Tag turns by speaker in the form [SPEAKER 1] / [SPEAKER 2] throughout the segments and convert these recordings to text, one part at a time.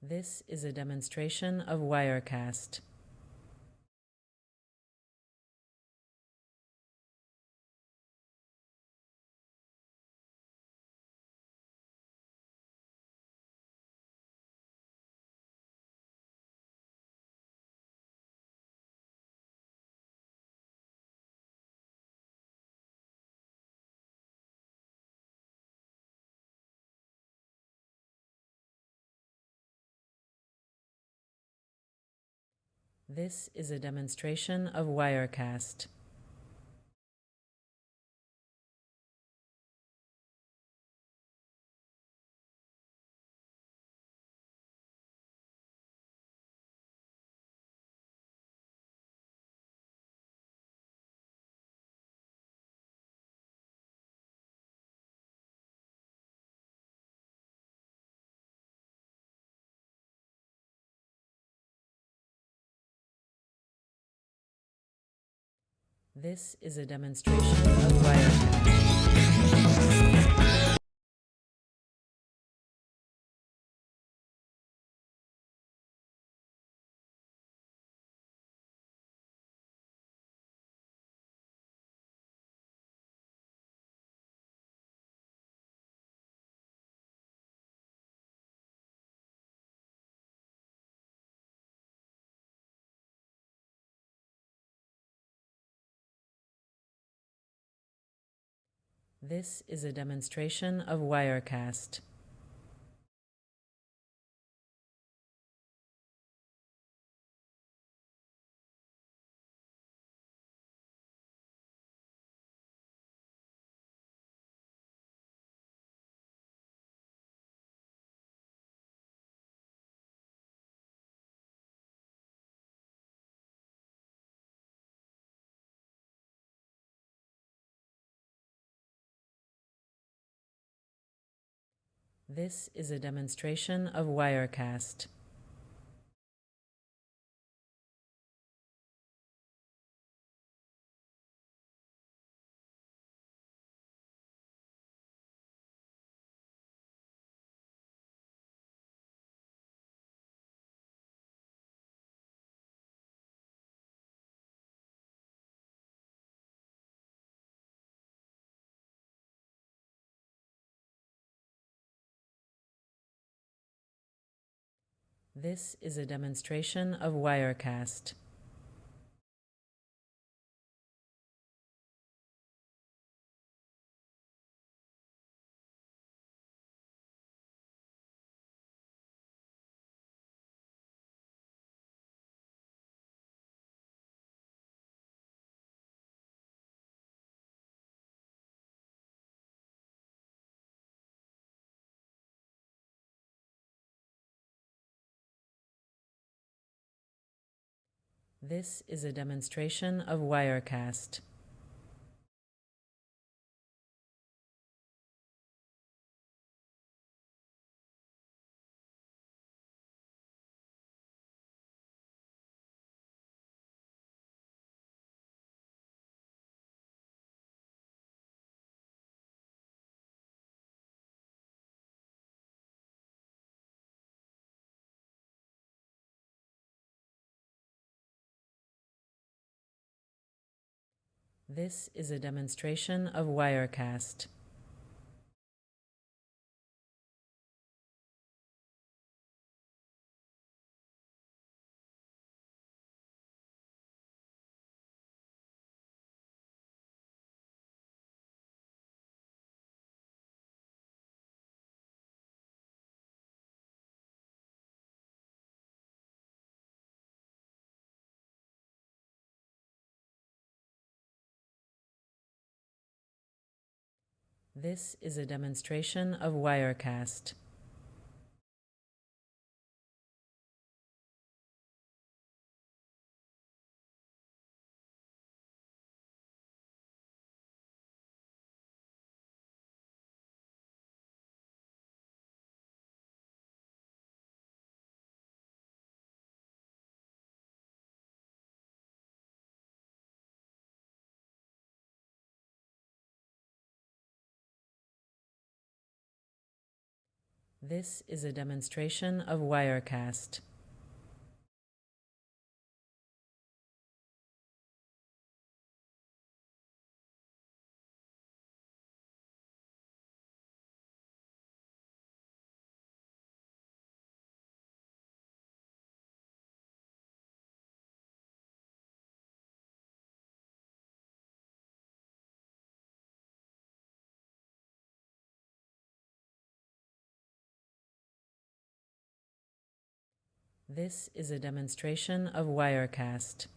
[SPEAKER 1] This is a demonstration of Wirecast. This is a demonstration of Wirecast. This is a demonstration of Wirecast. This is a demonstration of Wirecast. This is a demonstration of Wirecast. This is a demonstration of Wirecast. This is a demonstration of Wirecast. This is a demonstration of Wirecast. This is a demonstration of Wirecast. This is a demonstration of Wirecast. This is a demonstration of Wirecast.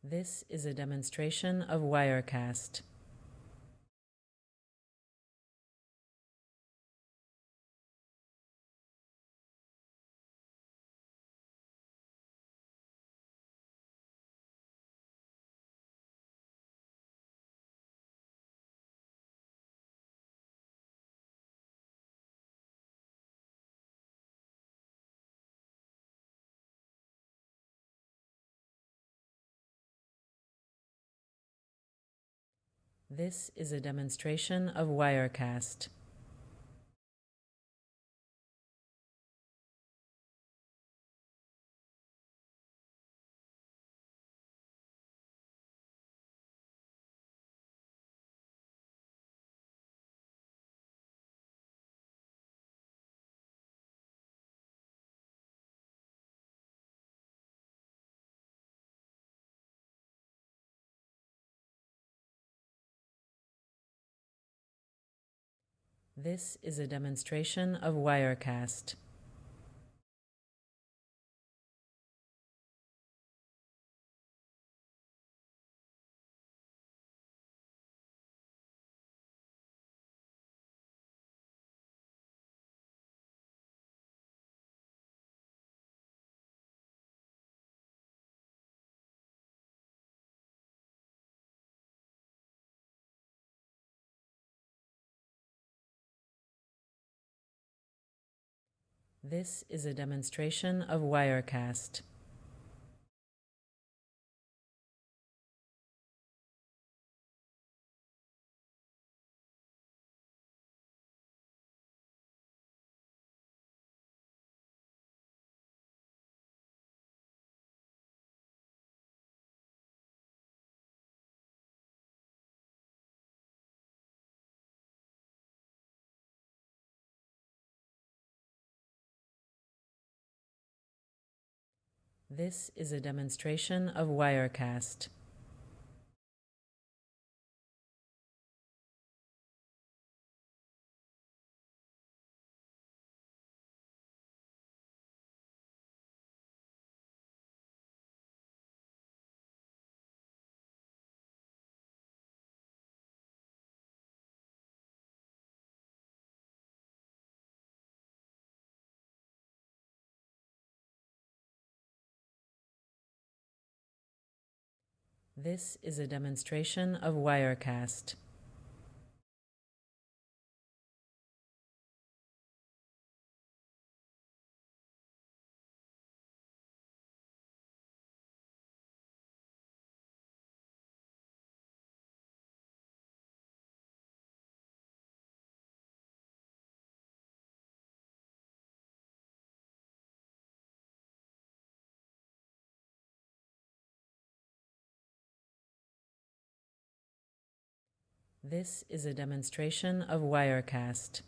[SPEAKER 1] This is a demonstration of Wirecast. This is a demonstration of Wirecast. This is a demonstration of Wirecast. This is a demonstration of Wirecast. This is a demonstration of Wirecast. This is a demonstration of Wirecast. This is a demonstration of Wirecast.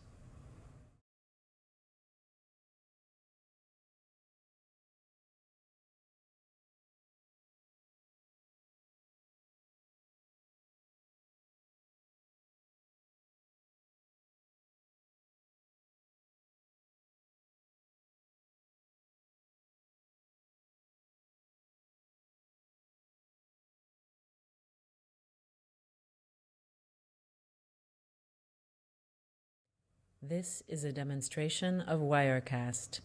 [SPEAKER 1] This is a demonstration of Wirecast.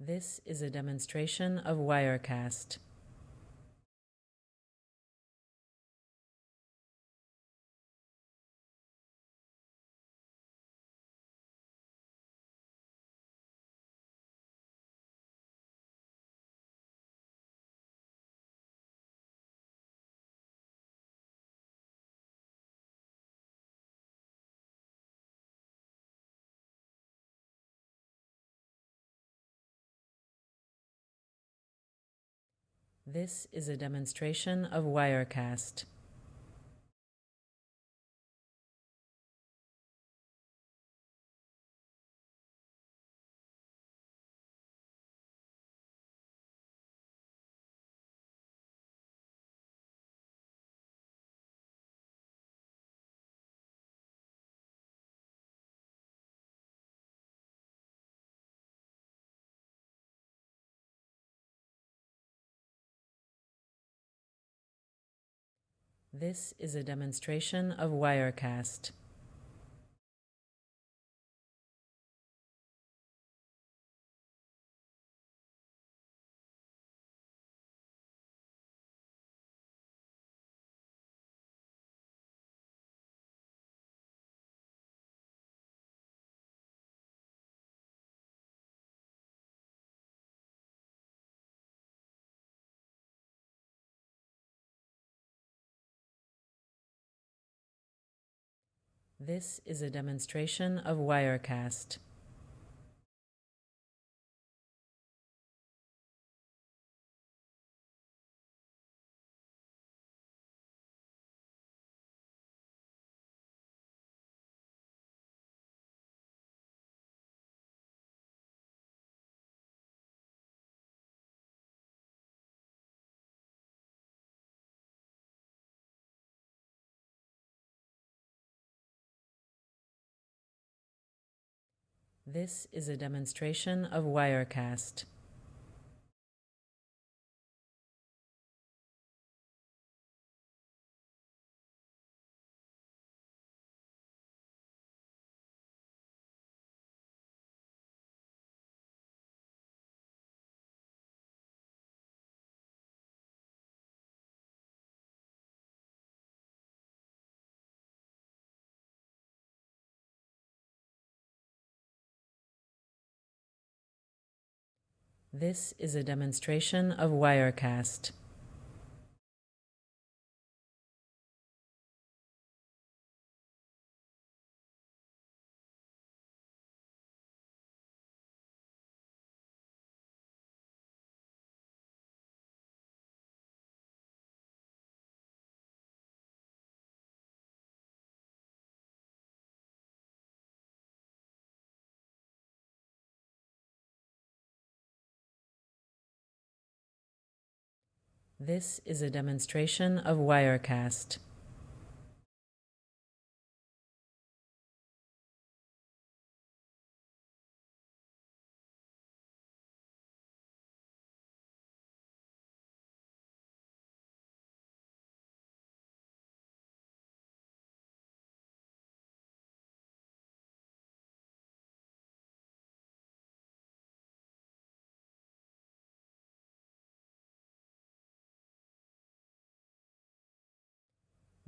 [SPEAKER 1] This is a demonstration of Wirecast. This is a demonstration of Wirecast. This is a demonstration of Wirecast. This is a demonstration of Wirecast. This is a demonstration of Wirecast. This is a demonstration of Wirecast. This is a demonstration of Wirecast.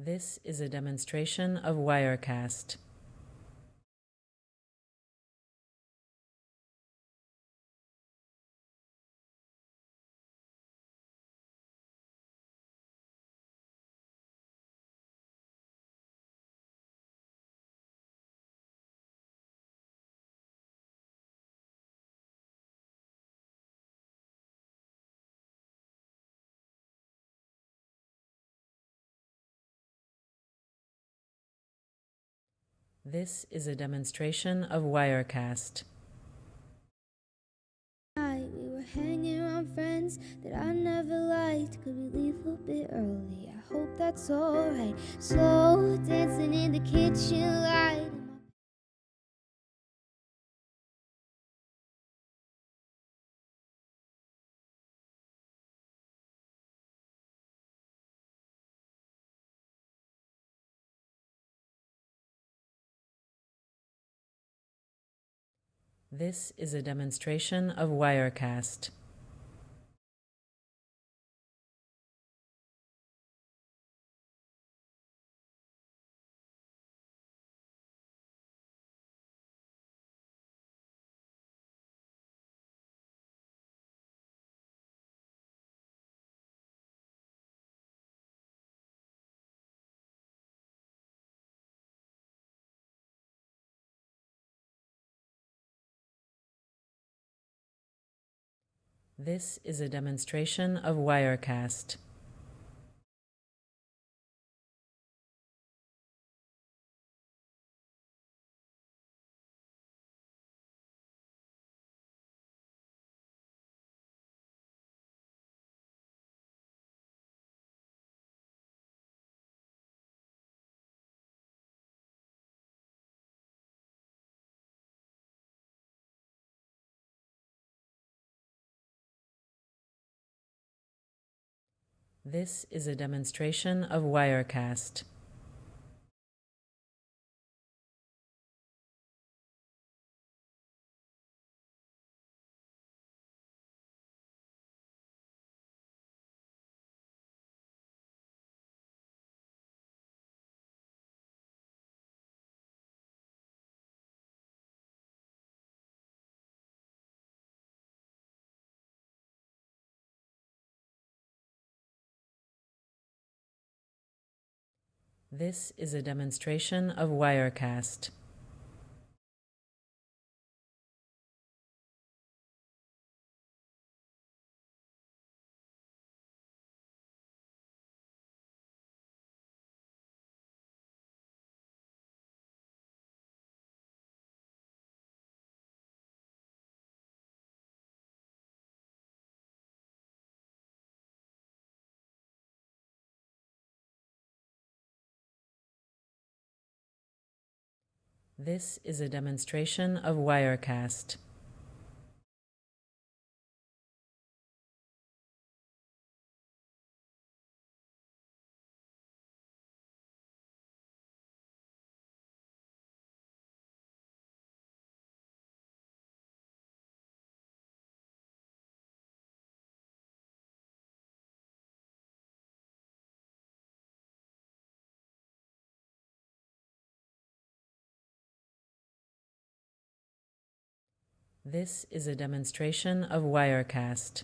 [SPEAKER 1] This is a demonstration of Wirecast. This is a demonstration of Wirecast.
[SPEAKER 2] We were hanging around friends that I never liked. Could we leave a bit early? I hope that's alright. Slow dancing in the kitchen light.
[SPEAKER 1] This is a demonstration of Wirecast. This is a demonstration of Wirecast. This is a demonstration of Wirecast. This is a demonstration of Wirecast. This is a demonstration of Wirecast. This is a demonstration of Wirecast.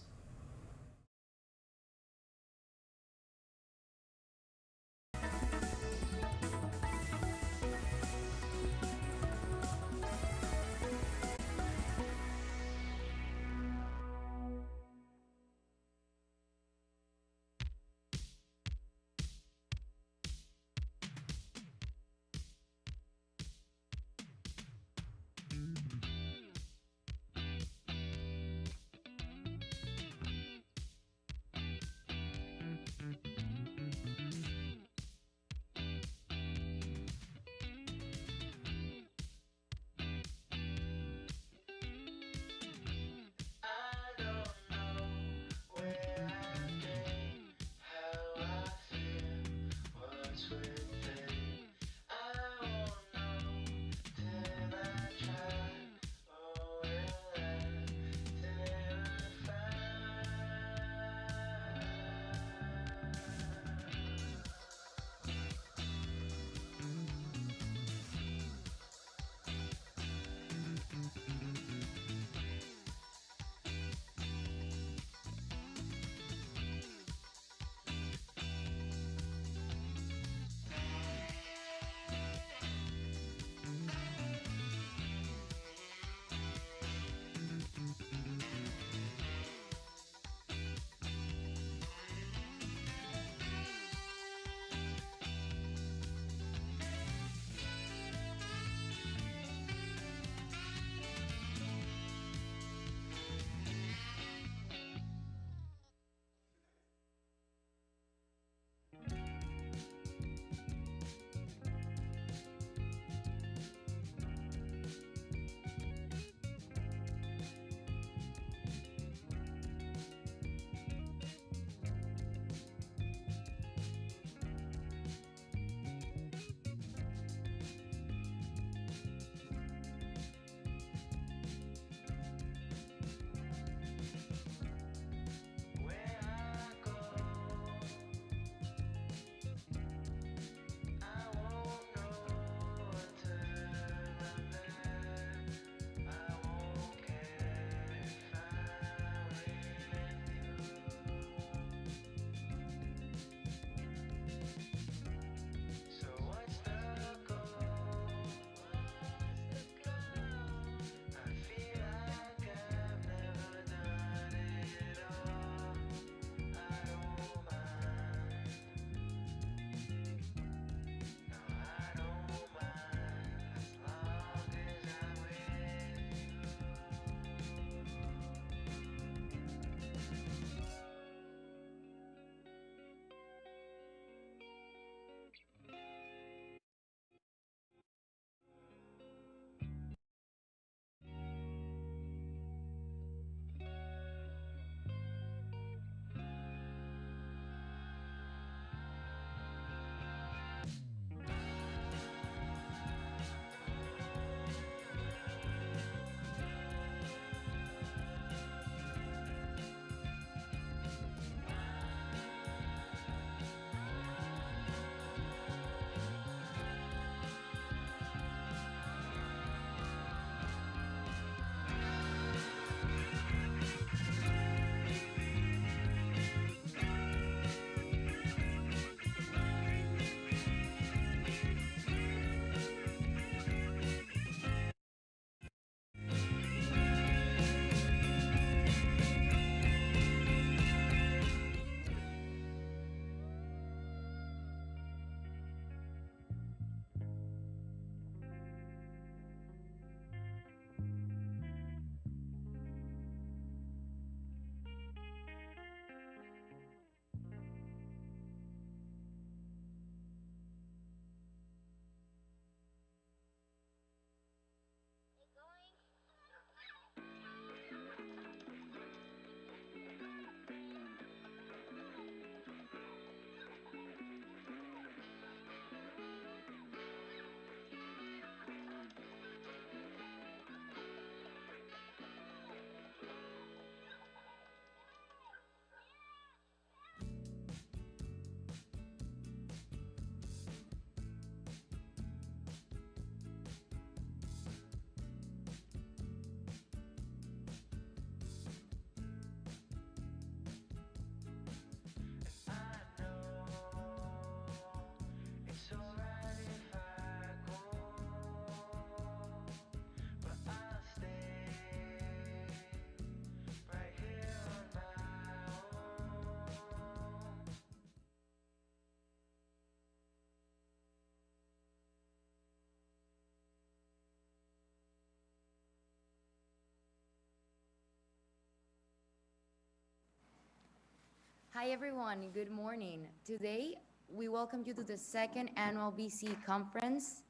[SPEAKER 3] Hi everyone, good morning. Today we welcome you to the second annual BCE Conference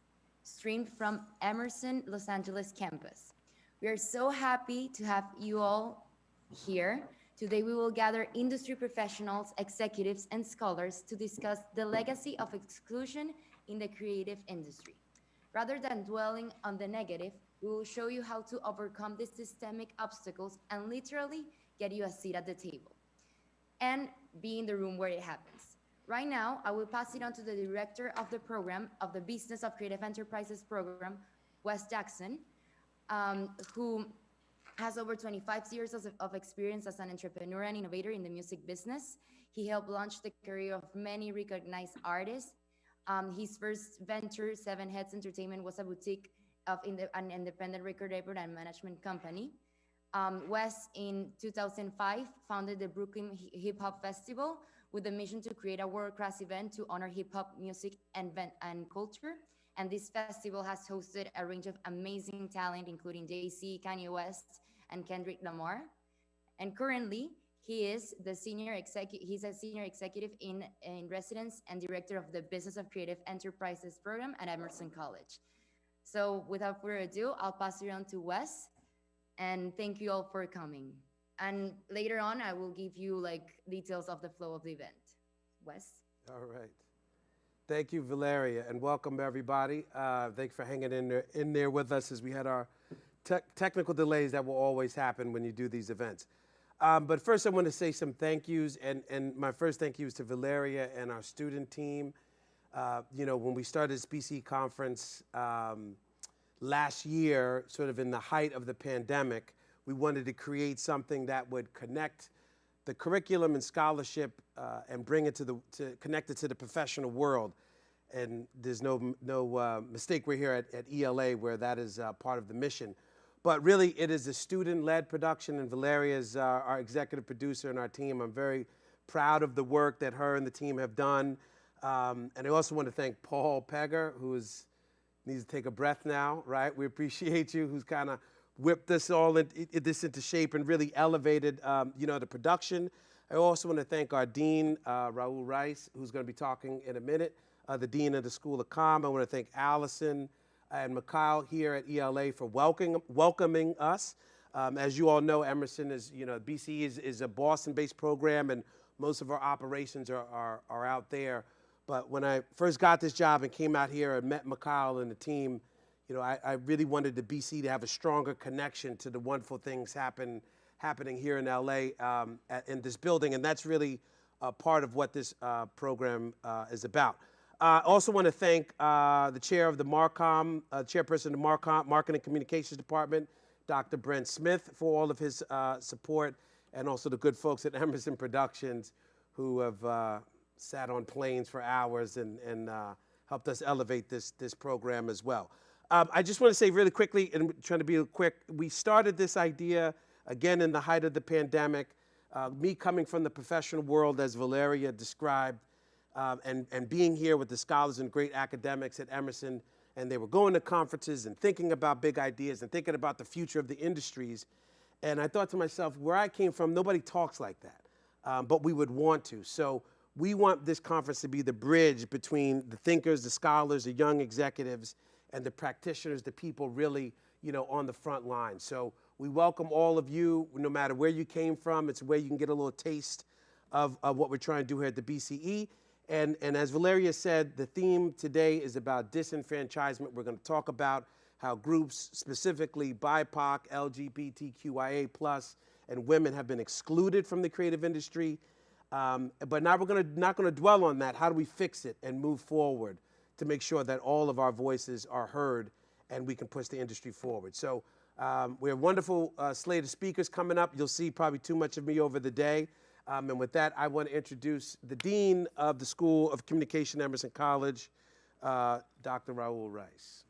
[SPEAKER 3] streamed from Emerson Los Angeles campus. We are so happy to have you all here. Today we will gather industry professionals, executives, and scholars to discuss the legacy of exclusion in the creative industry. Rather than dwelling on the negative, we will show you how to overcome these systemic obstacles and literally get you a seat at the table and be in the room where it happens. Right now, I will pass it on to the director of the program of the Business of Creative Enterprises program, Wes Jackson, who has over 25 years of experience as an entrepreneur and innovator in the music business. He helped launch the career of many recognized artists. His first venture, Seven Heads Entertainment, was a boutique of an independent record label and management company. Wes, in 2005, founded the Brooklyn Hip Hop Festival with the mission to create a world-class event to honor hip hop music and culture. And this festival has hosted a range of amazing talent, including Jay-Z, Kanye West, and Kendrick Lamar. And currently, he's a senior executive in residence and director of the Business of Creative Enterprises program at Emerson College. So without further ado, I'll pass it on to Wes. And thank you all for coming. And later on, I will give you details of the flow of the event. Wes?
[SPEAKER 4] All right. Thank you, Valeria, and welcome everybody. Thanks for hanging in there with us as we had our technical delays that will always happen when you do these events. But first I want to say some thank yous, and my first thank you is to Valeria and our student team. When we started this BCE conference, last year, sort of in the height of the pandemic, we wanted to create something that would connect the curriculum and scholarship and bring it to connect it to the professional world. And there's no mistake, we're here at ELA where that is part of the mission. But really, it is a student-led production, and Valeria is our executive producer and our team. I'm very proud of the work that her and the team have done. And I also want to thank Paul Pegger, who needs to take a breath now, right? We appreciate you, who's kind of whipped this all into shape and really elevated, the production. I also want to thank our dean, Raul Rice, who's going to be talking in a minute, the dean of the School of Comm. I want to thank Allison and Mikhail here at ELA for welcoming us. As you all know, Emerson is, BCE is a Boston-based program, and most of our operations are out there. But when I first got this job and came out here and met Mikhail and the team, I really wanted the BC to have a stronger connection to the wonderful things happening here in LA in this building, and that's really part of what this program is about. I also want to thank the chair of the Marcom, chairperson of the Marcom Marketing Communications Department, Dr. Brent Smith, for all of his support, and also the good folks at Emerson Productions who have sat on planes for hours and helped us elevate this program as well. I just want to say really quickly, and trying to be quick, we started this idea, again, in the height of the pandemic, me coming from the professional world, as Valeria described, and being here with the scholars and great academics at Emerson, and they were going to conferences and thinking about big ideas and thinking about the future of the industries. And I thought to myself, where I came from, nobody talks like that, but we would want to. So we want this conference to be the bridge between the thinkers, the scholars, the young executives, and the practitioners, the people really, on the front line. So we welcome all of you, no matter where you came from. It's where you can get a little taste of what we're trying to do here at the BCE. And as Valeria said, the theme today is about disenfranchisement. We're going to talk about how groups, specifically BIPOC, LGBTQIA+, and women have been excluded from the creative industry. But now we're not going to dwell on that. How do we fix it and move forward to make sure that all of our voices are heard and we can push the industry forward? So we have a wonderful slate of speakers coming up. You'll see probably too much of me over the day. And with that, I want to introduce the Dean of the School of Communication, Emerson College, Dr. Raul Rice.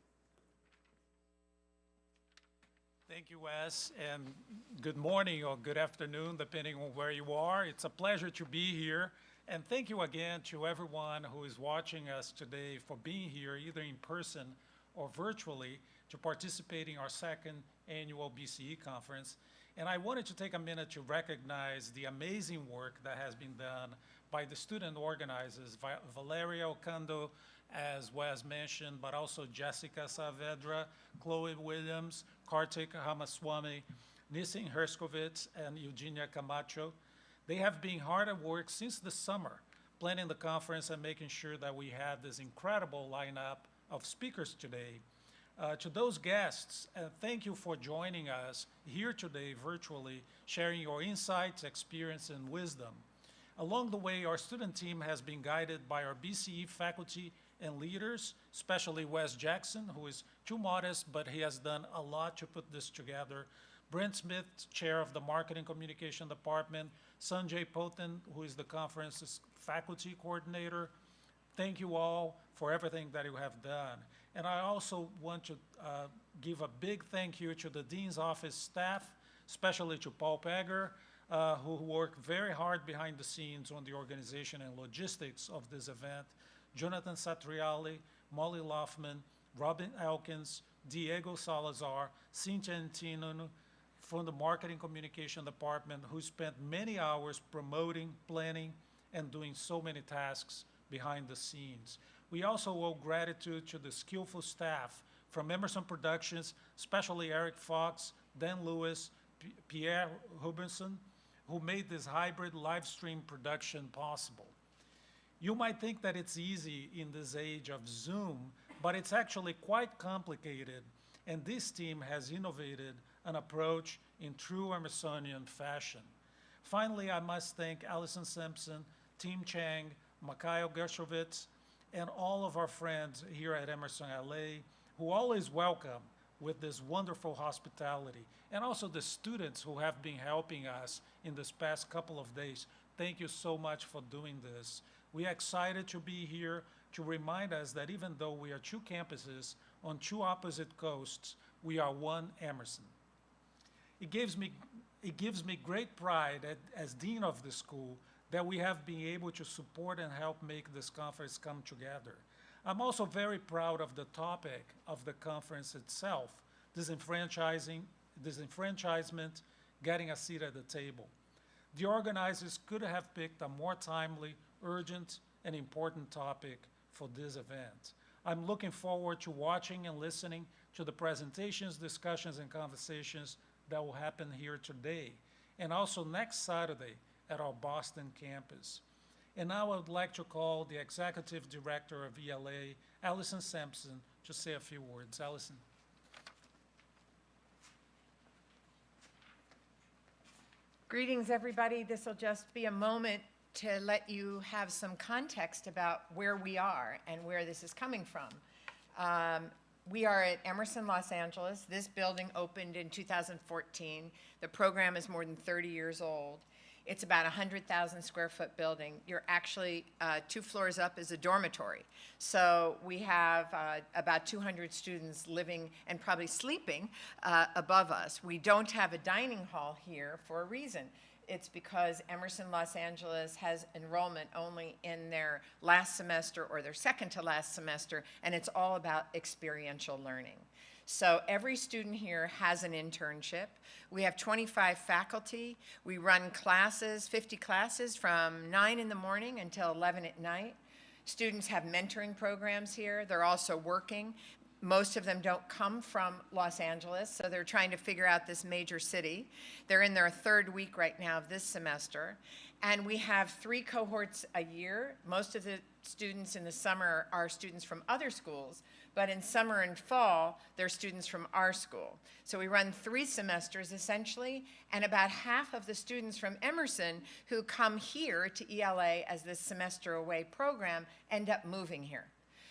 [SPEAKER 5] Thank you, Wes, and good morning or good afternoon, depending on where you are. It's a pleasure to be here, and thank you again to everyone who is watching us today for being here, either in person or virtually, to participate in our second annual BCE conference. And I wanted to take a minute to recognize the amazing work that has been done by the student organizers, Valeria Ocando, as Wes mentioned, but also Jessica Saavedra, Chloe Williams, Kartik Ramaswamy, Nissim Herskovitz, and Eugenia Camacho. They have been hard at work since the summer, planning the conference and making sure that we had this incredible lineup of speakers today. To those guests, thank you for joining us here today virtually, sharing your insights, experience, and wisdom. Along the way, our student team has been guided by our BCE faculty and leaders, especially Wes Jackson, who is too modest, but he has done a lot to put this together. Brent Smith, chair of the Marketing Communication Department, Sanjay Poten, who is the conference's faculty coordinator. Thank you all for everything that you have done. And I also want to give a big thank you to the Dean's Office staff, especially to Paul Pegger, who worked very hard behind the scenes on the organization and logistics of this event. Jonathan Satriali, Molly Loffman, Robin Elkins, Diego Salazar, Cynthia Antino from the Marketing Communication Department, who spent many hours promoting, planning, and doing so many tasks behind the scenes. We also owe gratitude to the skillful staff from Emerson Productions, especially Eric Fox, Dan Lewis, Pierre Hubinson, who made this hybrid live stream production possible. You might think that it's easy in this age of Zoom, but it's actually quite complicated, and this team has innovated an approach in true Emersonian fashion. Finally, I must thank Allison Simpson, Tim Chang, Mikhail Gershovitz, and all of our friends here at Emerson LA, who always welcome with this wonderful hospitality, and also the students who have been helping us in this past couple of days. Thank you so much for doing this. We are excited to be here to remind us that even though we are two campuses on two opposite coasts, we are one Emerson. It gives me great pride as dean of the school that we have been able to support and help make this conference come together. I'm also very proud of the topic of the conference itself, disenfranchisement, getting a seat at the table. The organizers could have picked a more timely, urgent, and important topic for this event. I'm looking forward to watching and listening to the presentations, discussions, and conversations that will happen here today, and also next Saturday at our Boston campus. And now I would like to call the Executive Director of ELA, Allison Sampson, to say a few words. Allison.
[SPEAKER 6] Greetings, everybody. This will just be a moment to let you have some context about where we are and where this is coming from. We are at Emerson, Los Angeles. This building opened in 2014. The program is more than 30 years old. It's about a 100,000 square foot building. You're actually 2 floors up is a dormitory. So we have about 200 students living and probably sleeping above us. We don't have a dining hall here for a reason. It's because Emerson Los Angeles has enrollment only in their last semester or their second to last semester, and it's all about experiential learning. So every student here has an internship. We have 25 faculty. We run classes, 50 classes from 9 in the morning until 11 at night. Students have mentoring programs here. They're also working. Most of them don't come from Los Angeles, so they're trying to figure out this major city. They're in their 3rd week right now of this semester. And we have 3 cohorts a year. Most of the students in the summer are students from other schools, but in summer and fall, they're students from our school. So we run 3 semesters essentially, and about half of the students from Emerson who come here to ELA as this semester away program end up moving here.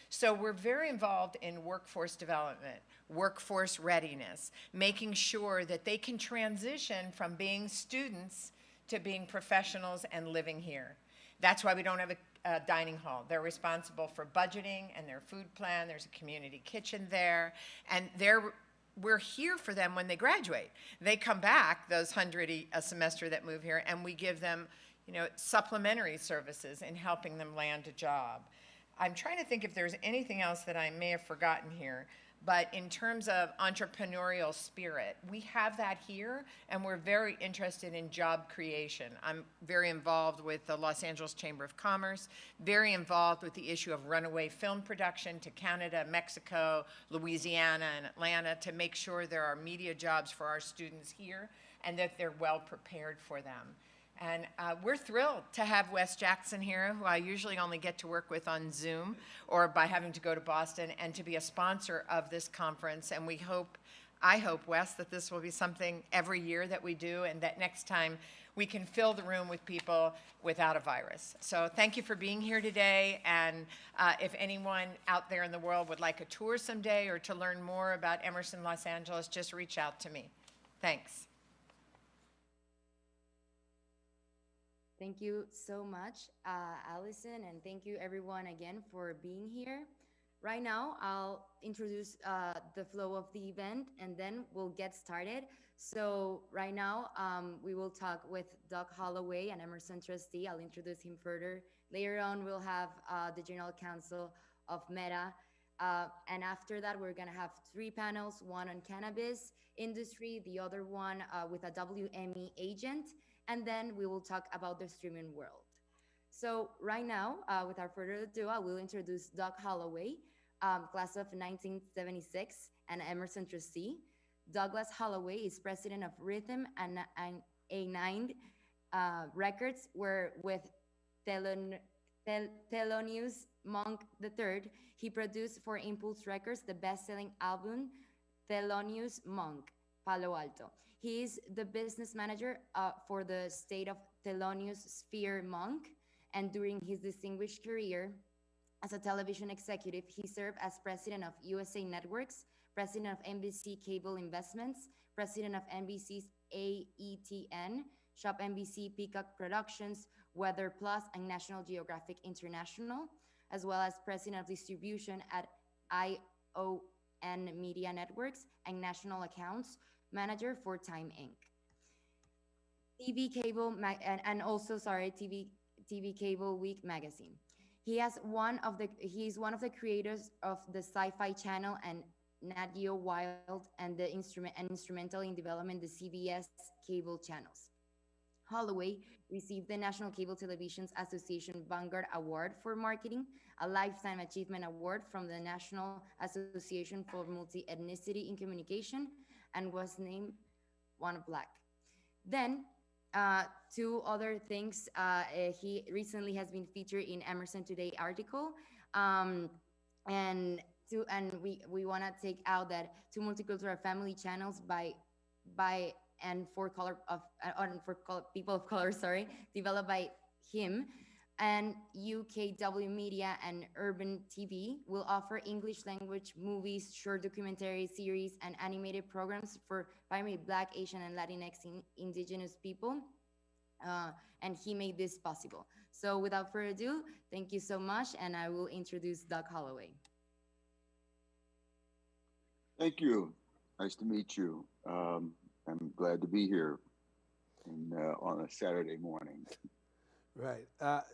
[SPEAKER 6] So we're very involved in workforce development, workforce readiness, making sure that they can transition from being students to being professionals and living here. That's why we don't have a dining hall. They're responsible for budgeting and their food plan. There's a community kitchen there. And we're here for them when they graduate. They come back, those 100 a semester that move here, and we give them, supplementary services in helping them land a job. I'm trying to think if there's anything else that I may have forgotten here. But in terms of entrepreneurial spirit, we have that here, and we're very interested in job creation. I'm very involved with the Los Angeles Chamber of Commerce, very involved with the issue of runaway film production to Canada, Mexico, Louisiana, and Atlanta to make sure there are media jobs for our students here and that they're well prepared for them. And we're thrilled to have Wes Jackson here, who I usually only get to work with on Zoom or by having to go to Boston, and to be a sponsor of this conference. And I hope, Wes, that this will be something every year that we do, and that next time we can fill the room with people without a virus. So thank you for being here today. And if anyone out there in the world would like a tour someday or to learn more about Emerson Los Angeles, just reach out to me. Thanks.
[SPEAKER 3] Thank you so much, Allison, and thank you everyone again for being here. Right now, I'll introduce the flow of the event, and then we'll get started. So right now, we will talk with Doug Holloway, an Emerson trustee. I'll introduce him further. Later on, we'll have the General Counsel of Meta. And after that, we're gonna have 3 panels, one on cannabis industry, the other one with a WME agent, and then we will talk about the streaming world. So right now, without further ado, I will introduce Doug Holloway, class of 1976, and Emerson trustee. Douglas Holloway is president of Rhythm and A9 Records, where with Thelonious Monk III, he produced for Impulse Records the best-selling album, Thelonious Monk, Palo Alto. He is the business manager for the state of Thelonious Sphere Monk, and during his distinguished career as a television executive, he served as president of USA Networks, president of NBC Cable Investments, president of NBC's AETN, Shop NBC, Peacock Productions, Weather Plus, and National Geographic International, as well as president of distribution at ION Media Networks and national accounts manager for Time Inc. TV Cable Week magazine. He's one of the creators of the Sci-Fi Channel and Nat Geo Wild, and the instrumental in development the CBS cable channels. Holloway received the National Cable Television Association Vanguard Award for Marketing, a Lifetime Achievement Award from the National Association for Multi-Ethnicity in Communication, and was named one of Black. Then, 2 other things. He recently has been featured in Emerson Today article, and we want to take out that 2 multicultural family channels by and for people of color, developed by him. And UKW Media and Urban TV will offer English language movies, short documentary series, and animated programs for primarily Black, Asian, and Latinx indigenous people. And he made this possible. So without further ado, thank you so much, and I will introduce Doug Holloway.
[SPEAKER 7] Thank you. Nice to meet you. I'm glad to be here on a Saturday morning.
[SPEAKER 4] Right.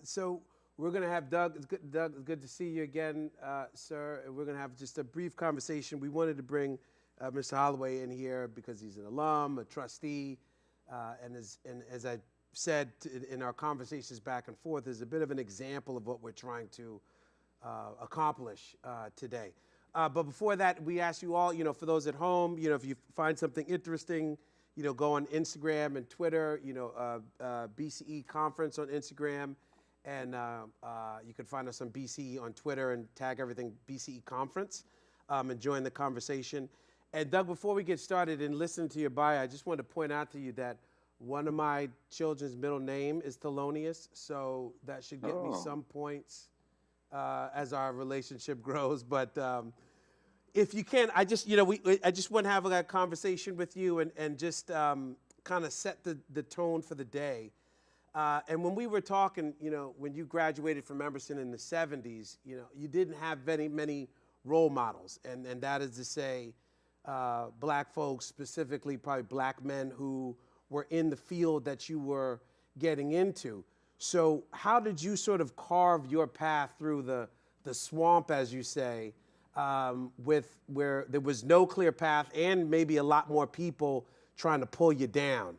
[SPEAKER 4] So we're going to have Doug. Doug, good to see you again, sir. And we're going to have just a brief conversation. We wanted to bring Mr. Holloway in here because he's an alum, a trustee, and as I said in our conversations back and forth, is a bit of an example of what we're trying to accomplish today. But before that, we ask you all, for those at home, if you find something interesting, go on Instagram and Twitter, BCE Conference on Instagram, and you can find us on BCE on Twitter and tag everything BCE Conference, and join the conversation. And Doug, before we get started and listen to your bio, I just want to point out to you that one of my children's middle name is Thelonious, so that should get me some points as our relationship grows. But if you can, I just want to have a conversation with you and just kind of set the tone for the day. And when we were talking, when you graduated from Emerson in the 70s, you didn't have many role models, and that is to say, Black folks, specifically probably Black men who were in the field that you were getting into. So how did you sort of carve your path through the swamp, as you say, with where there was no clear path and maybe a lot more people trying to pull you down.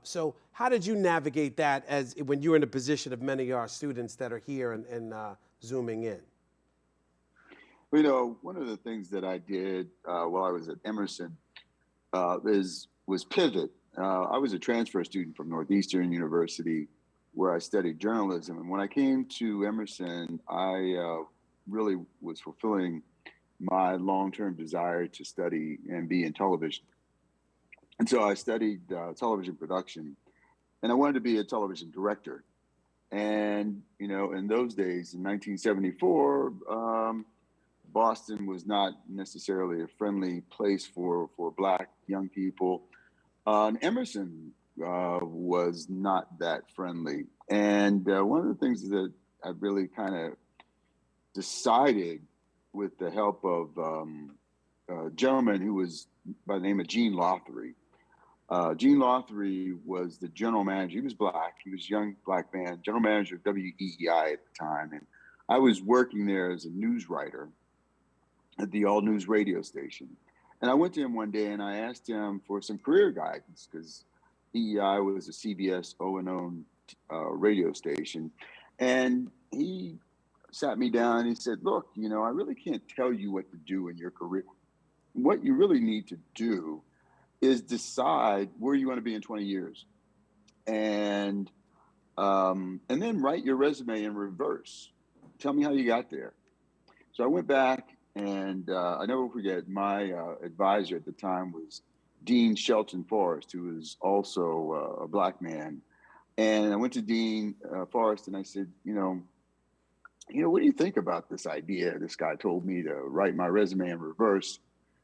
[SPEAKER 4] So how did you navigate that as when you were in the position of many of our students that are here and Zooming in?
[SPEAKER 7] You know, one of the things that I did while I was at Emerson was pivot. I was a transfer student from Northeastern University where I studied journalism. And when I came to Emerson, I really was fulfilling my long-term desire to study and be in television. And so I studied television production, and I wanted to be a television director. And, you know, in those days, in 1974, Boston was not necessarily a friendly place for Black young people. And Emerson was not that friendly. And one of the things that I really kind of decided with the help of a gentleman who was by the name of Gene Lothry. Gene Lothry was the general manager. He was Black. He was a young Black man, general manager of WEEI at the time. And I was working there as a news writer at the all news radio station. And I went to him one day and I asked him for some career guidance because EEI was a CBS O&O radio station. And he sat me down and he said, look, you know, I really can't tell you what to do in your career. What you really need to do is decide where you want to be in 20 years. And then write your resume in reverse. Tell me how you got there. So I went back and I never forget, my advisor at the time was Dean Shelton Forrest, who was also a Black man. And I went to Dean Forrest and I said, you know, what do you think about this idea? This guy told me to write my resume in reverse,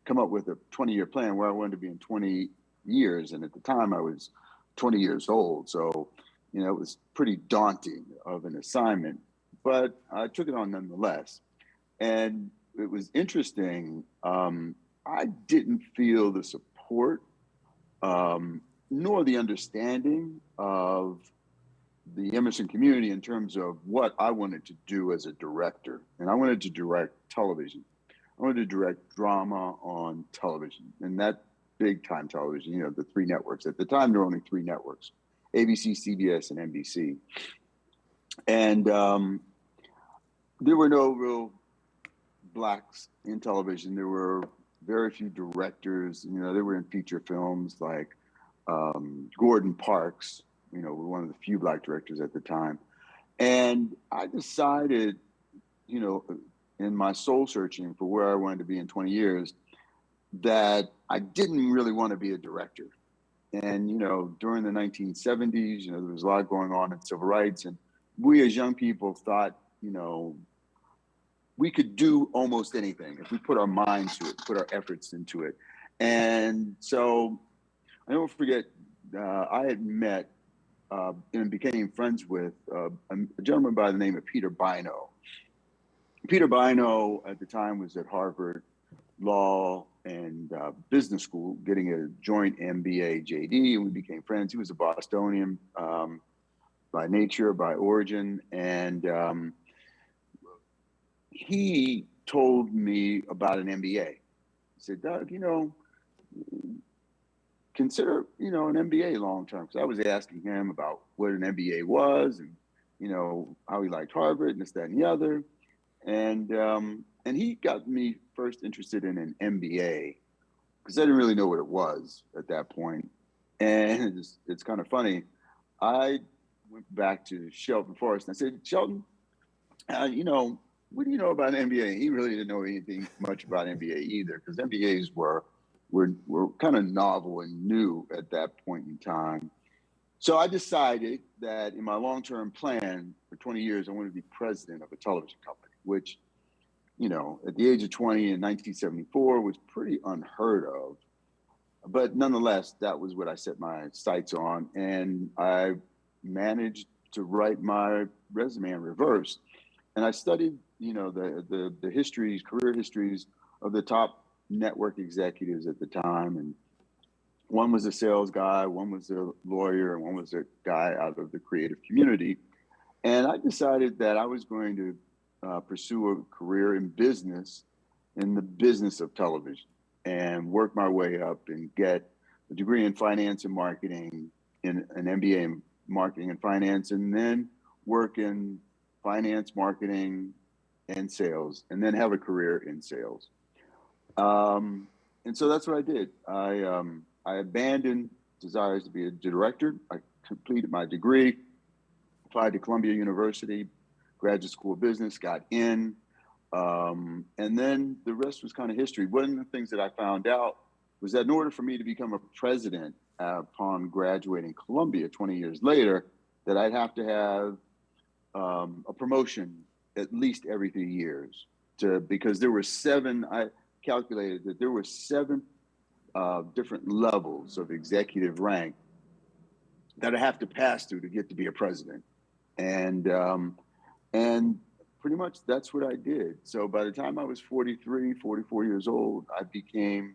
[SPEAKER 7] come up with a 20-year plan where I wanted to be in 20 years. And at the time I was 20 years old. So, you know, it was pretty daunting of an assignment, but I took it on nonetheless. And it was interesting. I didn't feel the support nor the understanding of the Emerson community in terms of what I wanted to do as a director. And I wanted to direct television. I wanted to direct drama on television, and that big time television, you know, the three networks. At the time, there were only three networks, ABC, CBS, and NBC. And there were no real Blacks in television. There were very few directors. You know, they were in feature films like Gordon Parks, you know, one of the few Black directors at the time. And I decided, you know, in my soul searching for where I wanted to be in 20 years, that I didn't really want to be a director. And, you know, during the 1970s, you know, there was a lot going on in civil rights. And we as young people thought, you know, we could do almost anything if we put our minds to it, put our efforts into it. And so I never forget, I had met and became friends with a gentleman by the name of Peter Bino. Peter Bino at the time was at Harvard Law and Business School, getting a joint MBA JD, and we became friends. He was a Bostonian by nature, by origin, and he told me about an MBA. He said, Doug, you know, consider, you know, an MBA long-term. Because I was asking him about what an MBA was and, you know, how he liked Harvard and this, that, and the other. And he got me first interested in an MBA because I didn't really know what it was at that point. And it's kind of funny. I went back to Shelton Forrest and I said, Shelton, you know, what do you know about an MBA? He really didn't know anything much about MBA either, because MBAs were kind of novel and new at that point in time. So I decided that in my long-term plan for 20 years, I wanted to be president of a television company, which, you know, at the age of 20 in 1974 was pretty unheard of. But nonetheless, that was what I set my sights on. And I managed to write my resume in reverse. And I studied, you know, the histories, career histories of the top network executives at the time. And one was a sales guy, one was a lawyer, and one was a guy out of the creative community. And I decided that I was going to pursue a career in business in the business of television and work my way up and get a degree in finance and marketing, in an MBA in marketing and finance, and then work in finance, marketing, and sales, and then have a career in sales. And so that's what I did. I abandoned desires to be a director. I completed my degree, applied to Columbia University, graduate school of business, got in, and then the rest was kind of history. One of the things that I found out was that in order for me to become a president upon graduating Columbia 20 years later, that I'd have to have a promotion at least every 3 years, because there were I calculated that there were 7 different levels of executive rank that I have to pass through to get to be a president. And pretty much that's what I did. So by the time I was 43, 44 years old, I became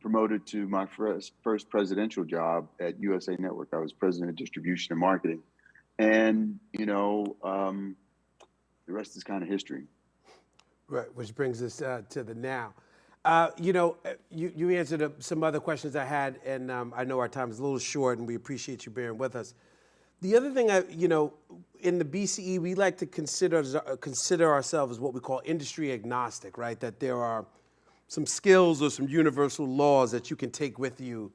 [SPEAKER 7] promoted to my first presidential job at USA Network. I was president of distribution and marketing. And, the rest is kind of history.
[SPEAKER 4] Right, which brings us to the now. You answered some other questions I had, and I know our time is a little short, and we appreciate you bearing with us. The other thing, in the BCE, we like to consider ourselves as what we call industry agnostic, right? That there are some skills or some universal laws that you can take with you,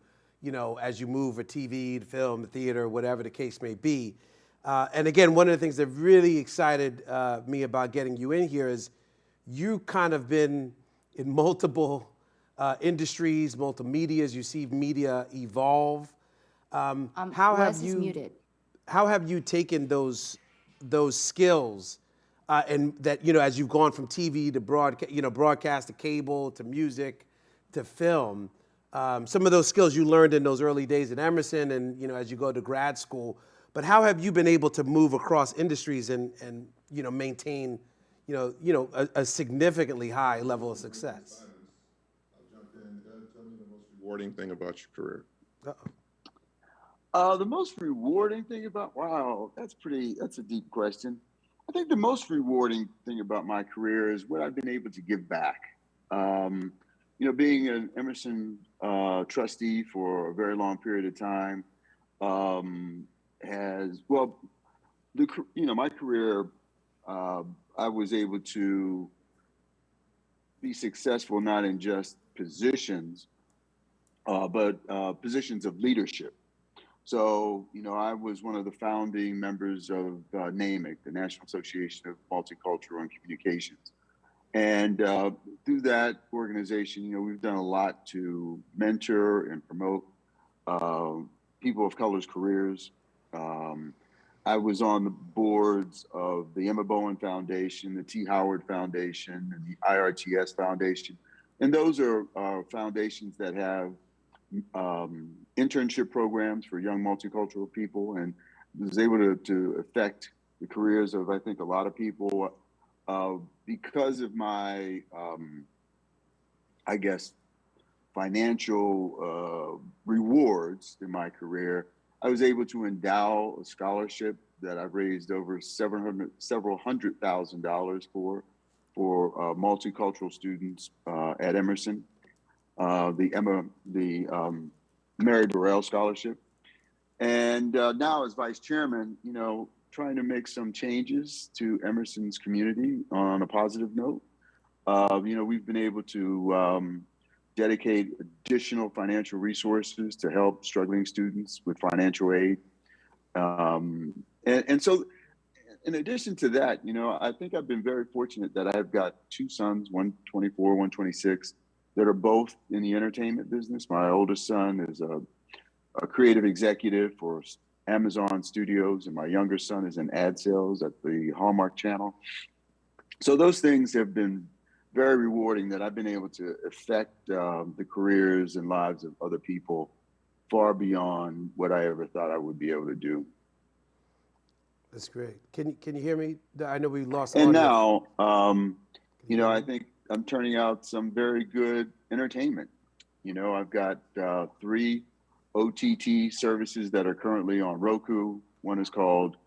[SPEAKER 4] as you move a TV, film, theater, whatever the case may be. And again, one of the things that really excited me about getting you in here is you kind of been in multiple industries, multimedias. You see media evolve. How
[SPEAKER 3] Wes is muted.
[SPEAKER 4] How have you taken those skills and that, as you've gone from TV to broadcast to cable to music to film, some of those skills you learned in those early days at Emerson and, as you go to grad school, but how have you been able to move across industries and maintain, a significantly high level of success?
[SPEAKER 8] I'll jump in. Tell me the most rewarding thing about your career.
[SPEAKER 7] The most rewarding thing that's a deep question. I think the most rewarding thing about my career is what I've been able to give back. Being an Emerson trustee for a very long period of time my career, I was able to be successful not in just positions, but positions of leadership. So, I was one of the founding members of NAMIC, the National Association of Multicultural and Communications. And through that organization, we've done a lot to mentor and promote people of color's careers. I was on the boards of the Emma Bowen Foundation, the T. Howard Foundation, and the IRTS Foundation. And those are foundations that have internship programs for young multicultural people, and was able to affect the careers of, I think, a lot of people because of my, financial rewards in my career. I was able to endow a scholarship that I've raised over several $100,000 for multicultural students at Emerson. The Mary Burrell Scholarship. And now as vice chairman, trying to make some changes to Emerson's community on a positive note. We've been able to dedicate additional financial resources to help struggling students with financial aid. And so in addition to that, I think I've been very fortunate that I've got 2 sons, one 24, one 26, that are both in the entertainment business. My oldest son is a creative executive for Amazon Studios, and my younger son is in ad sales at the Hallmark Channel. So those things have been very rewarding, that I've been able to affect the careers and lives of other people far beyond what I ever thought I would be able to do.
[SPEAKER 4] That's great. Can you hear me? I know we lost.
[SPEAKER 7] And
[SPEAKER 4] audio.
[SPEAKER 7] now, I think I'm turning out some very good entertainment. I've got 3 OTT services that are currently on Roku. One is called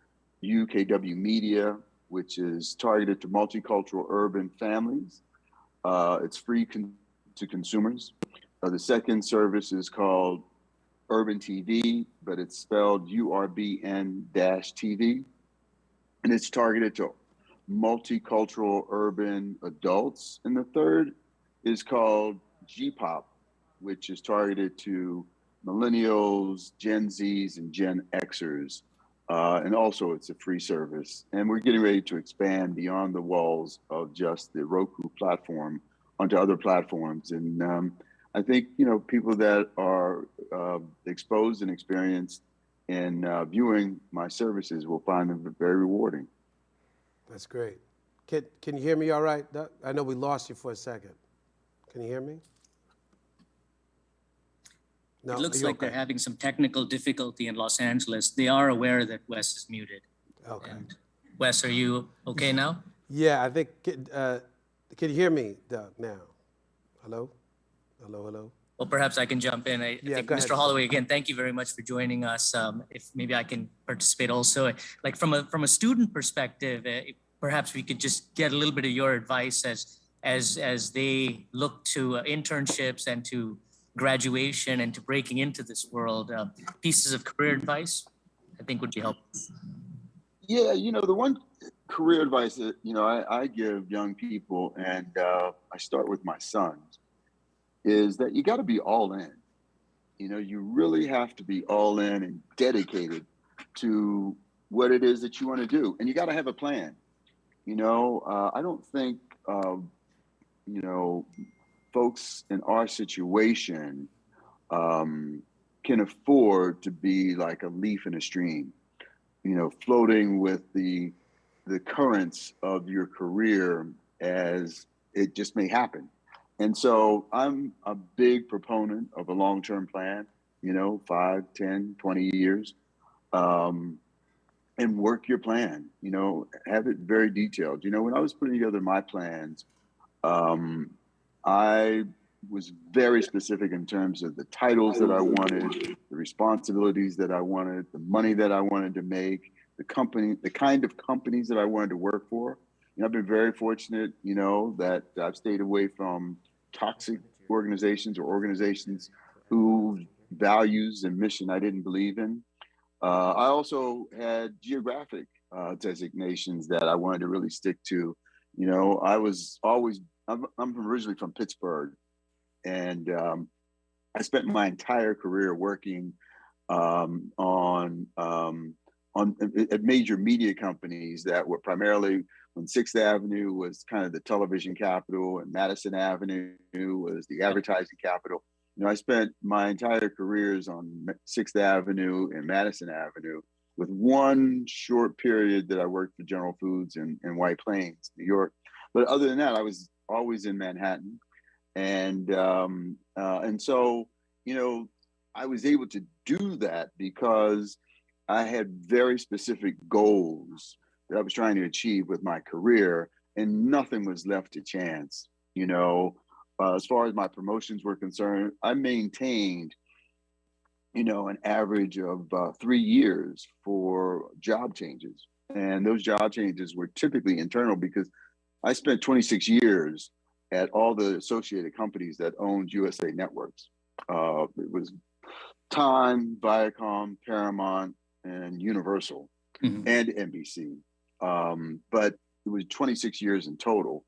[SPEAKER 7] UKW Media, which is targeted to multicultural urban families. It's free to consumers. The second service is called Urban TV, but it's spelled URBN-TV. And it's targeted to multicultural urban adults. And the third is called G-Pop, which is targeted to millennials, Gen Zs, and Gen Xers. And also it's a free service. And we're getting ready to expand beyond the walls of just the Roku platform onto other platforms. And I think, people that are exposed and experienced in viewing my services will find them very rewarding.
[SPEAKER 4] That's great. Can you hear me all right, Doug? I know we lost you for a second. Can you hear me? No,
[SPEAKER 9] it looks
[SPEAKER 4] like
[SPEAKER 9] okay? They're having some technical difficulty in Los Angeles. They are aware that Wes is muted.
[SPEAKER 4] Okay.
[SPEAKER 9] And Wes, are you okay now?
[SPEAKER 4] Yeah, I think, can you hear me, Doug, now? Hello? Hello?
[SPEAKER 9] Well, perhaps I can jump in. I think Mr. Holloway, again, thank you very much for joining us. If maybe I can participate also, like from a student perspective, perhaps we could just get a little bit of your advice as they look to internships and to graduation and to breaking into this world. Pieces of career advice, I think would be helpful.
[SPEAKER 7] Yeah, the one career advice that, I give young people, and I start with my sons, is that you got to be all in. You really have to be all in and dedicated to what it is that you want to do. And you got to have a plan. I don't think, folks in our situation can afford to be like a leaf in a stream, floating with the currents of your career as it just may happen. And so I'm a big proponent of a long-term plan, 5, 10, 20 years, and work your plan, have it very detailed. When I was putting together my plans, I was very specific in terms of the titles that I wanted, the responsibilities that I wanted, the money that I wanted to make, the kind of companies that I wanted to work for. I've been very fortunate, that I've stayed away from toxic organizations or organizations whose values and mission I didn't believe in. I also had geographic designations that I wanted to really stick to. I'm originally from Pittsburgh, and I spent my entire career working at major media companies that were primarily when 6th Avenue was kind of the television capital and Madison Avenue was the advertising capital. I spent my entire careers on 6th Avenue and Madison Avenue, with one short period that I worked for General Foods in White Plains, New York. But other than that, I was always in Manhattan. And so, I was able to do that because I had very specific goals that I was trying to achieve with my career, and nothing was left to chance. As far as my promotions were concerned, I maintained, an average of 3 years for job changes. And those job changes were typically internal because I spent 26 years at all the associated companies that owned USA Networks. It was Time, Viacom, Paramount, and Universal, and NBC. But it was 26 years in total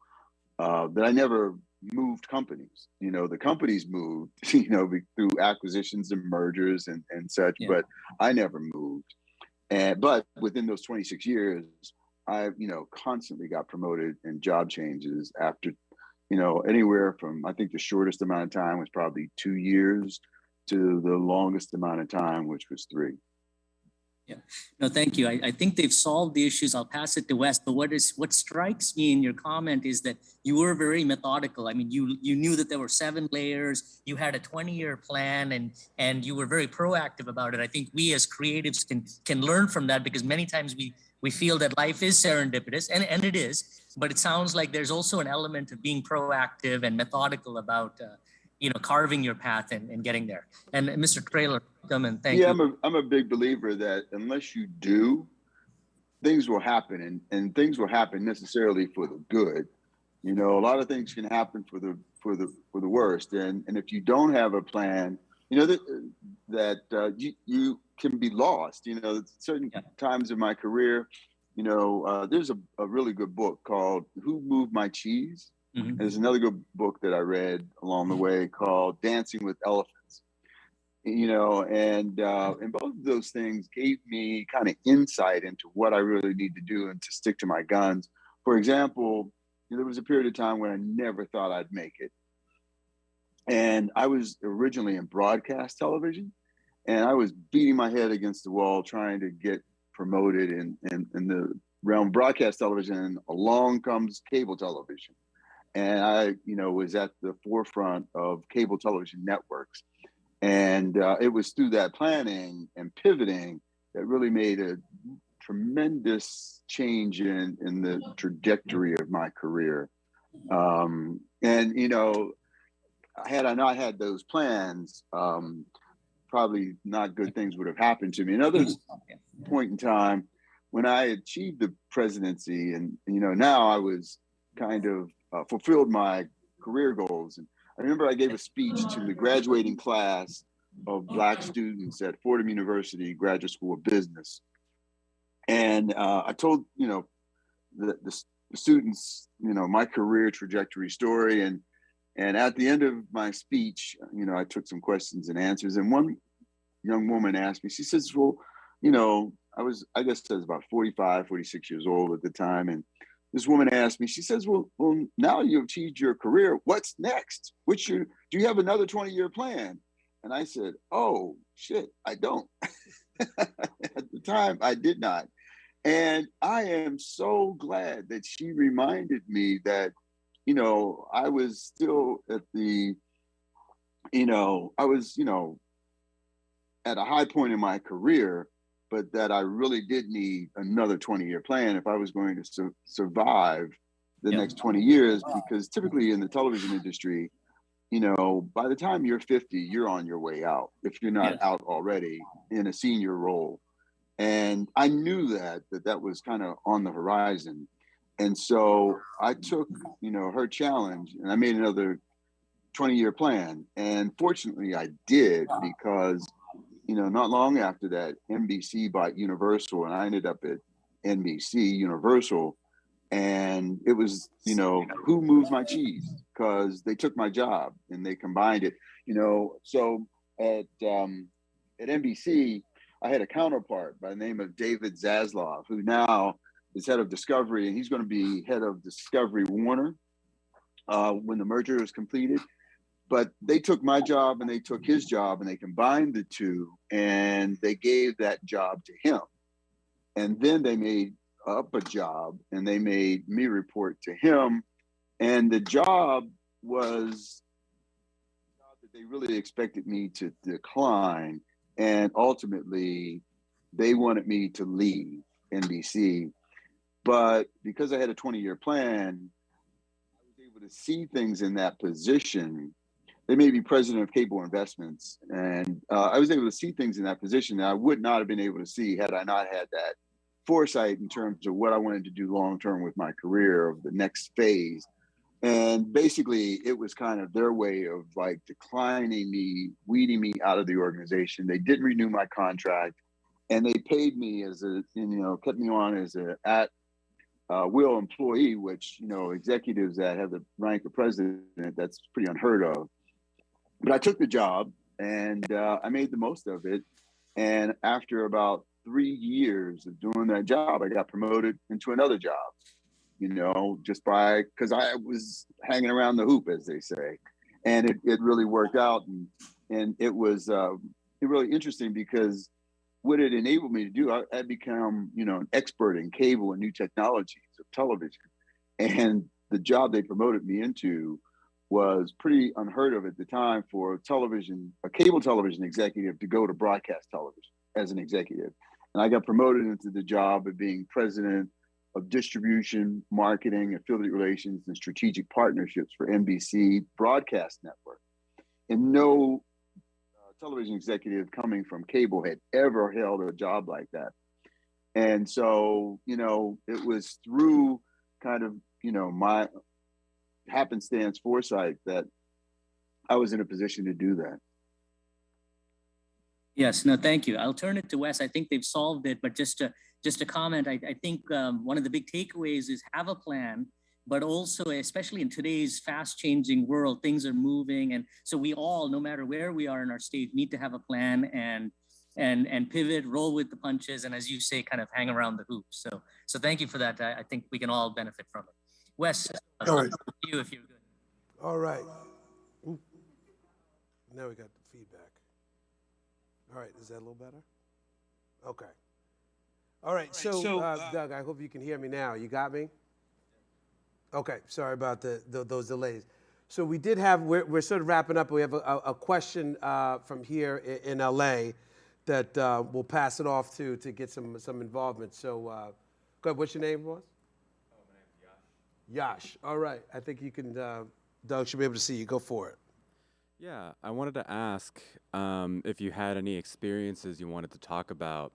[SPEAKER 7] that I never moved companies. The companies moved, through acquisitions and mergers and such, but I never moved. But within those 26 years, I, constantly got promoted and job changes after, anywhere from, I think the shortest amount of time was probably 2 years to the longest amount of time, which was 3.
[SPEAKER 9] Yeah, no, thank you. I think they've solved the issues. I'll pass it to Wes. But what strikes me in your comment is that you were very methodical. I mean, you knew that there were 7 layers. You had a 20-year plan, and you were very proactive about it. I think we as creatives can learn from that, because many times we feel that life is serendipitous, and it is. But it sounds like there's also an element of being proactive and methodical about carving your path and getting there. And Mr. Traylor, come and thank you.
[SPEAKER 7] Yeah, I'm a big believer that unless you do, things will happen, and things will happen necessarily for the good. You know, a lot of things can happen for the worst, and if you don't have a plan, you know that you can be lost. You know, certain times in my career, you know, there's a really good book called "Who Moved My Cheese?" And there's another good book that I read along the way called "Dancing with Elephants." You know, and both of those things gave me kind of insight into what I really need to do and to stick to my guns. For example, there was a period of time when I never thought I'd make it. And I was originally in broadcast television, and I was beating my head against the wall trying to get promoted in the realm of broadcast television. And along comes cable television. And I, you know, was at the forefront of cable television networks. And it was through that planning and pivoting that really made a tremendous change in the trajectory of my career. And, you know, had I not had those plans, probably not good things would have happened to me. Another point in time when I achieved the presidency, and, you know, now I was kind of fulfilled my career goals. And I remember I gave a speech to the graduating class of Black students at Fordham University Graduate School of Business. And I told, you know, the students, you know, my career trajectory story. And at the end of my speech, you know, I took some questions and answers. And one young woman asked me, she says, well, you know, I guess I was about 45, 46 years old at the time. And this woman asked me, she says, well, now you've achieved your career. What's next? Do you have another 20-year plan? And I said, oh, shit, I don't. At the time, I did not. And I am so glad that she reminded me that, you know, I was still at the, you know, I was, you know, at a high point in my career, but that I really did need another 20-year plan if I was going to survive the next 20 years, because typically in the television industry, you know, by the time you're 50, you're on your way out, if you're not out already in a senior role. And I knew that was kind of on the horizon. And so I took, you know, her challenge and I made another 20-year plan. And fortunately I did, because, you know, not long after that, NBC bought Universal, and I ended up at NBC Universal. And it was, you know, who moved my cheese, because they took my job and they combined it, you know. So at NBC, I had a counterpart by the name of David Zaslav, who now is head of Discovery, and he's going to be head of Discovery Warner when the merger is completed. But they took my job and they took his job and they combined the two, and they gave that job to him. And then they made up a job and they made me report to him. And the job was a job that they really expected me to decline. And ultimately, they wanted me to leave NBC. But because I had a 20-year plan, I was able to see things in that position. They made me president of Cable Investments. And I was able to see things in that position that I would not have been able to see had I not had that foresight in terms of what I wanted to do long-term with my career, of the next phase. And basically it was kind of their way of like declining me, weeding me out of the organization. They didn't renew my contract, and they paid me as a, you know, kept me on as a at will employee, which, you know, executives that have the rank of president, that's pretty unheard of. But I took the job and I made the most of it. And after about 3 years of doing that job, I got promoted into another job, you know, just because I was hanging around the hoop, as they say. And it really worked out. And it was really interesting, because what it enabled me to do, I become, you know, an expert in cable and new technologies of television. And the job they promoted me into was pretty unheard of at the time for a cable television executive to go to broadcast television as an executive. And I got promoted into the job of being president of distribution, marketing, affiliate relations, and strategic partnerships for NBC Broadcast Network. And no television executive coming from cable had ever held a job like that. And so, you know, it was through kind of, you know, my happenstance foresight that I was in a position to do that.
[SPEAKER 9] Yes, no, thank you. I'll turn it to Wes. I think they've solved it, but just to comment, I think one of the big takeaways is have a plan, but also, especially in today's fast changing world, things are moving. And so we all, no matter where we are in our stage, need to have a plan and pivot, roll with the punches, and as you say, kind of hang around the hoops. So thank you for that. I think we can all benefit from it. Wes,
[SPEAKER 4] All right.
[SPEAKER 9] you if you're good.
[SPEAKER 4] All right. Ooh. Now we got the feedback. All right, is that a little better? Okay. All right, so Doug, I hope you can hear me now. You got me? Okay, sorry about those delays. So we did have, we're sort of wrapping up. We have a question from here in LA that we'll pass it off to get some involvement. So go ahead, what's your name, boss?
[SPEAKER 10] Oh, my name's Yash.
[SPEAKER 4] Yash, all right. I think you can, Doug should be able to see you. Go for it.
[SPEAKER 10] Yeah, I wanted to ask if you had any experiences you wanted to talk about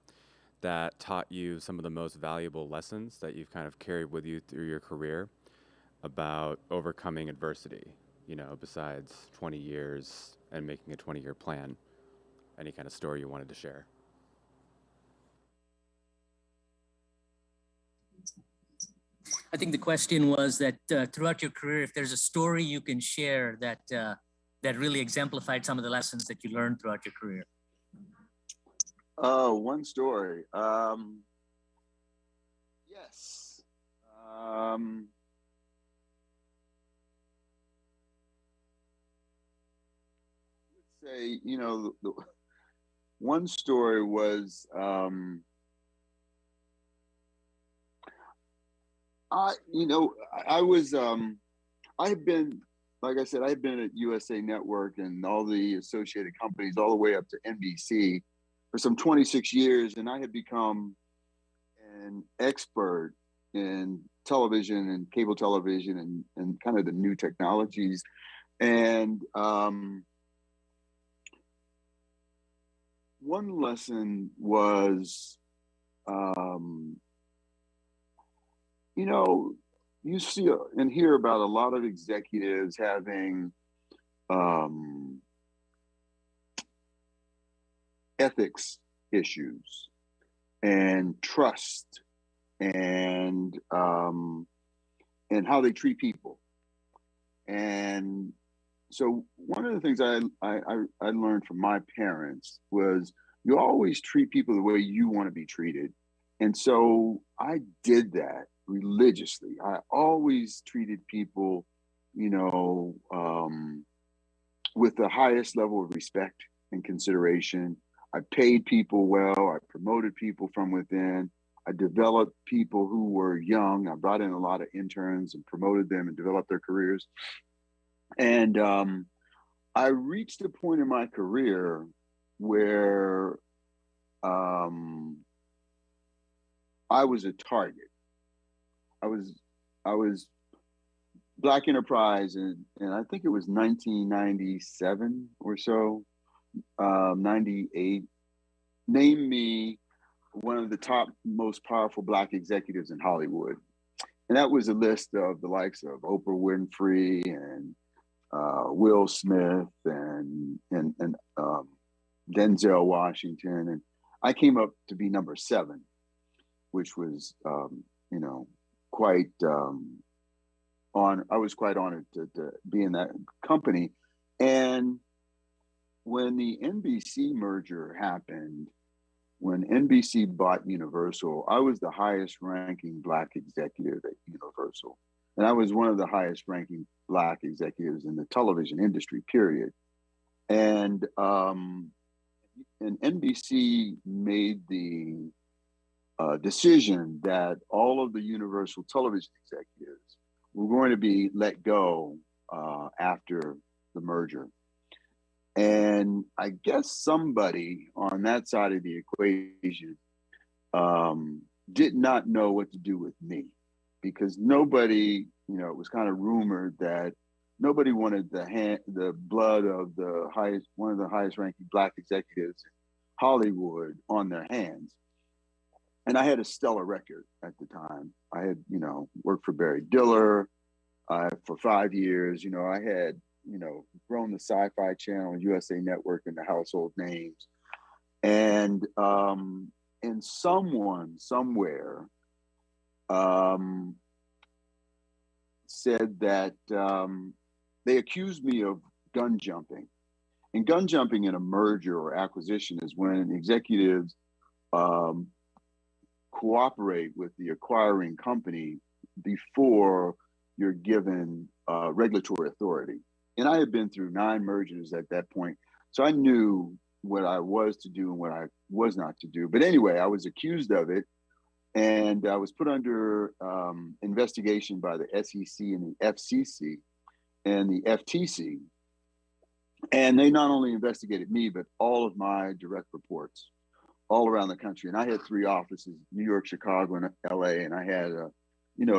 [SPEAKER 10] that taught you some of the most valuable lessons that you've kind of carried with you through your career about overcoming adversity, you know, besides 20 years and making a 20-year plan. Any kind of story you wanted to share?
[SPEAKER 9] I think the question was that throughout your career, if there's a story you can share that really exemplified some of the lessons that you learned throughout your career.
[SPEAKER 7] One story. Yes. I would say, you know, the one story was, I was, I had been, like I said, I had been at USA Network and all the associated companies all the way up to NBC for some 26 years. And I had become an expert in television and cable television and kind of the new technologies. And one lesson was, you know, you see and hear about a lot of executives having ethics issues and trust and how they treat people. And so one of the things I learned from my parents was you always treat people the way you want to be treated. And so I did that religiously. I always treated people, you know, with the highest level of respect and consideration. I paid people well. I promoted people from within. I developed people who were young. I brought in a lot of interns and promoted them and developed their careers. And I reached a point in my career where I was a target. I was Black Enterprise, and I think it was 1997 or so, 98, named me one of the top most powerful Black executives in Hollywood. And that was a list of the likes of Oprah Winfrey and Will Smith and Denzel Washington. And I came up to be number 7, which was, you know, quite I was quite honored to be in that company. And when the NBC merger happened, when NBC bought Universal, I was the highest ranking Black executive at Universal. And I was one of the highest ranking Black executives in the television industry, period. And NBC made the decision that all of the Universal television executives were going to be let go after the merger. And I guess somebody on that side of the equation did not know what to do with me, because nobody, you know, it was kind of rumored that nobody wanted the blood of one of the highest ranking Black executives in Hollywood on their hands. And I had a stellar record at the time. I had, you know, worked for Barry Diller. For 5 years, I had, grown the Sci-Fi Channel, USA Network, and the household names. And someone somewhere said that they accused me of gun jumping. And gun jumping in a merger or acquisition is when executives cooperate with the acquiring company before you're given regulatory authority. And I had been through 9 mergers at that point, so I knew what I was to do and what I was not to do. But anyway, I was accused of it, and I was put under investigation by the SEC and the FCC and the FTC. And they not only investigated me, but all of my direct reports all around the country. And I had 3 offices, New York, Chicago, and LA. And I had a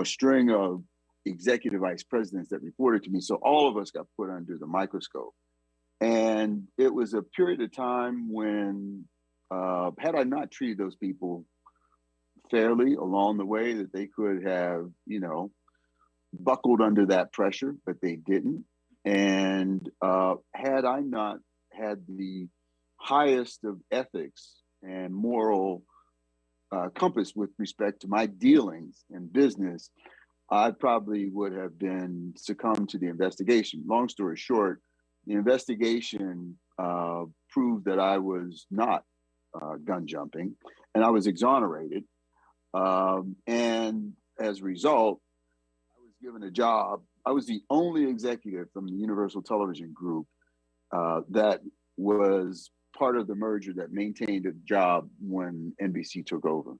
[SPEAKER 7] string of executive vice presidents that reported to me. So all of us got put under the microscope. And it was a period of time when, had I not treated those people fairly along the way, that they could have, buckled under that pressure, but they didn't. And had I not had the highest of ethics and moral compass with respect to my dealings in business, I probably would have been succumbed to the investigation. Long story short, the investigation proved that I was not gun jumping, and I was exonerated. And as a result, I was given a job. I was the only executive from the Universal Television Group that was part of the merger that maintained a job when NBC took over.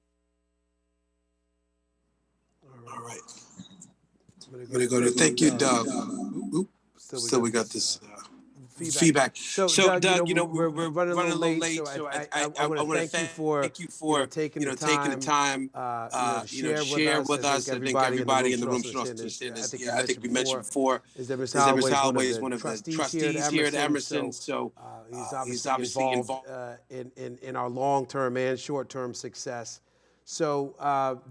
[SPEAKER 11] All right. I'm going to go to, thank you, Doug. Still we got this feedback. So Doug, we're running a little late, so I want to thank you for taking the time to share with us. I think everybody in the room should also understand this. I think we mentioned before is that Mr. Holloway is one of the trustees here at Emerson, so he's obviously involved
[SPEAKER 4] in our long-term and short-term success. So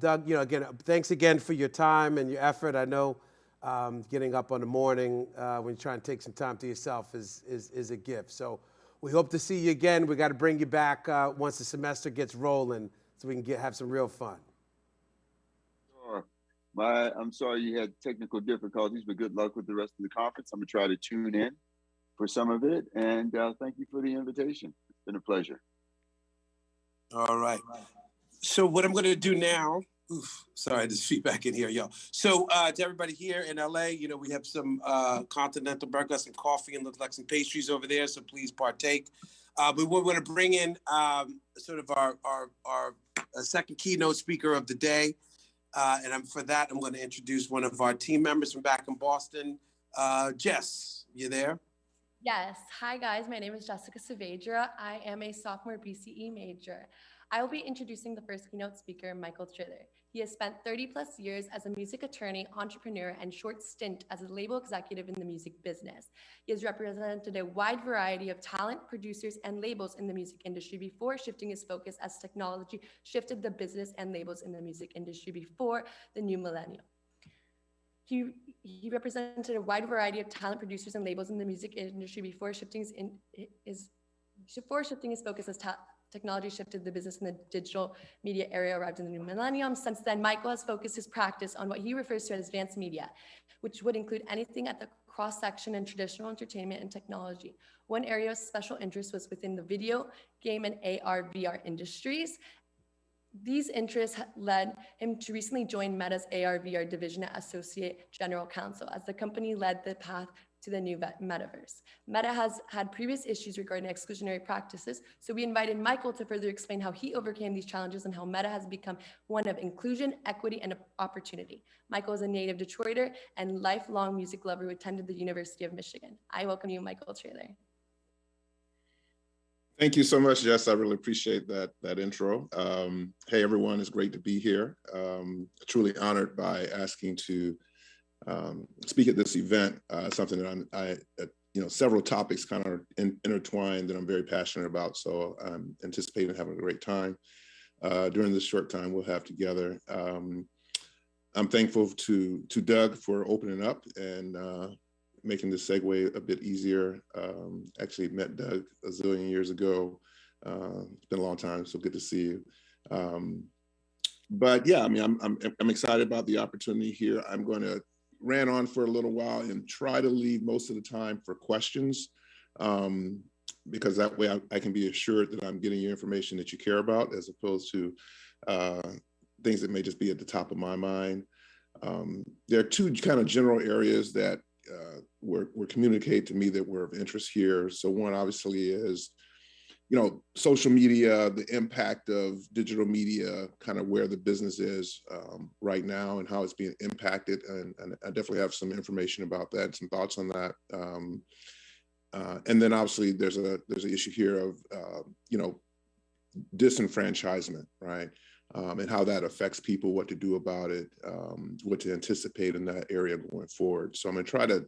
[SPEAKER 4] Doug, again, thanks again for your time and your effort. I know getting up on the morning when you're trying to take some time to yourself is a gift. So we hope to see you again. We got to bring you back once the semester gets rolling so we can have some real fun.
[SPEAKER 7] Sure. I'm sorry you had technical difficulties, but good luck with the rest of the conference. I'm going to try to tune in for some of it. And thank you for the invitation. It's been a pleasure.
[SPEAKER 11] All right. So what I'm going to do now, sorry, there's feedback in here, y'all. So to everybody here in LA, we have some continental burgers, some coffee, and looks like some pastries over there. So please partake. But we're going to bring in sort of our second keynote speaker of the day. And for that, I'm going to introduce one of our team members from back in Boston. Jess, you there?
[SPEAKER 12] Yes. Hi, guys. My name is Jessica Saavedra. I am a sophomore BCE major. I will be introducing the first keynote speaker, Michael Triller. He has spent 30+ years as a music attorney, entrepreneur, and short stint as a label executive in the music business. He has represented a wide variety of talent, producers, and labels in the music industry before shifting his focus as technology shifted the business and labels in the music industry before the new millennium. He represented a wide variety of talent, producers, and labels in the music industry before shifting his focus as technology shifted the business, and the digital media area arrived in the new millennium. Since then, Michael has focused his practice on what he refers to as advanced media, which would include anything at the cross-section in traditional entertainment and technology. One area of special interest was within the video, game, and AR/VR industries. These interests led him to recently join Meta's AR/VR division as Associate General Counsel, as the company led the path to the new metaverse. Meta has had previous issues regarding exclusionary practices, so we invited Michael to further explain how he overcame these challenges and how Meta has become one of inclusion, equity, and opportunity. Michael is a native Detroiter and lifelong music lover who attended the University of Michigan. I welcome you, Michael Triller.
[SPEAKER 8] Thank you so much, Jess. I really appreciate that intro. Hey, everyone, it's great to be here. Truly honored by asking to speak at this event, something that several topics kind of intertwined that I'm very passionate about. So I'm anticipating having a great time during this short time we'll have together. I'm thankful to Doug for opening up and making the segue a bit easier. Actually met Doug a zillion years ago. It's been a long time, so good to see you. But yeah, I mean, I'm excited about the opportunity here. I'm going to ran on for a little while and try to leave most of the time for questions, because that way I can be assured that I'm getting you information that you care about, as opposed to things that may just be at the top of my mind. There are two kind of general areas that were communicated to me that were of interest here. So one obviously is, social media, the impact of digital media, kind of where the business is right now and how it's being impacted. And I definitely have some information about that, some thoughts on that. And then obviously there's an issue here of, disenfranchisement, right? And how that affects people, what to do about it, what to anticipate in that area going forward. So I'm gonna try to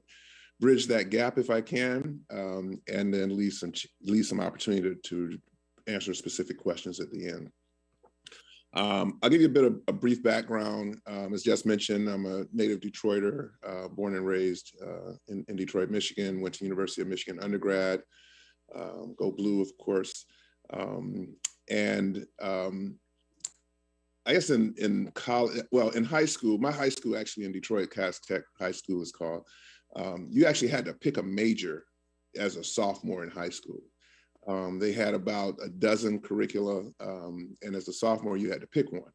[SPEAKER 8] bridge that gap if I can, and then leave some opportunity to answer specific questions at the end. I'll give you a bit of a brief background. As just mentioned, I'm a native Detroiter, born and raised in Detroit, Michigan, went to University of Michigan undergrad, go blue, of course. I guess in college, well, in high school, my high school actually in Detroit, Cass Tech High School is called, you actually had to pick a major as a sophomore in high school. They had about a dozen curricula, and as a sophomore, you had to pick one.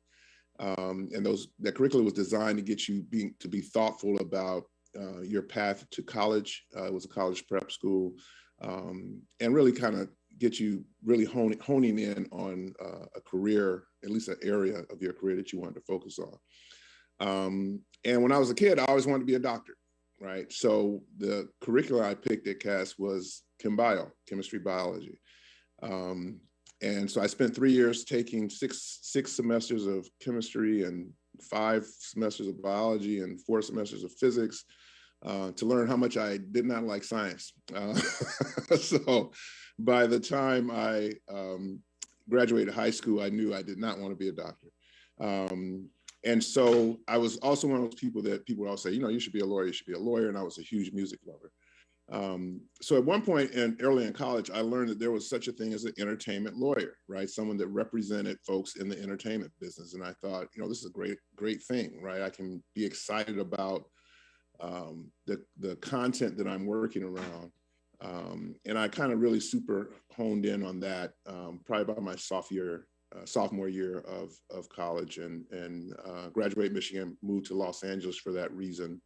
[SPEAKER 8] And that curricula was designed to get you to be thoughtful about your path to college. It was a college prep school, and really kind of get you really honing in on a career, at least an area of your career that you wanted to focus on. And when I was a kid, I always wanted to be a doctor, right? So the curricula I picked at Cass was ChemBio, chemistry biology. And so I spent 3 years taking six semesters of chemistry and 5 semesters of biology and 4 semesters of physics to learn how much I did not like science. So by the time I graduated high school, I knew I did not want to be a doctor. And so I was also one of those people that people would all say, you should be a lawyer, you should be a lawyer. And I was a huge music lover. So at one point early in college, I learned that there was such a thing as an entertainment lawyer, right? Someone that represented folks in the entertainment business. And I thought, this is a great thing, right? I can be excited about the content that I'm working around. And I kind of really super honed in on that probably about my sophomore year of college, and graduated Michigan, moved to Los Angeles for that reason,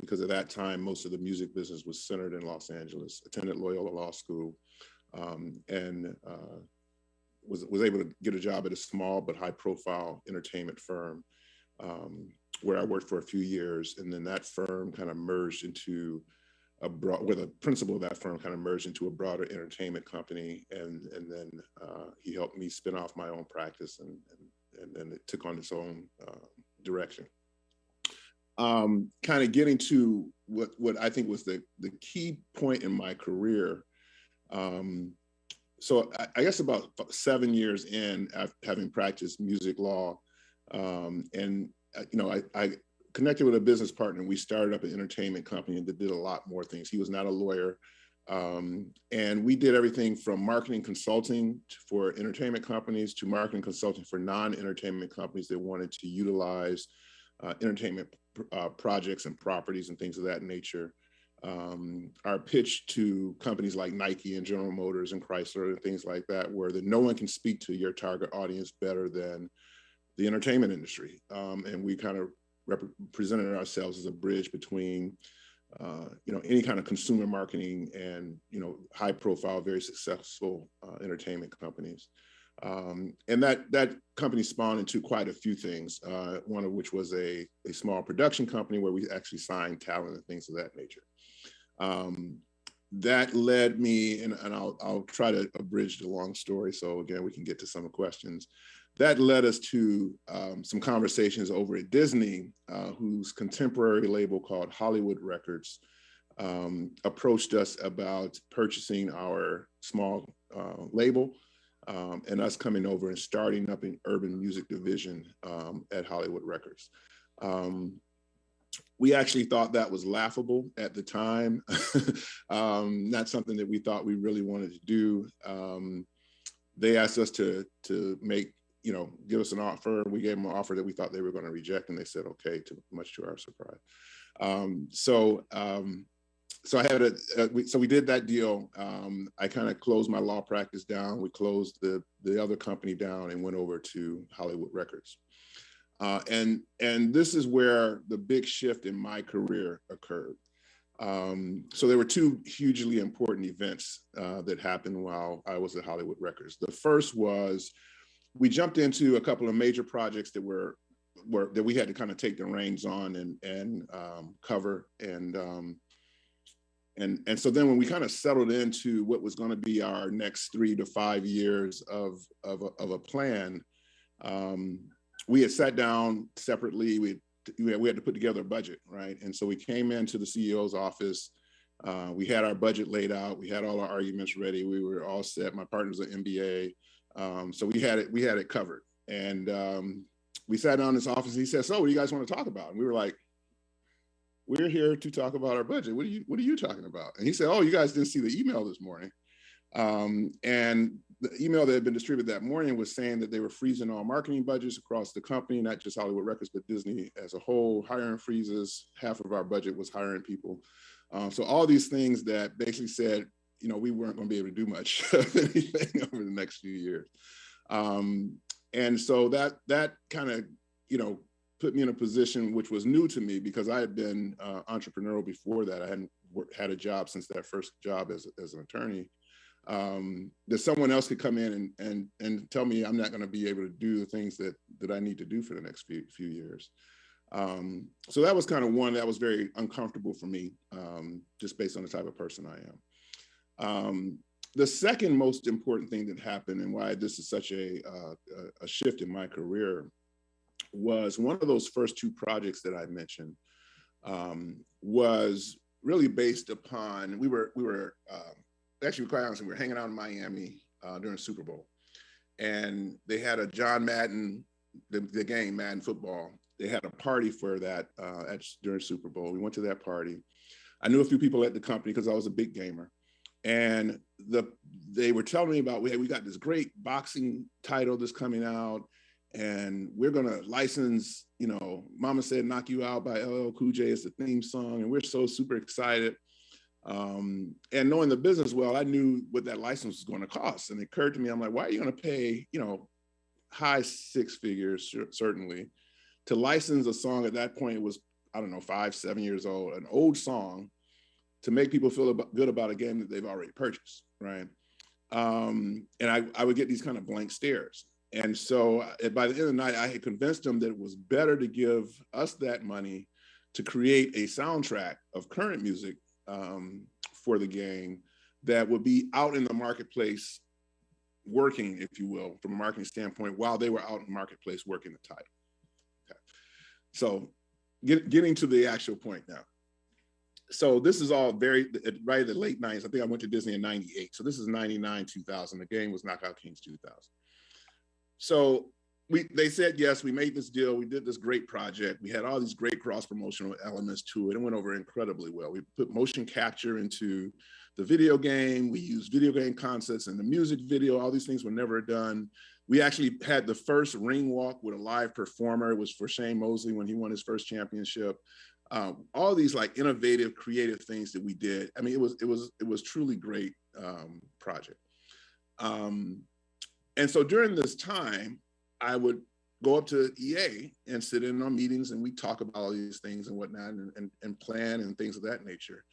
[SPEAKER 8] because at that time, most of the music business was centered in Los Angeles, attended Loyola Law School, and was able to get a job at a small but high profile entertainment firm where I worked for a few years. And then that firm kind of merged into where the principal of that firm kind of merged into a broader entertainment company. And then he helped me spin off my own practice, and then it took on its own direction. Kind of getting to what I think was the key point in my career. So I guess about 7 years in, after having practiced music law, and I connected with a business partner. We started up an entertainment company that did a lot more things. He was not a lawyer. And we did everything from marketing consulting for entertainment companies to marketing consulting for non-entertainment companies that wanted to utilize entertainment projects and properties and things of that nature. Our pitch to companies like Nike and General Motors and Chrysler and things like that, where no one can speak to your target audience better than the entertainment industry. And we kind of presented ourselves as a bridge between any kind of consumer marketing and high profile, very successful entertainment companies. And that company spawned into quite a few things, one of which was a small production company where we actually signed talent and things of that nature. That led me, and I'll try to abridge the long story, so again, we can get to some questions. That led us to some conversations over at Disney, whose contemporary label called Hollywood Records approached us about purchasing our small label, and us coming over and starting up an urban music division at Hollywood Records. We actually thought that was laughable at the time. Not something that we thought we really wanted to do. They asked us to make, give us an offer. We gave them an offer that we thought they were going to reject, and they said, okay, much to our surprise. So I had so we did that deal. I kind of closed my law practice down. We closed the other company down and went over to Hollywood Records. And this is where the big shift in my career occurred. So there were two hugely important events that happened while I was at Hollywood Records. The first was we jumped into a couple of major projects that that we had to kind of take the reins on and cover. And so then when we kind of settled into what was going to be our next 3 to 5 years of a plan, we had sat down separately. We had to put together a budget, right? And so we came into the CEO's office. We had our budget laid out. We had all our arguments ready. We were all set. My partner's an MBA, so we had it covered. And we sat down in his office. And he said, "So, what do you guys want to talk about?" And we were like, "We're here to talk about our budget. What are you talking about?" And he said, "Oh, you guys didn't see the email this morning." And the email that had been distributed that morning was saying that they were freezing all marketing budgets across the company, not just Hollywood Records, but Disney as a whole, hiring freezes. Half of our budget was hiring people. So all these things that basically said, we weren't going to be able to do much of anything over the next few years. And so that kind of, put me in a position which was new to me because I had been entrepreneurial before that. I hadn't had a job since that first job as an attorney. That someone else could come in and tell me I'm not going to be able to do the things that I need to do for the next few years. So that was kind of one that was very uncomfortable for me, just based on the type of person I am. The second most important thing that happened and why this is such a shift in my career was one of those first two projects that I mentioned was really based upon, we were actually, quite honestly, we were hanging out in Miami during Super Bowl, and they had a John Madden, the game, Madden football. They had a party for that during Super Bowl. We went to that party. I knew a few people at the company because I was a big gamer, and they were telling me about, we got this great boxing title that's coming out, and we're gonna license, Mama Said Knock You Out by LL Cool J as the theme song, and we're so super excited. And knowing the business well, I knew what that license was going to cost. And it occurred to me, I'm like, why are you going to pay, high six figures, certainly, to license a song at that point? It was, 5-7 years old, an old song, to make people feel good about a game that they've already purchased, right? And I would get these kind of blank stares. And so by the end of the night, I had convinced them that it was better to give us that money to create a soundtrack of current music for the game that would be out in the marketplace working, if you will, from a marketing standpoint, while they were out in the marketplace working the title. Okay. So getting to the actual point now. So this is all right at the late 90s. I think I went to Disney in 98. So this is 99, 2000. The game was Knockout Kings 2000. So they said, yes, we made this deal. We did this great project. We had all these great cross-promotional elements to it. It went over incredibly well. We put motion capture into the video game. We used video game concepts in the music video. All these things were never done. We actually had the first ring walk with a live performer. It was for Shane Mosley when he won his first championship. All these like innovative, creative things that we did. I mean, it was truly great project. And so during this time, I would go up to EA and sit in on meetings, and we talk about all these things and whatnot, and plan and things of that nature.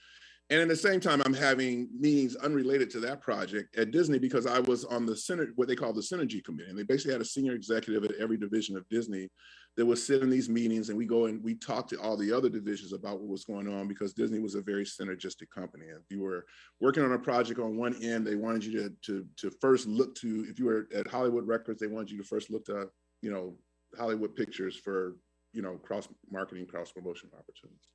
[SPEAKER 8] And at the same time, I'm having meetings unrelated to that project at Disney because I was on what they call the Synergy Committee. And they basically had a senior executive at every division of Disney that would sit in these meetings, and we go and we talk to all the other divisions about what was going on, because Disney was a very synergistic company. And if you were working on a project on one end, they wanted you to first look to, if you were at Hollywood Records, they wanted you to first look to, Hollywood Pictures for, cross-marketing, cross-promotion opportunities.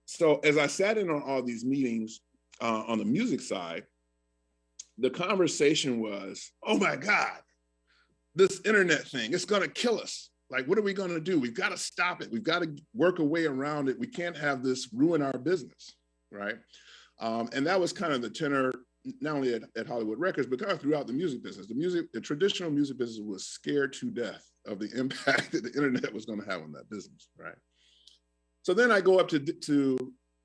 [SPEAKER 8] So as I sat in on all these meetings on the music side, the conversation was, oh my God, this internet thing, it's gonna kill us. Like, what are we going to do? We've got to stop it. We've got to work a way around it. We can't have this ruin our business, right? And that was kind of the tenor, not only at Hollywood Records, but kind of throughout the music business. The traditional music business was scared to death of the impact that the internet was going to have on that business, right? So then I go up to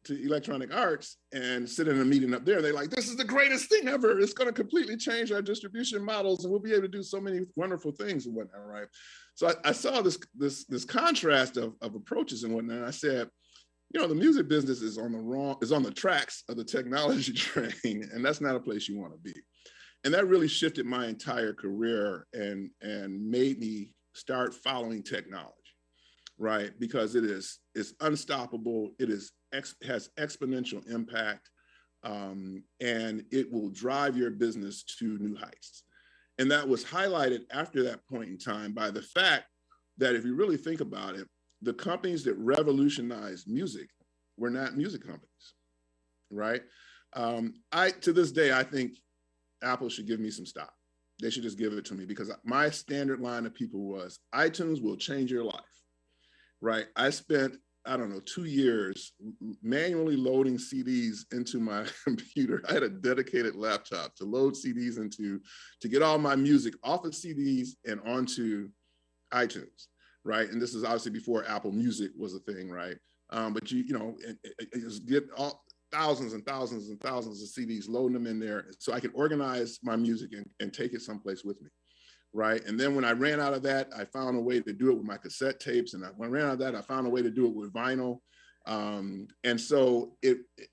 [SPEAKER 8] Electronic Arts and sit in a meeting up there. They're like, this is the greatest thing ever. It's going to completely change our distribution models, and we'll be able to do so many wonderful things and whatnot, right? So I saw this contrast of approaches and whatnot. And I said, you know, the music business is on the tracks of the technology train, and that's not a place you want to be. And that really shifted my entire career and made me start following technology, right? Because it's unstoppable. It has exponential impact, and it will drive your business to new heights. And that was highlighted after that point in time by the fact that if you really think about it, the companies that revolutionized music were not music companies, right? To this day, I think Apple should give me some stock. They should just give it to me, because my standard line of people was, iTunes will change your life, right? I spent, I don't know, 2 years manually loading CDs into my computer. I had a dedicated laptop to load CDs into, to get all my music off of CDs and onto iTunes, right? And this is obviously before Apple Music was a thing, right? But you get all thousands and thousands and thousands of CDs, loading them in there so I could organize my music and take it someplace with me, right? And then when I ran out of that, I found a way to do it with my cassette tapes. And when I ran out of that, I found a way to do it with vinyl. And so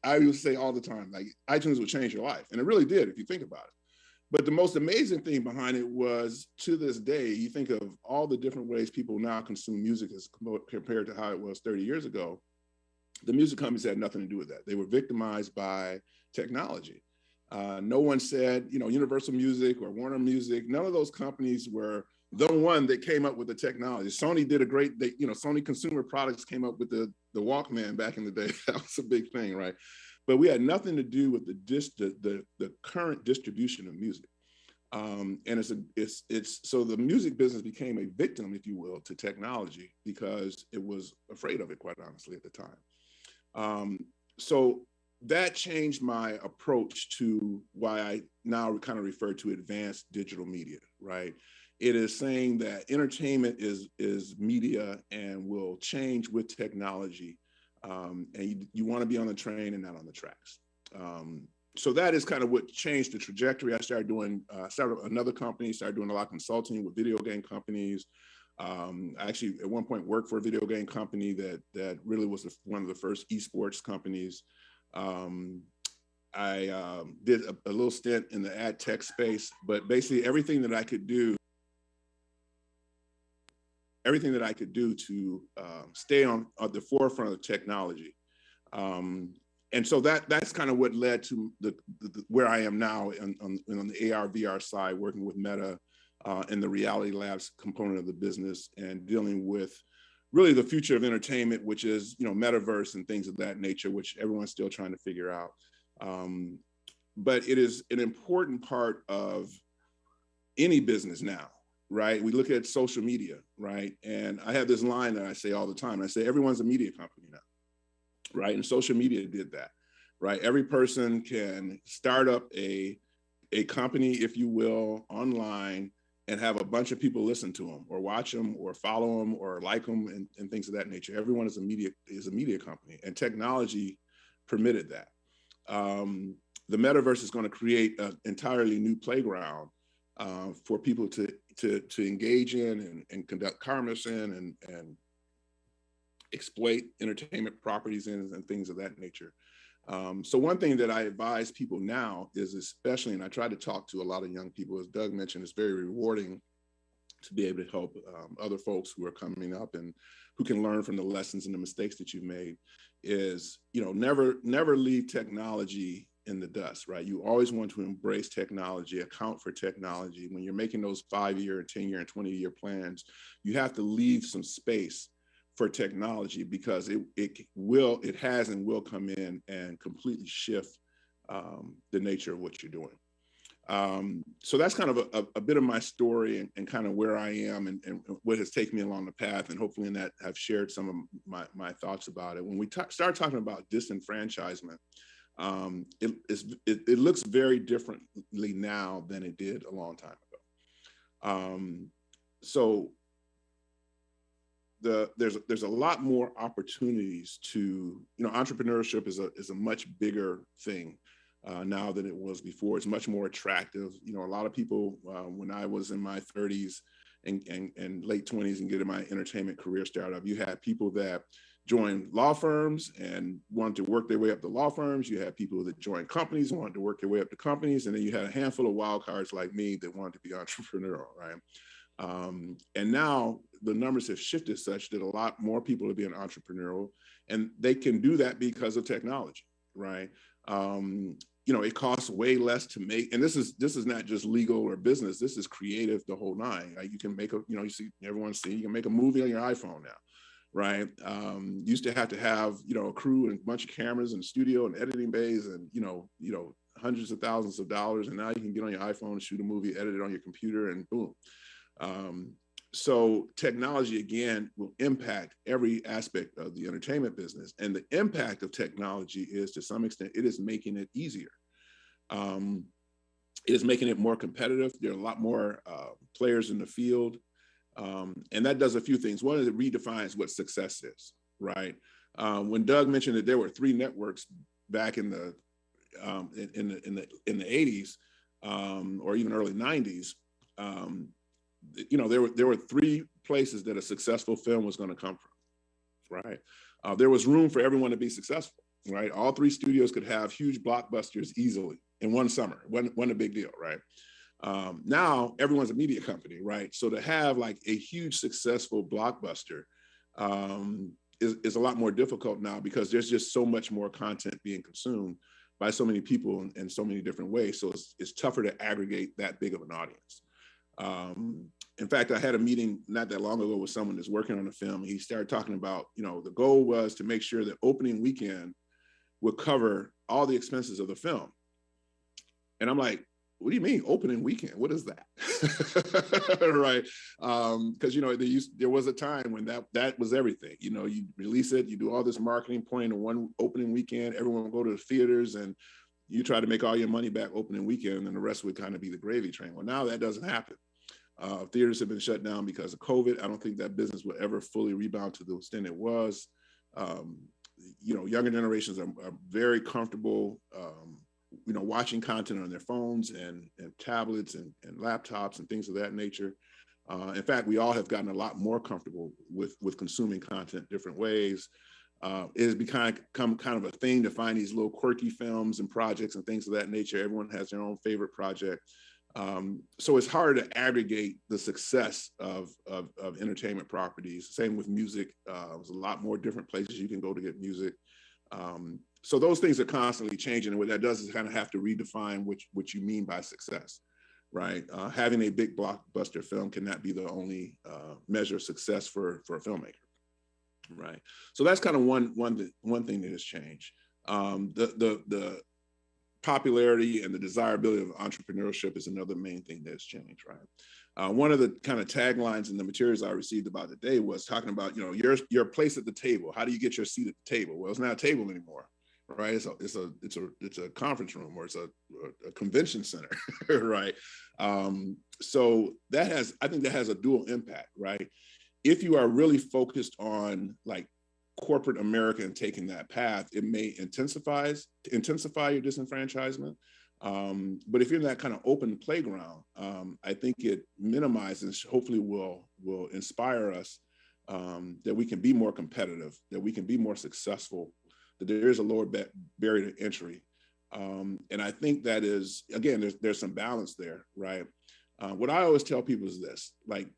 [SPEAKER 8] I would say all the time, like, iTunes will change your life. And it really did, if you think about it. But the most amazing thing behind it was, to this day, you think of all the different ways people now consume music as compared to how it was 30 years ago. The music companies had nothing to do with that. They were victimized by technology. No one said, you know, Universal Music or Warner Music, none of those companies were the one that came up with the technology. Sony did Sony Consumer Products came up with the Walkman back in the day. That was a big thing, right? But we had nothing to do with the current distribution of music. And so the music business became a victim, if you will, to technology, because it was afraid of it, quite honestly, at the time. So that changed my approach to why I now kind of refer to advanced digital media, right? It is saying that entertainment is media and will change with technology. And you want to be on the train and not on the tracks. So that is kind of what changed the trajectory. I started another company, started doing a lot of consulting with video game companies. I actually at one point worked for a video game company that really was one of the first esports companies. I did a little stint in the ad tech space, but basically everything that I could do to stay at the forefront of technology. And so that's kind of what led to where I am now on the AR, VR side, working with Meta and the Reality Labs component of the business, and dealing with really the future of entertainment, which is, metaverse and things of that nature, which everyone's still trying to figure out. But it is an important part of any business now, right? We look at social media, right? And I have this line that I say all the time. I say, everyone's a media company now, right? And social media did that, right? Every person can start up a company, if you will, online, and have a bunch of people listen to them or watch them or follow them or like them and things of that nature. Everyone is a media company, and technology permitted that. The metaverse is going to create an entirely new playground for people to engage in and conduct commerce in and exploit entertainment properties in and things of that nature. So one thing that I advise people now is, especially, and I try to talk to a lot of young people, as Doug mentioned, it's very rewarding to be able to help other folks who are coming up and who can learn from the lessons and the mistakes that you've made, is, never leave technology in the dust, right? You always want to embrace technology, account for technology. When you're making those 5-year, 10-year, and 20-year plans, you have to leave some space for technology, because it has and will come in and completely shift the nature of what you're doing. So that's kind of a bit of my story and kind of where I am and what has taken me along the path. And hopefully in that I've shared some of my thoughts about it. When we start talking about disenfranchisement, it looks very differently now than it did a long time ago. So there's a lot more opportunities to, entrepreneurship is a much bigger thing now than it was before. It's much more attractive. A lot of people, when I was in my 30s and late 20s and getting my entertainment career started, you had people that joined law firms and wanted to work their way up to law firms. You had people that joined companies and wanted to work their way up to companies. And then you had a handful of wild cards like me that wanted to be entrepreneurial, right? And now the numbers have shifted such that a lot more people are being entrepreneurial, and they can do that because of technology, right? It costs way less to make, and this is not just legal or business. This is creative, the whole nine. Like you can make you see everyone's seen, you can make a movie on your iPhone now, right? Used to have, a crew and a bunch of cameras and studio and editing bays and, hundreds of thousands of dollars. And now you can get on your iPhone and shoot a movie, edit it on your computer, and boom. So technology, again, will impact every aspect of the entertainment business. And the impact of technology is, to some extent, it is making it easier. It is making it more competitive. There are a lot more players in the field. And that does a few things. One is it redefines what success is, right? When Doug mentioned that there were 3 networks back in the 80s or even early 90s, there were 3 places that a successful film was going to come from, right? There was room for everyone to be successful, right? All 3 studios could have huge blockbusters easily in one summer. Wasn't a big deal, right? Now everyone's a media company, right? So to have like a huge successful blockbuster is a lot more difficult now because there's just so much more content being consumed by so many people in so many different ways. So it's tougher to aggregate that big of an audience. In fact, I had a meeting not that long ago with someone that's working on a film. And he started talking about, the goal was to make sure that opening weekend would cover all the expenses of the film. And I'm like, what do you mean opening weekend? What is that? Right? Because, there was a time when that was everything. You release it, you do all this marketing point in one opening weekend, everyone will go to the theaters and you try to make all your money back opening weekend and the rest would kind of be the gravy train. Well, now that doesn't happen. Theaters have been shut down because of COVID. I don't think that business will ever fully rebound to the extent it was. Younger generations are very comfortable, watching content on their phones and tablets and laptops and things of that nature. In fact, we all have gotten a lot more comfortable with consuming content different ways. It has become kind of a thing to find these little quirky films and projects and things of that nature. Everyone has their own favorite project. So it's hard to aggregate the success of entertainment properties. Same with music. There's a lot more different places you can go to get music. So those things are constantly changing. And what that does is kind of have to redefine what you mean by success, right? Having a big blockbuster film cannot be the only measure of success for a filmmaker, right? So that's kind of one thing that has changed. The popularity and the desirability of entrepreneurship is another main thing that's changed, right? One of the kind of taglines in the materials I received about today was talking about, your place at the table. How do you get your seat at the table? Well, it's not a table anymore, right? It's a conference room or it's a convention center, right? So I think that has a dual impact, right? If you are really focused on like corporate America and taking that path, it may intensify your disenfranchisement. But if you're in that kind of open playground, I think it minimizes, hopefully will inspire us that we can be more competitive, that we can be more successful, that there is a lower barrier to entry. And I think that is, again, there's some balance there, right? What I always tell people is this, like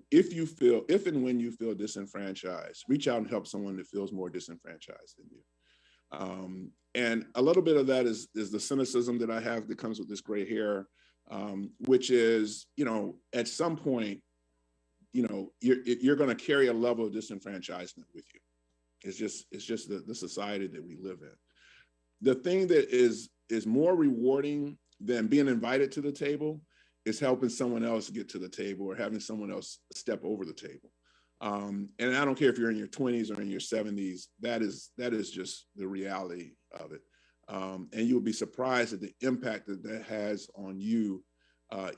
[SPEAKER 8] if and when you feel disenfranchised, reach out and help someone that feels more disenfranchised than you. And a little bit of that is the cynicism that I have that comes with this gray hair, which is, at some point, you're going to carry a level of disenfranchisement with you. It's just the society that we live in. The thing that is more rewarding then being invited to the table is helping someone else get to the table or having someone else step over the table. And I don't care if you're in your 20s or in your 70s, that is just the reality of it. And you'll be surprised at the impact that that has on you,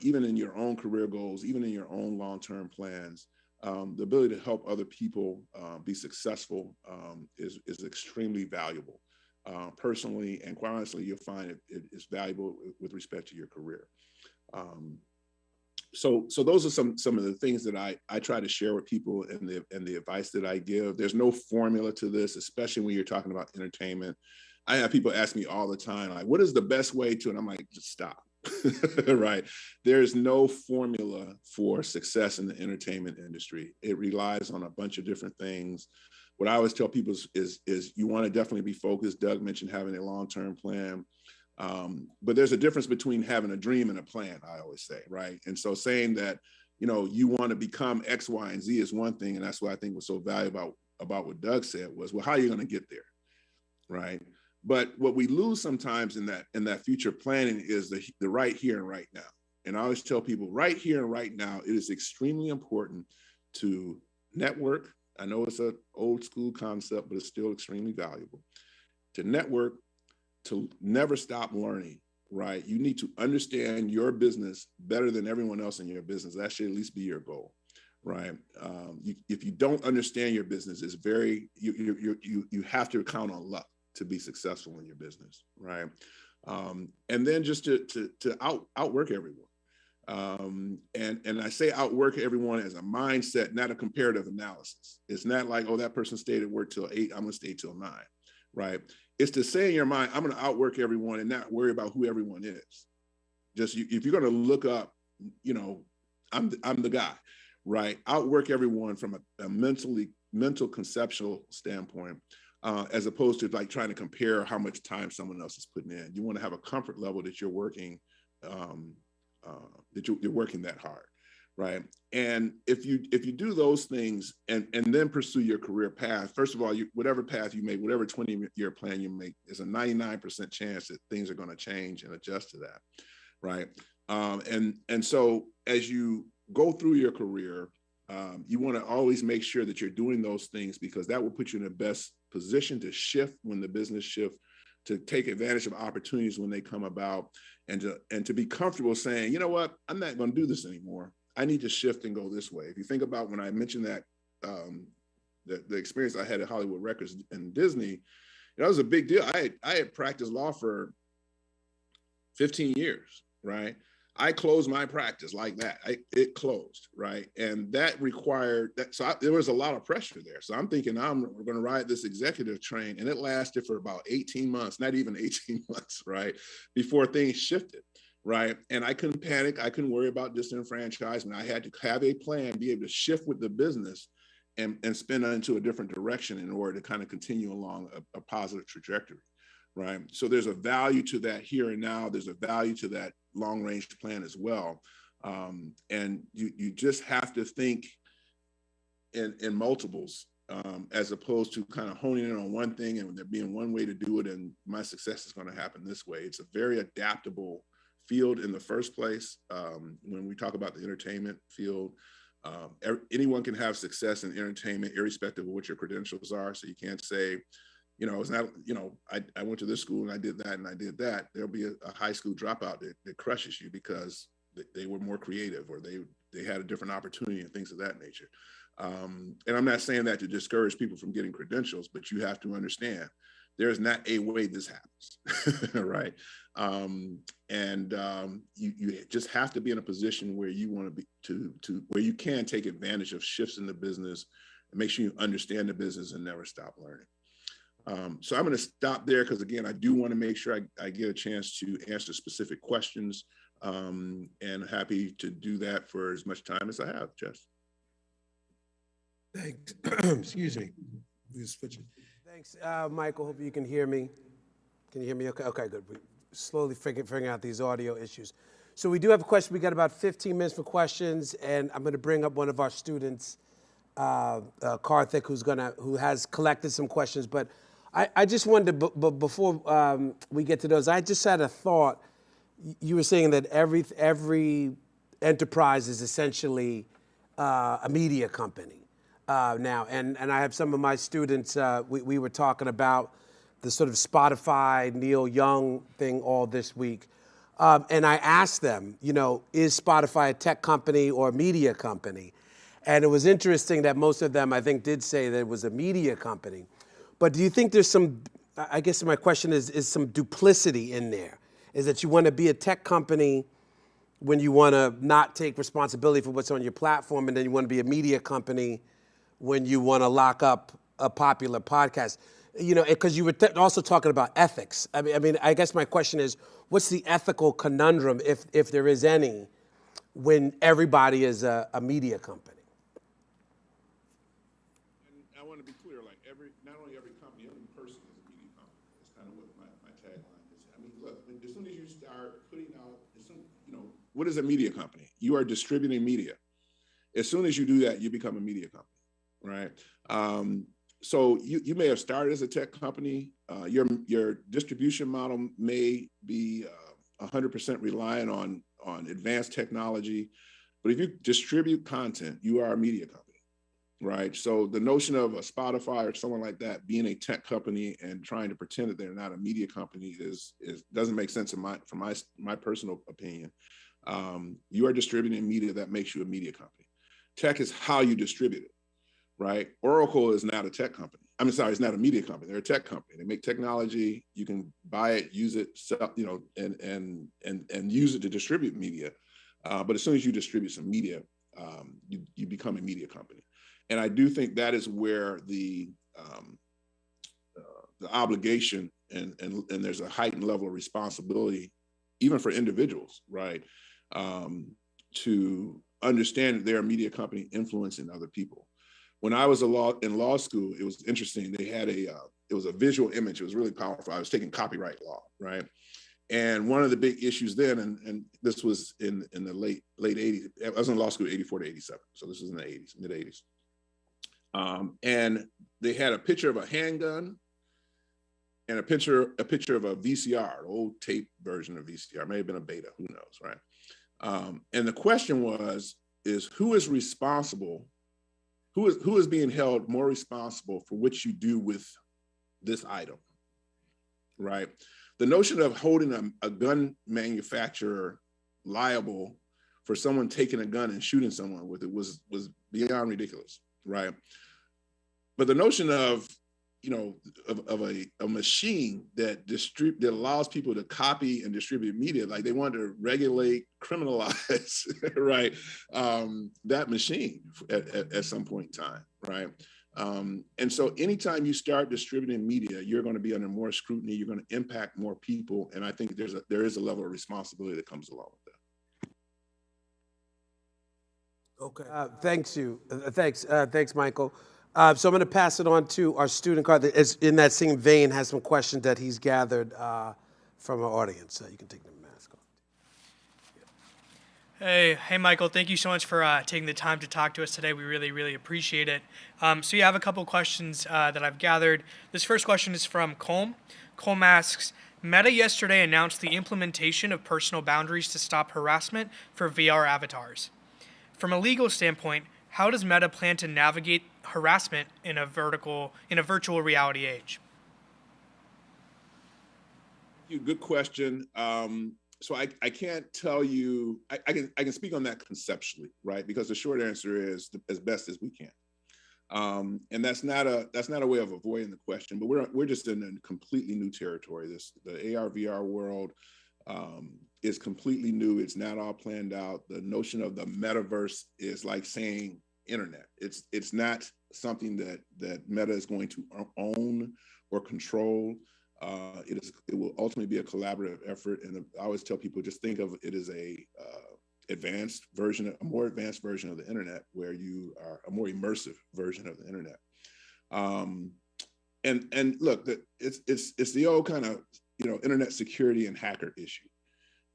[SPEAKER 8] even in your own career goals, even in your own long-term plans. The ability to help other people be successful is extremely valuable. Personally, and quite honestly, you'll find it is valuable with respect to your career. So those are some of the things that I try to share with people and the advice that I give. There's no formula to this, especially when you're talking about entertainment. I have people ask me all the time, like, what is the best way to, and I'm like, just stop, right? There's no formula for success in the entertainment industry. It relies on a bunch of different things. What I always tell people is you want to definitely be focused. Doug mentioned having a long-term plan. But there's a difference between having a dream and a plan, I always say, right? And so saying that, you want to become X, Y, and Z is one thing. And that's what I think was so valuable about what Doug said was, well, how are you going to get there, right? But what we lose sometimes in that future planning is the right here and right now. And I always tell people right here and right now, it is extremely important to network. I know it's an old school concept, but it's still extremely valuable. To network, to never stop learning, right? You need to understand your business better than everyone else in your business. That should at least be your goal, right? If you don't understand your business, it's you have to count on luck to be successful in your business, right? And then just to outwork everyone. And I say outwork everyone as a mindset, not a comparative analysis. It's not like, oh, that person stayed at work till 8, I'm gonna stay till 9, right? It's to say in your mind, I'm gonna outwork everyone and not worry about who everyone is. Just if you're gonna look up, I'm the guy, right? Outwork everyone from a mental conceptual standpoint, as opposed to like trying to compare how much time someone else is putting in. You want to have a comfort level that you're working, you're working that hard, right? And if you do those things and then pursue your career path, first of all, whatever path you make, whatever 20-year plan you make, there's a 99% chance that things are going to change and adjust to that, right? And so as you go through your career, you want to always make sure that you're doing those things because that will put you in the best position to shift when the business shifts, to take advantage of opportunities when they come about, and to be comfortable saying, you know what, I'm not going to do this anymore. I need to shift and go this way. If you think about when I mentioned that, the experience I had at Hollywood Records and Disney, that was a big deal. I had practiced law for 15 years, right? I closed my practice like that. It closed, right? And that required that. So there was a lot of pressure there. So I'm thinking we're going to ride this executive train, and it lasted for about 18 months, not even 18 months, right? Before things shifted, right? And I couldn't panic. I couldn't worry about disenfranchisement. I had to have a plan, be able to shift with the business and spin into a different direction in order to kind of continue along a positive trajectory. Right. So there's a value to that here and now. There's a value to that long range plan as well. And you just have to think in multiples as opposed to kind of honing in on one thing and there being one way to do it. And my success is going to happen this way. It's a very adaptable field in the first place. When we talk about the entertainment field, anyone can have success in entertainment, irrespective of what your credentials are. So you can't say, it's not, I went to this school and I did that and I did that. There'll be a high school dropout that crushes you because they were more creative or they had a different opportunity and things of that nature. And I'm not saying that to discourage people from getting credentials, but you have to understand there's not a way this happens, right? You just have to be in a position where you want to be where you can take advantage of shifts in the business and make sure you understand the business and never stop learning. So I'm going to stop there because, again, I do want to make sure I get a chance to answer specific questions, and happy to do that for as much time as I have, Jess.
[SPEAKER 4] Thanks. Excuse me. We're switching. Thanks, Michael. Hope you can hear me. Can you hear me? Okay, good. We're slowly figuring out these audio issues. So we do have a question. We got about 15 minutes for questions, and I'm going to bring up one of our students, Karthik, who has collected some questions, but I just wanted to, before we get to those, I just had a thought you were saying that every enterprise is essentially a media company now. And I have some of my students, we were talking about the sort of Spotify, Neil Young thing all this week. And I asked them, is Spotify a tech company or a media company? And it was interesting that most of them, I think, did say that it was a media company. But do you think there's some, I guess my question is some duplicity in there? Is that you want to be a tech company when you want to not take responsibility for what's on your platform, and then you want to be a media company when you want to lock up a popular podcast? Because you were also talking about ethics. I mean, I guess my question is, what's the ethical conundrum, if there is any, when everybody is a media company?
[SPEAKER 8] And I want to be clear, like not only every company, every person is a media company. That's kind of what my tagline is. I mean, look, as soon as you start putting out, what is a media company? You are distributing media. As soon as you do that, you become a media company, right? So you may have started as a tech company. Your distribution model may be 100% reliant on advanced technology, but if you distribute content, you are a media company, right? So the notion of a Spotify or someone like that being a tech company and trying to pretend that they're not a media company doesn't make sense from my personal opinion. You are distributing media that makes you a media company. Tech is how you distribute it, right? Oracle is not a tech company. It's not a media company. They're a tech company. They make technology. You can buy it, use it, sell, and use it to distribute media. But as soon as you distribute some media, you become a media company. And I do think that is where the obligation and there's a heightened level of responsibility, even for individuals, right? To understand that they're a media company influencing other people. When I was in law school, it was interesting. They had it was a visual image. It was really powerful. I was taking copyright law, right? And one of the big issues then, and this was in the late 80s, I was in law school 84 to 87. So this was in the 80s, mid 80s. And they had a picture of a handgun and a picture of a VCR, an old tape version of VCR. It may have been a beta, who knows, right? And the question is who is responsible? Who is being held more responsible for what you do with this item, right? The notion of holding a gun manufacturer liable for someone taking a gun and shooting someone with it was beyond ridiculous, right? But the notion of a machine that allows people to copy and distribute media, like they wanted to regulate, criminalize, right? That machine at some point in time, right? And so anytime you start distributing media, you're going to be under more scrutiny, you're going to impact more people. And I think there is a level of responsibility that comes along with that.
[SPEAKER 4] Okay, thanks, Michael. So I'm going to pass it on to our student, Carl, that in that same vein has some questions that he's gathered from our audience. You can take the mask off.
[SPEAKER 13] Hey, Michael. Thank you so much for taking the time to talk to us today. We really, really appreciate it. So you have a couple questions that I've gathered. This first question is from Colm. Colm asks, Meta yesterday announced the implementation of personal boundaries to stop harassment for VR avatars. From a legal standpoint, how does Meta plan to navigate harassment in a virtual reality age?
[SPEAKER 8] Good question. So I can't tell you. I can speak on that conceptually, right? Because the short answer is as best as we can. And that's not a way of avoiding the question. But we're just in a completely new territory. The AR VR world is completely new. It's not all planned out. The notion of the metaverse is like saying internet. It's not something that Meta is going to own or control. It will ultimately be a collaborative effort. And I always tell people, just think of it as a more advanced version of the internet, where you are a more immersive version of the internet. And look, it's the old kind of internet security and hacker issue,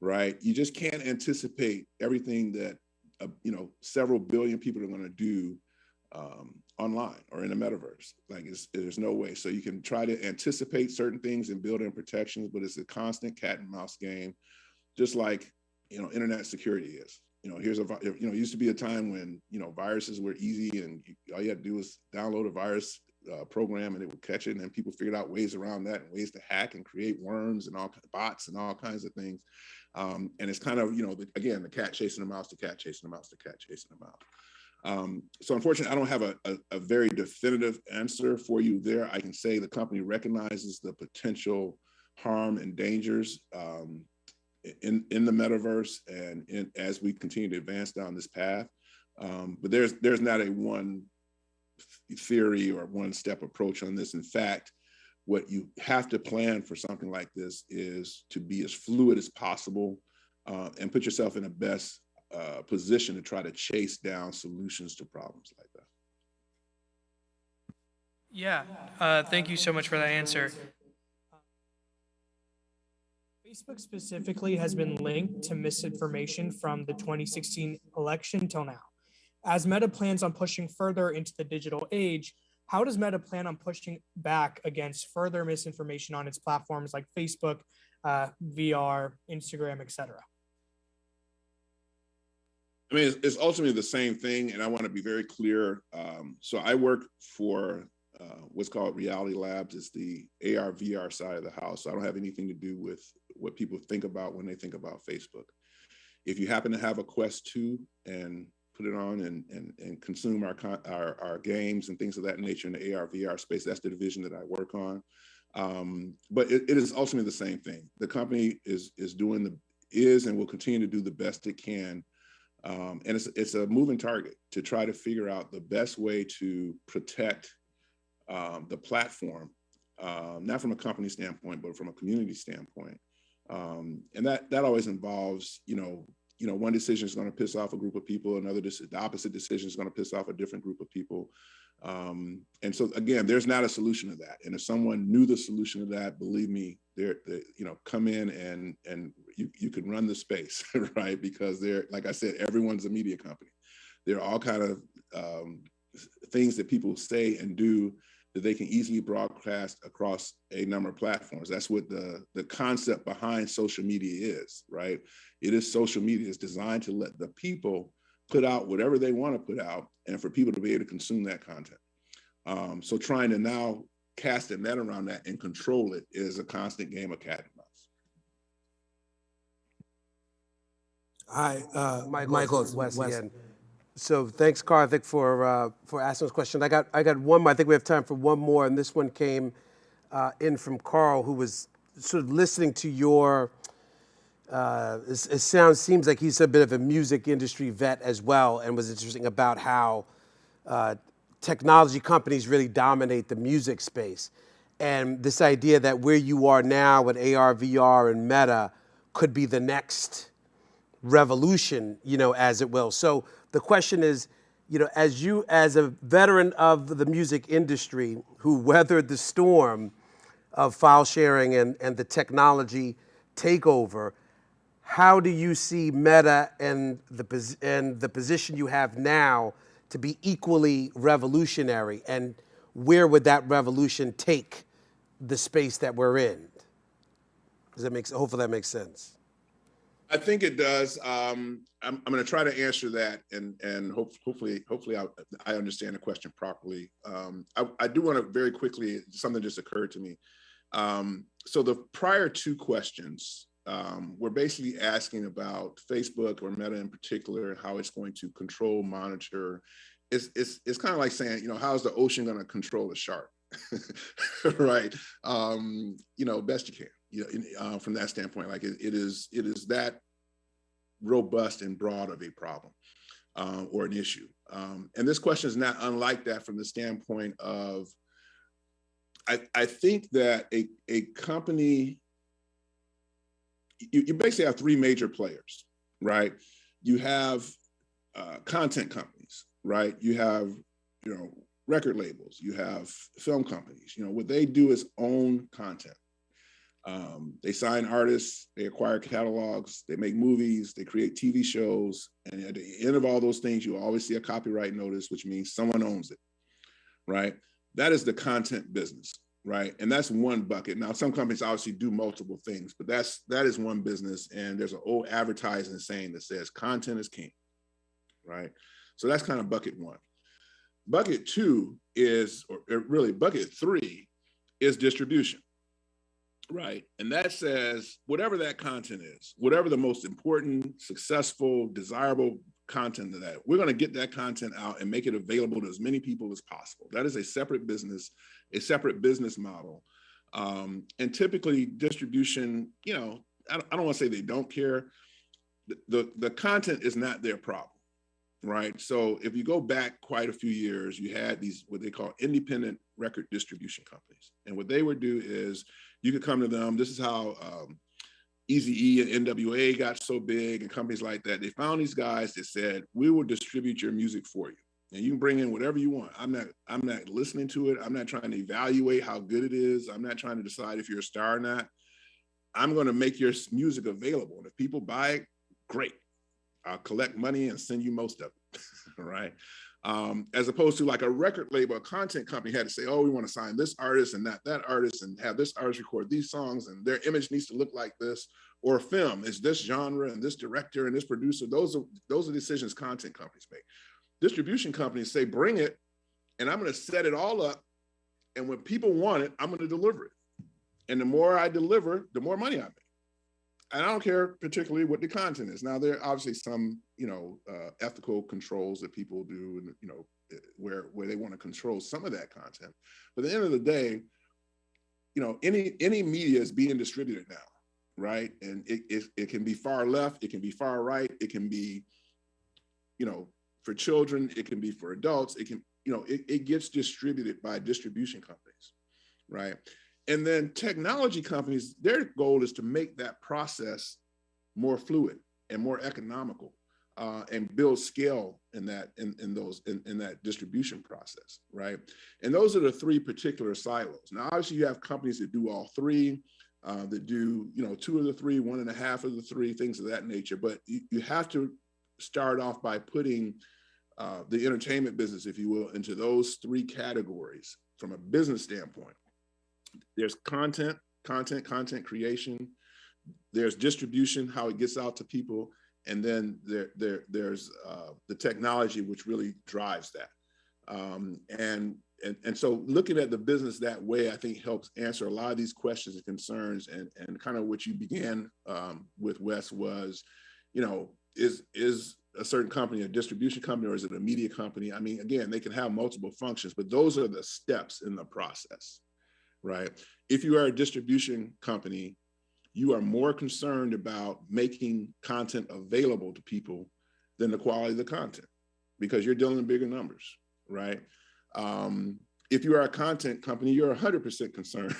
[SPEAKER 8] right? You just can't anticipate everything that several billion people are going to do online or in the metaverse. Like there's no way. So you can try to anticipate certain things and build in protections, but it's a constant cat and mouse game. just like, internet security is. It used to be a time when, viruses were easy and all you had to do was download a virus program and it would catch it. And then people figured out ways around that and ways to hack and create worms and bots and all kinds of things. And it's kind of, again, the cat chasing the mouse, the cat chasing the mouse, the cat chasing the mouse. So unfortunately, I don't have a very definitive answer for you there. I can say the company recognizes the potential harm and dangers in the metaverse and as we continue to advance down this path. But there's not a one theory or one step approach on this. In fact, what you have to plan for something like this is to be as fluid as possible and put yourself in the best position to try to chase down solutions to problems like that.
[SPEAKER 13] Yeah, thank you so much for that answer. Facebook specifically has been linked to misinformation from the 2016 election till now. As Meta plans on pushing further into the digital age, how does Meta plan on pushing back against further misinformation on its platforms like Facebook, VR, Instagram, etc.?
[SPEAKER 8] I mean, it's ultimately the same thing, and I want to be very clear. So I work for what's called Reality Labs. It's the AR, VR side of the house. So I don't have anything to do with what people think about when they think about Facebook. If you happen to have a Quest 2 and put it on and consume our games and things of that nature in the AR, VR space, that's the division that I work on. But it is ultimately the same thing. The company is and will continue to do the best it can. And it's a moving target to try to figure out the best way to protect the platform, not from a company standpoint, but from a community standpoint. And that always involves, one decision is going to piss off a group of people, the opposite decision is going to piss off a different group of people. And so again, there's not a solution to that. And if someone knew the solution to that, believe me, come in and you can run the space, right? Because like I said, everyone's a media company. There are all kind of things that people say and do that they can easily broadcast across a number of platforms. That's what the concept behind social media is, right? It is social media. It's designed to let the people put out whatever they want to put out and for people to be able to consume that content. So trying to now cast a net around that and control it is a constant game of cat and mouse.
[SPEAKER 4] Hi, Michael, it's Wes again. So thanks, Karthik, for asking this question. I got one more. I think we have time for one more, and this one came in from Carl, who was sort of listening to your. It seems like he's a bit of a music industry vet as well, and was interesting about how technology companies really dominate the music space, and this idea that where you are now with AR, VR, and Meta could be the next revolution, as it will. So the question is, as a veteran of the music industry who weathered the storm of file sharing and the technology takeover, how do you see Meta and the position you have now to be equally revolutionary, and where would that revolution take the space that we're in? Hopefully that makes sense.
[SPEAKER 8] I think it does. I'm going to try to answer that, and hopefully I understand the question properly. I do want to very quickly, something just occurred to me. So the prior two questions were basically asking about Facebook or Meta in particular, and how it's going to control, monitor. It's kind of like saying, how's the ocean going to control a shark, right? Best you can. From that standpoint, like it is that robust and broad of a problem or an issue. And this question is not unlike that from the standpoint of, I think that a company, you basically have three major players, right? You have content companies, right? You have, record labels, you have film companies. What they do is own content. They sign artists, they acquire catalogs, they make movies, they create TV shows, and at the end of all those things, you always see a copyright notice, which means someone owns it, right? That is the content business. right? And that's one bucket. Now, some companies obviously do multiple things, but that is one business. And there's an old advertising saying that says content is king, right? So that's kind of bucket one. Bucket two is, or really bucket three is distribution, right? And that says whatever that content is, whatever the most important, successful, desirable content of that, we're going to get that content out and make it available to as many people as possible. That is a separate business model. And typically distribution, you know, I don't want to say they don't care. The content is not their problem. Right. So if you go back quite a few years, you had these, what they call independent record distribution companies. And what they would do is you could come to them. This is how Eazy-E and NWA got so big and companies like that. They found these guys that said, we will distribute your music for you. And you can bring in whatever you want. I'm not listening to it. I'm not trying to evaluate how good it is. I'm not trying to decide if you're a star or not. I'm going to make your music available. And if people buy it, great. I'll collect money and send you most of it, right? As opposed to like a record label, a content company had to say, oh, we want to sign this artist and not that artist and have this artist record these songs and their image needs to look like this, or film is this genre and this director and this producer. Those are decisions content companies make. Distribution companies say, bring it and I'm going to set it all up. And when people want it, I'm going to deliver it. And the more I deliver, the more money I make. And I don't care particularly what the content is. Now, there are obviously some, you know, ethical controls that people do, and, you know, where they want to control some of that content. But at the end of the day, you know, any media is being distributed now, right? And it can be far left, it can be far right, it can be, you know, for children, it can be for adults, it can, you know, it gets distributed by distribution companies, right? And then technology companies, their goal is to make that process more fluid and more economical, and build scale in that distribution process, right? And those are the three particular silos. Now, obviously, you have companies that do all three, that do, you know, 2 of the 3, 1.5 of the 3, things of that nature. But you have to start off by putting the entertainment business, if you will, into those 3 categories from a business standpoint. There's content creation, there's distribution, how it gets out to people, and then there's the technology, which really drives that. And so looking at the business that way, I think helps answer a lot of these questions and concerns. And kind of what you began with, Wes, was, you know, is a certain company a distribution company or is it a media company? I mean, again, they can have multiple functions, but those are the steps in the process. Right? If you are a distribution company, you are more concerned about making content available to people than the quality of the content because you're dealing in bigger numbers, right? If you are a content company, you're 100% concerned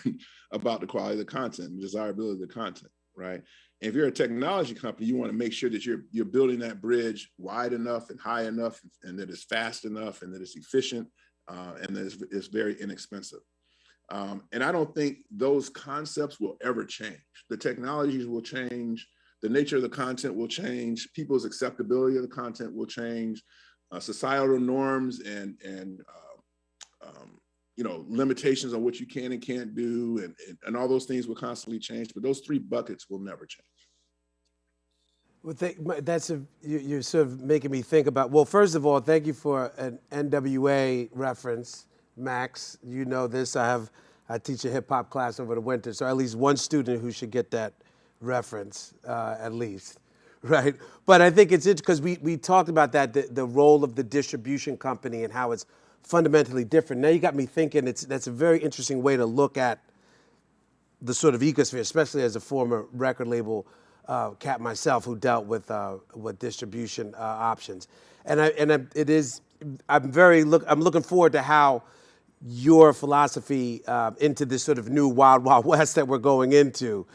[SPEAKER 8] about the quality of the content and desirability of the content, right? And if you're a technology company, you want to make sure that you're building that bridge wide enough and high enough and that it's fast enough and that it's efficient and that it's very inexpensive. And I don't think those concepts will ever change. The technologies will change. The nature of the content will change. People's acceptability of the content will change. Societal norms and you know, limitations on what you can and can't do and all those things will constantly change. But those 3 buckets will never change.
[SPEAKER 4] Well, you're sort of making me think about, well, first of all, thank you for an NWA reference. Max, you know this. I teach a hip hop class over the winter, so at least one student who should get that reference, at least, right? But I think it's interesting because we talked about that, the role of the distribution company and how it's fundamentally different. Now you got me thinking that's a very interesting way to look at the sort of ecosphere, especially as a former record label cat myself who dealt with distribution options, and I'm looking forward to how your philosophy into this sort of new wild west that we're going into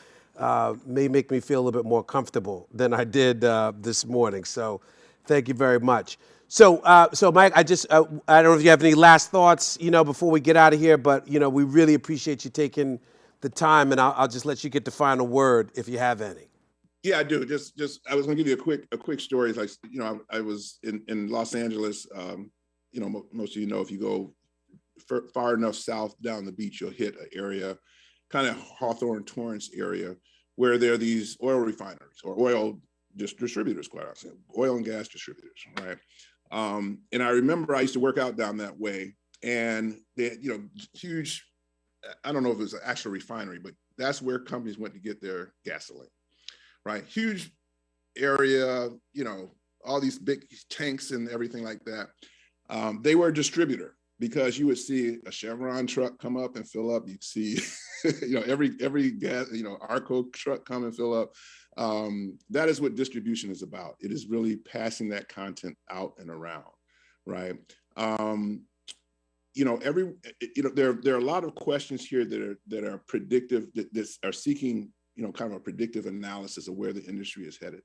[SPEAKER 4] may make me feel a little bit more comfortable than I did this morning. So thank you very much. So Mike, I don't know if you have any last thoughts, you know, before we get out of here, but, you know, we really appreciate you taking the time, and I'll just let you get the final word if you have any.
[SPEAKER 8] Yeah, I do. Just I was going to give you a quick story. Like, you know, I was in Los Angeles. You know, most of you know, if you go far enough south down the beach, you'll hit an area, kind of Hawthorne, Torrance area, where there are these oil refineries or oil distributors, quite honestly, oil and gas distributors, right? And I remember I used to work out down that way, and they had, huge, I don't know if it was an actual refinery, but that's where companies went to get their gasoline, right? Huge area, all these big tanks and everything like that. They were a distributor, because you would see a Chevron truck come up and fill up. You'd see, every gas, Arco truck come and fill up. That is what distribution is about. It is really passing that content out and around, right? There are a lot of questions here that are predictive, that are seeking, kind of a predictive analysis of where the industry is headed.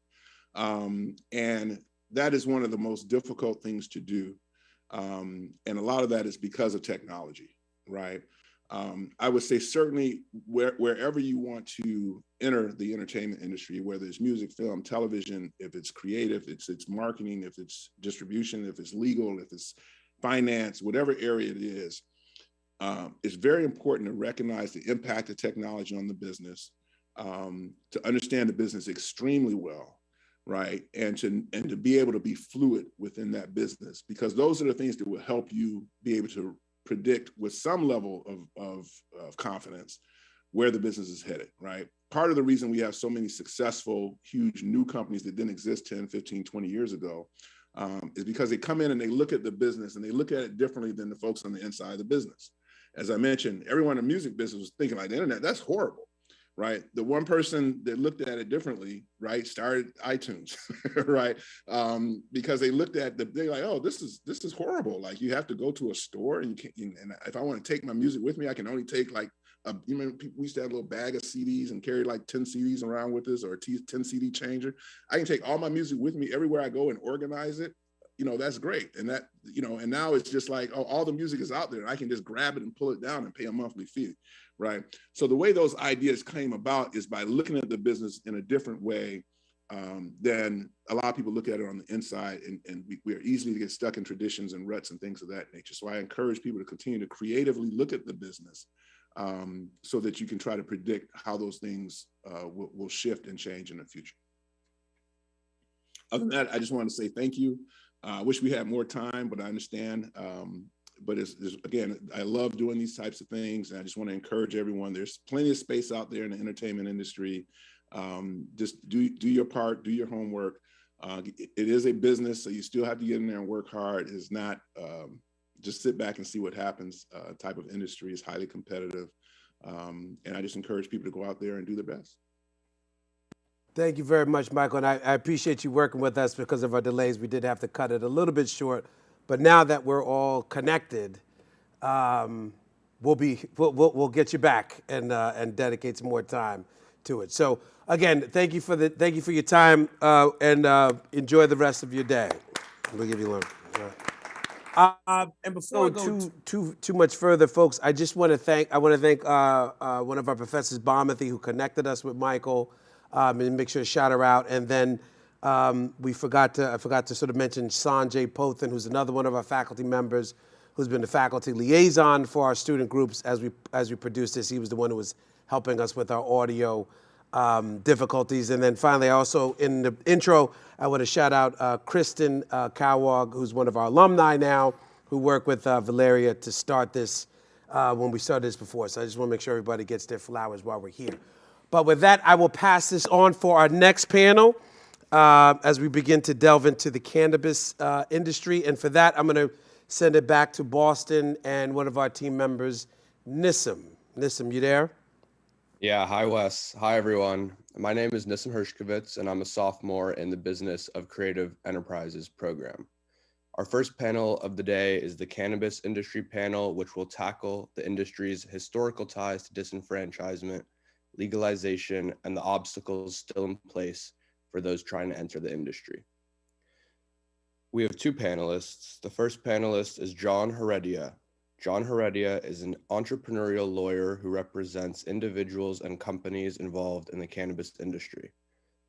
[SPEAKER 8] And that is one of the most difficult things to do. And a lot of that is because of technology, right? I would say certainly wherever you want to enter the entertainment industry, whether it's music, film, television, if it's creative, it's marketing, if it's distribution, if it's legal, if it's finance, whatever area it is, it's very important to recognize the impact of technology on the business, to understand the business extremely well, right? And to be able to be fluid within that business, because those are the things that will help you be able to predict with some level of confidence where the business is headed, right? Part of the reason we have so many successful, huge new companies that didn't exist 10, 15, 20 years ago is because they come in and they look at the business and they look at it differently than the folks on the inside of the business. As I mentioned, everyone in the music business was thinking like, the internet, that's horrible. Right? The one person that looked at it differently, right, started iTunes, right? Because they looked at they're like, oh, this is horrible. Like, you have to go to a store, and you can't. And if I want to take my music with me, I can only take like we used to have a little bag of CDs and carry like 10 CDs around with us, or a 10 CD changer. I can take all my music with me everywhere I go and organize it. That's great. And that, and now it's just like, oh, all the music is out there, and I can just grab it and pull it down and pay a monthly fee. Right. So the way those ideas came about is by looking at the business in a different way than a lot of people look at it on the inside. And we are easily to get stuck in traditions and ruts and things of that nature. So I encourage people to continue to creatively look at the business so that you can try to predict how those things will shift and change in the future. Other than that, I just want to say thank you. I wish we had more time, but I understand. But again, I love doing these types of things, and I just want to encourage everyone. There's plenty of space out there in the entertainment industry. Just do your part, do your homework. It is a business, so you still have to get in there and work hard. It's not just sit back and see what happens type of industry. Is highly competitive, and I just encourage people to go out there and do their best.
[SPEAKER 4] Thank you very much, Michael, and I appreciate you working with us. Because of our delays, we did have to cut it a little bit short. But now that we're all connected, we'll get you back and dedicate some more time to it. So again, thank you for your time and enjoy the rest of your day. We'll give you a little. And before I go too much further, folks, I want to thank one of our professors, Bamathy, who connected us with Michael, and make sure to shout her out. And then I forgot to sort of mention Sanjay Pothan, who's another one of our faculty members, who's been the faculty liaison for our student groups as we produce this. He was the one who was helping us with our audio difficulties. And then finally, also in the intro, I want to shout out Kristen Cowog, who's one of our alumni now, who worked with Valeria to start this when we started this before. So I just want to make sure everybody gets their flowers while we're here. But with that, I will pass this on for our next panel. As we begin to delve into the cannabis industry. And for that, I'm going to send it back to Boston and one of our team members, Nissim. Nissim, you there?
[SPEAKER 14] Yeah, hi, Wes. Hi, everyone. My name is Nissim Hershkovitz, and I'm a sophomore in the Business of Creative Enterprises program. Our first panel of the day is the Cannabis Industry Panel, which will tackle the industry's historical ties to disenfranchisement, legalization, and the obstacles still in place for those trying to enter the industry. We have two panelists. The first panelist is John Heredia. John Heredia is an entrepreneurial lawyer who represents individuals and companies involved in the cannabis industry.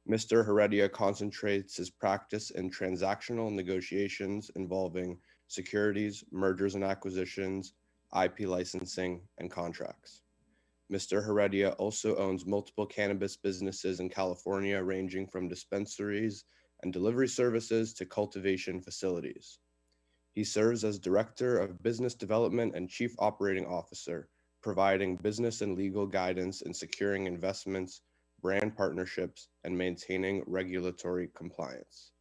[SPEAKER 14] Mr. Heredia concentrates his practice in transactional negotiations involving securities, mergers and acquisitions, IP licensing, and contracts. Mr. Heredia also owns multiple cannabis businesses in California, ranging from dispensaries and delivery services to cultivation facilities. He serves as Director of Business Development and Chief Operating Officer, providing business and legal guidance in securing investments, brand partnerships, and maintaining regulatory compliance.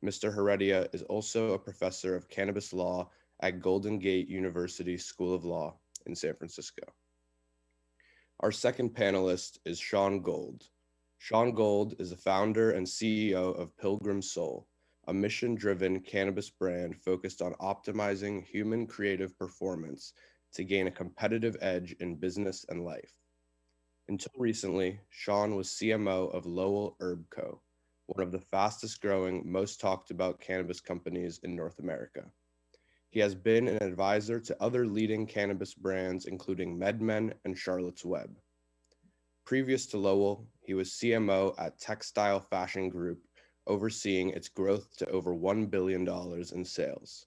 [SPEAKER 14] Mr. Heredia is also a professor of cannabis law at Golden Gate University School of Law in San Francisco. Our second panelist is Sean Gold. Sean Gold is the founder and CEO of Pilgrim Soul, a mission-driven cannabis brand focused on optimizing human creative performance to gain a competitive edge in business and life. Until recently, Sean was CMO of Lowell Herb Co., one of the fastest growing, most talked about cannabis companies in North America. He has been an advisor to other leading cannabis brands, including MedMen and Charlotte's Web. Previous to Lowell, he was CMO at Textile Fashion Group, overseeing its growth to over $1 billion in sales.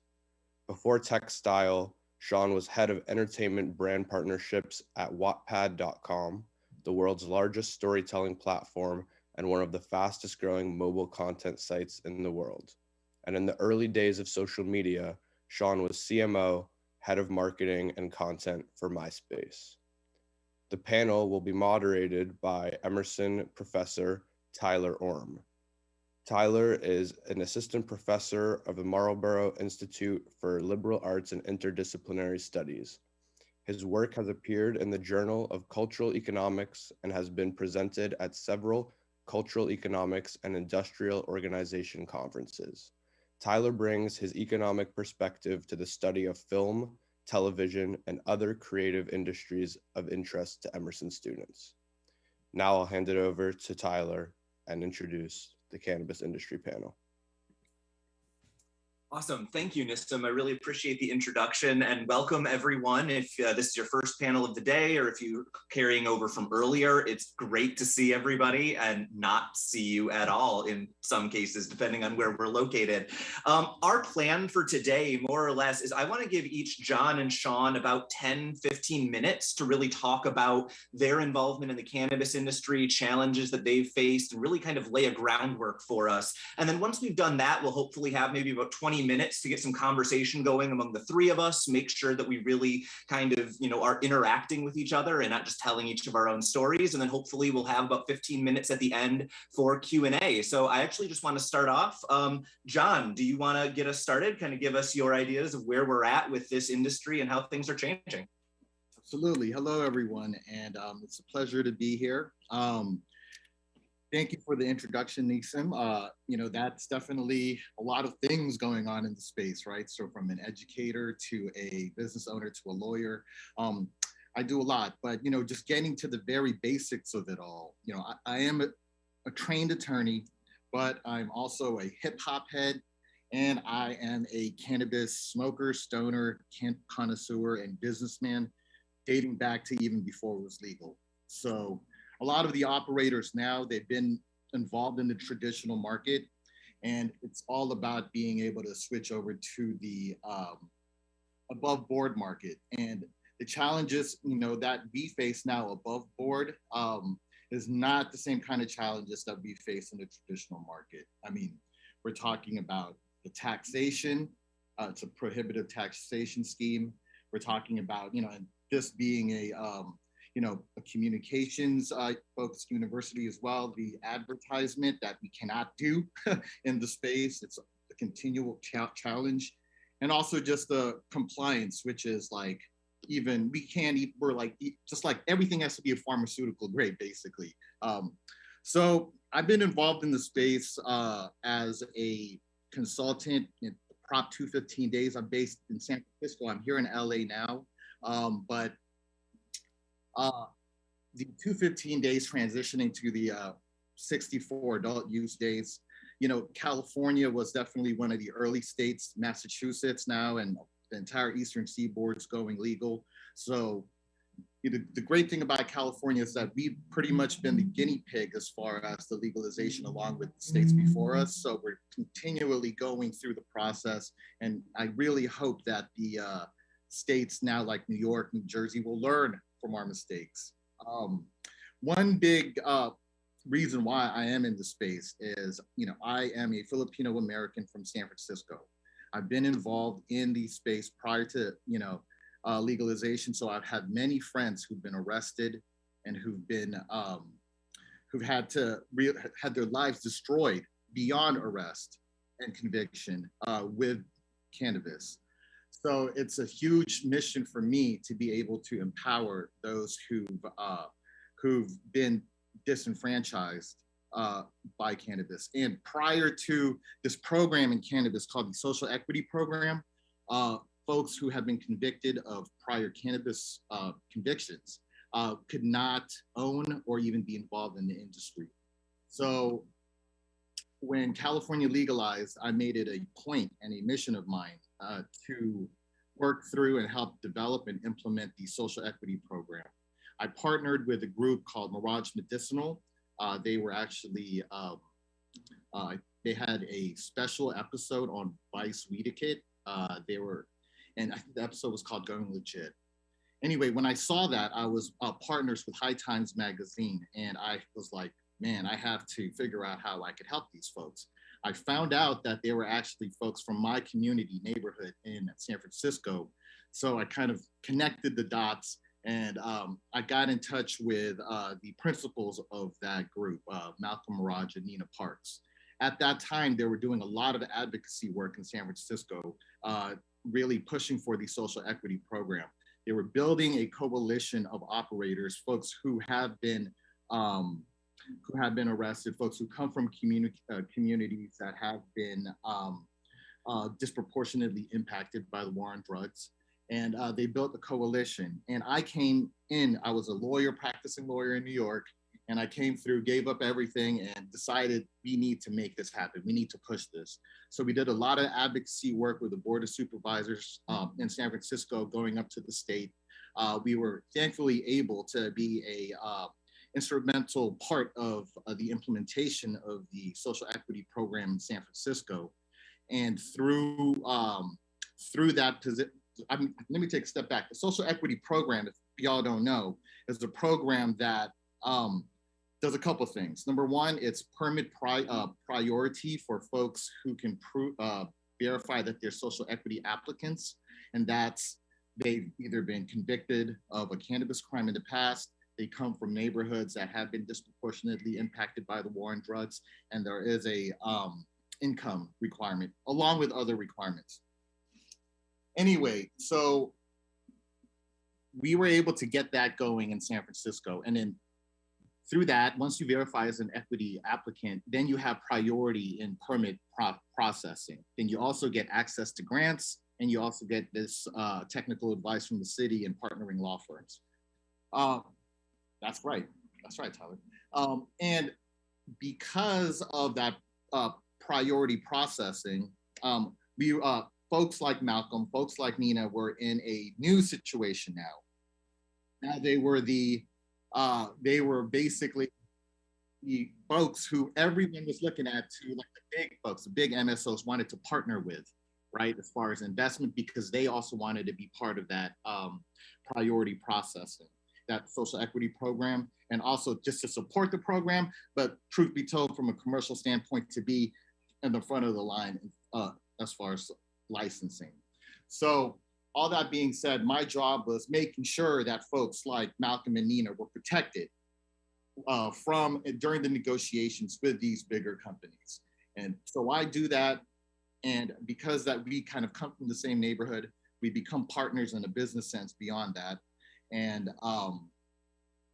[SPEAKER 14] Before Textile, Sean was head of entertainment brand partnerships at Wattpad.com, the world's largest storytelling platform and one of the fastest growing mobile content sites in the world. And in the early days of social media, Sean was CMO, head of marketing and content for MySpace. The panel will be moderated by Emerson professor Tyler Orm. Tyler is an assistant professor of the Marlborough Institute for Liberal Arts and Interdisciplinary Studies. His work has appeared in the Journal of Cultural Economics and has been presented at several cultural economics and industrial organization conferences. Tyler brings his economic perspective to the study of film, television, and other creative industries of interest to Emerson students. Now I'll hand it over to Tyler and introduce the cannabis industry panel.
[SPEAKER 15] Awesome. Thank you, Nissim. I really appreciate the introduction and welcome everyone. If this is your first panel of the day or if you're carrying over from earlier, it's great to see everybody and not see you at all in some cases, depending on where we're located. Our plan for today, more or less, is I want to give each John and Sean about 10, 15 minutes to really talk about their involvement in the cannabis industry, challenges that they've faced, and really kind of lay a groundwork for us. And then once we've done that, we'll hopefully have maybe about 20 minutes to get some conversation going among the three of us, make sure that we really kind of, are interacting with each other and not just telling each of our own stories. And then hopefully we'll have about 15 minutes at the end for Q&A. So I actually just want to start off. John, do you want to get us started? Kind of give us your ideas of where we're at with this industry and how things are changing.
[SPEAKER 16] Absolutely. Hello, everyone. And it's a pleasure to be here. Thank you for the introduction, Nissim. That's definitely a lot of things going on in the space, right? So from an educator to a business owner to a lawyer, I do a lot, but, just getting to the very basics of it all, I am a trained attorney, but I'm also a hip hop head, and I am a cannabis smoker, stoner, connoisseur, and businessman dating back to even before it was legal. So a lot of the operators now, they've been involved in the traditional market, and it's all about being able to switch over to the above board market. And the challenges, that we face now above board is not the same kind of challenges that we face in the traditional market. I mean, we're talking about the taxation. It's a prohibitive taxation scheme. We're talking about, this being a communications focused university as well, the advertisement that we cannot do in the space. It's a continual challenge. And also just the compliance, which is like, even we can't eat, we're like, just like everything has to be a pharmaceutical grade, basically. So I've been involved in the space as a consultant in Prop 215 days. I'm based in San Francisco. I'm here in LA now, but the 215 days transitioning to the 64 adult use days, California was definitely one of the early states, Massachusetts now, and the entire Eastern Seaboard is going legal. So the great thing about California is that we've pretty much been the guinea pig as far as the legalization along with the states before us. So we're continually going through the process. And I really hope that the states now like New York, New Jersey will learn from our mistakes. One big reason why I am in the space is, I am a Filipino American from San Francisco. I've been involved in the space prior to, legalization. So I've had many friends who've been arrested and who've been, who've had their lives destroyed beyond arrest and conviction with cannabis. So it's a huge mission for me to be able to empower those who've been disenfranchised by cannabis. And prior to this program in cannabis called the Social Equity Program, folks who have been convicted of prior cannabis convictions could not own or even be involved in the industry. So when California legalized, I made it a point and a mission of mine to work through and help develop and implement the Social Equity Program. I partnered with a group called Mirage Medicinal. They were actually, they had a special episode on Vice Weedakit. And I think the episode was called Going Legit. Anyway, when I saw that, I was partners with High Times Magazine, and I was like, man, I have to figure out how I could help these folks. I found out that they were actually folks from my community neighborhood in San Francisco. So I kind of connected the dots, and I got in touch with the principals of that group, Malcolm Mirage and Nina Parks. At that time, they were doing a lot of advocacy work in San Francisco, really pushing for the Social Equity Program. They were building a coalition of operators, folks who have been arrested, folks who come from communities that have been disproportionately impacted by the war on drugs. And they built a coalition. And I came in, I was a lawyer, practicing lawyer in New York, and I came through, gave up everything, and decided we need to make this happen. We need to push this. So we did a lot of advocacy work with the Board of Supervisors in San Francisco, going up to the state. We were thankfully able to be a instrumental part of the implementation of the Social Equity Program in San Francisco. And through that position, let me take a step back. The Social Equity Program, if y'all don't know, is a program that does a couple of things. Number one, it's permit priority for folks who can verify that they're social equity applicants, and that's they've either been convicted of a cannabis crime in the past, they come from neighborhoods that have been disproportionately impacted by the war on drugs, and there is a income requirement along with other requirements. Anyway, so we were able to get that going in San Francisco. And then through that, once you verify as an equity applicant, then you have priority in permit processing. Then you also get access to grants, and you also get this technical advice from the city and partnering law firms. That's right, Tyler. And because of that priority processing, folks like Malcolm, folks like Nina were in a new situation now. Now they were basically the folks who everyone was looking at to, like the big folks, the big MSOs wanted to partner with, right? As far as investment, because they also wanted to be part of that priority processing, that social equity program, and also just to support the program, but truth be told, from a commercial standpoint, to be in the front of the line as far as licensing. So all that being said, my job was making sure that folks like Malcolm and Nina were protected during the negotiations with these bigger companies. And so I do that. And because that we kind of come from the same neighborhood, we become partners in a business sense beyond that. And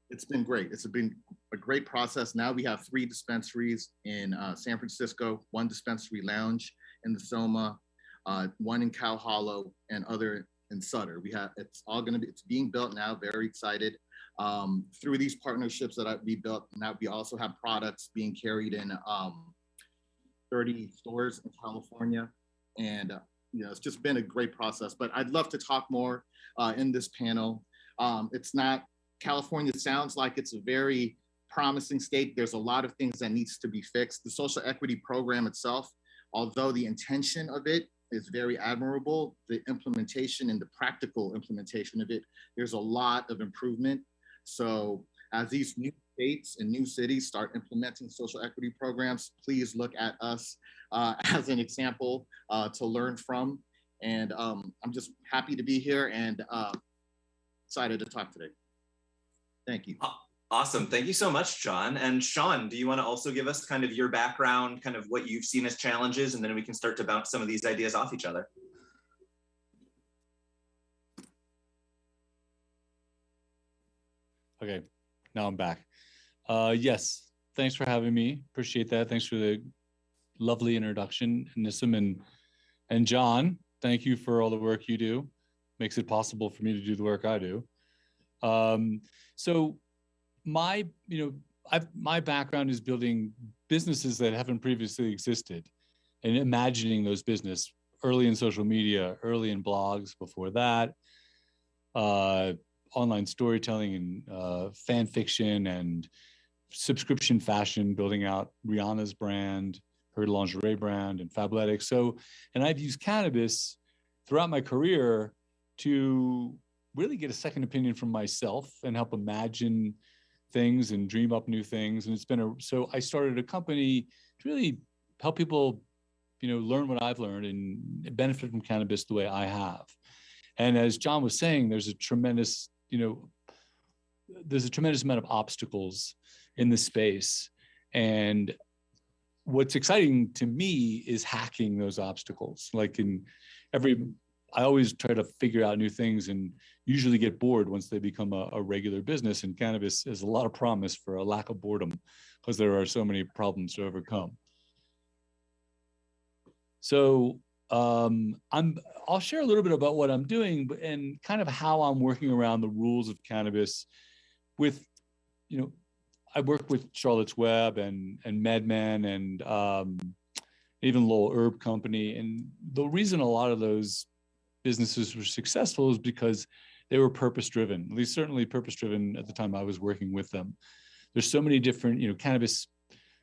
[SPEAKER 16] it's been great. It's been a great process. Now we have 3 dispensaries in San Francisco, 1 dispensary lounge in the Soma, 1 in Cow Hollow, and other in Sutter. It's being built now, very excited. Through these partnerships that we built, now we also have products being carried in 30 stores in California. And it's just been a great process, but I'd love to talk more in this panel. California sounds like it's a very promising state. There's a lot of things that needs to be fixed. The social equity program itself, although the intention of it is very admirable. The implementation and the practical implementation of it, there's a lot of improvement. So as these new states and new cities start implementing social equity programs, please look at us as an example to learn from. And I'm just happy to be here and excited to talk today. Thank you.
[SPEAKER 15] Awesome. Thank you so much, John. And Sean, do you want to also give us kind of your background, kind of what you've seen as challenges, and then we can start to bounce some of these ideas off each other?
[SPEAKER 17] Okay, now I'm back. Yes, thanks for having me. Appreciate that. Thanks for the lovely introduction, Nissim and John. Thank you for all the work you do. Makes it possible for me to do the work I do. So my background is building businesses that haven't previously existed and imagining those business early in social media, early in blogs, before that, online storytelling and fan fiction and subscription fashion, building out Rihanna's brand, her lingerie brand, and Fabletics. So, and I've used cannabis throughout my career to really get a second opinion from myself and help imagine things and dream up new things. And it's been so I started a company to really help people, learn what I've learned and benefit from cannabis the way I have. And as John was saying, there's a tremendous amount of obstacles in this space. And what's exciting to me is hacking those obstacles. I always try to figure out new things and usually get bored once they become a regular business. And cannabis has a lot of promise for a lack of boredom because there are so many problems to overcome. So I'll share a little bit about what I'm doing and kind of how I'm working around the rules of cannabis with, I work with Charlotte's Web and MedMen and even Lowell Herb Company. And the reason a lot of those businesses were successful is because they were purpose-driven, at least certainly purpose-driven at the time I was working with them. There's so many different, cannabis,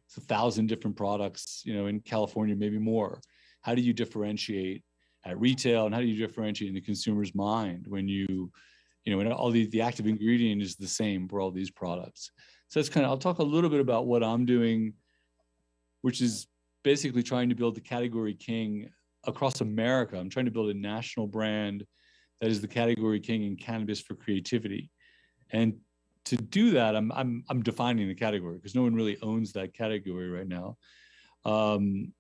[SPEAKER 17] it's 1,000 different products, in California, maybe more. How do you differentiate at retail, and how do you differentiate in the consumer's mind when when all the active ingredient is the same for all these products? So that's I'll talk a little bit about what I'm doing, which is basically trying to build the category king across America. I'm trying to build a national brand that is the category king in cannabis for creativity. And to do that, I'm defining the category because no one really owns that category right now. And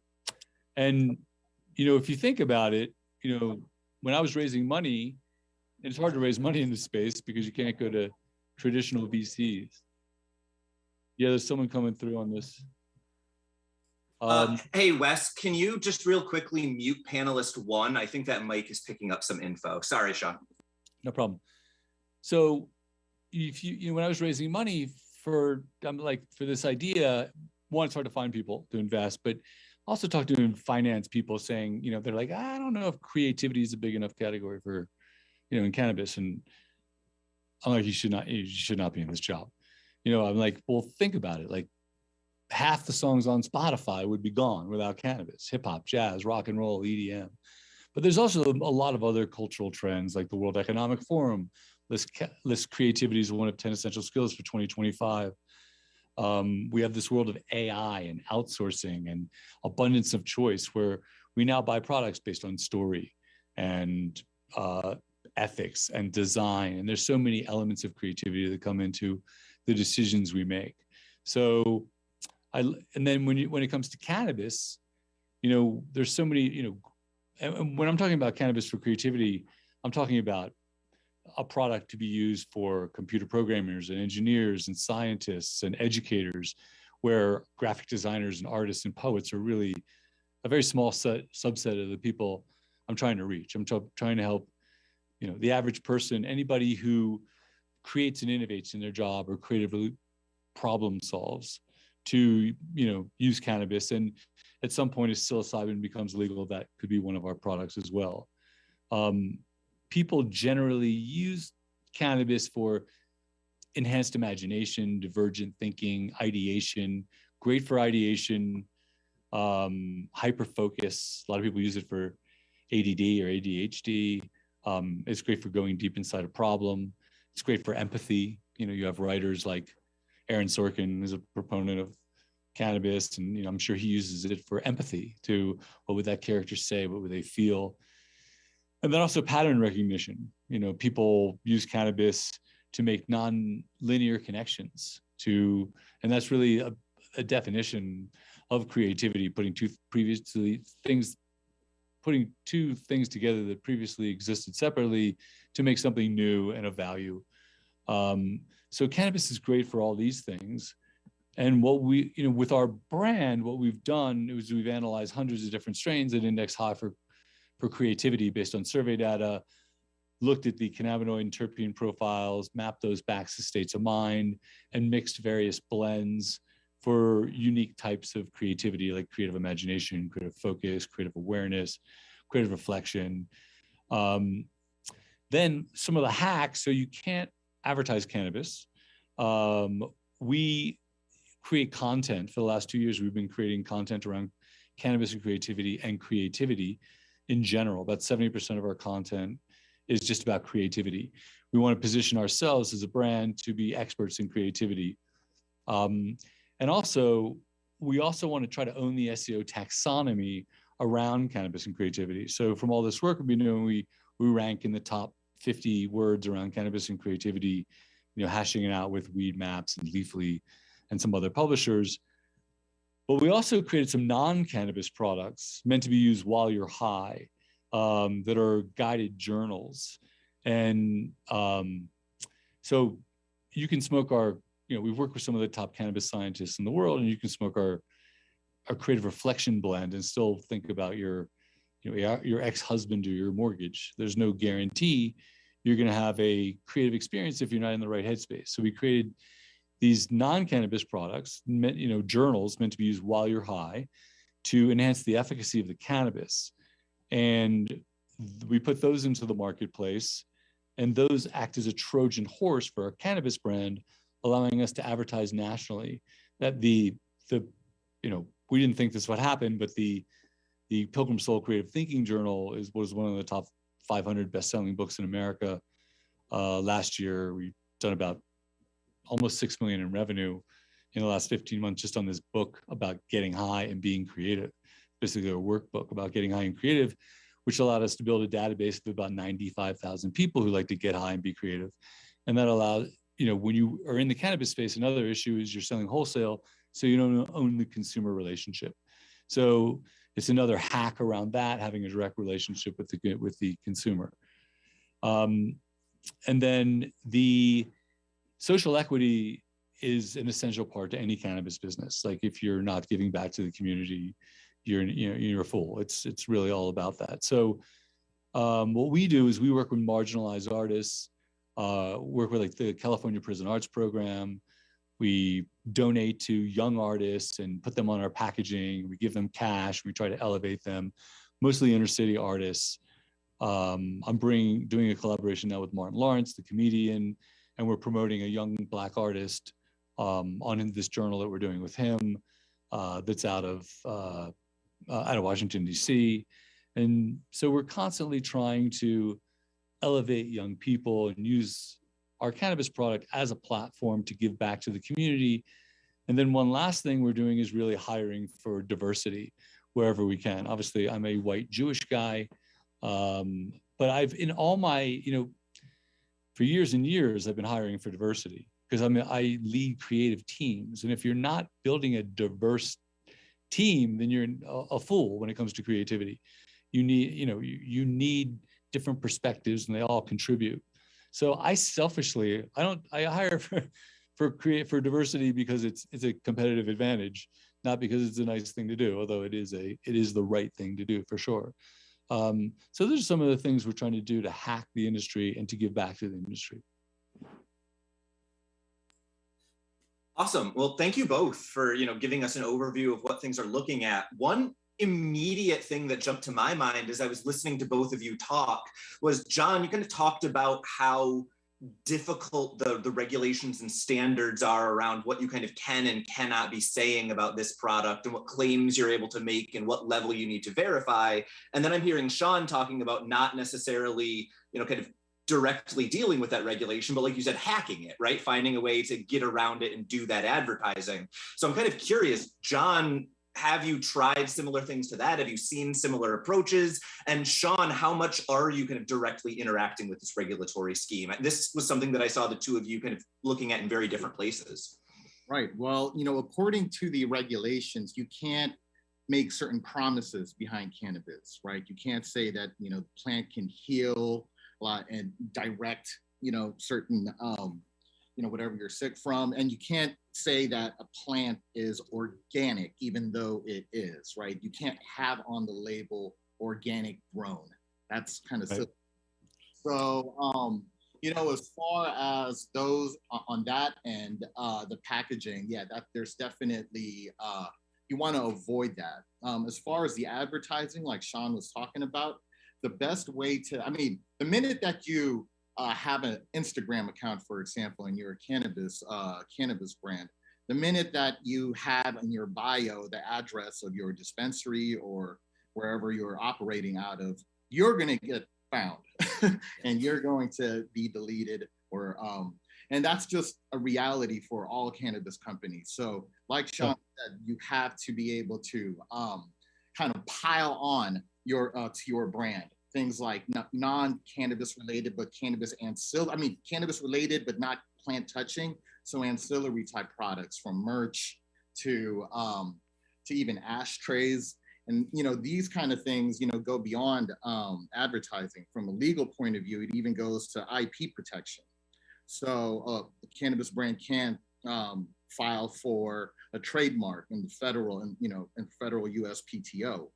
[SPEAKER 17] if you think about it, when I was raising money, it's hard to raise money in this space because you can't go to traditional VCs. Yeah, there's someone coming through on this.
[SPEAKER 15] Hey, Wes, can you just real quickly mute panelist 1? I think that mic is picking up some info. Sorry, Sean.
[SPEAKER 17] No problem. So if when I was raising money for this idea, one, it's hard to find people to invest, but also talk to finance people saying, they're like, I don't know if creativity is a big enough category for, in cannabis. And I'm like, you should not be in this job. I'm like, well, think about it. Like half the songs on Spotify would be gone without cannabis, hip hop, jazz, rock and roll, EDM. But there's also a lot of other cultural trends like the World Economic Forum lists creativity as one of 10 essential skills for 2025. We have this world of AI and outsourcing and abundance of choice where we now buy products based on story and ethics and design. And there's so many elements of creativity that come into the decisions we make. So, and then when it comes to cannabis, there's so many, and when I'm talking about cannabis for creativity, I'm talking about a product to be used for computer programmers and engineers and scientists and educators, where graphic designers and artists and poets are really a very small subset of the people I'm trying to reach. I'm trying to help, the average person, anybody who creates and innovates in their job or creatively problem solves to, use cannabis. And at some point, if psilocybin becomes legal, that could be one of our products as well. People generally use cannabis for enhanced imagination, divergent thinking, ideation, great for ideation, hyper focus. A lot of people use it for ADD or ADHD. It's great for going deep inside a problem. It's great for empathy. You have writers like Aaron Sorkin, who's a proponent of cannabis, and I'm sure he uses it for empathy to what would that character say, what would they feel, and then also pattern recognition. People use cannabis to make non-linear connections and that's really a definition of creativity, putting two things together that previously existed separately to make something new and of value. So cannabis is great for all these things. And what we, with our brand, what we've done is we've analyzed hundreds of different strains that index high for creativity based on survey data, looked at the cannabinoid and terpene profiles, mapped those back to states of mind, and mixed various blends for unique types of creativity, like creative imagination, creative focus, creative awareness, creative reflection. Then some of the hacks, so you can't advertise cannabis. We create content. For the last 2 years, we've been creating content around cannabis and creativity in general. About 70% of our content is just about creativity. We want to position ourselves as a brand to be experts in creativity. And we also want to try to own the SEO taxonomy around cannabis and creativity. So from all this work we've been doing, we rank in the top 50 words around cannabis and creativity, hashing it out with Weed Maps and Leafly and some other publishers. But we also created some non-cannabis products meant to be used while you're high, that are guided journals. And so you can smoke we've worked with some of the top cannabis scientists in the world, and you can smoke our creative reflection blend and still think about your ex-husband or your mortgage. There's no guarantee you're going to have a creative experience if you're not in the right headspace. So we created these non-cannabis products, journals meant to be used while you're high to enhance the efficacy of the cannabis. And we put those into the marketplace, and those act as a Trojan horse for our cannabis brand, allowing us to advertise nationally. That we didn't think this would happen, but the Pilgrim Soul Creative Thinking Journal was one of the top 500 best-selling books in America last year. We've done about almost 6 million in revenue in the last 15 months just on this book about getting high and being creative. Basically a workbook about getting high and creative, which allowed us to build a database of about 95,000 people who like to get high and be creative. And that allowed, when you are in the cannabis space, another issue is you're selling wholesale, so you don't own the consumer relationship. So it's another hack around that, having a direct relationship with the consumer. And then the social equity is an essential part to any cannabis business. Like if you're not giving back to the community, you're a fool. It's really all about that. So what we do is we work with marginalized artists, work with like the California Prison Arts Program. We donate to young artists and put them on our packaging. We give them cash. We try to elevate them, mostly inner city artists. I'm doing a collaboration now with Martin Lawrence, the comedian, and we're promoting a young Black artist on this journal that we're doing with him that's out of Washington, D.C. And so we're constantly trying to elevate young people and use our cannabis product as a platform to give back to the community. And then one last thing we're doing is really hiring for diversity wherever we can. Obviously, I'm a white Jewish guy, but I've, in all my, for years and years, I've been hiring for diversity because I lead creative teams. And if you're not building a diverse team, then you're a fool when it comes to creativity. You need, you need different perspectives and they all contribute. So I selfishly, I hire for diversity because it's a competitive advantage, not because it's a nice thing to do, although it is the right thing to do for sure. So those are some of the things we're trying to do to hack the industry and to give back to the industry.
[SPEAKER 15] Awesome. Well, thank you both for, giving us an overview of what things are looking at. One immediate thing that jumped to my mind as I was listening to both of you talk was, John, you kind of talked about how difficult the regulations and standards are around what you kind of can and cannot be saying about this product, and what claims you're able to make and what level you need to verify. And then I'm hearing Sean talking about not necessarily, kind of directly dealing with that regulation, but like you said, hacking it, right? Finding a way to get around it and do that advertising. So I'm kind of curious, John, have you tried similar things to that? Have you seen similar approaches? And Sean, how much are you kind of directly interacting with this regulatory scheme? This was something that I saw the two of you kind of looking at in very different places.
[SPEAKER 16] Right. Well, according to the regulations, you can't make certain promises behind cannabis, right? You can't say that, the plant can heal and direct, certain, whatever you're sick from. And you can't say that a plant is organic, even though it is, right? You can't have on the label organic grown. That's kind of silly. So, as far as those on that end, the packaging, yeah, that there's definitely, you want to avoid that. As far as the advertising, like Sean was talking about, the best way to, the minute that you have an Instagram account, for example, and you're a cannabis brand, the minute that you have in your bio the address of your dispensary or wherever you're operating out of, you're going to get found and you're going to be deleted, or and that's just a reality for all cannabis companies. So like Sean said, you have to be able to kind of pile on your to your brand things like non-cannabis related, but cannabis related, but not plant touching. So ancillary type products, from merch to even ashtrays. And, these kind of things, go beyond advertising. From a legal point of view, it even goes to IP protection. So the cannabis brand can file for a trademark in the federal and federal USPTO.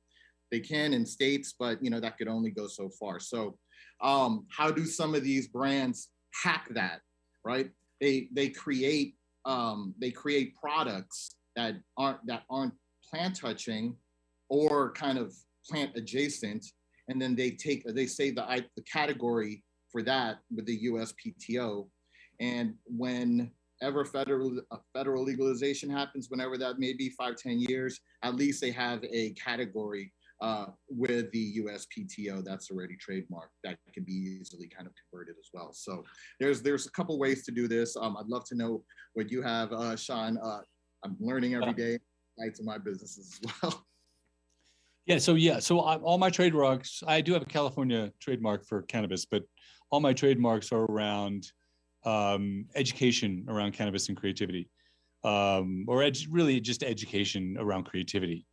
[SPEAKER 16] They can in states, but that could only go so far. So how do some of these brands hack that, right? They create products that aren't plant touching or kind of plant adjacent, and then they say the category for that with the USPTO, and whenever federal legalization happens, whenever that may be 5-10 years, at least they have a category with the USPTO that's already trademarked that can be easily kind of converted as well. So there's a couple ways to do this. I'd love to know what you have, Sean. I'm learning every day to my businesses as well.
[SPEAKER 17] So all my trademarks, I do have a California trademark for cannabis, but all my trademarks are around education around cannabis and creativity, really just education around creativity.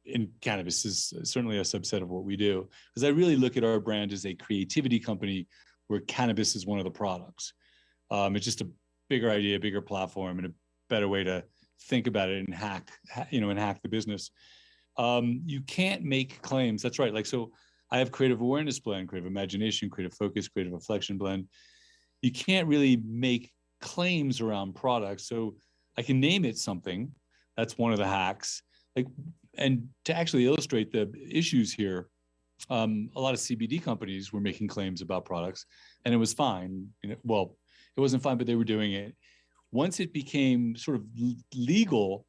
[SPEAKER 17] In cannabis is certainly a subset of what we do, because I really look at our brand as a creativity company where cannabis is one of the products. It's just a bigger idea, bigger platform, and a better way to think about it and hack the business. You can't make claims. That's right. So I have creative awareness blend, creative imagination, creative focus, creative reflection blend. You can't really make claims around products. So I can name it something. That's one of the hacks. And to actually illustrate the issues here, a lot of CBD companies were making claims about products, and it was fine. Well, it wasn't fine, but they were doing it. Once it became sort of legal,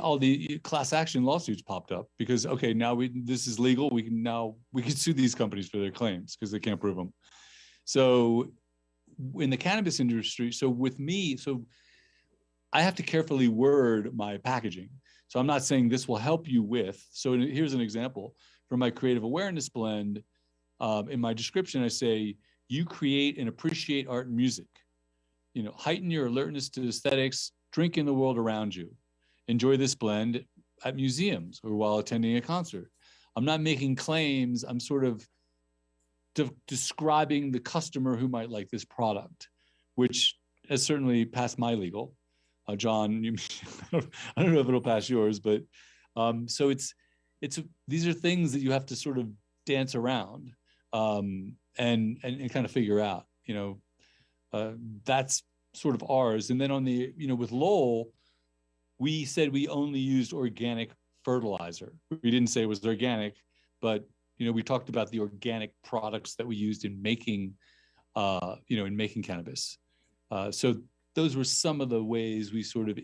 [SPEAKER 17] all the class action lawsuits popped up because, okay, now this is legal. We can sue these companies for their claims because they can't prove them. So in the cannabis industry, with me, I have to carefully word my packaging. So I'm not saying this will help you with. So here's an example. For my creative awareness blend, in my description, I say, you create and appreciate art and music. Heighten your alertness to aesthetics, drink in the world around you. Enjoy this blend at museums or while attending a concert. I'm not making claims. I'm sort of describing the customer who might like this product, which has certainly passed my legal. John, I don't know if it'll pass yours, but so these are things that you have to sort of dance around and kind of figure out. That's sort of ours. And then on the with Lowell, we said we only used organic fertilizer. We didn't say it was organic, but we talked about the organic products that we used in making in making cannabis. So those were some of the ways we sort of,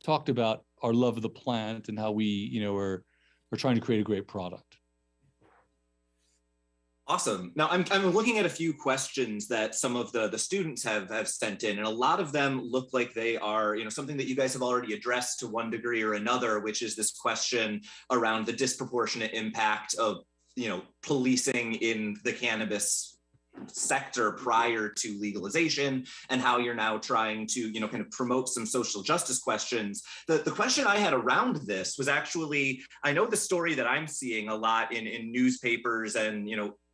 [SPEAKER 17] talked about our love of the plant and how we, are trying to create a great product.
[SPEAKER 15] Awesome. Now I'm looking at a few questions that some of the students have sent in, and a lot of them look like they are, something that you guys have already addressed to one degree or another, which is this question around the disproportionate impact of, policing in the cannabis sector prior to legalization, and how you're now trying to, kind of promote some social justice questions. The question I had around this was actually, I know the story that I'm seeing a lot in newspapers and,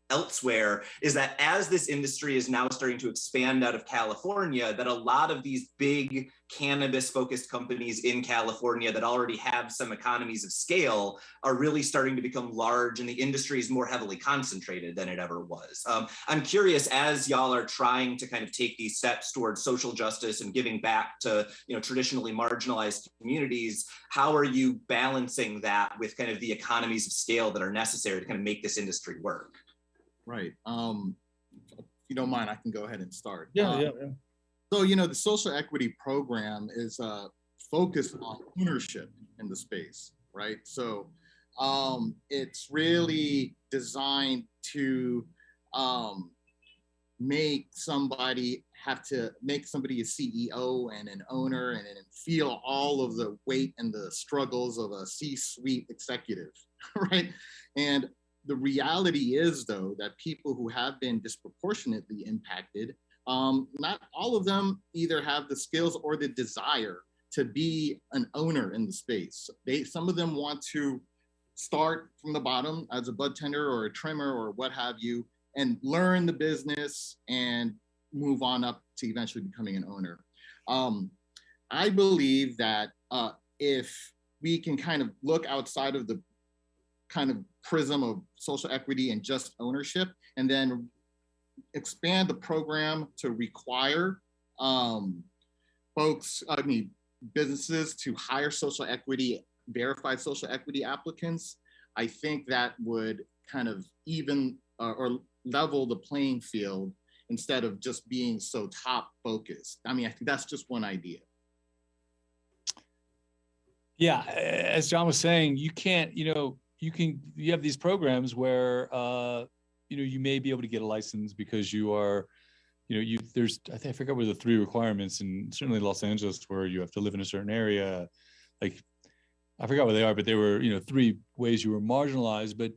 [SPEAKER 15] elsewhere is that as this industry is now starting to expand out of California, that a lot of these big cannabis focused companies in California that already have some economies of scale are really starting to become large, and the industry is more heavily concentrated than it ever was. I'm curious, as y'all are trying to kind of take these steps towards social justice and giving back to, traditionally marginalized communities, how are you balancing that with kind of the economies of scale that are necessary to kind of make this industry work?
[SPEAKER 16] Right. If you don't mind, I can go ahead and start.
[SPEAKER 17] Yeah.
[SPEAKER 16] So, the social equity program is focused on ownership in the space, right? So it's really designed to make somebody a CEO and an owner and feel all of the weight and the struggles of a C-suite executive, right? And the reality is, though, that people who have been disproportionately impacted, not all of them either have the skills or the desire to be an owner in the space. Some of them want to start from the bottom as a bud tender or a trimmer or what have you, and learn the business and move on up to eventually becoming an owner. I believe that if we can kind of look outside of the kind of prism of social equity and just ownership, and then expand the program to require businesses to hire verified social equity applicants, I think that would kind of even or level the playing field instead of just being so top focused. I think that's just one idea.
[SPEAKER 17] Yeah, as John was saying, you can't, you have these programs where, you may be able to get a license because you are, I forget what the 3 requirements, and certainly Los Angeles, where you have to live in a certain area. Like, I forgot what they are, but they were, 3 ways you were marginalized. But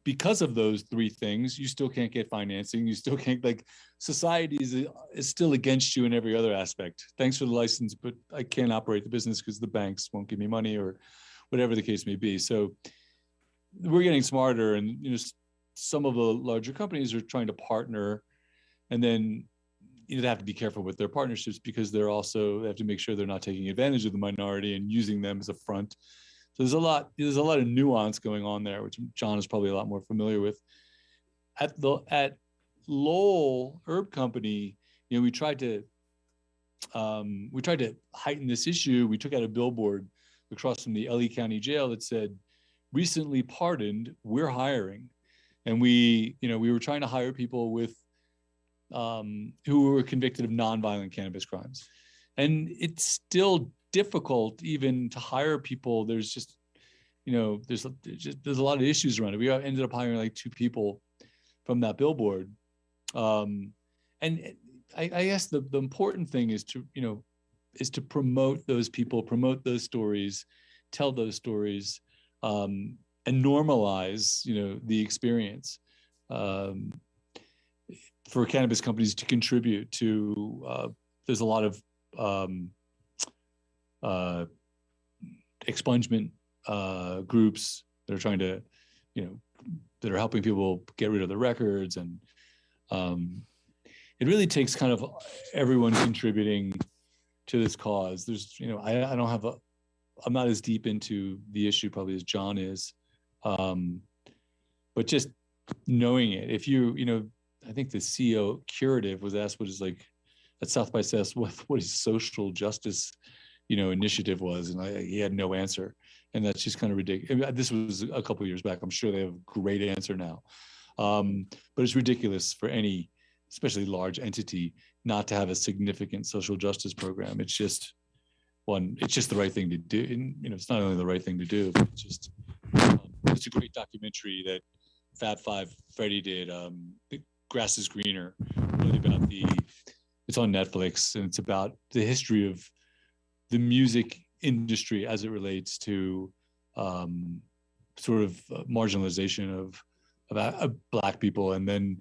[SPEAKER 17] because of those 3 things, you still can't get financing. You still can't, society is still against you in every other aspect. Thanks for the license, but I can't operate the business because the banks won't give me money or whatever the case may be. So we're getting smarter, and some of the larger companies are trying to partner, and then they have to be careful with their partnerships because they have to make sure they're not taking advantage of the minority and using them as a front. So there's a lot of nuance going on there, which John is probably a lot more familiar with. At Lowell Herb Company, we tried to heighten this issue. We took out a billboard across from the LA County Jail that said, "Recently pardoned, we're hiring." And we were trying to hire people with who were convicted of nonviolent cannabis crimes. And it's still difficult even to hire people. There's just, there's a lot of issues around it. We ended up hiring 2 people from that billboard. And I guess the important thing is to promote those people, promote those stories, tell those stories, and normalize, the experience for cannabis companies to contribute to. There's a lot of expungement groups that are trying to, that are helping people get rid of the records, and it really takes kind of everyone contributing to this cause. There's, I'm not as deep into the issue probably as John is. But just knowing it, if I think the CEO Curative was asked what is at South by Southwest what his social justice, initiative was, and he had no answer, and that's just kind of ridiculous. This was a couple of years back. I'm sure they have a great answer now, but it's ridiculous for any especially large entity, not to have a significant social justice program. It's just the right thing to do. And, it's not only the right thing to do, but it's a great documentary that Fab Five Freddy did, The Grass is Greener, really about it's on Netflix, and it's about the history of the music industry as it relates to sort of marginalization of Black people, and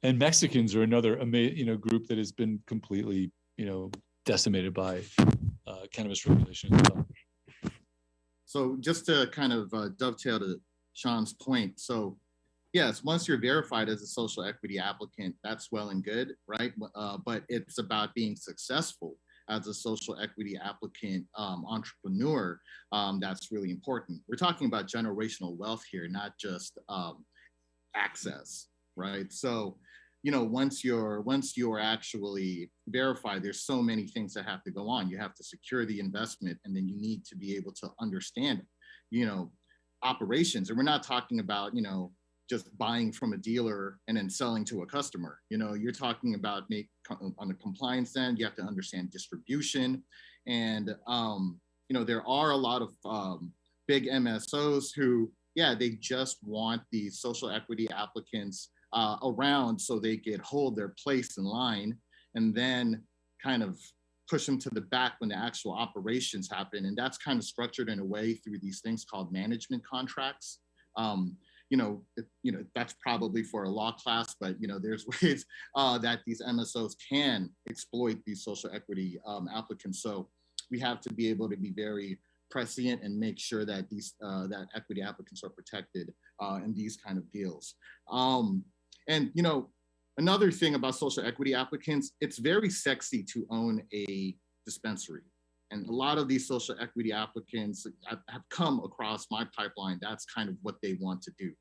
[SPEAKER 17] Mexicans are another group that has been completely decimated by cannabis regulation.
[SPEAKER 16] So just to kind of dovetail to Sean's point, so yes, once you're verified as a social equity applicant, that's well and good, right? But it's about being successful as a social equity applicant entrepreneur. That's really important. We're talking about generational wealth here, not just access, right? So, once you're actually verified, there's so many things that have to go on. You have to secure the investment, and then you need to be able to understand, operations. And we're not talking about, just buying from a dealer and then selling to a customer. You're talking about on the compliance end, you have to understand distribution. And, there are a lot of big MSOs who, they just want these social equity applicants around so they could hold their place in line, and then kind of push them to the back when the actual operations happen. And that's kind of structured in a way through these things called management contracts. That's probably for a law class, but there's ways that these MSOs can exploit these social equity applicants. So we have to be able to be very prescient and make sure that that equity applicants are protected in these kind of deals. And another thing about social equity applicants, it's very sexy to own a dispensary. And a lot of these social equity applicants have come across my pipeline. That's kind of what they want to do.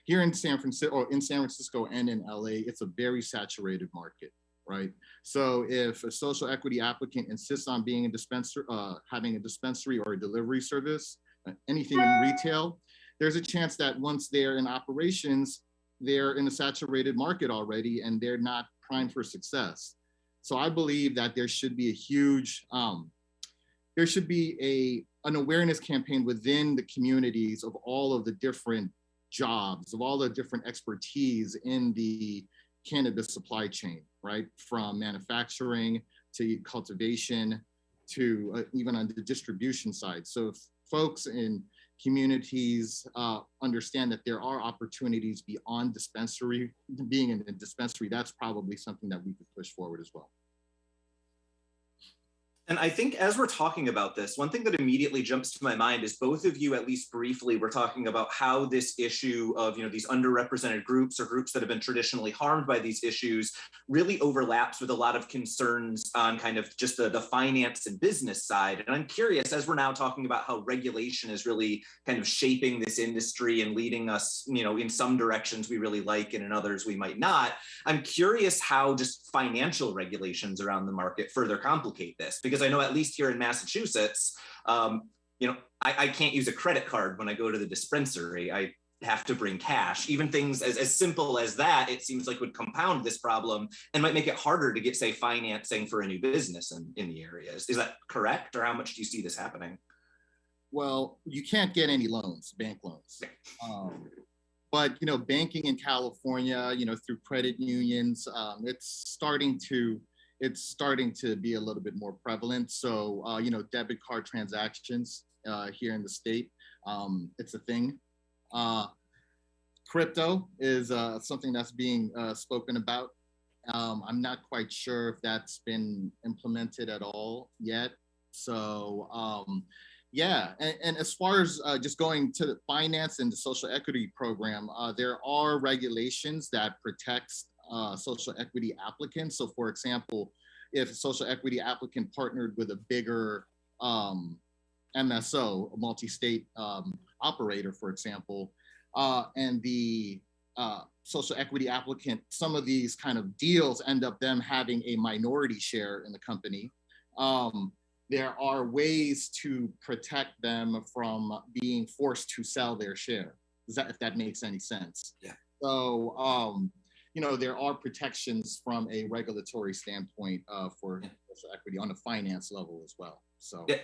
[SPEAKER 16] Here in San Francisco and in LA, it's a very saturated market, right? So if a social equity applicant insists on being a dispenser, having a dispensary or a delivery service, anything in retail, there's a chance that once they're in operations, they're in a saturated market already and they're not primed for success. So I believe that there should be a huge, there should be an awareness campaign within the communities of all of the different jobs, of all the different expertise in the cannabis supply chain, right? From manufacturing to cultivation to even on the distribution side. So if folks in communities understand that there are opportunities beyond being in a dispensary, that's probably something that we could push forward as well.
[SPEAKER 15] And I think as we're talking about this, one thing that immediately jumps to my mind is both of you, at least briefly, were talking about how this issue of these underrepresented groups or groups that have been traditionally harmed by these issues really overlaps with a lot of concerns on kind of just the finance and business side. And I'm curious, as we're now talking about how regulation is really kind of shaping this industry and leading us, in some directions we really like and in others we might not, I'm curious how just financial regulations around the market further complicate this. Because I know at least here in Massachusetts, I can't use a credit card when I go to the dispensary. I have to bring cash. Even things as simple as that, it seems like would compound this problem and might make it harder to get, say, financing for a new business in the areas. Is that correct? Or how much do you see this happening?
[SPEAKER 16] Well, you can't get any loans, bank loans. But banking in California, through credit unions, it's starting to be a little bit more prevalent. So, debit card transactions here in the state, it's a thing. Crypto is something that's being spoken about. I'm not quite sure if that's been implemented at all yet. So, yeah, and as far as just going to the finance and the social equity program, there are regulations that protects social equity applicants. So for example, if a social equity applicant partnered with a bigger MSO, a multi-state operator, for example, and the social equity applicant, some of these kind of deals end up them having a minority share in the company. There are ways to protect them from being forced to sell their share. If that makes any sense.
[SPEAKER 15] Yeah.
[SPEAKER 16] So there are protections from a regulatory standpoint for social equity on the finance level as well. So.
[SPEAKER 15] Yeah.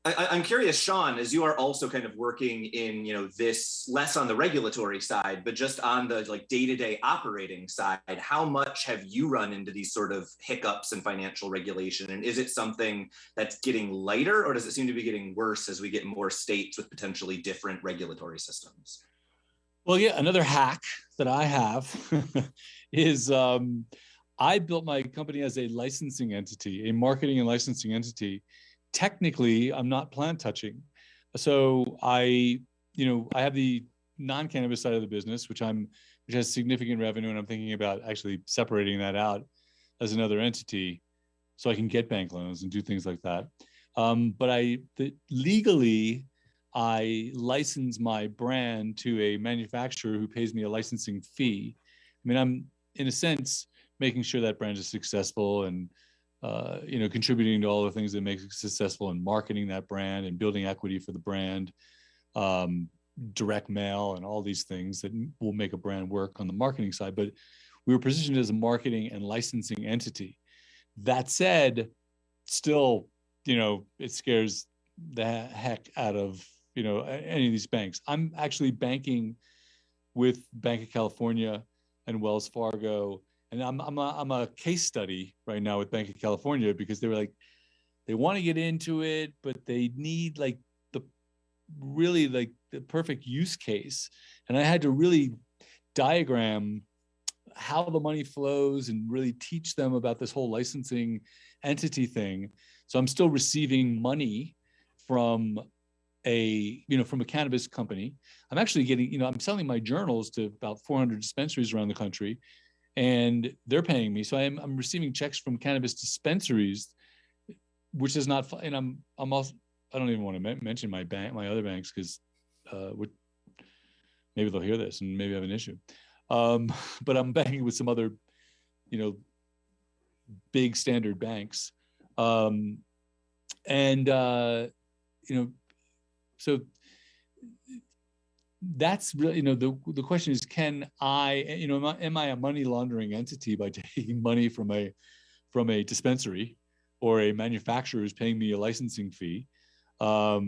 [SPEAKER 15] I'm curious, Sean, as you are also kind of working in, this less on the regulatory side, but just on the day-to-day operating side, how much have you run into these sort of hiccups in financial regulation? And is it something that's getting lighter, or does it seem to be getting worse as we get more states with potentially different regulatory systems?
[SPEAKER 17] Well, yeah, another hack that I have is I built my company as a licensing entity, a marketing and licensing entity. Technically, I'm not plant touching. So I have the non-cannabis side of the business, which has significant revenue, and I'm thinking about actually separating that out as another entity so I can get bank loans and do things like that. But legally, I license my brand to a manufacturer who pays me a licensing fee. I mean, I'm in a sense making sure that brand is successful and contributing to all the things that make it successful in marketing that brand and building equity for the brand, direct mail and all these things that will make a brand work on the marketing side. But we were positioned as a marketing and licensing entity. That said, still, it scares the heck out of, any of these banks. I'm actually banking with Bank of California and Wells Fargo. And I'm a case study right now with Bank of California because they were like, they want to get into it, but they need the perfect use case. And I had to really diagram how the money flows and really teach them about this whole licensing entity thing. So I'm still receiving money from a cannabis company. I'm actually getting, I'm selling my journals to about 400 dispensaries around the country, and they're paying me. So I'm receiving checks from cannabis dispensaries, which is not, and I'm also, I don't even want to mention my other banks because maybe they'll hear this and maybe I have an issue. But I'm banking with some other, big standard banks. So that's really, the question is, can I, am I a money laundering entity by taking money from a dispensary or a manufacturer who's paying me a licensing fee? So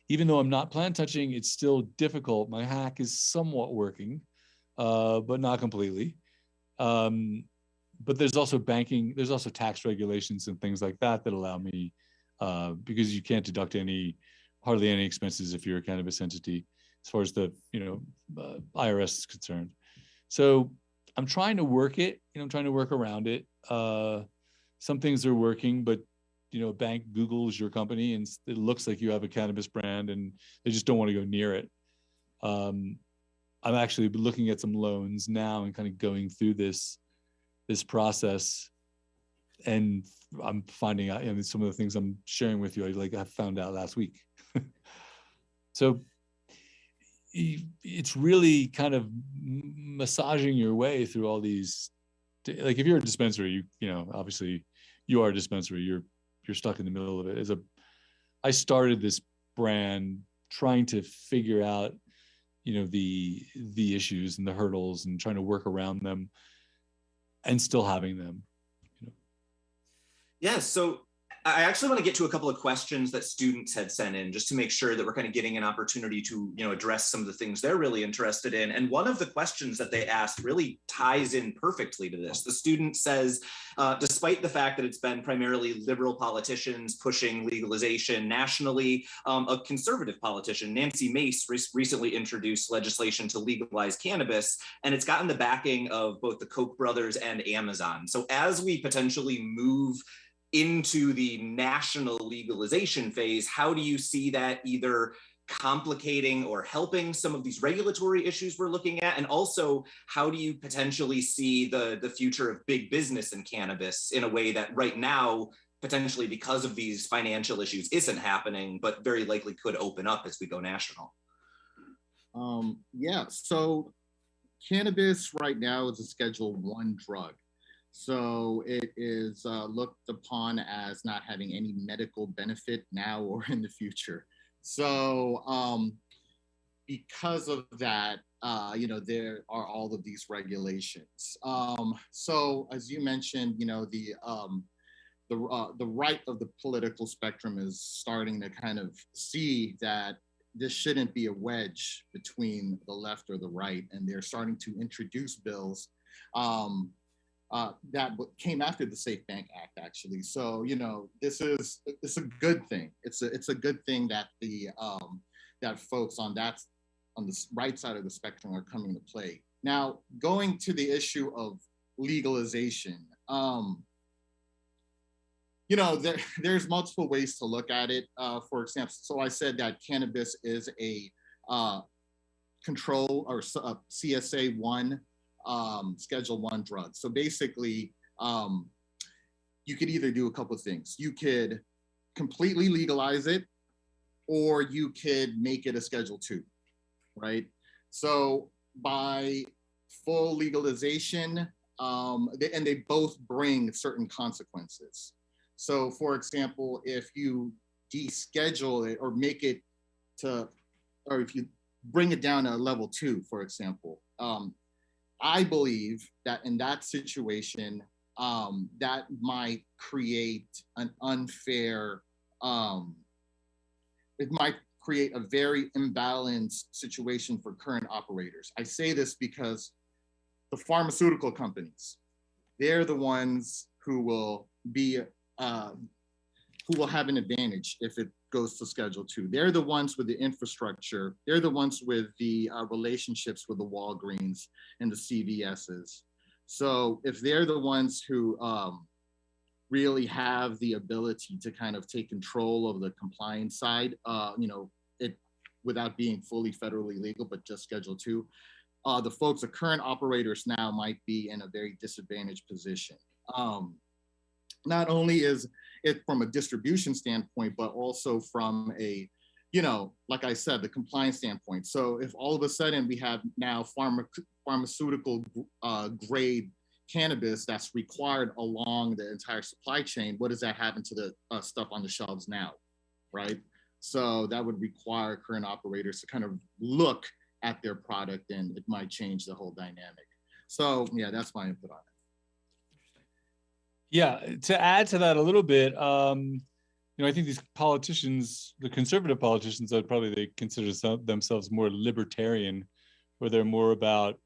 [SPEAKER 17] even though I'm not plant touching, it's still difficult. My hack is somewhat working, but not completely. But there's also banking, there's also tax regulations and things like that allow me, because you can't deduct hardly any expenses if you're a cannabis entity, as far as the IRS is concerned. So I'm trying to work it, I'm trying to work around it. Some things are working, but a bank Googles your company and it looks like you have a cannabis brand and they just don't want to go near it. I'm actually looking at some loans now and kind of going through this process, and I'm finding out, some of the things I'm sharing with you, I found out last week. So it's really kind of massaging your way through all these, like if you're a dispensary, obviously you are a dispensary, you're stuck in the middle of it. I started this brand trying to figure out, the issues and the hurdles and trying to work around them and still having them.
[SPEAKER 15] Yeah, so I actually want to get to a couple of questions that students had sent in just to make sure that we're kind of getting an opportunity to, address some of the things they're really interested in. And one of the questions that they asked really ties in perfectly to this. The student says, despite the fact that it's been primarily liberal politicians pushing legalization nationally, a conservative politician, Nancy Mace, recently introduced legislation to legalize cannabis, and it's gotten the backing of both the Koch brothers and Amazon. So as we potentially move into the national legalization phase, how do you see that either complicating or helping some of these regulatory issues we're looking at? And also, how do you potentially see the future of big business in cannabis in a way that right now, potentially because of these financial issues, isn't happening, but very likely could open up as we go national?
[SPEAKER 16] So cannabis right now is a Schedule I drug. So it is looked upon as not having any medical benefit now or in the future. So because of that, there are all of these regulations. So as you mentioned, the right of the political spectrum is starting to kind of see that this shouldn't be a wedge between the left or the right, and they're starting to introduce bills that came after the Safe Bank Act, actually. So it's a good thing. It's a good thing that that folks on the right side of the spectrum are coming to play. Now, going to the issue of legalization. There's multiple ways to look at it. For example, so I said that cannabis is a control or CSA 1, Schedule 1 drug. So basically, you could either do a couple of things. You could completely legalize it, or you could make it a Schedule 2, right? So by full legalization, and they both bring certain consequences. So for example, if you deschedule it or make it or if you bring it down to a level 2, for example, I believe that in that situation, that might create an unfair, it might create a very imbalanced situation for current operators. I say this because the pharmaceutical companies, they're the ones who will have an advantage if it goes to Schedule 2. They're the ones with the infrastructure. They're the ones with the relationships with the Walgreens and the CVSs. So if they're the ones who really have the ability to kind of take control of the compliance side, without being fully federally legal, but just Schedule 2, the current operators now might be in a very disadvantaged position. Not only is it from a distribution standpoint, but also from a, like I said, the compliance standpoint. So if all of a sudden we have now pharmaceutical grade cannabis that's required along the entire supply chain, what does that happen to the stuff on the shelves now, right? So that would require current operators to kind of look at their product, and it might change the whole dynamic. So yeah, that's my input on it.
[SPEAKER 17] Yeah, to add to that a little bit, I think these politicians, the conservative politicians, they consider themselves more libertarian, where they're more about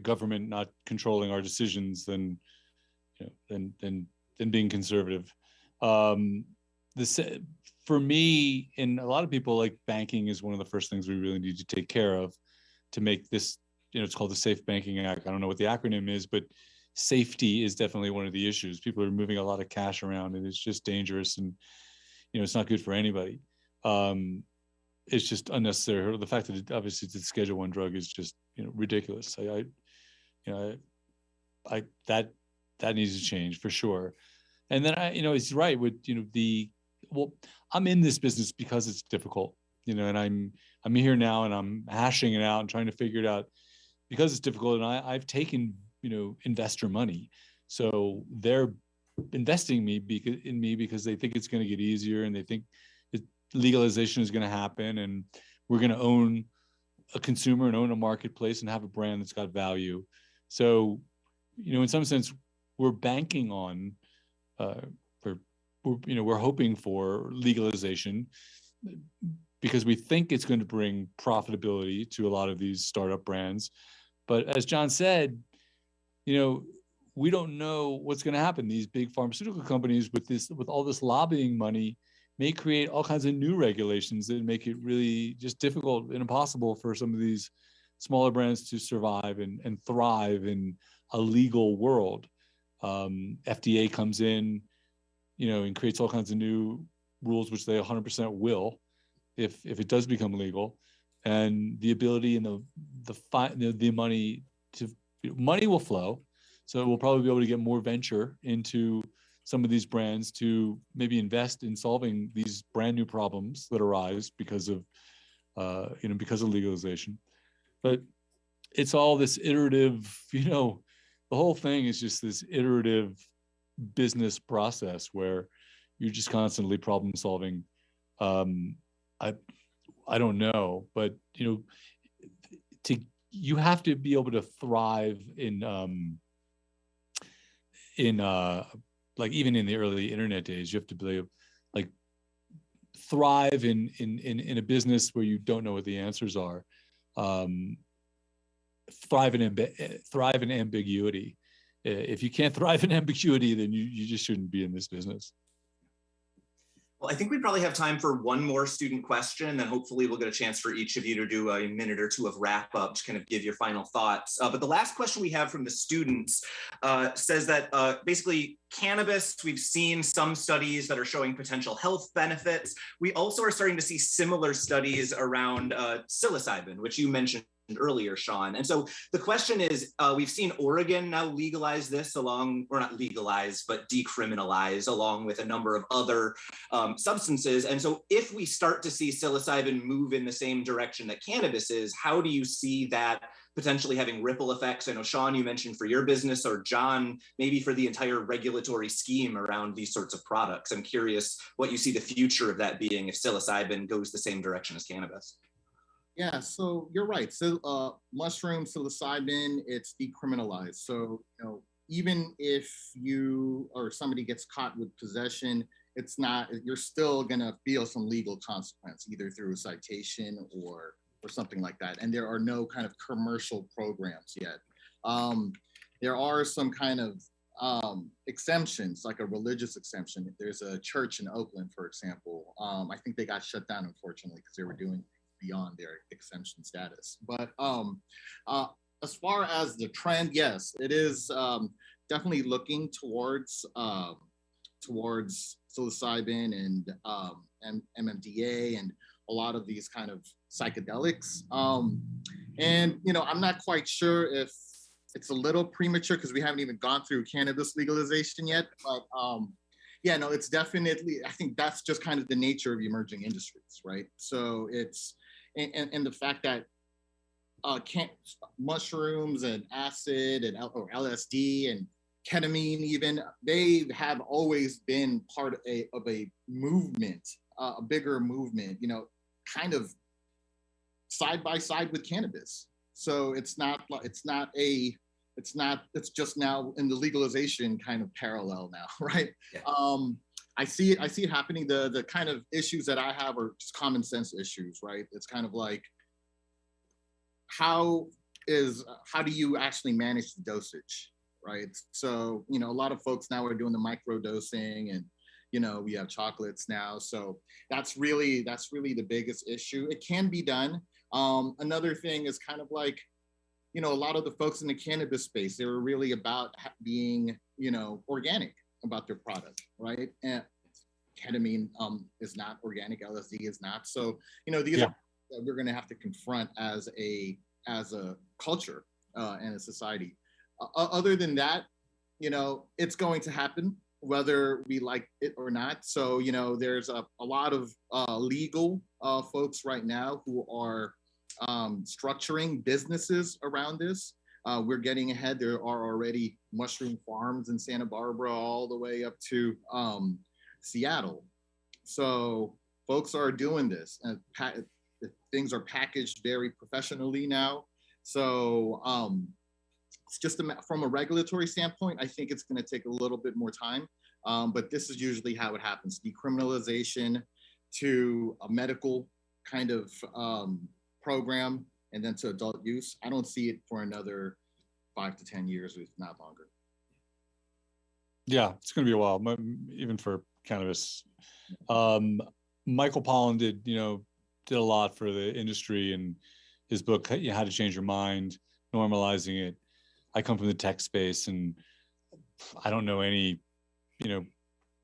[SPEAKER 17] government not controlling our decisions than being conservative. For me, and a lot of people, like banking is one of the first things we really need to take care of to make this, it's called the Safe Banking Act. I don't know what the acronym is, but safety is definitely one of the issues. People are moving a lot of cash around, and it's just dangerous, and it's not good for anybody. It's just unnecessary. The fact that obviously it's a Schedule 1 drug is just ridiculous. That needs to change for sure. And then it's right with I'm in this business because it's difficult, and I'm here now and I'm hashing it out and trying to figure it out because it's difficult. And I've taken investor money, so they're investing in me because they think it's going to get easier, and they think legalization is going to happen, and we're going to own a consumer and own a marketplace and have a brand that's got value. So, in some sense, we're banking on, we're hoping for legalization because we think it's going to bring profitability to a lot of these startup brands. But as John said, we don't know what's going to happen. These big pharmaceutical companies with all this lobbying money may create all kinds of new regulations that make it really just difficult and impossible for some of these smaller brands to survive and thrive in a legal world. FDA comes in, and creates all kinds of new rules, which they 100% will, if it does become legal, and the ability and the money will flow. So we'll probably be able to get more venture into some of these brands to maybe invest in solving these brand new problems that arise because of legalization. But it's all this iterative, the whole thing is just this iterative business process where you're just constantly problem solving. I don't know, but you have to be able to thrive in like even in the early internet days, you have to be like thrive in a business where you don't know what the answers are. Thrive in ambiguity. If you can't thrive in ambiguity, then you just shouldn't be in this business.
[SPEAKER 15] Well, I think we probably have time for one more student question, and then hopefully we'll get a chance for each of you to do a minute or two of wrap up to kind of give your final thoughts. But the last question we have from the students says that basically cannabis, we've seen some studies that are showing potential health benefits. We also are starting to see similar studies around psilocybin, which you mentioned earlier, Sean. And so the question is, we've seen Oregon now legalize this along, or not legalize, but decriminalize along with a number of other substances. And so if we start to see psilocybin move in the same direction that cannabis is, how do you see that potentially having ripple effects? I know, Sean, you mentioned for your business, or John, maybe for the entire regulatory scheme around these sorts of products. I'm curious what you see the future of that being if psilocybin goes the same direction as cannabis.
[SPEAKER 16] Yeah, so you're right. So mushroom, psilocybin, it's decriminalized. So, you know, even if you or somebody gets caught with possession, it's not, you're still gonna feel some legal consequence, either through a citation or something like that. And there are no kind of commercial programs yet. There are some kind of exemptions, like a religious exemption. There's a church in Oakland, for example. I think they got shut down, unfortunately, because they were doing beyond their exemption status. But as far as the trend, yes, it is definitely looking towards psilocybin and MMDA and a lot of these kind of psychedelics. And you know, I'm not quite sure if it's a little premature because we haven't even gone through cannabis legalization yet. But yeah, no, it's definitely, I think that's just kind of the nature of emerging industries, right? So it's, and the fact that mushrooms and acid and or LSD and ketamine even, they have always been part of a movement, a bigger movement, you know, kind of side by side with cannabis. So it's just now in the legalization kind of parallel now, right? Yeah. I see it happening. The kind of issues that I have are just common sense issues, right? It's kind of like, how do you actually manage the dosage, right? So, you know, a lot of folks now are doing the micro dosing, and, you know, we have chocolates now. So that's really the biggest issue. It can be done. Another thing is kind of like, you know, a lot of the folks in the cannabis space, they were really about being, you know, organic about their product, right? And ketamine is not organic, LSD is not. So, you know, these are that we're going to have to confront as a culture and a society. Other than that, you know, it's going to happen whether we like it or not. So, you know, there's a lot of legal folks right now who are structuring businesses around this. We're getting ahead. There are already mushroom farms in Santa Barbara all the way up to Seattle. So folks are doing this, and things are packaged very professionally now. So it's just from a regulatory standpoint, I think it's going to take a little bit more time. But this is usually how it happens: decriminalization to a medical kind of program, and then to adult use. I don't see it for another 5 to 10 years, if not longer.
[SPEAKER 17] Yeah, it's going to be a while, even for cannabis. Michael Pollan did a lot for the industry, and his book, How to Change Your Mind, normalizing it. I come from the tech space, and I don't know any,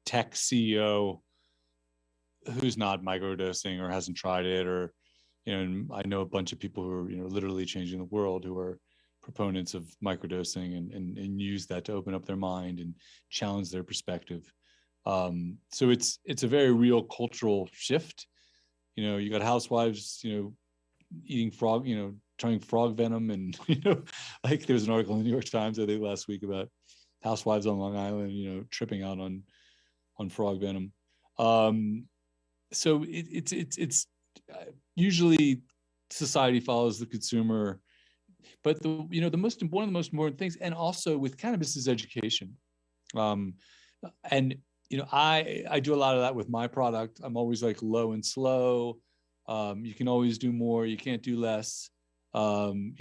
[SPEAKER 17] tech CEO who's not microdosing or hasn't tried it, or, and I know a bunch of people who are, literally changing the world, who are proponents of microdosing and use that to open up their mind and challenge their perspective. So it's a very real cultural shift. You got housewives, eating frog, trying frog venom, and like there was an article in the New York Times, I think last week, about housewives on Long Island, tripping out on frog venom. So it's usually society follows the consumer. But one of the most important things, and also with cannabis, is education. And I do a lot of that with my product. I'm always like low and slow. You can always do more. You can't do less. One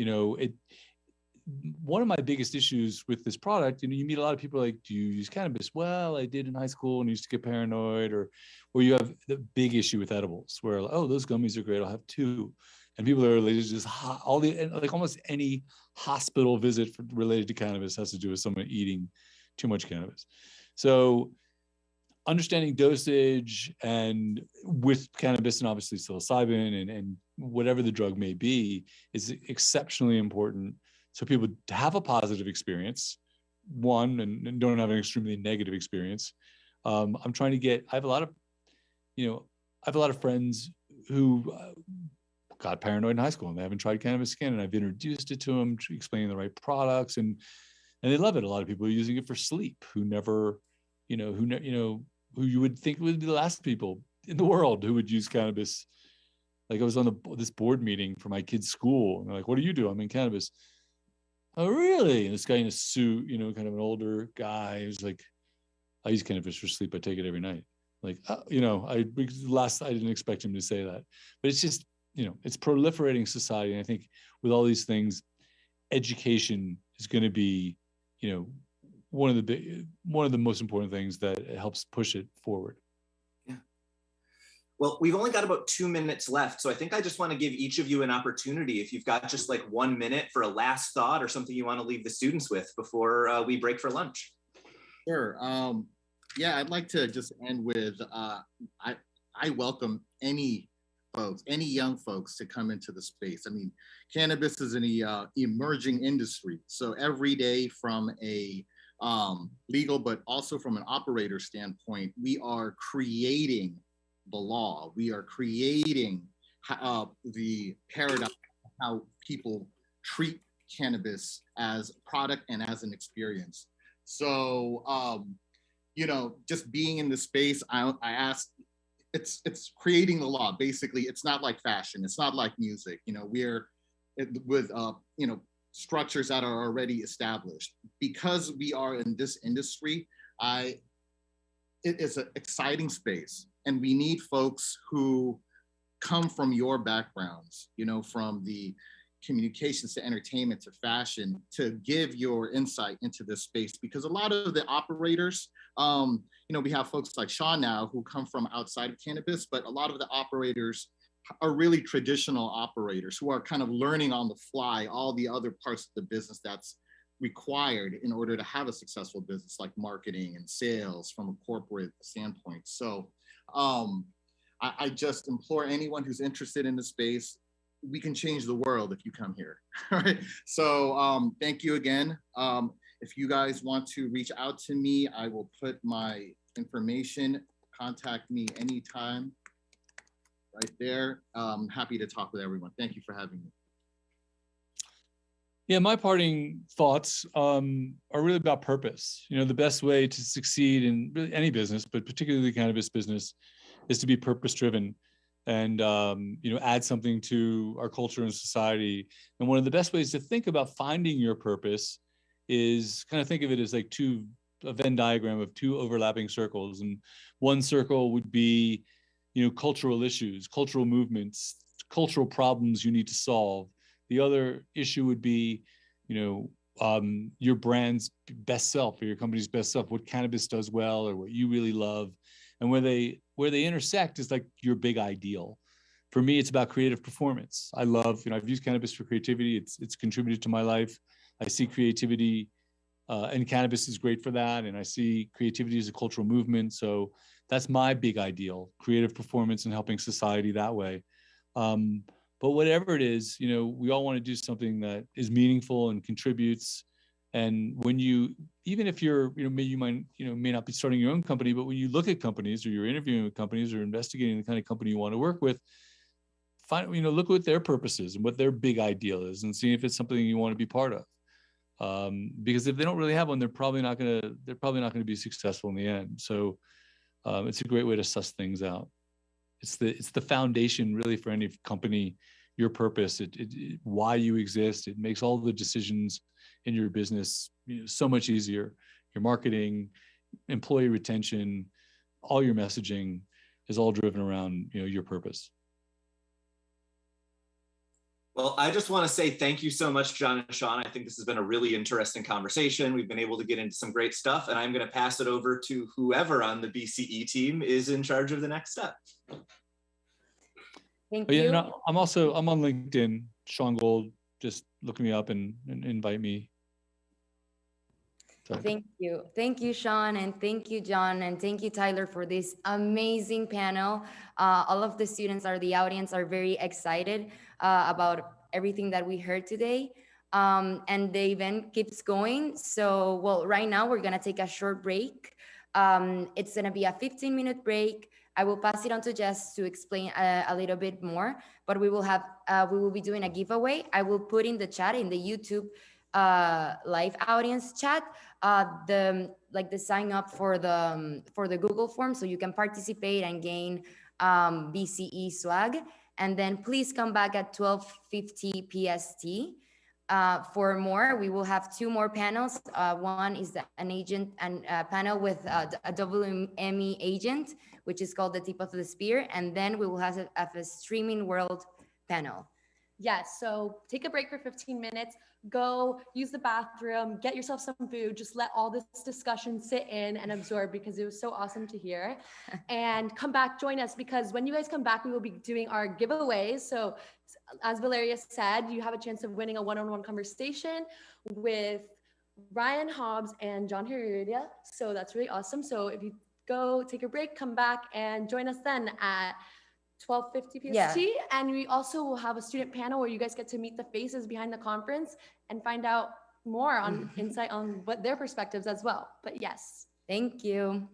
[SPEAKER 17] of my biggest issues with this product, you meet a lot of people like, do you use cannabis? Well, I did in high school and used to get paranoid, or you have the big issue with edibles where, oh, those gummies are great, I'll have two. And people are just almost any hospital visit related to cannabis has to do with someone eating too much cannabis. So understanding dosage, and with cannabis and obviously psilocybin and whatever the drug may be, is exceptionally important. So people have a positive experience, and don't have an extremely negative experience. I'm trying to get, I have a lot of friends who got paranoid in high school and they haven't tried cannabis again. And I've introduced it to them, explaining the right products, and they love it. A lot of people are using it for sleep who you would think would be the last people in the world who would use cannabis. Like, I was on this board meeting for my kid's school, and they're like, what do you do? I'm in cannabis. Oh, really? And this guy in a suit, kind of an older guy, who's like, I use cannabis for sleep. I take it every night. Like, I didn't expect him to say that, but it's just, it's proliferating society. And I think with all these things, education is going to be, one of the most important things that helps push it forward.
[SPEAKER 15] Well, we've only got about 2 minutes left. So I think I just want to give each of you an opportunity, if you've got just like 1 minute for a last thought or something you want to leave the students with before we break for lunch.
[SPEAKER 16] Sure. Yeah, I'd like to just end with, I welcome any young folks to come into the space. I mean, cannabis is an emerging industry. So every day, from a legal, but also from an operator standpoint, we are creating the law. We are creating the paradigm of how people treat cannabis as a product and as an experience. So, just being in the space, I asked, it's creating the law. Basically, it's not like fashion. It's not like music. We're with structures that are already established. Because we are in this industry, it is an exciting space. And we need folks who come from your backgrounds, from the communications to entertainment to fashion, to give your insight into this space. Because a lot of the operators, we have folks like Sean now who come from outside of cannabis, but a lot of the operators are really traditional operators who are kind of learning on the fly all the other parts of the business that's required in order to have a successful business, like marketing and sales from a corporate standpoint. So I just implore anyone who's interested in the space, we can change the world if you come here. All right. So thank you again. If you guys want to reach out to me, I will put my information. Contact me anytime. Right there. Happy to talk with everyone. Thank you for having me.
[SPEAKER 17] Yeah, my parting thoughts are really about purpose. The best way to succeed in really any business, but particularly the cannabis business, is to be purpose-driven and add something to our culture and society. And one of the best ways to think about finding your purpose is kind of think of it as like a Venn diagram of two overlapping circles. And one circle would be, cultural issues, cultural movements, cultural problems you need to solve. The other issue would be, your brand's best self or your company's best self, what cannabis does well or what you really love. And where they intersect is like your big ideal. For me, it's about creative performance. I love, I've used cannabis for creativity. It's contributed to my life. I see creativity and cannabis is great for that. And I see creativity as a cultural movement. So that's my big ideal, creative performance and helping society that way. But whatever it is, we all want to do something that is meaningful and contributes. And when even if you're, may not be starting your own company, but when you look at companies or you're interviewing with companies or investigating the kind of company you want to work with, look what their purpose is and what their big ideal is and see if it's something you want to be part of. Because if they don't really have one, they're probably not going to be successful in the end. So it's a great way to suss things out. It's the foundation really for any company your purpose, why you exist. It makes all the decisions in your business so much easier. Your marketing, employee retention, all your messaging is all driven around your purpose.
[SPEAKER 15] Well, I just want to say thank you so much, John and Sean. I think this has been a really interesting conversation. We've been able to get into some great stuff, and I'm going to pass it over to whoever on the BCE team is in charge of the next step.
[SPEAKER 3] Thank
[SPEAKER 17] you.
[SPEAKER 3] you.
[SPEAKER 17] I'm on LinkedIn, Sean Gold. Just look me up and invite me.
[SPEAKER 3] Thank you. Thank you, Sean, and thank you, John, and thank you, Tyler, for this amazing panel. All of the students the audience are very excited about everything that we heard today. And the event keeps going. So, well, right now we're gonna take a short break. It's gonna be a 15-minute break. I will pass it on to Jess to explain a little bit more, but we will be doing a giveaway. I will put in the chat in the YouTube live audience chat the sign up for the Google form, so you can participate and gain BCE swag. And then please come back at 12:50 PST for more. We will have 2 more panels. One is an agent and panel with a WME agent, which is called the Tip of the Spear, and then we will have a streaming world panel.
[SPEAKER 12] Yes, so take a break for 15 minutes, go use the bathroom, get yourself some food, just let all this discussion sit in and absorb, because it was so awesome to hear. And come back, join us, because when you guys come back, we will be doing our giveaways. So as Valeria said, you have a chance of winning a one-on-one conversation with Ryan Hobbs and John Heredia. So that's really awesome. So if you go take a break, come back and join us then at 12:50 PST. Yeah. And we also will have a student panel where you guys get to meet the faces behind the conference and find out more on insight on what their perspectives as well. But yes.
[SPEAKER 3] Thank you.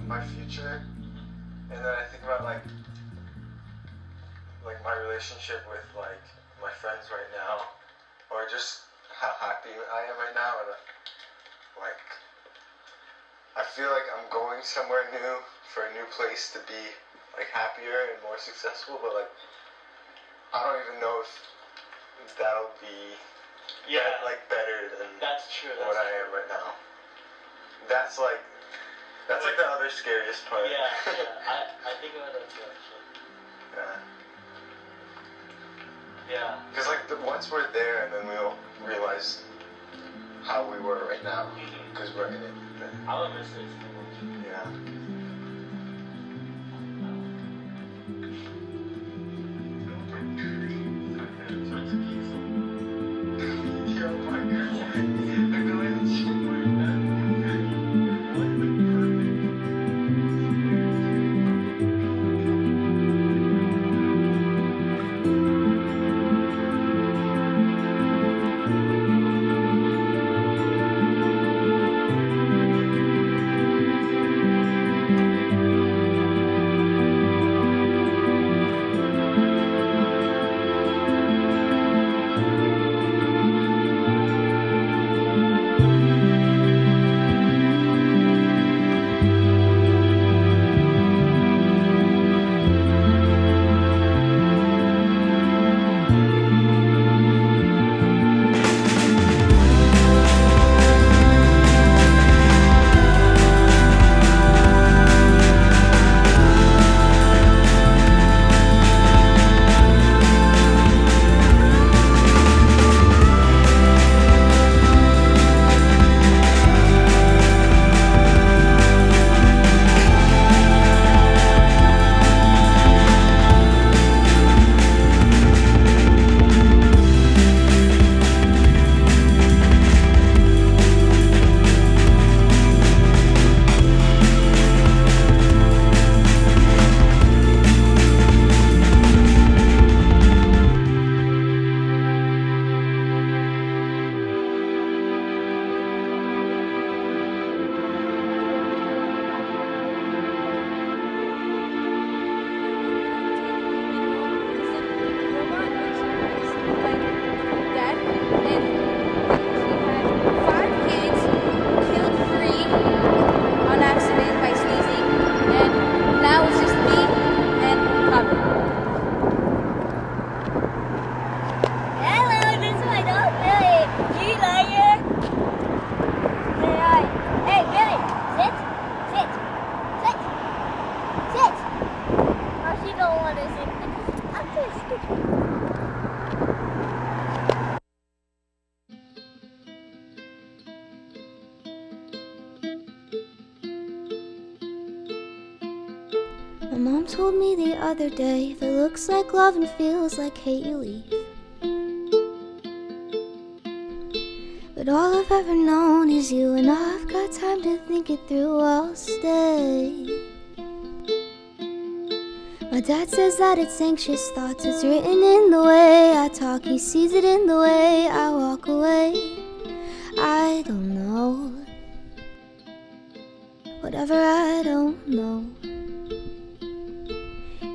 [SPEAKER 18] my future, and then I think about like my relationship with like my friends right now, or just how happy I am right now, and like I feel like I'm going somewhere new for a new place to be like happier and more successful, but like I don't even know if that'll be better than what I am right now. That's like the other scariest part.
[SPEAKER 19] I think about that too, actually. Yeah.
[SPEAKER 18] Because like once we're there, and then we'll realize how we were right now, because we're in it.
[SPEAKER 19] I would miss it.
[SPEAKER 18] Yeah.
[SPEAKER 2] My mom told me the other day, if it looks like love and feels like hate, you leave. But all I've ever known is you, and I've got time to think it through, I'll stay. My dad says that it's anxious thoughts, it's written in the way I talk, he sees it in the way I walk away. I don't know, whatever I don't know,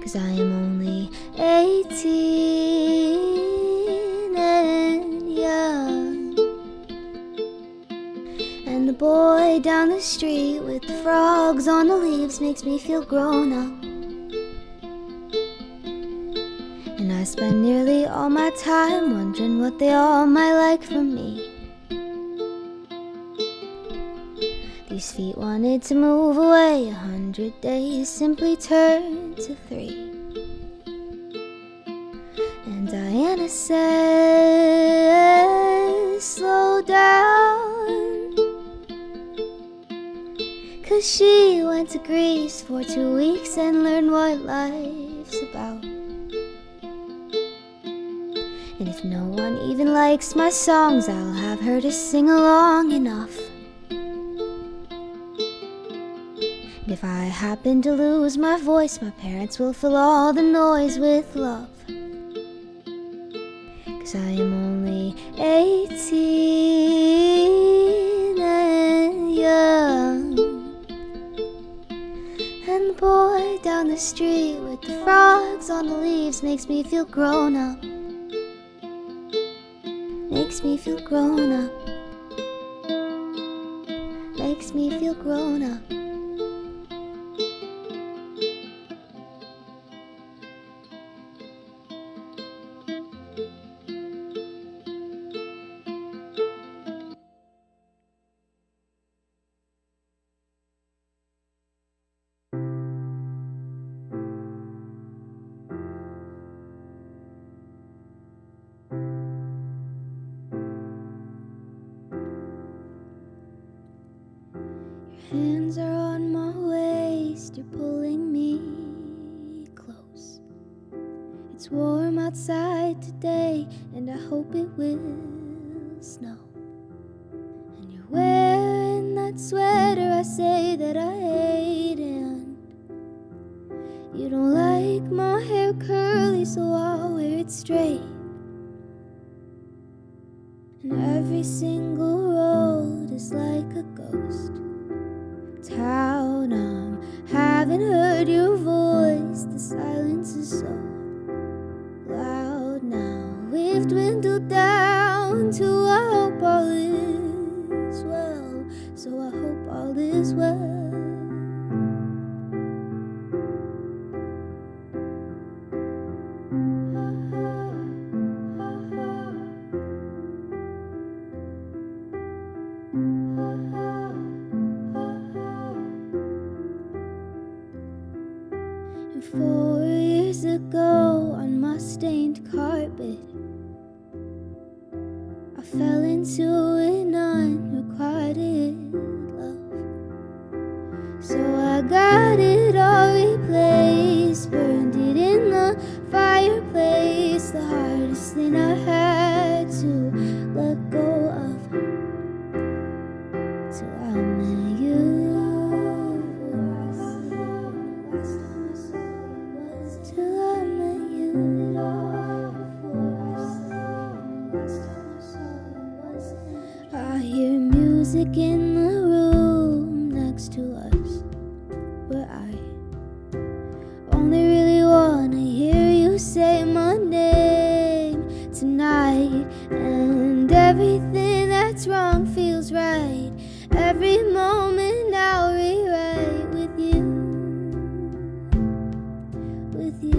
[SPEAKER 2] 'cause I am only 18 and young. And the boy down the street with the frogs on the leaves makes me feel grown up. And I spend nearly all my time wondering what they all might like from me. These feet wanted to move away, 100 days simply turned to 3. And Diana says, slow down, 'cause she went to Greece for 2 weeks and learned what life's about. And if no one even likes my songs, I'll have her to sing along enough. And if I happen to lose my voice, my parents will fill all the noise with love. 'Cause I am only 18 and young. And the boy down the street with the frogs on the leaves makes me feel grown up. Makes me feel grown up. Makes me feel grown up. Hands are on my waist, you're pulling me close. It's warm outside today, and I hope it will snow. And you're wearing that sweater I say that I hate, and you don't like my hair curly, so I'll wear it straight. And every single road is like a ghost town. Haven't heard your voice, the silence is so loud now. We've dwindled down to I hope all is well, so I hope all is well. And 4 years ago on my stained carpet, I fell into an unrequited love. So I got it all replaced, burned it in the fireplace. The hardest thing I had to let go of till I met you. Till I met you. I hear music in the room next to us, where I only really wanna hear you say my name tonight. And everything that's wrong feels right. Every moment I'll rewrite with you. With you.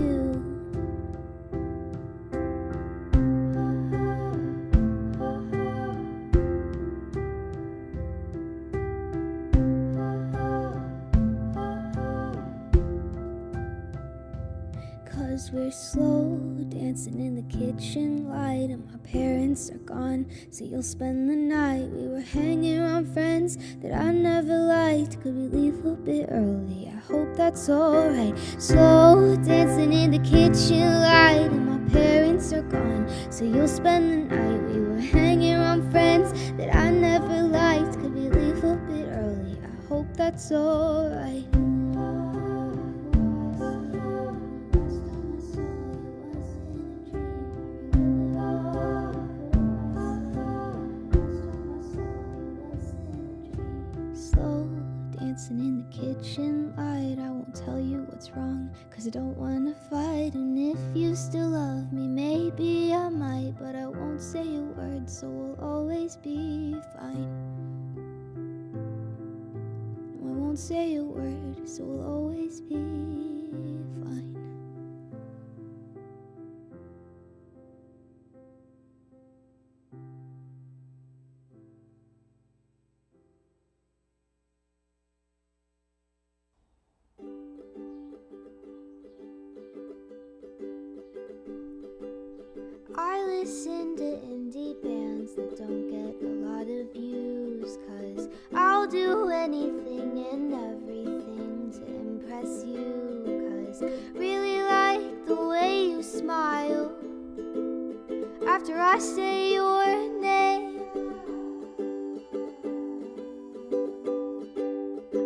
[SPEAKER 2] Cause we're slow dancing in the kitchen light, and my parents are gone, so you'll spend the night. We were hanging around friends that I never liked. Could we leave a bit early? I hope that's alright. Slow dancing in the kitchen light, and my parents are gone, so you'll spend the night. We were hanging around friends that I never liked. Could we leave a bit early? I hope that's alright. Slow dancing in the kitchen light. I won't tell you what's wrong, cause I don't wanna fight. And if you still love me, maybe I might, but I won't say a word, so we'll always be fine. No, I won't say a word, so we'll always be fine. I listen to indie bands that don't get a lot of views, cause I'll do anything and everything to impress you. Cause really like the way you smile after I say your name.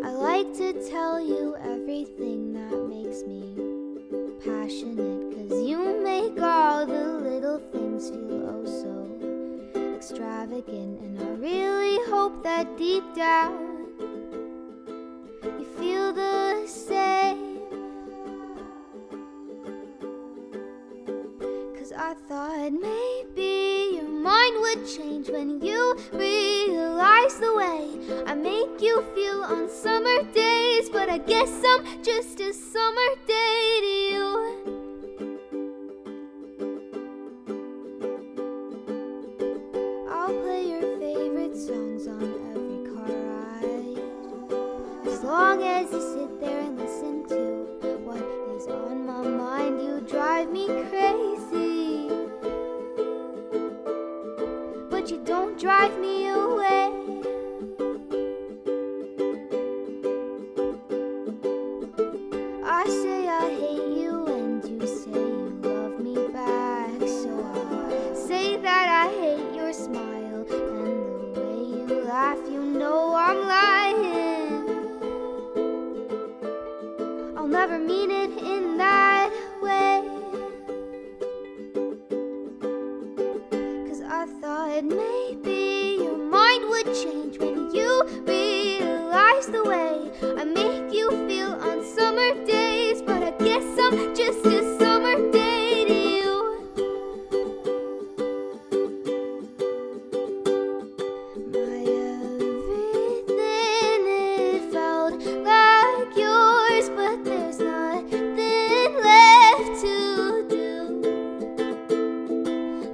[SPEAKER 2] I like to tell you everything that makes me passionate, cause you make all the little things feel oh so extravagant. And I really hope that deep down you feel the same. I thought maybe your mind would change when you realize the way I make you feel on summer days. But I guess I'm just a summer day to you. I'll play your favorite songs on every car ride, as long as you sit there and listen to what is on my mind. You drive me crazy, but you don't drive me away. I say I hate you and you say you love me back, so I say that I hate your smile and the way you laugh. You know I'm lying. I'll never mean it in that way, 'cause I thought maybe your mind would change when you realize the way I make you feel on summer days. But I guess I'm just a summer day to you. My everything, it felt like yours, but there's nothing left to do.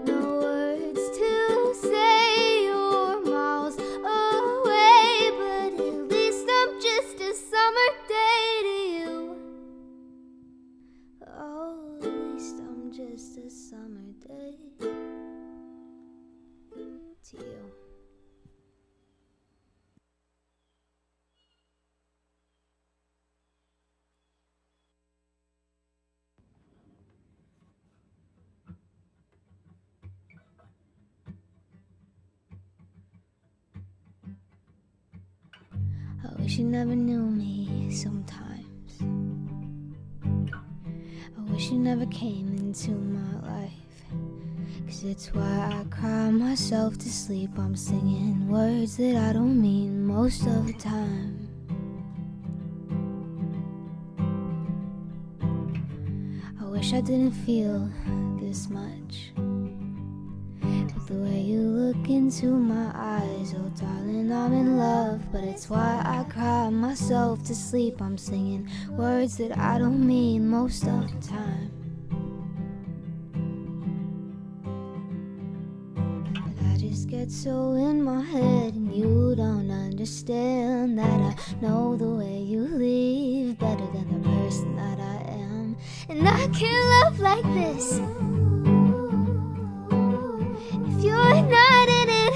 [SPEAKER 2] No words to say, you're miles away, but at least I'm just a summer day to you. Oh, at least I'm just a summer day to you. I wish you never knew me sometimes. I wish you never came into my life, 'cause it's why I cry myself to sleep. I'm singing words that I don't mean most of the time. I wish I didn't feel this much, but the way you look into my eyes, oh darling, I'm in love. But it's why I cry myself to sleep. I'm singing words that I don't mean most of the time. But I just get so in my head, and you don't understand that I know the way you leave better than the person that I am. And I can't love like this if you're not in it.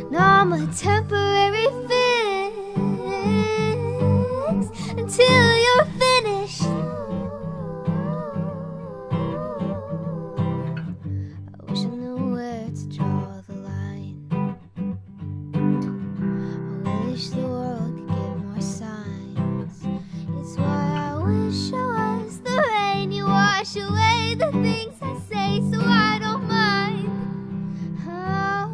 [SPEAKER 2] No, I'm a temporary fix until you're finished. I wish I knew where to draw the line. I wish the world could give more signs. It's why I wish I was the rain. You wash away the things I say, so I don't mind. Oh.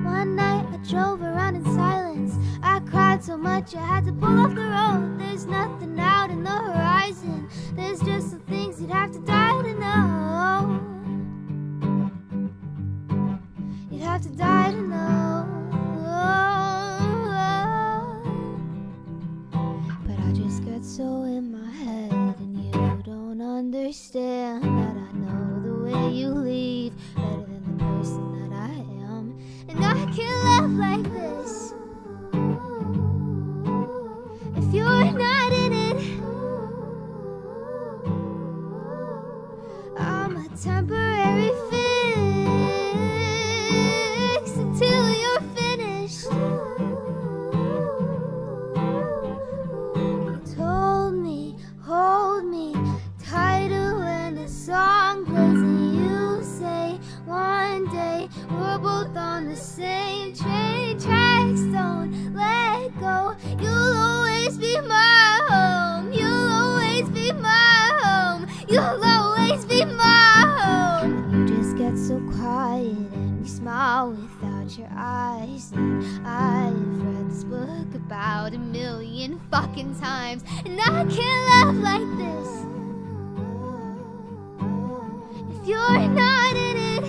[SPEAKER 2] One night I drove around in silence. I cried so much I had to pull off the road. There's nothing out in the horizon. There's just some things you'd have to die to know. You'd have to die to know. But I just get so in my head, and you don't understand that I know the way you leave better than the person that I am. And I can't love like this if you're not in it. I'm a temporary fix until you're finished. You told me, hold me tighter when the song plays, and you say one day we're both on the same train. Try out a million fucking times, and I can't laugh like this if you're not in it.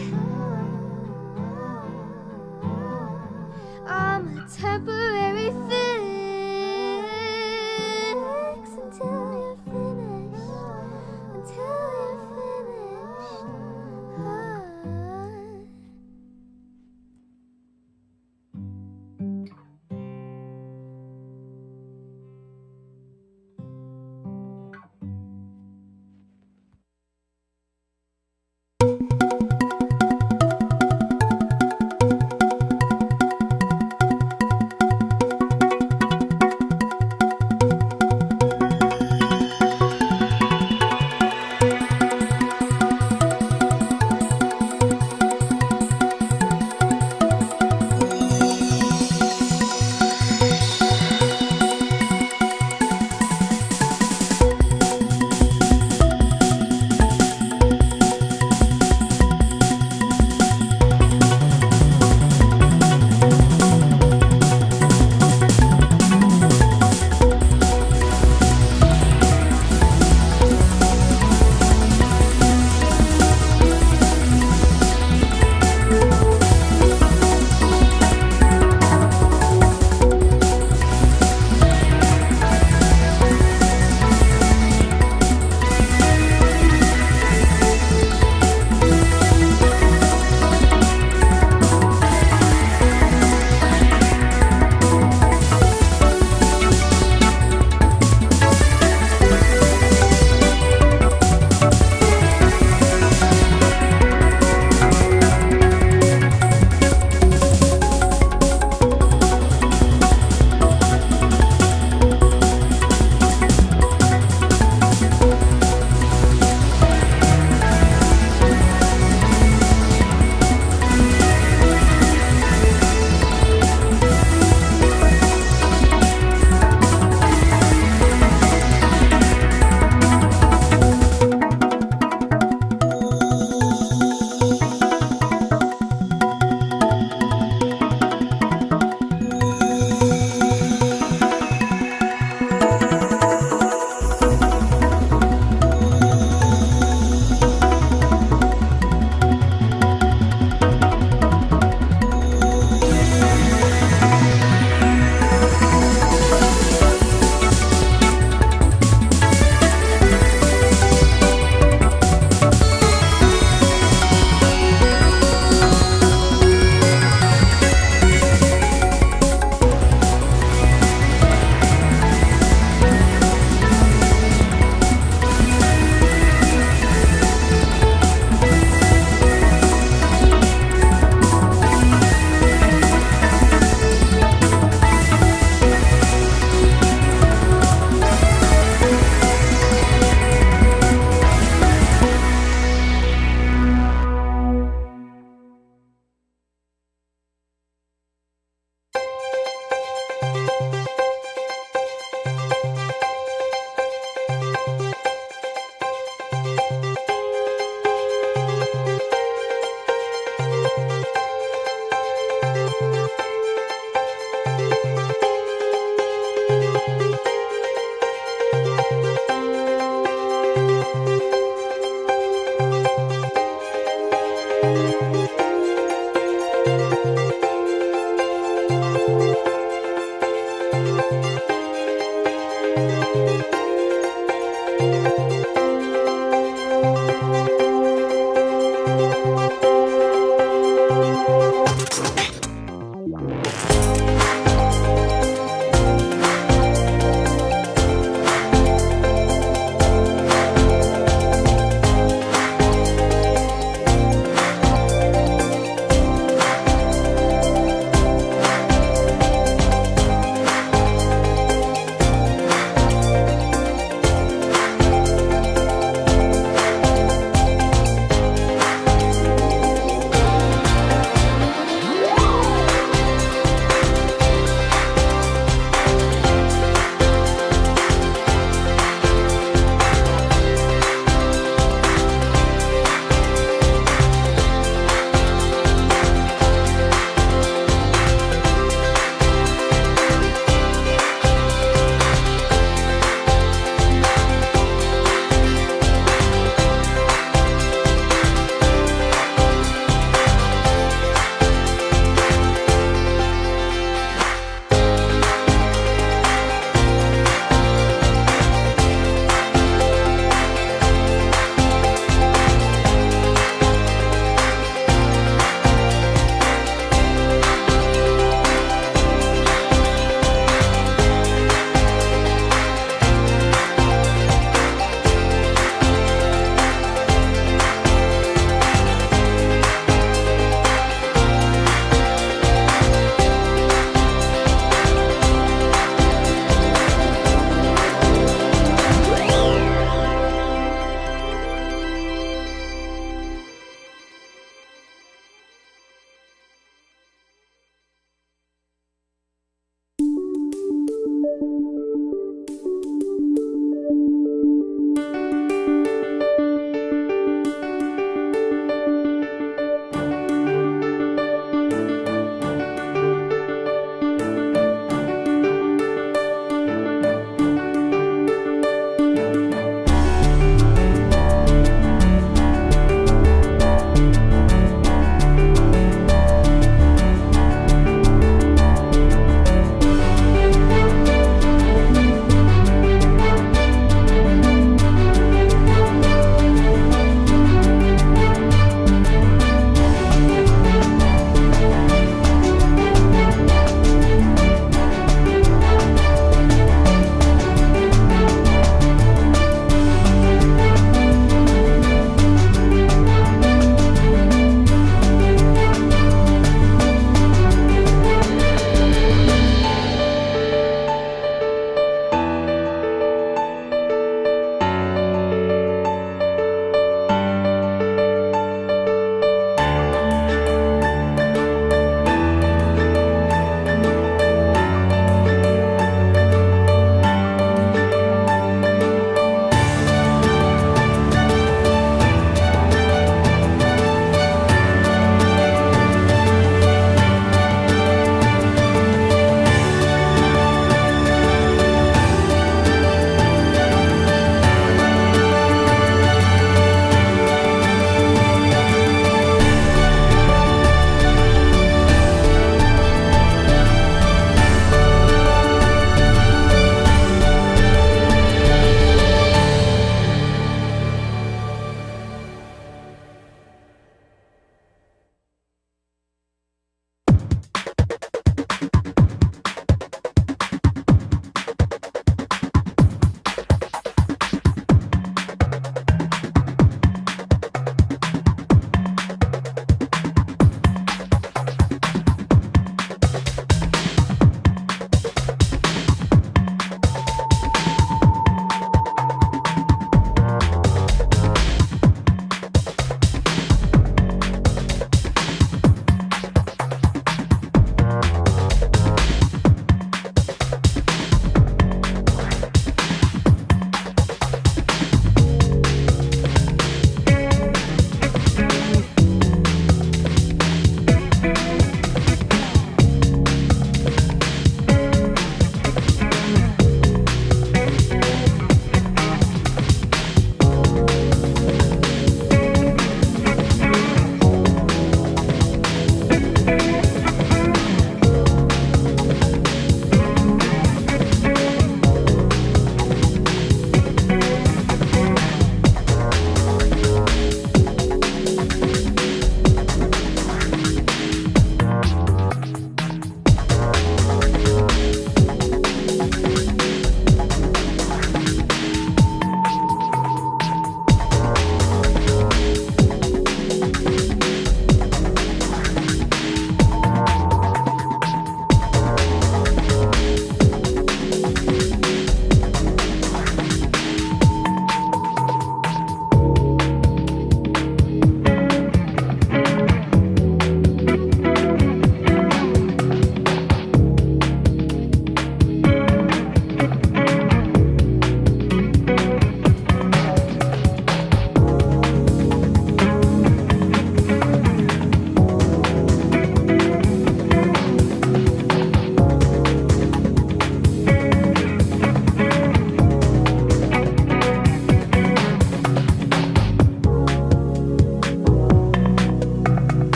[SPEAKER 2] I'm a temporary fix until you're finished, until you're finished.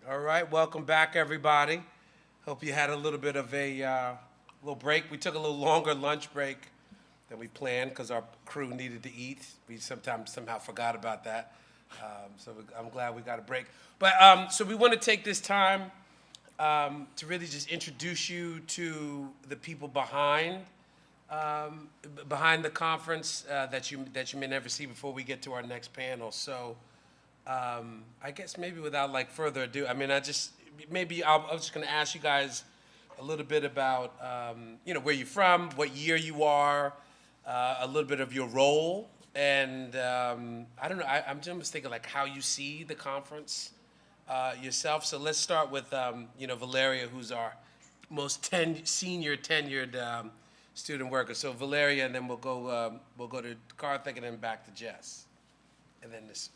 [SPEAKER 4] All right, welcome back, everybody. Hope you had a little bit of a little break. We took a little longer lunch break than we planned because our crew needed to eat. We somehow forgot about that. I'm glad we got a break. But so we want to take this time to really just introduce you to the people behind the conference that you may never see before we get to our next panel. So I guess maybe without like further ado, I mean, I was just going to ask you guys a little bit about where you're from, what year you are, a little bit of your role, and I don't know. I'm just thinking like how you see the conference yourself. So let's start with Valeria, who's our most senior tenured student worker. So Valeria, and then we'll go to Karthik, and then back to Jess, and then this.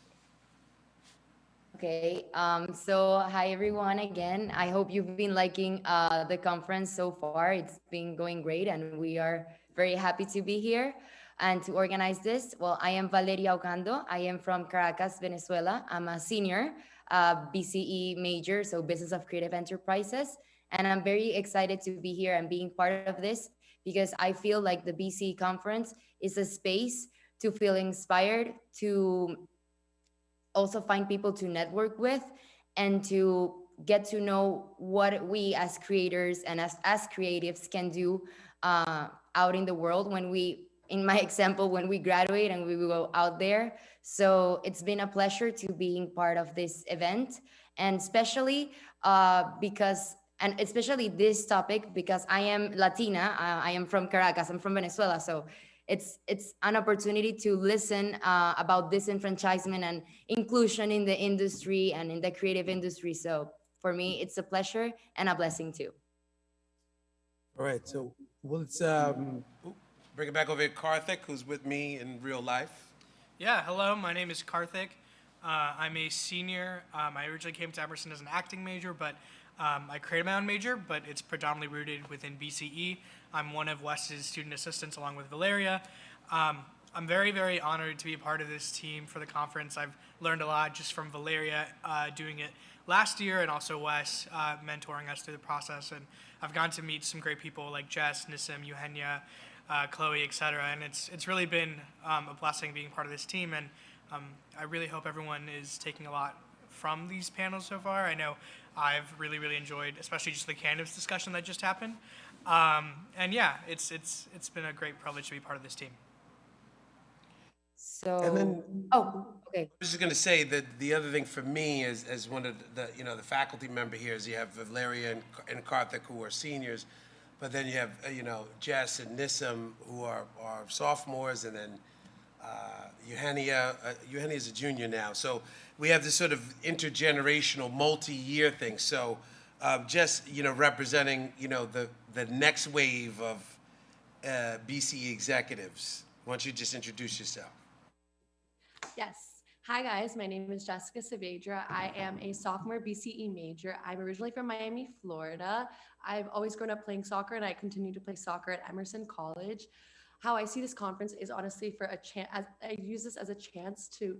[SPEAKER 3] Okay, so hi everyone again. I hope you've been liking the conference so far. It's been going great and we are very happy to be here and to organize this. Well, I am Valeria Ocando. I am from Caracas, Venezuela. I'm a senior BCE major, so Business of Creative Enterprises. And I'm very excited to be here and being part of this because I feel like the BCE Conference is a space to feel inspired, to also find people to network with and to get to know what we as creators and as creatives can do out in the world in my example, when we graduate and we will go out there. So it's been a pleasure to being part of this event, and especially especially this topic because I am Latina, I am from Caracas, I'm from Venezuela. So it's an opportunity to listen about disenfranchisement and inclusion in the industry and in the creative industry. So for me, it's a pleasure and a blessing too.
[SPEAKER 4] All right, so let's bring it back over to Karthik, who's with me in real life.
[SPEAKER 13] Yeah, hello, my name is Karthik. I'm a senior. I originally came to Emerson as an acting major, but I created my own major, but it's predominantly rooted within BCE. I'm one of Wes's student assistants along with Valeria. I'm very, very honored to be a part of this team for the conference. I've learned a lot just from Valeria doing it last year and also Wes mentoring us through the process. And I've gotten to meet some great people like Jess, Nissim, Eugenia, Chloe, etc. And it's really been a blessing being part of this team. And I really hope everyone is taking a lot from these panels so far. I know I've really, really enjoyed, especially just the cannabis discussion that just happened. And yeah, it's been a great privilege to be part of this team.
[SPEAKER 3] So,
[SPEAKER 4] and then,
[SPEAKER 3] okay.
[SPEAKER 4] I was just going to say that the other thing for me as one of the the faculty member here is you have Valeria and Karthik who are seniors, but then you have Jess and Nissim who are sophomores, and then Eugenia is a junior now. So we have this sort of intergenerational multi-year thing. So just representing the next wave of BCE executives. Why don't you just introduce yourself?
[SPEAKER 12] Yes. Hi guys, my name is Jessica Saavedra. I am a sophomore BCE major. I'm originally from Miami, Florida. I've always grown up playing soccer and I continue to play soccer at Emerson College. How I see this conference is honestly for a chance, I use this as a chance to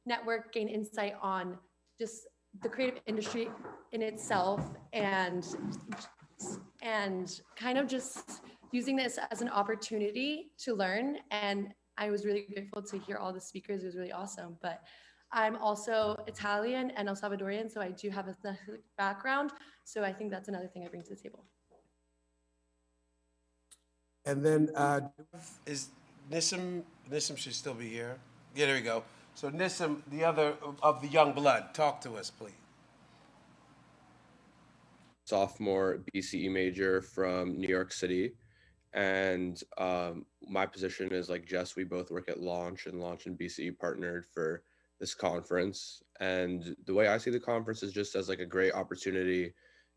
[SPEAKER 12] network, gain insight on just the creative industry in itself, and kind of just using this as an opportunity to learn. And I was really grateful to hear all the speakers. It was really awesome. But I'm also Italian and El Salvadorian, so I do have a ethnic background. So I think that's another thing I bring to the table.
[SPEAKER 4] And then is Nissim should still be here. Yeah, there we go. So Nissim, the other of the young blood, talk to us, please.
[SPEAKER 14] Sophomore BCE major from New York City. And my position is like Jess, we both work at Launch, and Launch and BCE partnered for this conference. And the way I see the conference is just as like a great opportunity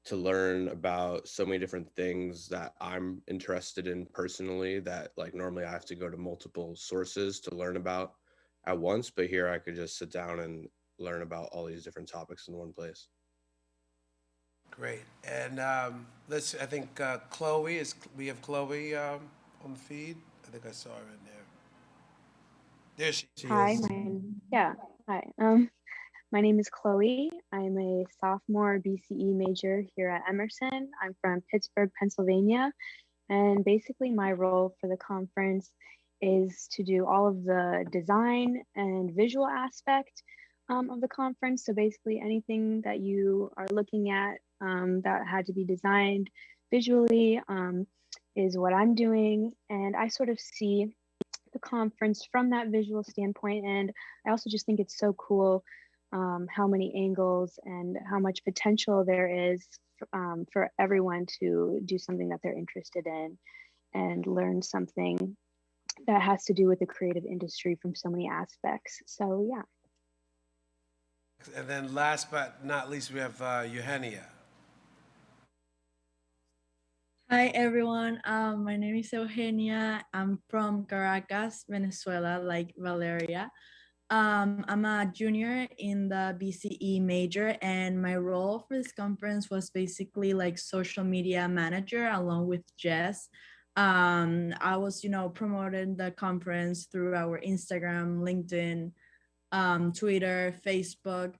[SPEAKER 14] to learn about so many different things that I'm interested in personally, that like normally I have to go to multiple sources to learn about at once, but here I could just sit down and learn about all these different topics in one place.
[SPEAKER 4] Great. And I think Chloe, we have Chloe on the feed. I think I saw her in there. There she
[SPEAKER 20] Hi,
[SPEAKER 4] is.
[SPEAKER 20] hi. My name is Chloe. I'm a sophomore BCE major here at Emerson. I'm from Pittsburgh, Pennsylvania. And basically my role for the conference is to do all of the design and visual aspect of the conference. So basically anything that you are looking at that had to be designed visually is what I'm doing. And I sort of see the conference from that visual standpoint. And I also just think it's so cool how many angles and how much potential there is for everyone to do something that they're interested in and learn something that has to do with the creative industry from so many aspects. So yeah.
[SPEAKER 4] And then last but not least, we have Eugenia.
[SPEAKER 21] Hi everyone, my name is Eugenia. I'm from Caracas, Venezuela, like Valeria. I'm a junior in the BCE major, and my role for this conference was basically like social media manager along with Jess. I was, promoting the conference through our Instagram, LinkedIn, Twitter, Facebook.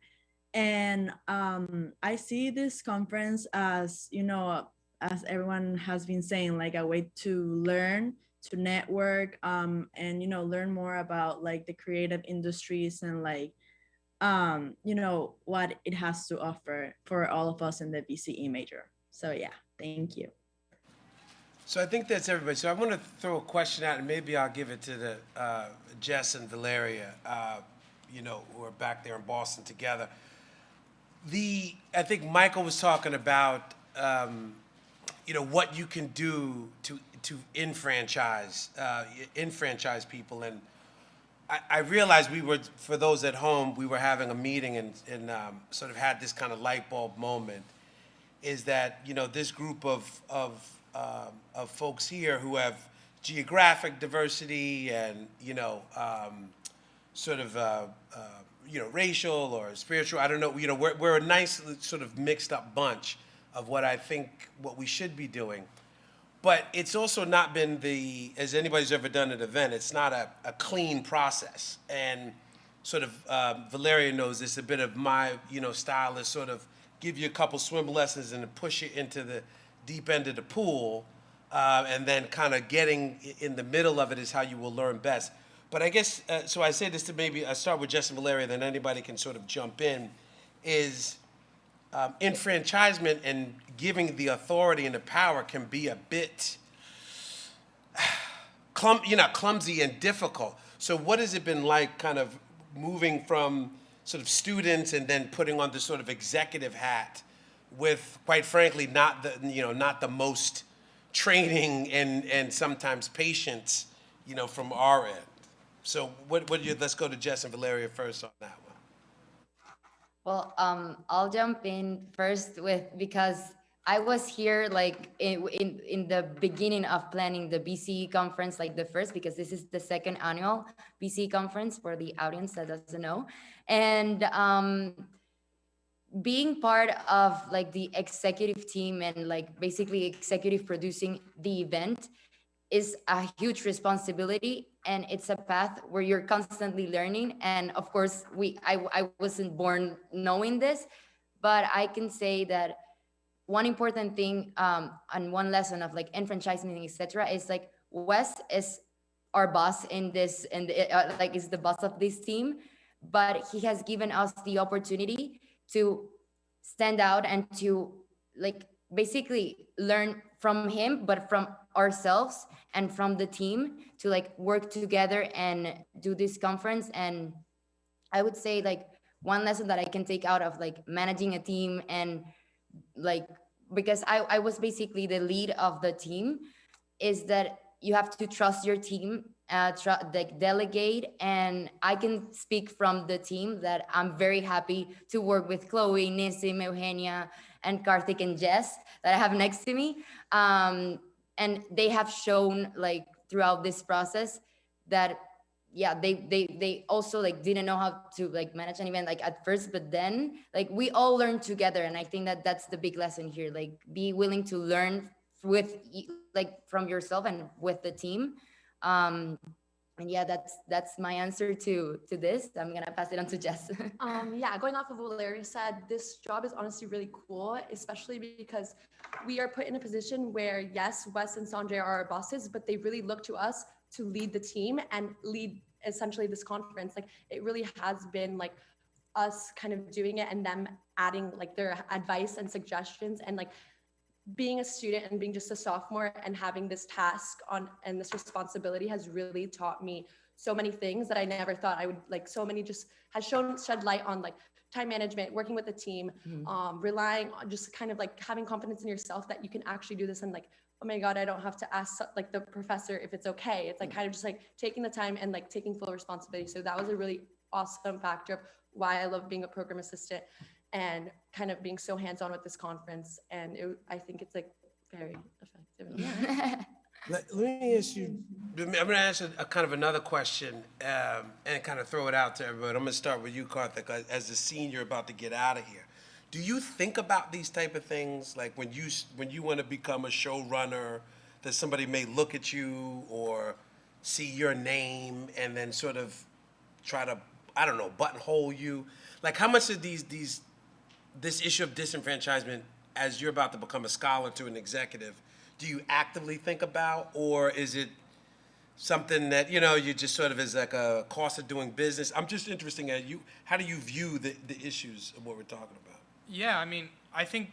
[SPEAKER 21] And I see this conference as, as everyone has been saying, like a way to learn, to network, and learn more about like the creative industries and like what it has to offer for all of us in the BCE major. So yeah, thank you.
[SPEAKER 4] So I think that's everybody. So I want to throw a question out, and maybe I'll give it to the Jess and Valeria, who are back there in Boston together. I think Michael was talking about what you can do to enfranchise people. And I realized for those at home, we were having a meeting and sort of had this kind of light bulb moment, is that, this group of folks here who have geographic diversity and, racial or spiritual, I don't know, we're a nice sort of mixed up bunch of what we should be doing. But it's also not been as anybody's ever done an event, it's not a clean process. And sort of, Valeria knows this, a bit of my, style is sort of give you a couple swim lessons and then push you into the deep end of the pool. And then kind of getting in the middle of it is how you will learn best. But I guess, so I say this to maybe, I start with Jess and Valeria, then anybody can sort of jump in, is enfranchisement and giving the authority and the power can be a bit clumsy and difficult. So what has it been like kind of moving from sort of students and then putting on the sort of executive hat with, quite frankly, not the most training and sometimes patience, from our end? So let's go to Jess and Valeria first on that one.
[SPEAKER 3] Well, I'll jump in first because I was here like in the beginning of planning the BCE conference, like the first, because this is the second annual BCE conference for the audience that doesn't know. And being part of like the executive team and like basically executive producing the event is a huge responsibility, and it's a path where you're constantly learning. And of course, I wasn't born knowing this, but I can say that one important thing and one lesson of like enfranchisement, etc., is like Wes is our boss in this, and like is the boss of this team, but he has given us the opportunity to stand out and to like basically learn from him, but from ourselves and from the team to like work together and do this conference. And I would say like one lesson that I can take out of like managing a team, and like, because I was basically the lead of the team, is that you have to trust your team, like delegate. And I can speak from the team that I'm very happy to work with Chloe, Nissim, Eugenia, and Karthik and Jess that I have next to me. And they have shown like throughout this process that, yeah, they also like didn't know how to like manage an event like at first, but then like we all learned together. And I think that that's the big lesson here, like be willing to learn with like from yourself and with the team. And yeah, that's my answer to this. I'm gonna pass it on to Jess.
[SPEAKER 12] Yeah, going off of what Larry said, this job is honestly really cool, especially because we are put in a position where, yes, Wes and Sanjay are our bosses, but they really look to us to lead the team and lead essentially this conference. Like, it really has been like us kind of doing it and them adding like their advice and suggestions, and like being a student and being just a sophomore and having this task on and this responsibility has really taught me so many things that I never thought I would, like, so many, just has shed light on like time management, working with a team, relying on just kind of like having confidence in yourself that you can actually do this, and like, oh my God, I don't have to ask like the professor if it's okay. It's like kind of just like taking the time and like taking full responsibility. So that was a really awesome factor of why I love being a program assistant and kind of being so hands-on with this conference. And I think it's like very effective. Yeah.
[SPEAKER 4] Let me ask you, I'm going to ask a kind of another question and kind of throw it out to everybody. I'm going to start with you, Karthik, as a senior about to get out of here. Do you think about these type of things, like when you want to become a showrunner, that somebody may look at you or see your name and then sort of try to, I don't know, buttonhole you? Like, how much of this issue of disenfranchisement, as you're about to become a scholar to an executive, do you actively think about, or is it something that, you just sort of as like a cost of doing business? I'm just interested in you. How do you view the issues of what we're talking about?
[SPEAKER 13] Yeah, I mean, I think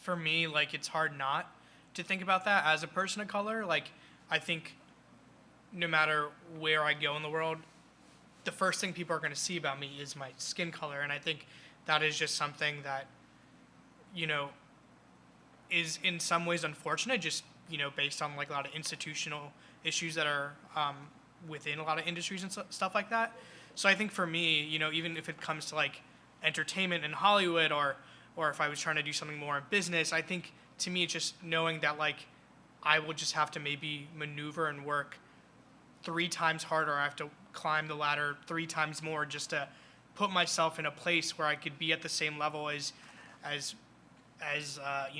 [SPEAKER 13] for me, like, it's hard not to think about that as a person of color. Like, I think no matter where I go in the world, the first thing people are going to see about me is my skin color. And I think that is just something that, is in some ways unfortunate, just, based on like a lot of institutional issues that are within a lot of industries and stuff like that. So I think for me, even if it comes to like entertainment in Hollywood, or if I was trying to do something more in business, I think to me it's just knowing that like I will just have to maybe maneuver and work 3 times harder. I have to climb the ladder 3 times more just to put myself in a place where I could be at the same level as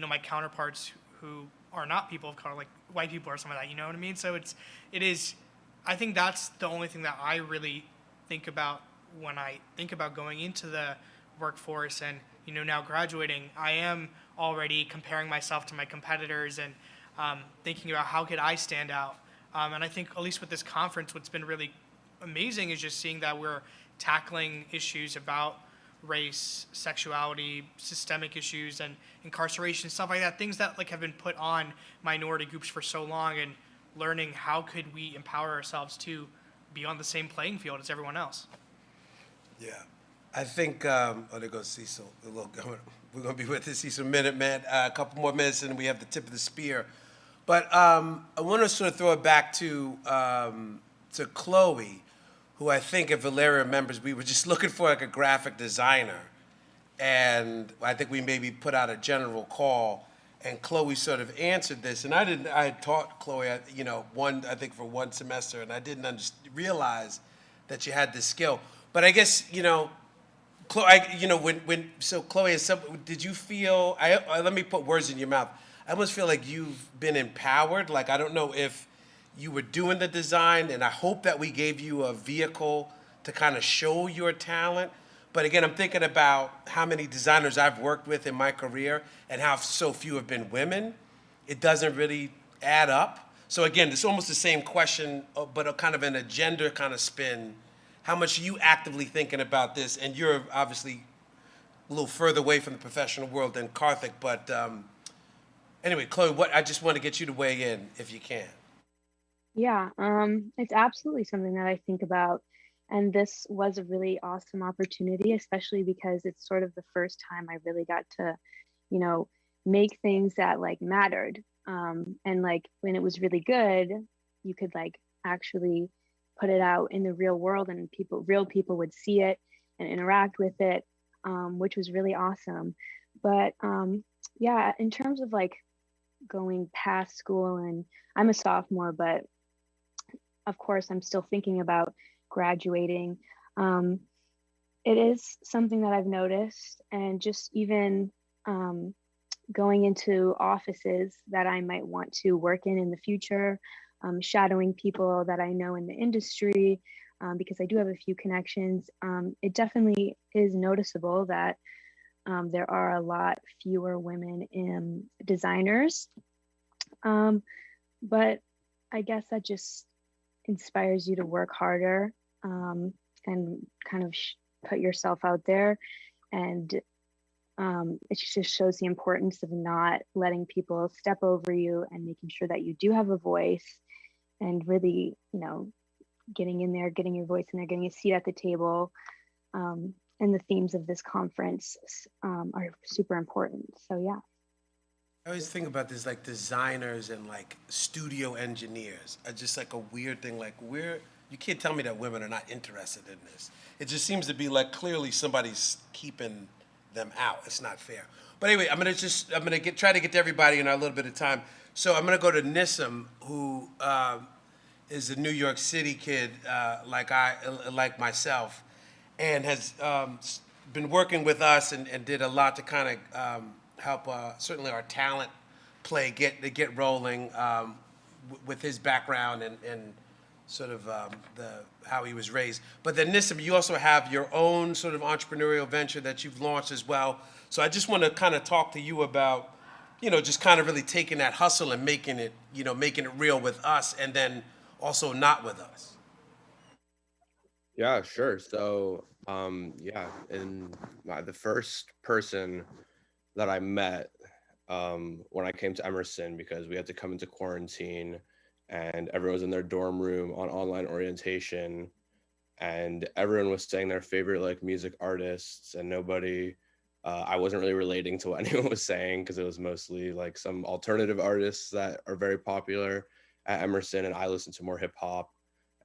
[SPEAKER 13] my counterparts who are not people of color, like white people or something like that. You know what I mean? So it is. I think that's the only thing that I really think about when I think about going into the workforce and, now graduating. I am already comparing myself to my competitors and thinking about how could I stand out. And I think, at least with this conference, what's been really amazing is just seeing that we're tackling issues about race, sexuality, systemic issues, and incarceration, stuff like that, things that like have been put on minority groups for so long, and learning how could we empower ourselves to be on the same playing field as everyone else.
[SPEAKER 4] Yeah, I think, there goes Cecil. We're going to be with this Cecil minute, man. A couple more minutes and we have the tip of the spear. But I want to sort of throw it back to Chloe, who I think, if Valeria remembers, we were just looking for like a graphic designer. And I think we maybe put out a general call, and Chloe sort of answered this. And I had taught Chloe, I think for 1 semester, and I didn't realize that you had this skill. But I guess, Chloe, Chloe, did you feel, let me put words in your mouth. I almost feel like you've been empowered. Like, I don't know if you were doing the design, and I hope that we gave you a vehicle to kind of show your talent. But again, I'm thinking about how many designers I've worked with in my career and how so few have been women. It doesn't really add up. So again, it's almost the same question, but a kind of in a gender kind of spin. How much are you actively thinking about this? And you're obviously a little further away from the professional world than Karthik, but anyway, Chloe, I just want to get you to weigh in if you can.
[SPEAKER 20] Yeah, it's absolutely something that I think about. And this was a really awesome opportunity, especially because it's sort of the first time I really got to, make things that like mattered. And like when it was really good, you could like actually put it out in the real world, and real people would see it and interact with it, which was really awesome. But yeah, in terms of like going past school, and I'm a sophomore, but of course I'm still thinking about graduating. It is something that I've noticed, and just even going into offices that I might want to work in the future, shadowing people that I know in the industry, because I do have a few connections, it definitely is noticeable that there are a lot fewer women in designers. But I guess that just inspires you to work harder, and kind of put yourself out there. And it just shows the importance of not letting people step over you and making sure that you do have a voice, and really, getting in there, getting your voice in there, getting a seat at the table. And the themes of this conference are super important. So yeah.
[SPEAKER 4] I always think about this, like designers and like studio engineers are just like a weird thing. Like you can't tell me that women are not interested in this. It just seems to be like clearly somebody's keeping them out. It's not fair. But anyway, I'm gonna try to get to everybody in a little bit of time. So I'm gonna go to Nissim, who is a New York City kid, like myself, and has been working with us and did a lot to kind of help certainly our talent play get rolling with his background and sort of how he was raised. But then Nissim, you also have your own sort of entrepreneurial venture that you've launched as well. So I just want to kind of talk to you about, just kind of really taking that hustle and making it real with us, and then also not with us.
[SPEAKER 14] Yeah, sure. So, and the first person that I met when I came to Emerson, because we had to come into quarantine and everyone was in their dorm room on online orientation, and everyone was saying their favorite like music artists, and I wasn't really relating to what anyone was saying because it was mostly like some alternative artists that are very popular at Emerson, and I listened to more hip hop.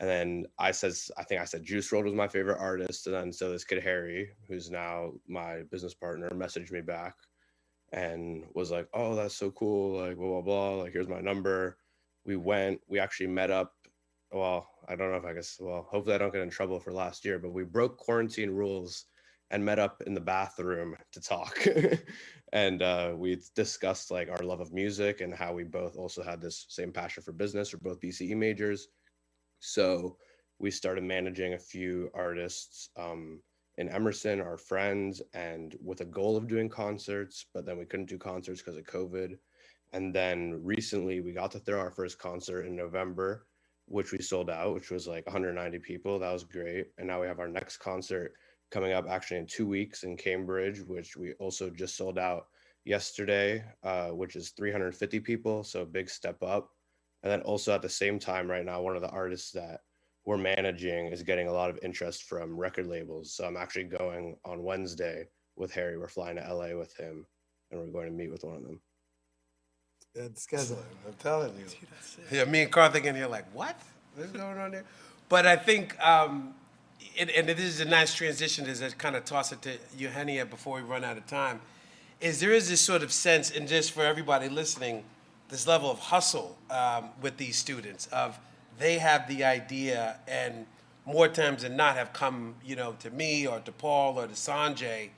[SPEAKER 14] And then I think I said Juice WRLD was my favorite artist. And then so this kid, Harry, who's now my business partner, messaged me back and was like, oh, that's so cool. Like, blah, blah, blah. Like, here's my number. We actually met up. Well, I don't know if hopefully I don't get in trouble for last year, but we broke quarantine rules and met up in the bathroom to talk. And we discussed like our love of music and how we both also had this same passion for business. We're both BCE majors. So we started managing a few artists in Emerson, our friends, and with a goal of doing concerts, but then we couldn't do concerts because of COVID. And then recently we got to throw our first concert in November, which we sold out, which was like 190 people. That was great. And now we have our next concert coming up actually in 2 weeks in Cambridge, which we also just sold out yesterday, which is 350 people. So a big step up. And then also at the same time right now, one of the artists that we're managing is getting a lot of interest from record labels. So I'm actually going on Wednesday with Harry. We're flying to LA with him and we're going to meet with one of them.
[SPEAKER 4] It's scheduling, I'm telling you. Yeah, me and Karthik in here like, what? What's going on there? But I think, and this is a nice transition as I kind of toss it to Eugenia before we run out of time, is there is this sort of sense, and just for everybody listening, this level of hustle with these students of they have the idea, and more times than not have come, to me or to Paul or to Sanjay,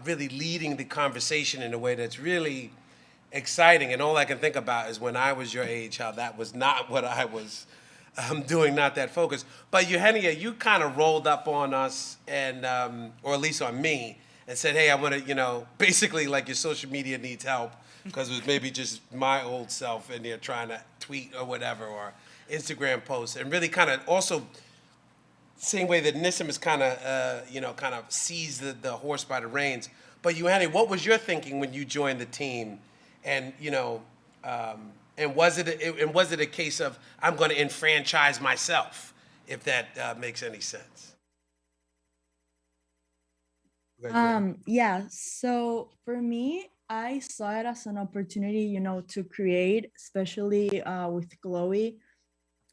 [SPEAKER 4] really leading the conversation in a way that's really exciting. And all I can think about is when I was your age, how that was not what I was doing, not that focused. But Eugenia, you kind of rolled up on us, and or at least on me, and said, hey, I want to, basically like your social media needs help, because it was maybe just my old self in there trying to tweet or whatever, or Instagram posts, and really kind of also same way that Nissim is kind of seized the horse by the reins. But Eugenia, what was your thinking when you joined the team? And and was it a case of I'm going to enfranchise myself, if that makes any sense?
[SPEAKER 21] Yeah, so for me, I saw it as an opportunity, to create, especially with Chloe.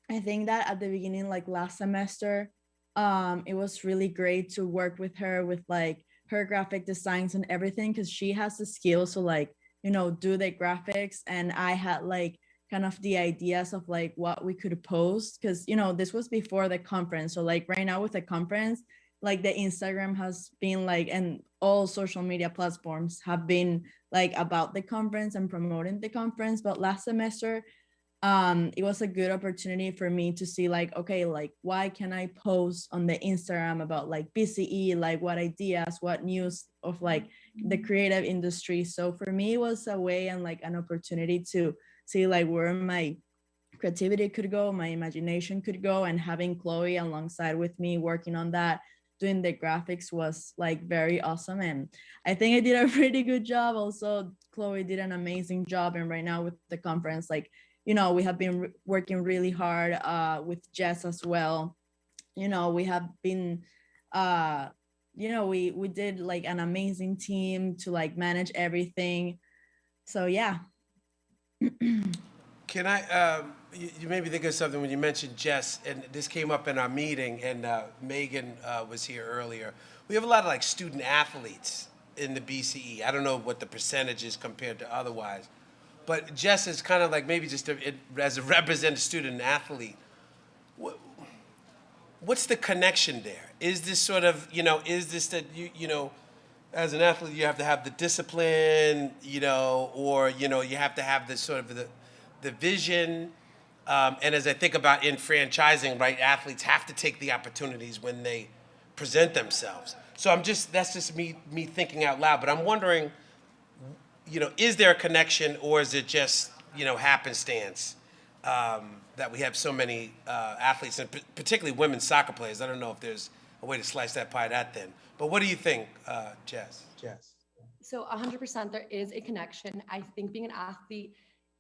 [SPEAKER 21] I think that at the beginning, like last semester, it was really great to work with her with like her graphic designs and everything, because she has the skills to like, do the graphics, and I had like kind of the ideas of like what we could post, because this was before the conference. So like right now with the conference, like the Instagram has been like, and all social media platforms have been like about the conference and promoting the conference. But last semester, it was a good opportunity for me to see like, okay, like why can I post on the Instagram about like BCE, like what ideas, what news of like the creative industry. So for me, it was a way and like an opportunity to see like where my creativity could go, my imagination could go, and having Chloe alongside with me working on that, doing the graphics was like very awesome. And I think I did a pretty good job. Also, Chloe did an amazing job. And right now with the conference, like, you know, we have been working really hard with Jess as well. You know, we have been, you know, we did like an amazing team to like manage everything. So yeah.
[SPEAKER 4] Can I, you made me think of something when you mentioned Jess, and this came up in our meeting, and Megan was here earlier. We have a lot of like student athletes in the BCE. I don't know what the percentage is compared to otherwise, but Jess is kind of like maybe just as a representative student athlete. What's the connection there? Is this sort of, you know, is this that you know, as an athlete you have to have the discipline, you know, or you know you have to have this sort of the vision. And as I think about in franchising, right, athletes have to take the opportunities when they present themselves. So that's just me thinking out loud. But I'm wondering, you know, is there a connection, or is it just, you know, happenstance that we have so many athletes, and particularly women's soccer players? I don't know if there's a way to slice that pie that thin. But what do you think, Jess?
[SPEAKER 12] So 100% there is a connection. I think being an athlete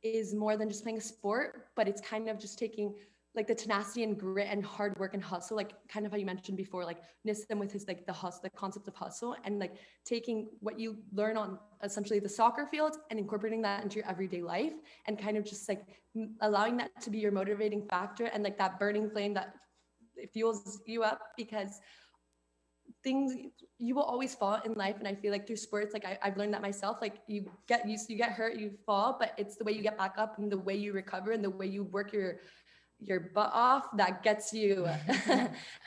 [SPEAKER 12] is more than just playing a sport, but it's kind of just taking like the tenacity and grit and hard work and hustle, like kind of how you mentioned before, like Nissim with his like the hustle, the concept of hustle, and like taking what you learn on essentially the soccer field and incorporating that into your everyday life, and kind of just like allowing that to be your motivating factor and like that burning flame that fuels you up, because you will always fall in life. And I feel like through sports, like I've learned that myself, like you get hurt, you fall, but it's the way you get back up and the way you recover and the way you work your butt off that gets you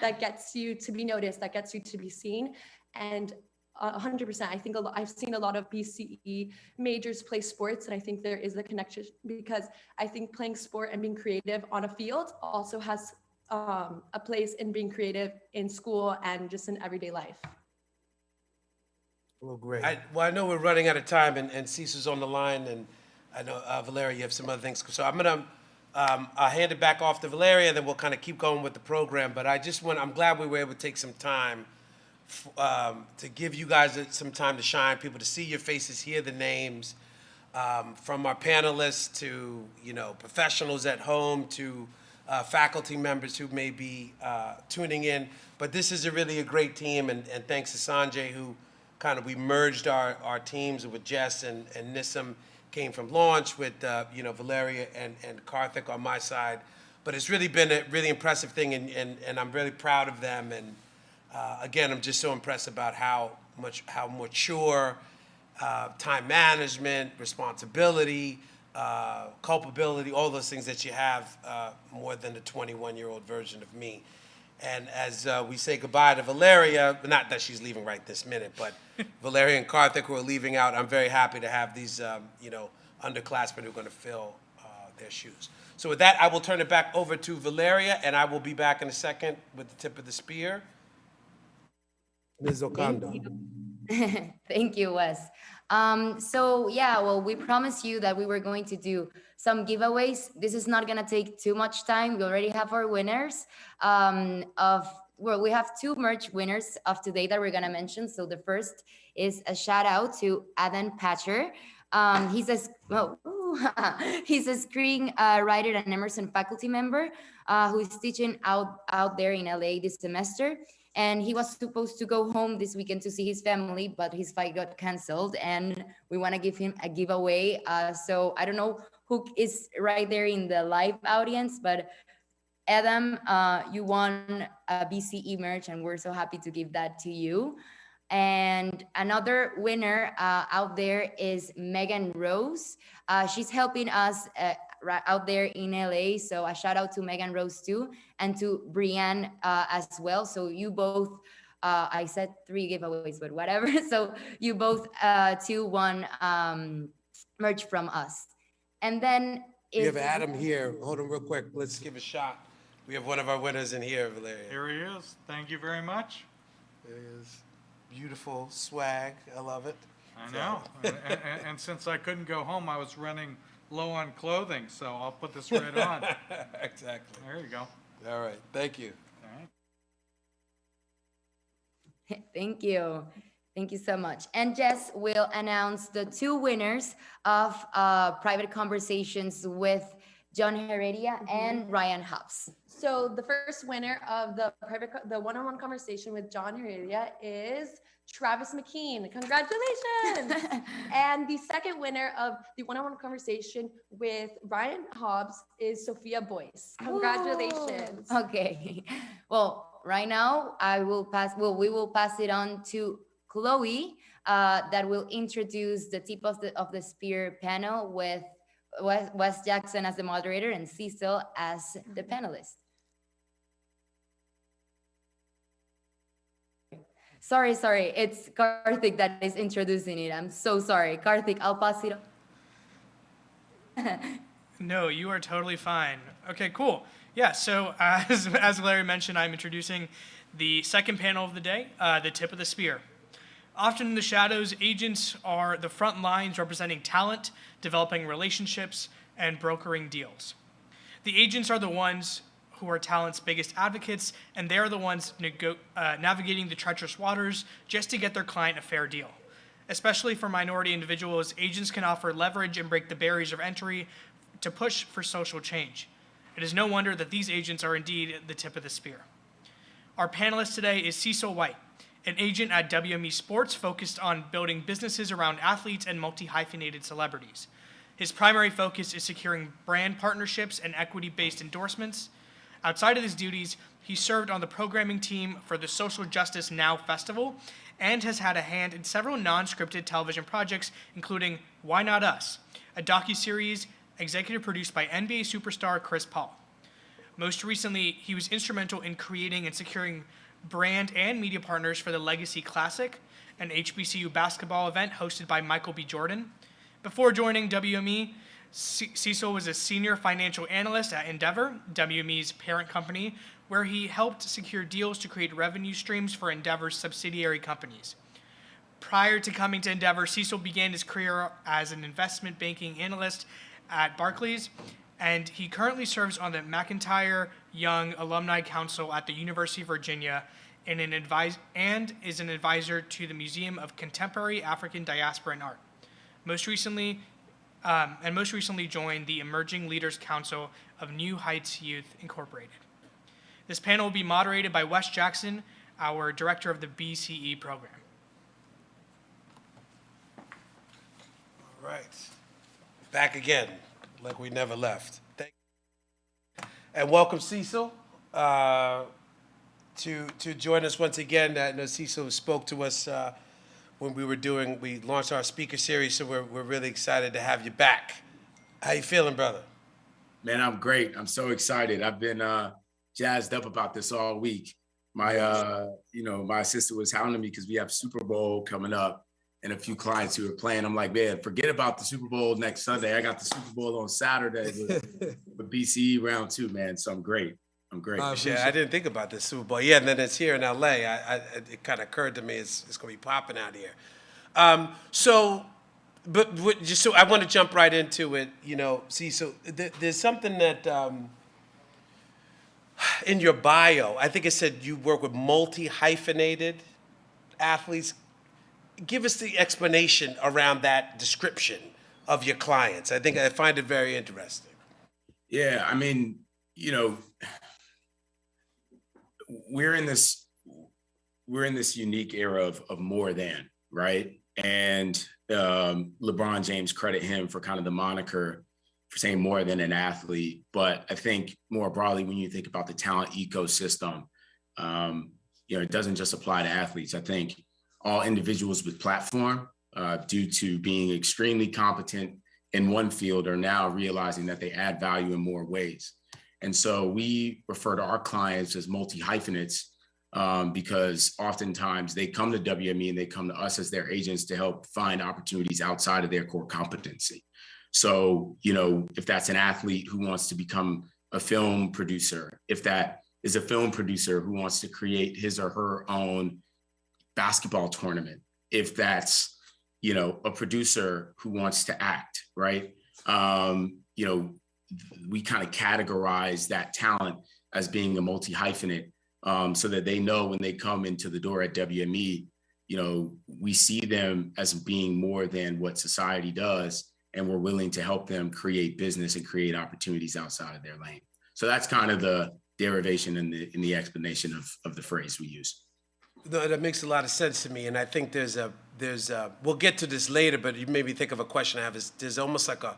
[SPEAKER 12] that gets you to be noticed, that gets you to be seen. And 100%, I think I've seen a lot of BCE majors play sports, and I think there is a connection, because I think playing sport and being creative on a field also has a place in being creative in school and just in everyday life.
[SPEAKER 4] Well, great. I know we're running out of time, and Cecil's on the line, and I know, Valeria, you have some other things. So I'm going to I'll hand it back off to Valeria, then we'll kind of keep going with the program. But I'm glad we were able to take some time to give you guys some time to shine, people to see your faces, hear the names, from our panelists to, you know, professionals at home to faculty members who may be tuning in. But this is really a great team, and thanks to Sanjay, who we merged our teams with Jess and Nissim came from launch with, you know, Valeria and Karthik on my side. But it's really been a really impressive thing, and I'm really proud of them. And again, I'm just so impressed about how mature, time management, responsibility, culpability, all those things that you have, more than the 21-year-old version of me. And as we say goodbye to Valeria, not that she's leaving right this minute, but Valeria and Karthik who are leaving out, I'm very happy to have these, you know, underclassmen who are going to fill their shoes. So with that, I will turn it back over to Valeria, and I will be back in a second with the tip of the spear. Ms. Okando.
[SPEAKER 3] Thank you, Wes. So yeah, well, we promised you that we were going to do some giveaways. This is not gonna take too much time. We already have our winners we have 2 merch winners of today that we're gonna mention. So the first is a shout out to Adam Patcher. He's a screenwriter and Emerson faculty member who is teaching out there in LA this semester. And he was supposed to go home this weekend to see his family, but his flight got canceled, and we want to give him a giveaway. So I don't know who is right there in the live audience, but Adam, you won a BCE merch, and we're so happy to give that to you. And another winner out there is Megan Rose. She's helping us out there in LA. So a shout out to Megan Rose too, and to Brianne as well. So you both, I said 3 giveaways, but whatever. So you both 2 won merch from us. And then
[SPEAKER 4] We have Adam here. Hold on real quick. Let's give a shot. We have one of our winners in here, Valeria.
[SPEAKER 5] Here he is. Thank you very much.
[SPEAKER 4] There he is. Beautiful swag. I love it.
[SPEAKER 5] I know. And since I couldn't go home, I was running low on clothing, so I'll put this right on.
[SPEAKER 4] Exactly.
[SPEAKER 5] There you go.
[SPEAKER 4] All right. Thank you.
[SPEAKER 5] All right.
[SPEAKER 3] Thank you. Thank you so much. And Jess will announce the two winners of private conversations with John Heredia and Ryan Hobbs.
[SPEAKER 12] So the first winner of the one-on-one conversation with John Heredia is Travis McKean. Congratulations. And the second winner of the one-on-one conversation with Ryan Hobbs is Sophia Boyce. Congratulations.
[SPEAKER 3] Ooh. Okay. Well, right now we will pass it on to Chloe that will introduce the tip of the spear panel with Wes Jackson as the moderator and Cecil as the panelist. Sorry, it's Karthik that is introducing it. I'm so sorry. Karthik, I'll pass it on.
[SPEAKER 13] No, you are totally fine. Okay, cool. Yeah, so as Larry mentioned, I'm introducing the second panel of the day, the tip of the spear. Often in the shadows, agents are the front lines representing talent, developing relationships, and brokering deals. The agents are the ones who are talent's biggest advocates, and they're the ones navigating the treacherous waters just to get their client a fair deal. Especially for minority individuals, agents can offer leverage and break the barriers of entry to push for social change. It is no wonder that these agents are indeed the tip of the spear. Our panelist today is Cecil White, an agent at WME Sports focused on building businesses around athletes and multi-hyphenated celebrities. His primary focus is securing brand partnerships and equity-based endorsements. Outside of his duties, he served on the programming team for the Social Justice Now Festival and has had a hand in several non-scripted television projects, including Why Not Us, a docuseries executive produced by NBA superstar Chris Paul. Most recently, he was instrumental in creating and securing brand and media partners for the Legacy Classic, an HBCU basketball event hosted by Michael B. Jordan. Before joining WME, Cecil was a senior financial analyst at Endeavor, WME's parent company, where he helped secure deals to create revenue streams for Endeavor's subsidiary companies. Prior to coming to Endeavor, Cecil began his career as an investment banking analyst at Barclays, and he currently serves on the McIntyre Young Alumni Council at the University of Virginia and is an advisor to the Museum of Contemporary African Diaspora and Art. Most recently joined the Emerging Leaders Council of New Heights Youth Incorporated. This panel will be moderated by Wes Jackson, our director of the BCE program.
[SPEAKER 4] All right. Back again, like we never left. Thank you. And welcome, Cecil, to join us once again. I know Cecil spoke to us when we launched our speaker series, so we're really excited to have you back. How you feeling, brother?
[SPEAKER 1] Man, I'm great. I'm so excited. I've been jazzed up about this all week. My my assistant was hounding me because we have Super Bowl coming up and a few clients who are playing. I'm like, man, forget about the Super Bowl next Sunday. I got the Super Bowl on Saturday with BCE round 2, man. So I'm great.
[SPEAKER 4] Yeah, I didn't think about this Super Bowl. Yeah, and then it's here in LA. It kind of occurred to me it's going to be popping out here. So I want to jump right into it. So there's something that in your bio, I think it said you work with multi-hyphenated athletes. Give us the explanation around that description of your clients. I find it very interesting.
[SPEAKER 1] Yeah, I mean, we're in this unique era of more than, right? And LeBron James, credit him for kind of the moniker for saying more than an athlete. But I think more broadly, when you think about the talent ecosystem, it doesn't just apply to athletes. I think all individuals with platform, due to being extremely competent in one field, are now realizing that they add value in more ways. And so we refer to our clients as multi-hyphenates because oftentimes they come to WME and they come to us as their agents to help find opportunities outside of their core competency. So, if that's an athlete who wants to become a film producer, if that is a film producer who wants to create his or her own basketball tournament, if that's, a producer who wants to act, right? We kind of categorize that talent as being a multi-hyphenate, so that they know when they come into the door at WME, we see them as being more than what society does, and we're willing to help them create business and create opportunities outside of their lane. So that's kind of the derivation and the explanation of the phrase we use.
[SPEAKER 4] No, that makes a lot of sense to me, and I think we'll get to this later, but you made me think of a question I have. There's almost like a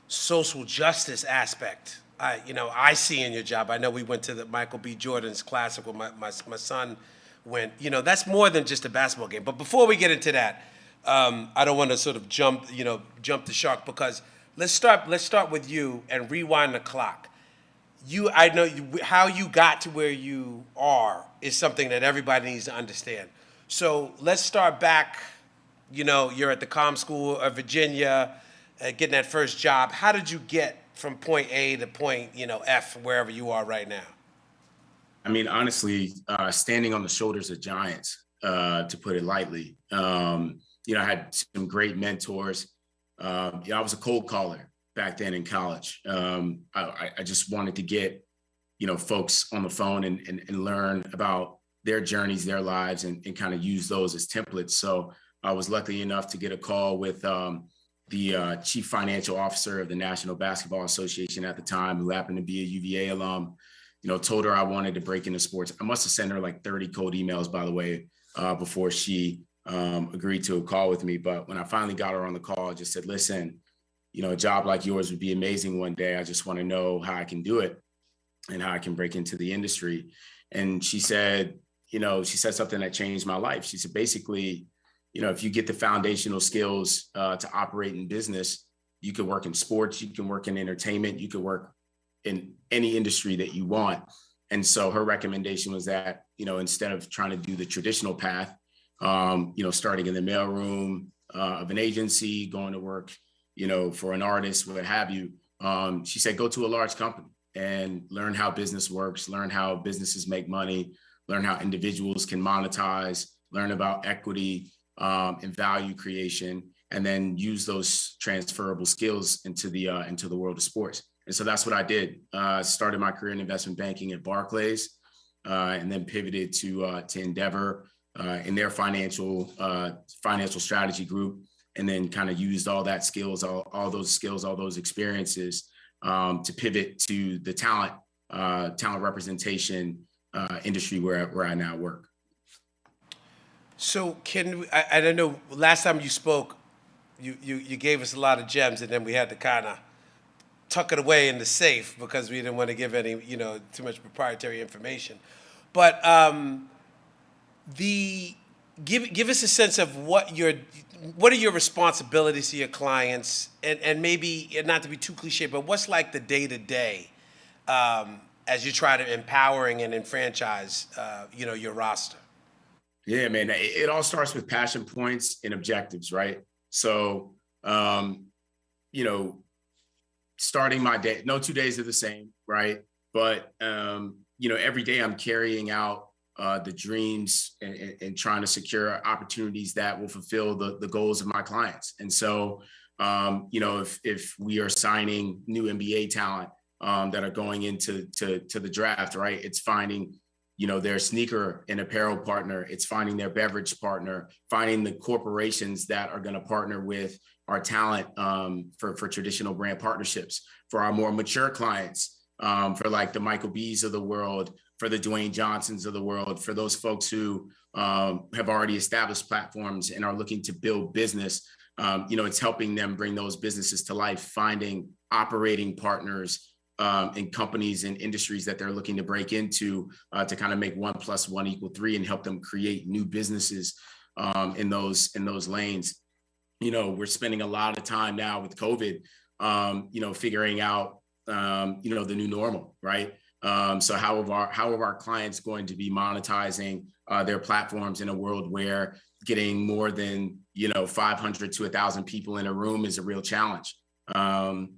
[SPEAKER 4] social justice aspect I see in your job. I know we went to the Michael B. Jordan's Classic where my son went. That's more than just a basketball game. But before we get into that, I don't want to sort of jump the shark, because let's start with you and rewind the clock. I know how you got to where you are is something that everybody needs to understand. So let's start back. You're at the Comm School of Virginia, getting that first job. How did you get from point A to point, F, wherever you are right now?
[SPEAKER 1] I mean, honestly, standing on the shoulders of giants, to put it lightly. I had some great mentors. I was a cold caller back then in college. I just wanted to get, folks on the phone and learn about their journeys, their lives, and kind of use those as templates. So I was lucky enough to get a call with the chief financial officer of the National Basketball Association at the time, who happened to be a UVA alum. Told her I wanted to break into sports. I must have sent her like 30 cold emails, by the way, before she agreed to a call with me. But when I finally got her on the call, I just said, listen, a job like yours would be amazing one day. I just want to know how I can do it and how I can break into the industry. And she said something that changed my life. She said, basically, if you get the foundational skills to operate in business, you can work in sports, you can work in entertainment, you can work in any industry that you want. And so her recommendation was that, instead of trying to do the traditional path, starting in the mailroom of an agency, going to work, for an artist, what have you, she said, go to a large company and learn how business works, learn how businesses make money, learn how individuals can monetize, learn about equity and value creation, and then use those transferable skills into the world of sports. And so that's what I did. Started my career in investment banking at Barclays, and then pivoted to Endeavor in their financial strategy group, and then kind of used all that skills, all those experiences to pivot to the talent representation industry where I now work.
[SPEAKER 4] So I don't know, last time you spoke, you gave us a lot of gems, and then we had to kind of tuck it away in the safe because we didn't want to give any, too much proprietary information. But give us a sense of what are your responsibilities to your clients, and maybe, not to be too cliche, but what's like the day-to-day as you try to empowering and enfranchise, your roster?
[SPEAKER 1] Yeah, man, it all starts with passion points and objectives, right? So, starting my day, no 2 days are the same, right? But, every day I'm carrying out the dreams and trying to secure opportunities that will fulfill the goals of my clients. And so, if we are signing new NBA talent that are going into the draft, right? It's finding, their sneaker and apparel partner. It's finding their beverage partner, finding the corporations that are going to partner with our talent for traditional brand partnerships, for our more mature clients, for like the Michael B's of the world, for the Dwayne Johnsons of the world, for those folks who have already established platforms and are looking to build business. It's helping them bring those businesses to life, finding operating partners in companies and industries that they're looking to break into to kind of make 1 + 1 = 3 and help them create new businesses in those lanes. We're spending a lot of time now with COVID, figuring out, the new normal, right? So how are our clients going to be monetizing their platforms in a world where getting more than 500 to 1,000 people in a room is a real challenge? We're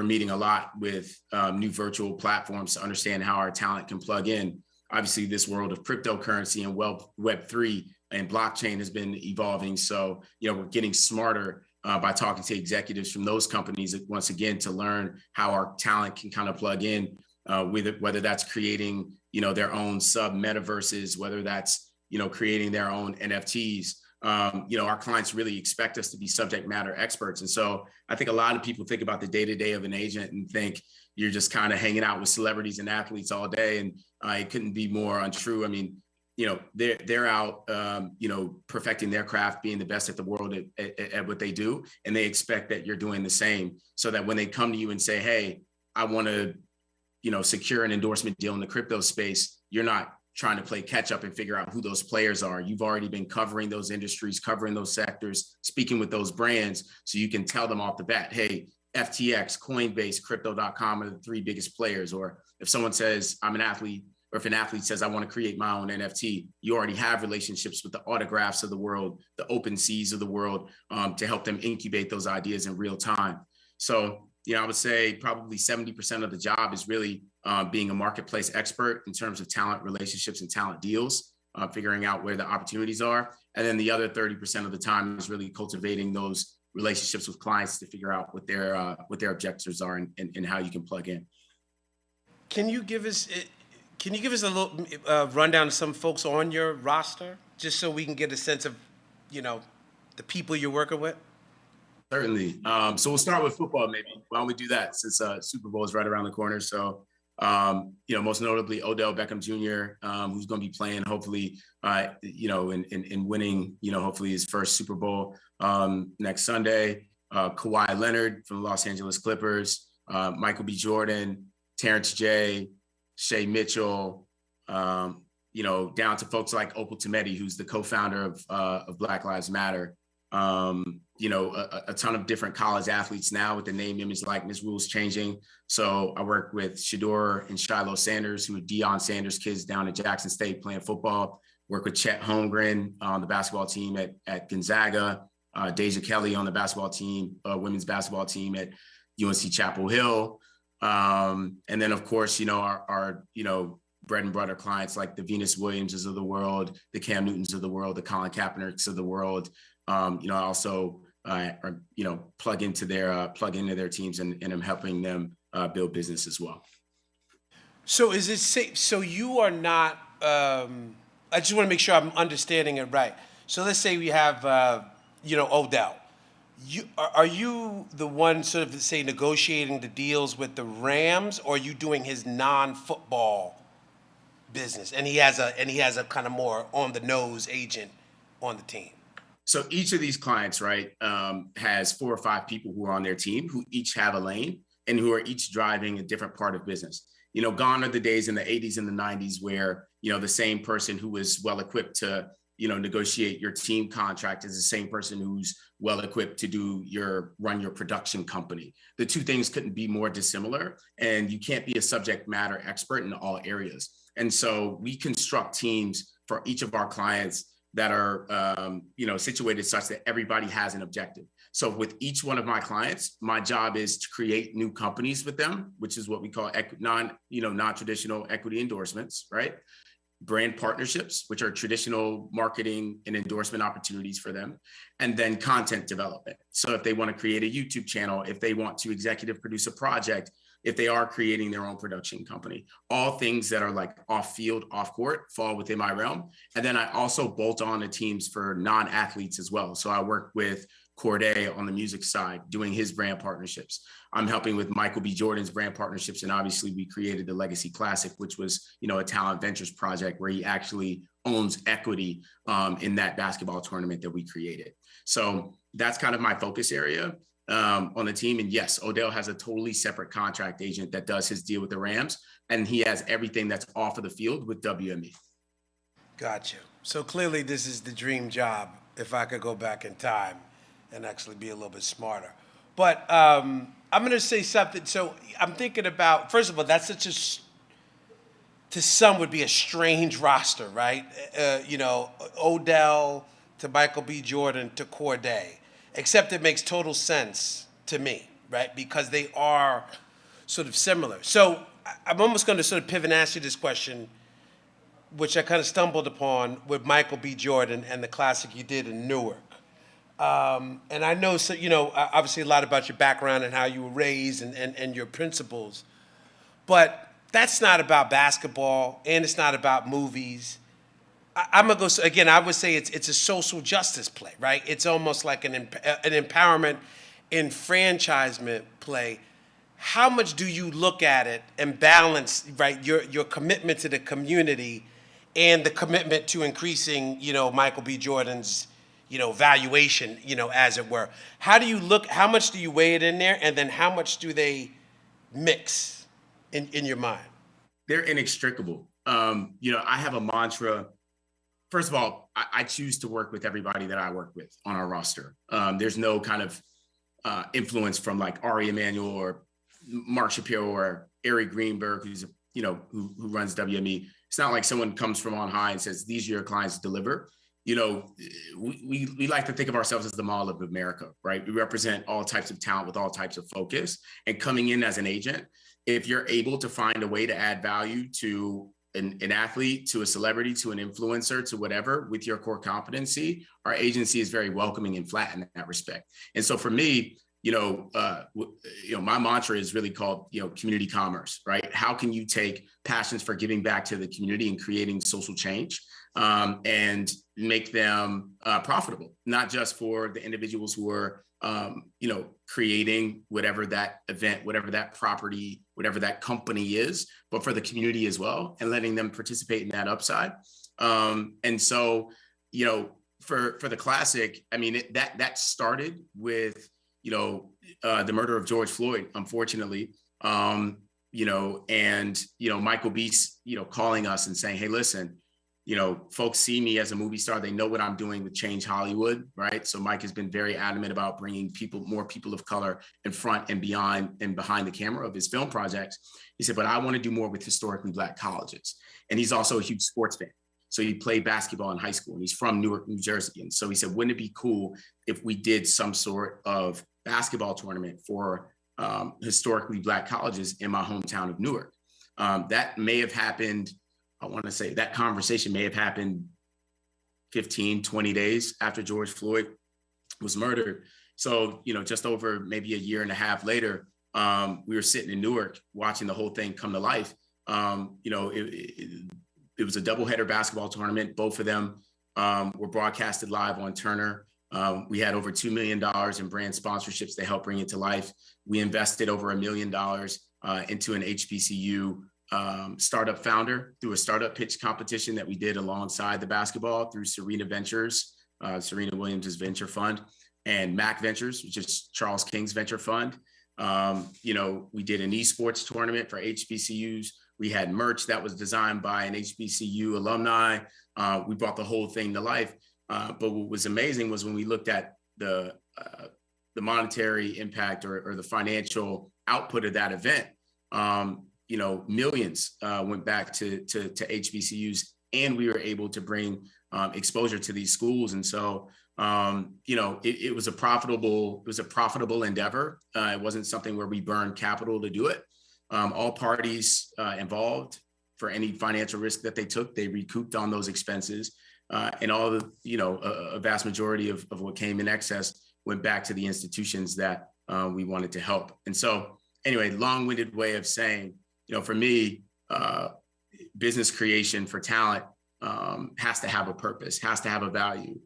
[SPEAKER 1] meeting a lot with new virtual platforms to understand how our talent can plug in. Obviously, this world of cryptocurrency and Web3 and blockchain has been evolving. So, we're getting smarter by talking to executives from those companies, once again, to learn how our talent can kind of plug in, whether that's creating, their own sub metaverses, whether that's, creating their own NFTs. Our clients really expect us to be subject matter experts. And so I think a lot of people think about the day-to-day of an agent and think you're just kind of hanging out with celebrities and athletes all day. And it couldn't be more untrue. I mean, they're out, perfecting their craft, being the best at the world at what they do. And they expect that you're doing the same, so that when they come to you and say, hey, I want to, secure an endorsement deal in the crypto space, you're not trying to play catch up and figure out who those players are. You've already been covering those industries, covering those sectors, speaking with those brands. So you can tell them off the bat, hey, FTX, Coinbase, crypto.com are the 3 biggest players. Or if someone says I'm an athlete, or if an athlete says I want to create my own NFT, you already have relationships with the autographs of the world, the open seas of the world, to help them incubate those ideas in real time. So, I would say probably 70% of the job is really being a marketplace expert in terms of talent relationships and talent deals, figuring out where the opportunities are. And then the other 30% of the time is really cultivating those relationships with clients to figure out what their objectives are and how you can plug in.
[SPEAKER 4] Can you give us a little rundown of some folks on your roster, just so we can get a sense of, the people you're working with?
[SPEAKER 1] Certainly. So we'll start with football, maybe. Why don't we do that, since Super Bowl is right around the corner? So, most notably Odell Beckham Jr., who's going to be playing, hopefully, and winning, hopefully his first Super Bowl next Sunday. Kawhi Leonard from the Los Angeles Clippers, Michael B. Jordan, Terrence J., Shea Mitchell, down to folks like Opal Tometi, who's the co-founder of Black Lives Matter. A ton of different college athletes now with the name, image, likeness rules changing. So I work with Shador and Shiloh Sanders, who are Deion Sanders kids down at Jackson State playing football. Work with Chet Holmgren on the basketball team at Gonzaga. Deja Kelly on the basketball team, women's basketball team at UNC Chapel Hill. And then, of course, our bread and butter clients like the Venus Williamses of the world, the Cam Newtons of the world, the Colin Kaepernicks of the world. Also plug into their teams, and I'm helping them build business as well.
[SPEAKER 4] So is it safe? So you are not, I just want to make sure I'm understanding it right. So let's say we have, Odell. Are you the one sort of, say, negotiating the deals with the Rams, or are you doing his non-football business? And he has a kind of more on the nose agent on the team.
[SPEAKER 1] So each of these clients, right, has 4 or 5 people who are on their team who each have a lane and who are each driving a different part of business. Gone are the days in the 80s and the 90s where, the same person who was well equipped to, negotiate your team contract is the same person who's well equipped to run your production company. The 2 things couldn't be more dissimilar, and you can't be a subject matter expert in all areas. And so we construct teams for each of our clients that are, situated such that everybody has an objective. So with each one of my clients, my job is to create new companies with them, which is what we call non-traditional equity endorsements, right? Brand partnerships, which are traditional marketing and endorsement opportunities for them, and then content development. So if they want to create a YouTube channel, if they want to executive produce a project, if they are creating their own production company, all things that are like off field, off court fall within my realm. And then I also bolt on to teams for non-athletes as well. So I work with Corday on the music side, doing his brand partnerships. I'm helping with Michael B. Jordan's brand partnerships. And obviously we created the Legacy Classic, which was, a talent ventures project where he actually owns equity in that basketball tournament that we created. So that's kind of my focus area on the team. And yes, Odell has a totally separate contract agent that does his deal with the Rams, and he has everything that's off of the field with WME.
[SPEAKER 4] Gotcha. So clearly this is the dream job if I could go back in time and actually be a little bit smarter. But I'm going to say something. So I'm thinking about, first of all, that's to some would be a strange roster, right? Odell to Michael B. Jordan to Corday. except it makes total sense to me, right? Because they are sort of similar. So I'm almost going to sort of pivot and ask you this question, which I kind of stumbled upon with Michael B. Jordan and the classic you did in Newark. And I know, so, you know, obviously a lot about your background and how you were raised and your principles, but that's not about basketball and it's not about movies. I'm gonna go, again, I would say it's a social justice play, right? It's almost like an empowerment, enfranchisement play. How much do you look at it and balance, right, your commitment to the community and the commitment to increasing, you know, Michael B. Jordan's, you know, valuation, you know, as it were? How do you look, how much do you weigh it in there, and then how much do they mix in your mind?
[SPEAKER 1] They're inextricable. You know, I have a mantra. First of all, I choose to work with everybody that I work with on our roster. There's no kind of influence from like Ari Emanuel or Mark Shapiro or Ari Greenberg, who's, you know, who runs WME. It's not like someone comes from on high and says, these are your clients to deliver. You know, we like to think of ourselves as the model of America, right? We represent all types of talent with all types of focus. And coming in as an agent, if you're able to find a way to add value to an athlete, to a celebrity, to an influencer, to whatever, with your core competency, our agency is very welcoming and flat in that respect. And so for me, you know, my mantra is really called, you know, community commerce, right? How can you take passions for giving back to the community and creating social change and make them profitable, not just for the individuals who are, you know, creating whatever that event, whatever that property, whatever that company is, but for the community as well, and letting them participate in that upside. And so, you know, for the classic, I mean, that started with, you know, the murder of George Floyd, unfortunately, you know, and, you know, Michael B., you know, calling us and saying, hey, listen, you know, folks see me as a movie star. They know what I'm doing with Change Hollywood, right? So Mike has been very adamant about bringing more people of color in front and beyond and behind the camera of his film projects. He said, but I want to do more with historically Black colleges. And he's also a huge sports fan. So he played basketball in high school and he's from Newark, New Jersey. And so he said, wouldn't it be cool if we did some sort of basketball tournament for historically Black colleges in my hometown of Newark? That may have happened, I want to say that conversation may have happened 15, 20 days after George Floyd was murdered. So, you know, just over maybe a year and a half later, we were sitting in Newark watching the whole thing come to life. You know, it was a doubleheader basketball tournament. Both of them were broadcasted live on Turner. We had over $2 million in brand sponsorships to help bring it to life. We invested over $1 million into an HBCU startup founder through a startup pitch competition that we did alongside the basketball through Serena Ventures, Serena Williams' venture fund, and Mac Ventures, which is Charles King's venture fund. You know, we did an esports tournament for HBCUs. We had merch that was designed by an HBCU alumni. We brought the whole thing to life. But what was amazing was when we looked at the monetary impact or the financial output of that event, you know, millions went back to HBCUs, and we were able to bring exposure to these schools. And so, you know, it was a profitable endeavor. It wasn't something where we burned capital to do it. All parties involved, for any financial risk that they took, they recouped on those expenses. And all the, you know, a vast majority of what came in excess went back to the institutions that we wanted to help. And so anyway, long-winded way of saying, you know, for me, business creation for talent has to have a purpose, has to have a value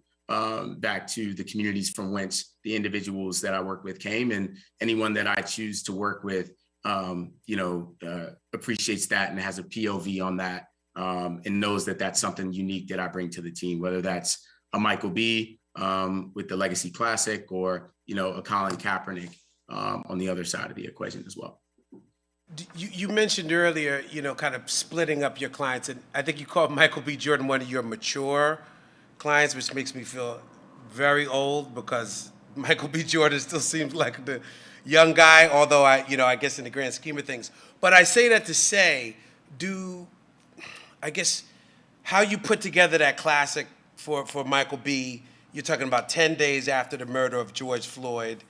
[SPEAKER 1] back to the communities from whence the individuals that I work with came, and anyone that I choose to work with, you know, appreciates that and has a POV on that, and knows that that's something unique that I bring to the team, whether that's a Michael B. With the Legacy Classic, or, you know, a Colin Kaepernick on the other side of the equation as well.
[SPEAKER 4] You mentioned earlier, you know, kind of splitting up your clients, and I think you called Michael B. Jordan one of your mature clients, which makes me feel very old, because Michael B. Jordan still seems like the young guy, although I guess in the grand scheme of things. But I say that to say, I guess how you put together that classic for Michael B. You're talking about 10 days after the murder of George Floyd,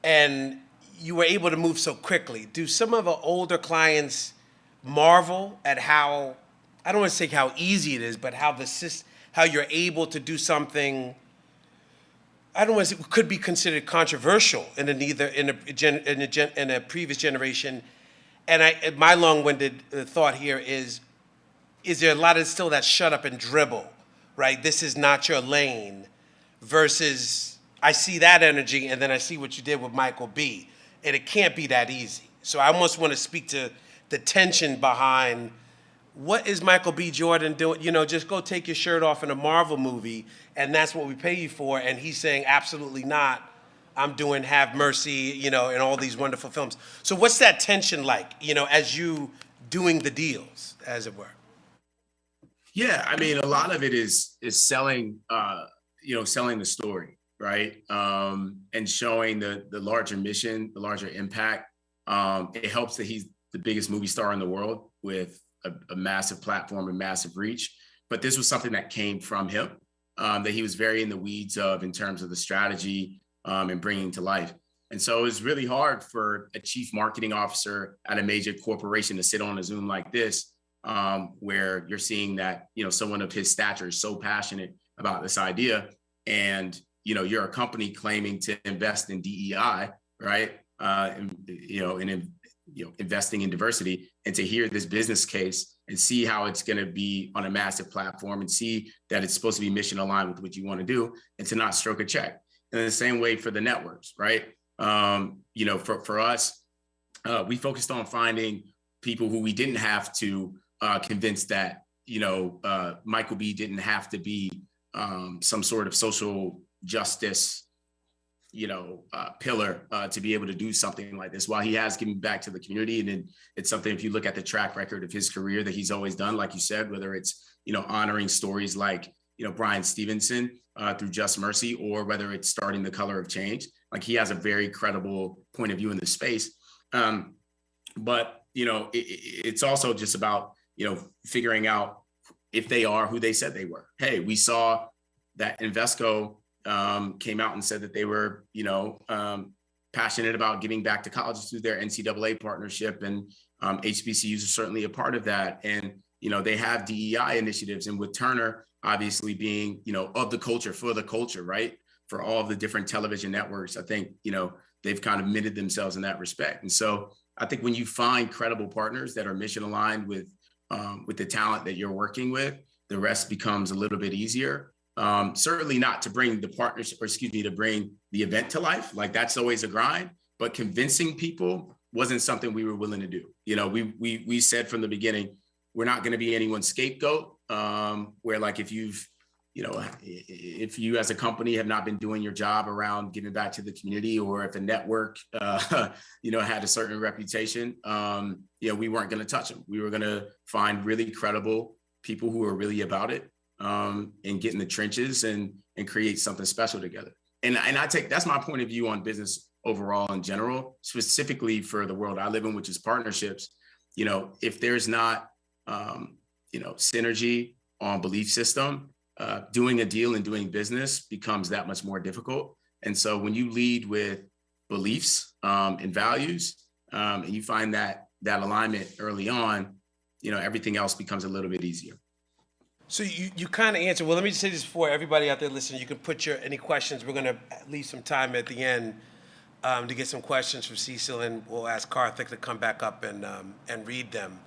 [SPEAKER 4] and you were able to move so quickly. Do some of our older clients marvel at how, I don't want to say how easy it is, but how you're able to do something, I don't want to say, could be considered controversial in a previous generation. And my long-winded thought here is there a lot of still that shut up and dribble, right? This is not your lane, versus I see that energy and then I see what you did with Michael B. And it can't be that easy. So I almost want to speak to the tension behind, what is Michael B. Jordan doing? You know, just go take your shirt off in a Marvel movie and that's what we pay you for. And he's saying, absolutely not. I'm doing Have Mercy, you know, and all these wonderful films. So what's that tension like, you know, as you doing the deals, as it were?
[SPEAKER 1] Yeah, I mean, a lot of it is selling, selling the story, right? And showing the larger mission, the larger impact. It helps that he's the biggest movie star in the world with a massive platform and massive reach. But this was something that came from him, that he was very in the weeds of in terms of the strategy and bringing to life. And so it's really hard for a chief marketing officer at a major corporation to sit on a Zoom like this, where you're seeing that, you know, someone of his stature is so passionate about this idea, and, you know, you're a company claiming to invest in DEI, right? Investing in diversity, and to hear this business case and see how it's going to be on a massive platform and see that it's supposed to be mission aligned with what you want to do, and to not stroke a check. And the same way for the networks, right? For us, we focused on finding people who we didn't have to convince that, Michael B. didn't have to be some sort of social justice, pillar to be able to do something like this. While he has given back to the community, and it's something, if you look at the track record of his career, that he's always done, like you said, whether it's, honoring stories like, Brian Stevenson through Just Mercy, or whether it's starting the Color of Change, like he has a very credible point of view in the space. But it's also just about, figuring out if they are who they said they were. Hey, we saw that Invesco came out and said that they were, passionate about giving back to colleges through their NCAA partnership, and HBCUs are certainly a part of that. And, they have DEI initiatives, and with Turner obviously being, of the culture, for the culture, right? For all of the different television networks, I think, they've kind of minted themselves in that respect. And so I think when you find credible partners that are mission aligned with the talent that you're working with, the rest becomes a little bit easier. Certainly not to bring the partners, to bring the event to life. Like, that's always a grind, but convincing people wasn't something we were willing to do. We said from the beginning, we're not going to be anyone's scapegoat, where, like, if you as a company have not been doing your job around giving back to the community, or if a network, had a certain reputation, we weren't going to touch them. We were going to find really credible people who are really about it, and get in the trenches and create something special together. And that's my point of view on business overall in general, specifically for the world I live in, which is partnerships. If there's not, synergy on belief system, doing a deal and doing business becomes that much more difficult. And so when you lead with beliefs and values, and you find that alignment early on, everything else becomes a little bit easier.
[SPEAKER 4] So you kind of answered. Well, let me just say this before everybody out there listening. You can put any questions. We're going to leave some time at the end to get some questions from Cecil, and we'll ask Karthik to come back up and read them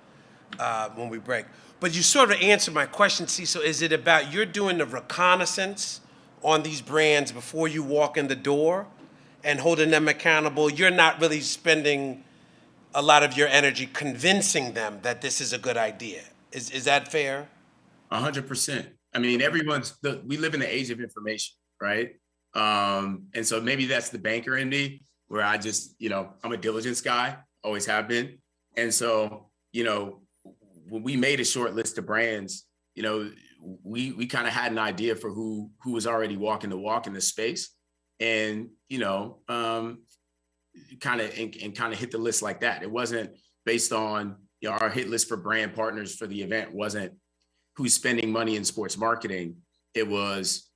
[SPEAKER 4] when we break. But you sort of answered my question, Cecil. Is it about you're doing the reconnaissance on these brands before you walk in the door and holding them accountable? You're not really spending a lot of your energy convincing them that this is a good idea. Is that fair?
[SPEAKER 1] 100%. I mean, we live in the age of information, right? And so maybe that's the banker in me, where I just, I'm a diligence guy, always have been. And so, when we made a short list of brands, we kind of had an idea for who was already walking the walk in this space, and, kind of hit the list like that. It wasn't based on, our hit list for brand partners for the event wasn't who's spending money in sports marketing. It was,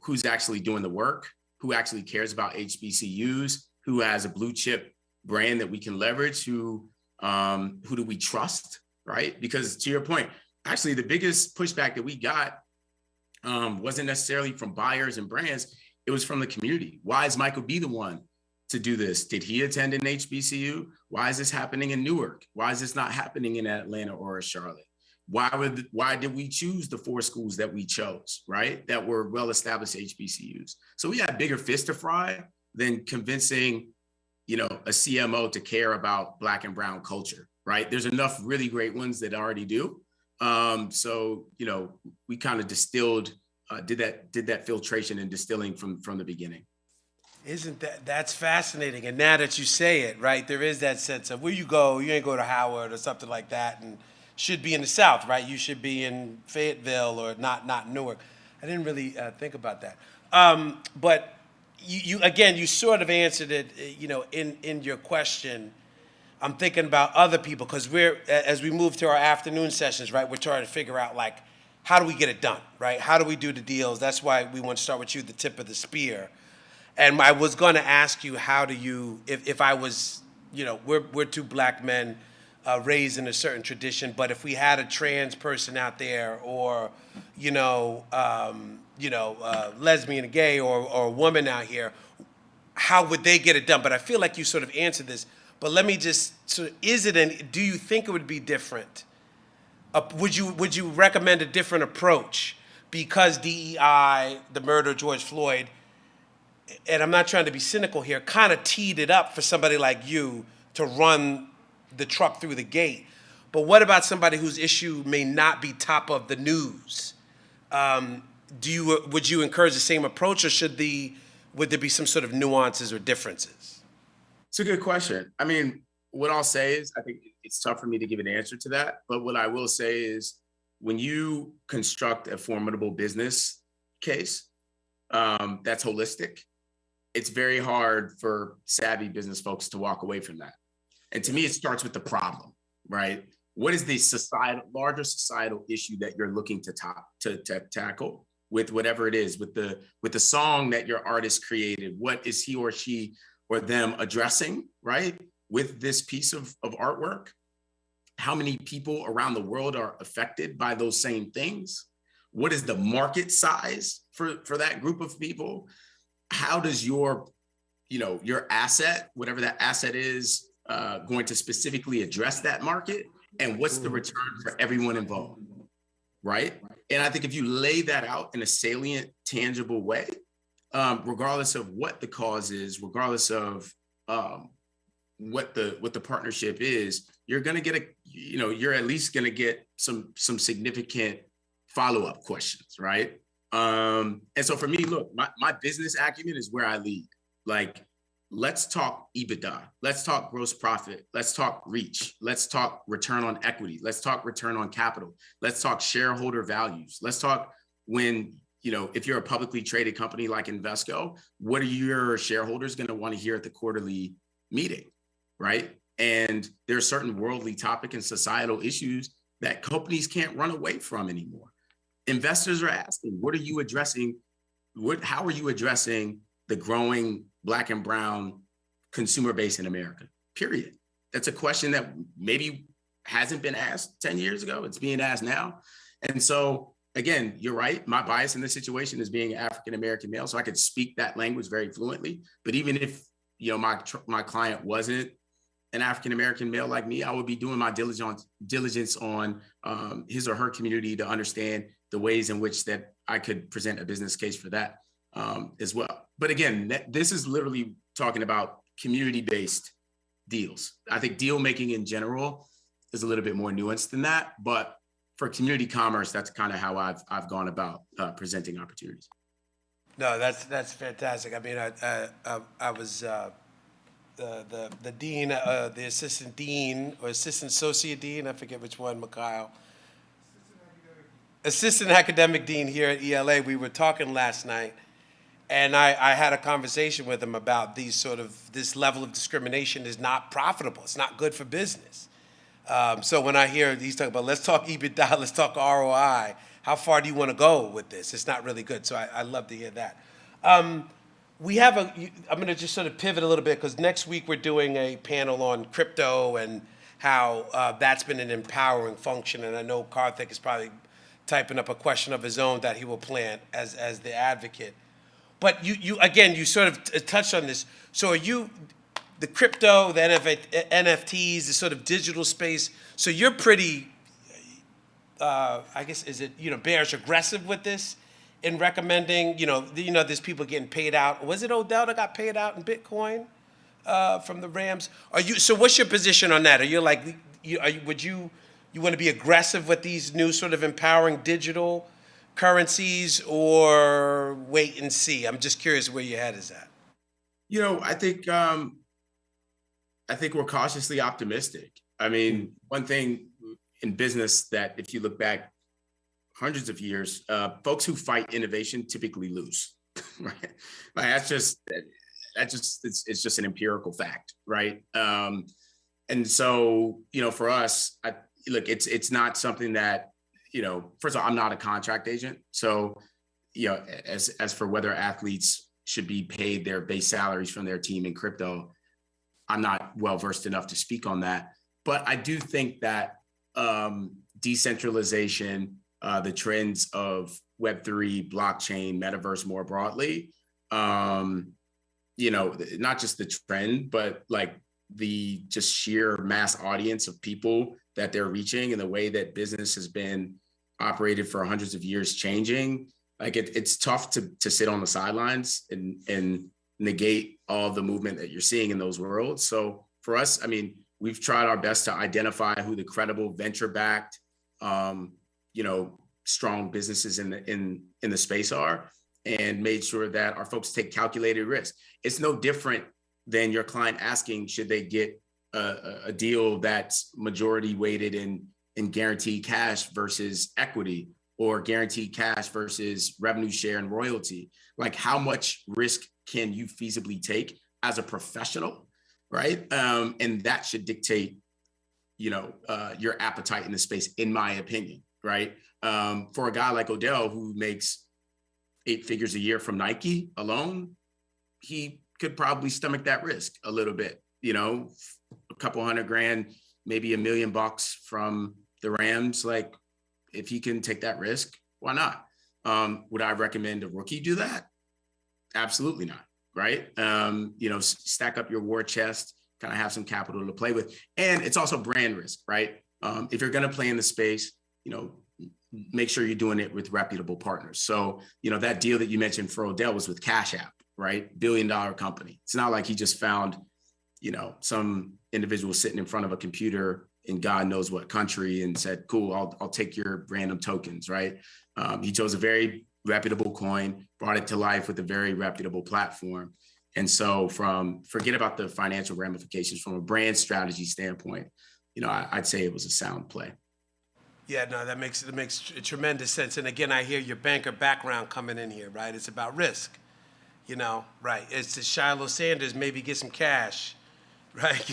[SPEAKER 1] who's actually doing the work, who actually cares about HBCUs, who has a blue chip brand that we can leverage, who do we trust, right? Because to your point, actually the biggest pushback that we got wasn't necessarily from buyers and brands, it was from the community. Why is Michael B the one to do this? Did he attend an HBCU? Why is this happening in Newark? Why is this not happening in Atlanta or Charlotte? Why did we choose the 4 schools that we chose, right? That were well-established HBCUs. So we had bigger fish to fry than convincing, a CMO to care about Black and brown culture, right? There's enough really great ones that already do. So, we kind of distilled, did that filtration and distilling from the beginning.
[SPEAKER 4] Isn't that's fascinating? And now that you say it, right, there is that sense of where you go, you ain't go to Howard or something like that, and should be in the South, right? You should be in Fayetteville or not Newark. I didn't really think about that. But you sort of answered it, in your question. I'm thinking about other people because as we move to our afternoon sessions, right, we're trying to figure out like, how do we get it done, right? How do we do the deals? That's why we want to start with you, the tip of the spear. And I was going to ask you, how do you, if I was, we're 2 Black men raised in a certain tradition, but if we had a trans person out there or, lesbian, gay, or a woman out here, how would they get it done? But I feel like you sort of answered this. But let me just, so do you think it would be different? Would you recommend a different approach? Because DEI, the murder of George Floyd, and I'm not trying to be cynical here, kind of teed it up for somebody like you to run the truck through the gate. But what about somebody whose issue may not be top of the news? Would you encourage the same approach, or would there be some sort of nuances or differences?
[SPEAKER 1] It's a good question. I mean, what I'll say is, I think it's tough for me to give an answer to that. But what I will say is, when you construct a formidable business case that's holistic, it's very hard for savvy business folks to walk away from that. And to me, it starts with the problem, right? What is the larger societal issue that you're looking to tackle with whatever it is, with the song that your artist created? What is he or she or them addressing, right? With this piece of artwork? How many people around the world are affected by those same things? What is the market size for that group of people? How does your asset, whatever that asset is, going to specifically address that market? And what's the return for everyone involved, right? And I think if you lay that out in a salient, tangible way, regardless of what the cause is, regardless of what the partnership is, you're going to get you're at least going to get some significant follow-up questions, right? And so for me, look, my business acumen is where I lead. Like, let's talk EBITDA. Let's talk gross profit. Let's talk reach. Let's talk return on equity. Let's talk return on capital. Let's talk shareholder values. Let's talk if you're a publicly traded company like Invesco, what are your shareholders going to want to hear at the quarterly meeting, right? And there are certain worldly topic and societal issues that companies can't run away from anymore. Investors are asking, what are you addressing? How are you addressing the growing Black and brown consumer base in America, period? That's a question that maybe hasn't been asked 10 years ago. It's being asked now. And so, again, you're right. My bias in this situation is being African-American male, so I could speak that language very fluently. But even if, my client wasn't an African-American male like me, I would be doing my diligence on his or her community to understand the ways in which that I could present a business case for that as well. But again, this is literally talking about community-based deals. I think deal making in general is a little bit more nuanced than that, but for community commerce, that's kind of how I've gone about presenting opportunities.
[SPEAKER 4] No, that's fantastic. I mean, I was the dean, the assistant dean or assistant associate dean, I forget which one, Mikhail. Assistant academic dean here at ELA. We were talking last night, and I had a conversation with him about this level of discrimination is not profitable. It's not good for business. So when I hear he's talking about, let's talk EBITDA, let's talk ROI,
[SPEAKER 11] how far do you want to go with this? It's not really good. So I love to hear that. We have I'm going to just sort of pivot a little bit because next week we're doing a panel on crypto and how that's been an empowering function. And I know Karthik is probably typing up a question of his own that he will plant as the advocate. But you sort of touched on this. So are you, the crypto, the NFTs, the sort of digital space, so you're pretty, I guess, is it, bearish aggressive with this in recommending, there's people getting paid out. Was it Odell that got paid out in Bitcoin from the Rams? So what's your position on that? Are you like, you want to be aggressive with these new sort of empowering digital currencies or wait and see? I'm just curious where your head is at.
[SPEAKER 1] I think we're cautiously optimistic. I mean, one thing in business that if you look back hundreds of years, folks who fight innovation typically lose, right? Like it's just an empirical fact, right? And so, for us, it's not something that, first of all, I'm not a contract agent. So, as for whether athletes should be paid their base salaries from their team in crypto, I'm not well-versed enough to speak on that. But I do think that decentralization, the trends of Web3, blockchain, metaverse more broadly, not just the trend, but like the just sheer mass audience of people that they're reaching and the way that business has been operated for hundreds of years changing. Like it's tough to sit on the sidelines and negate all the movement that you're seeing in those worlds. So for us, I mean, we've tried our best to identify who the credible venture-backed, strong businesses in the space are, and made sure that our folks take calculated risk. It's no different than your client asking, should they get a deal that's majority weighted in guaranteed cash versus equity, or guaranteed cash versus revenue share and royalty. Like, how much risk can you feasibly take as a professional, right? And that should dictate, your appetite in the space, in my opinion, right? For a guy like Odell, who makes 8 figures a year from Nike alone, he could probably stomach that risk a little bit, a couple $100,000, maybe $1 million from the Rams. Like, if he can take that risk, why not? Would I recommend a rookie do that? Absolutely not, right? Stack up your war chest, kind of have some capital to play with. And it's also brand risk, right? If you're going to play in the space, make sure you're doing it with reputable partners. So, that deal that you mentioned for Odell was with Cash App, right? $1 billion company. It's not like he just found, some individual sitting in front of a computer in God knows what country and said, cool, I'll take your random tokens, right? He chose a very reputable coin, brought it to life with a very reputable platform. And so forget about the financial ramifications, from a brand strategy standpoint, I'd say it was a sound play.
[SPEAKER 11] Yeah, no, that makes tremendous sense. And again, I hear your banker background coming in here, right? It's about risk, right? It's to Shiloh Sanders, maybe get some cash, right?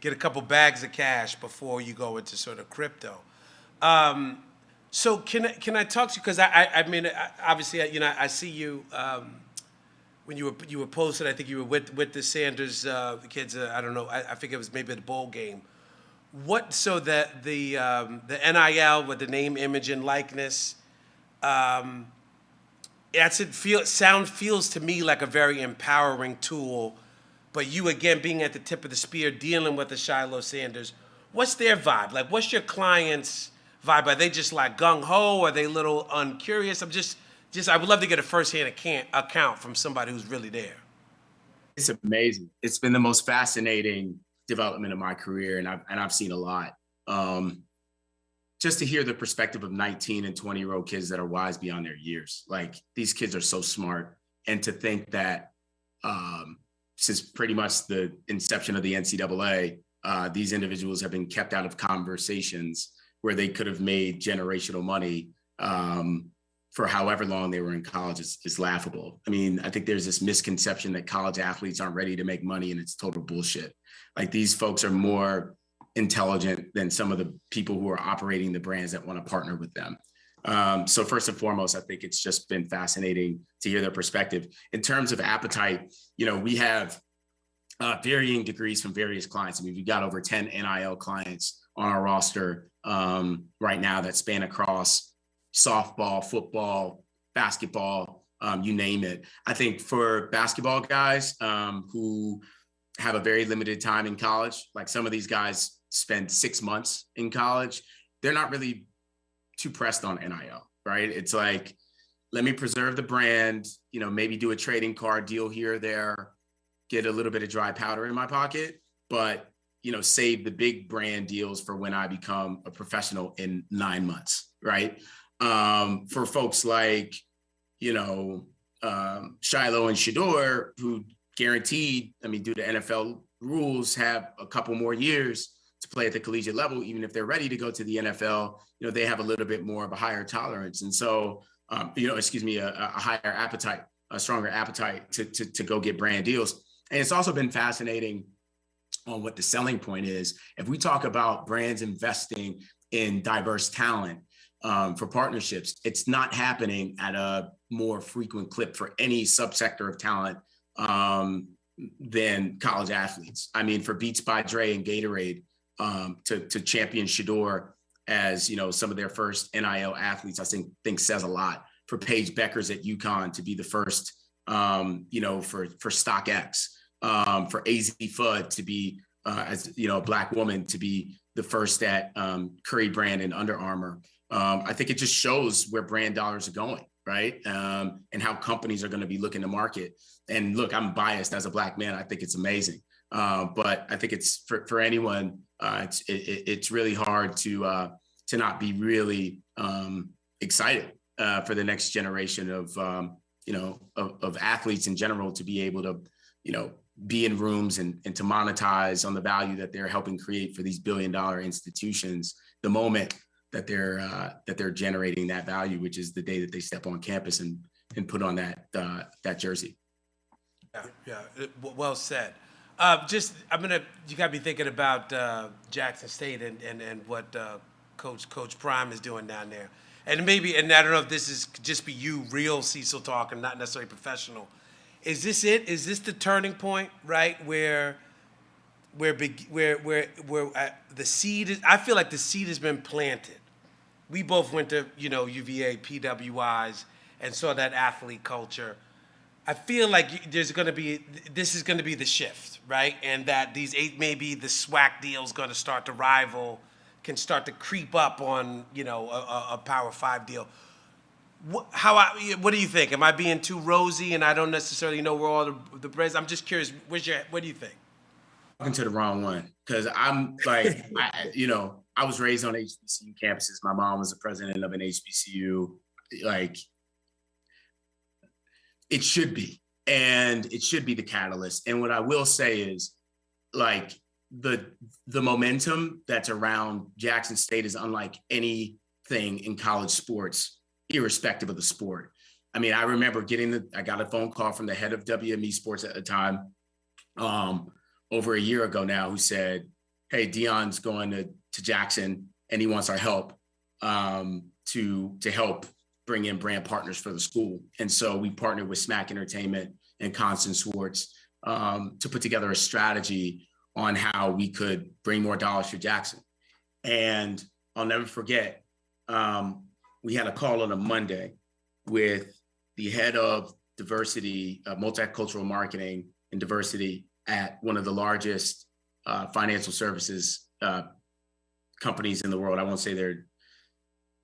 [SPEAKER 11] Get a couple bags of cash before you go into sort of crypto. So can I talk to you? Because I mean, obviously, I see you when you were posted. I think you were with the Sanders kids. I don't know. I think it was maybe the bowl game. So that the NIL with the name, image, and likeness. Feels to me like a very empowering tool. But you, again, being at the tip of the spear, dealing with the Shiloh Sanders, what's their vibe? Like, what's your client's vibe? Are they just like gung-ho? Are they a little uncurious? I would love to get a firsthand account from somebody who's really there.
[SPEAKER 1] It's amazing. It's been the most fascinating development of my career, and I've seen a lot. Just to hear the perspective of 19 and 20-year-old kids that are wise beyond their years. Like, these kids are so smart. And to think that since pretty much the inception of the NCAA, these individuals have been kept out of conversations where they could have made generational money for however long they were in college is laughable. I mean, I think there's this misconception that college athletes aren't ready to make money, and it's total bullshit. Like, these folks are more intelligent than some of the people who are operating the brands that want to partner with them. So first and foremost, I think it's just been fascinating to hear their perspective. In terms of appetite, we have varying degrees from various clients. I mean, we've got over 10 NIL clients on our roster right now that span across softball, football, basketball, you name it. I think for basketball guys who have a very limited time in college, like some of these guys spend 6 months in college, they're not really too pressed on NIL, right? It's like, let me preserve the brand, maybe do a trading card deal here or there, get a little bit of dry powder in my pocket, but, save the big brand deals for when I become a professional in 9 months, right? For folks like, Shiloh and Shador, who guaranteed, due to NFL rules, have a couple more years to play at the collegiate level, even if they're ready to go to the NFL, they have a little bit more of a higher tolerance. And so, a higher appetite, a stronger appetite to go get brand deals. And it's also been fascinating on what the selling point is. If we talk about brands investing in diverse talent for partnerships, it's not happening at a more frequent clip for any subsector of talent than college athletes. For Beats by Dre and Gatorade to champion Shador as some of their first NIL athletes, I think says a lot. For Paige Beckers at UConn to be the first, for StockX, for AZ Fudd to be as a Black woman to be the first at Curry Brand and Under Armour. I think it just shows where brand dollars are going, right? And how companies are going to be looking to market. And look, I'm biased as a Black man. I think it's amazing. But I think it's for anyone, it's really hard to not be really excited for the next generation of athletes in general to be able to, be in rooms and to monetize on the value that they're helping create for these billion-dollar institutions the moment that they're generating that value, which is the day that they step on campus and put on that jersey.
[SPEAKER 4] Yeah, well said. You got me thinking about Jackson State and what Coach Prime is doing down there. And I don't know if this is just be you, real Cecil talking, not necessarily professional. Is this it? Is this the turning point, right? Where the seed is? I feel like the seed has been planted. We both went to UVA, PWIs, and saw that athlete culture. I feel like this is going to be the shift, right? And that maybe the SWAC deal is going to start to rival, can start to creep up on a Power 5 deal. What do you think? Am I being too rosy and I don't necessarily know where all the breads? I'm just curious. What do you think?
[SPEAKER 1] Talking to the wrong one, because I'm like, I was raised on HBCU campuses. My mom was the president of an HBCU. Like, it should be, and it should be the catalyst. And what I will say is, like, the momentum that's around Jackson State is unlike anything in college sports, irrespective of the sport. I remember I got a phone call from the head of WME Sports at the time, over a year ago now, who said, "Hey, Dion's going to Jackson and he wants our help to help bring in brand partners for the school." And so we partnered with Smack Entertainment and Constance Schwartz to put together a strategy on how we could bring more dollars for Jackson. And I'll never forget, we had a call on a Monday with the head of diversity, multicultural marketing and diversity at one of the largest financial services companies in the world. I won't say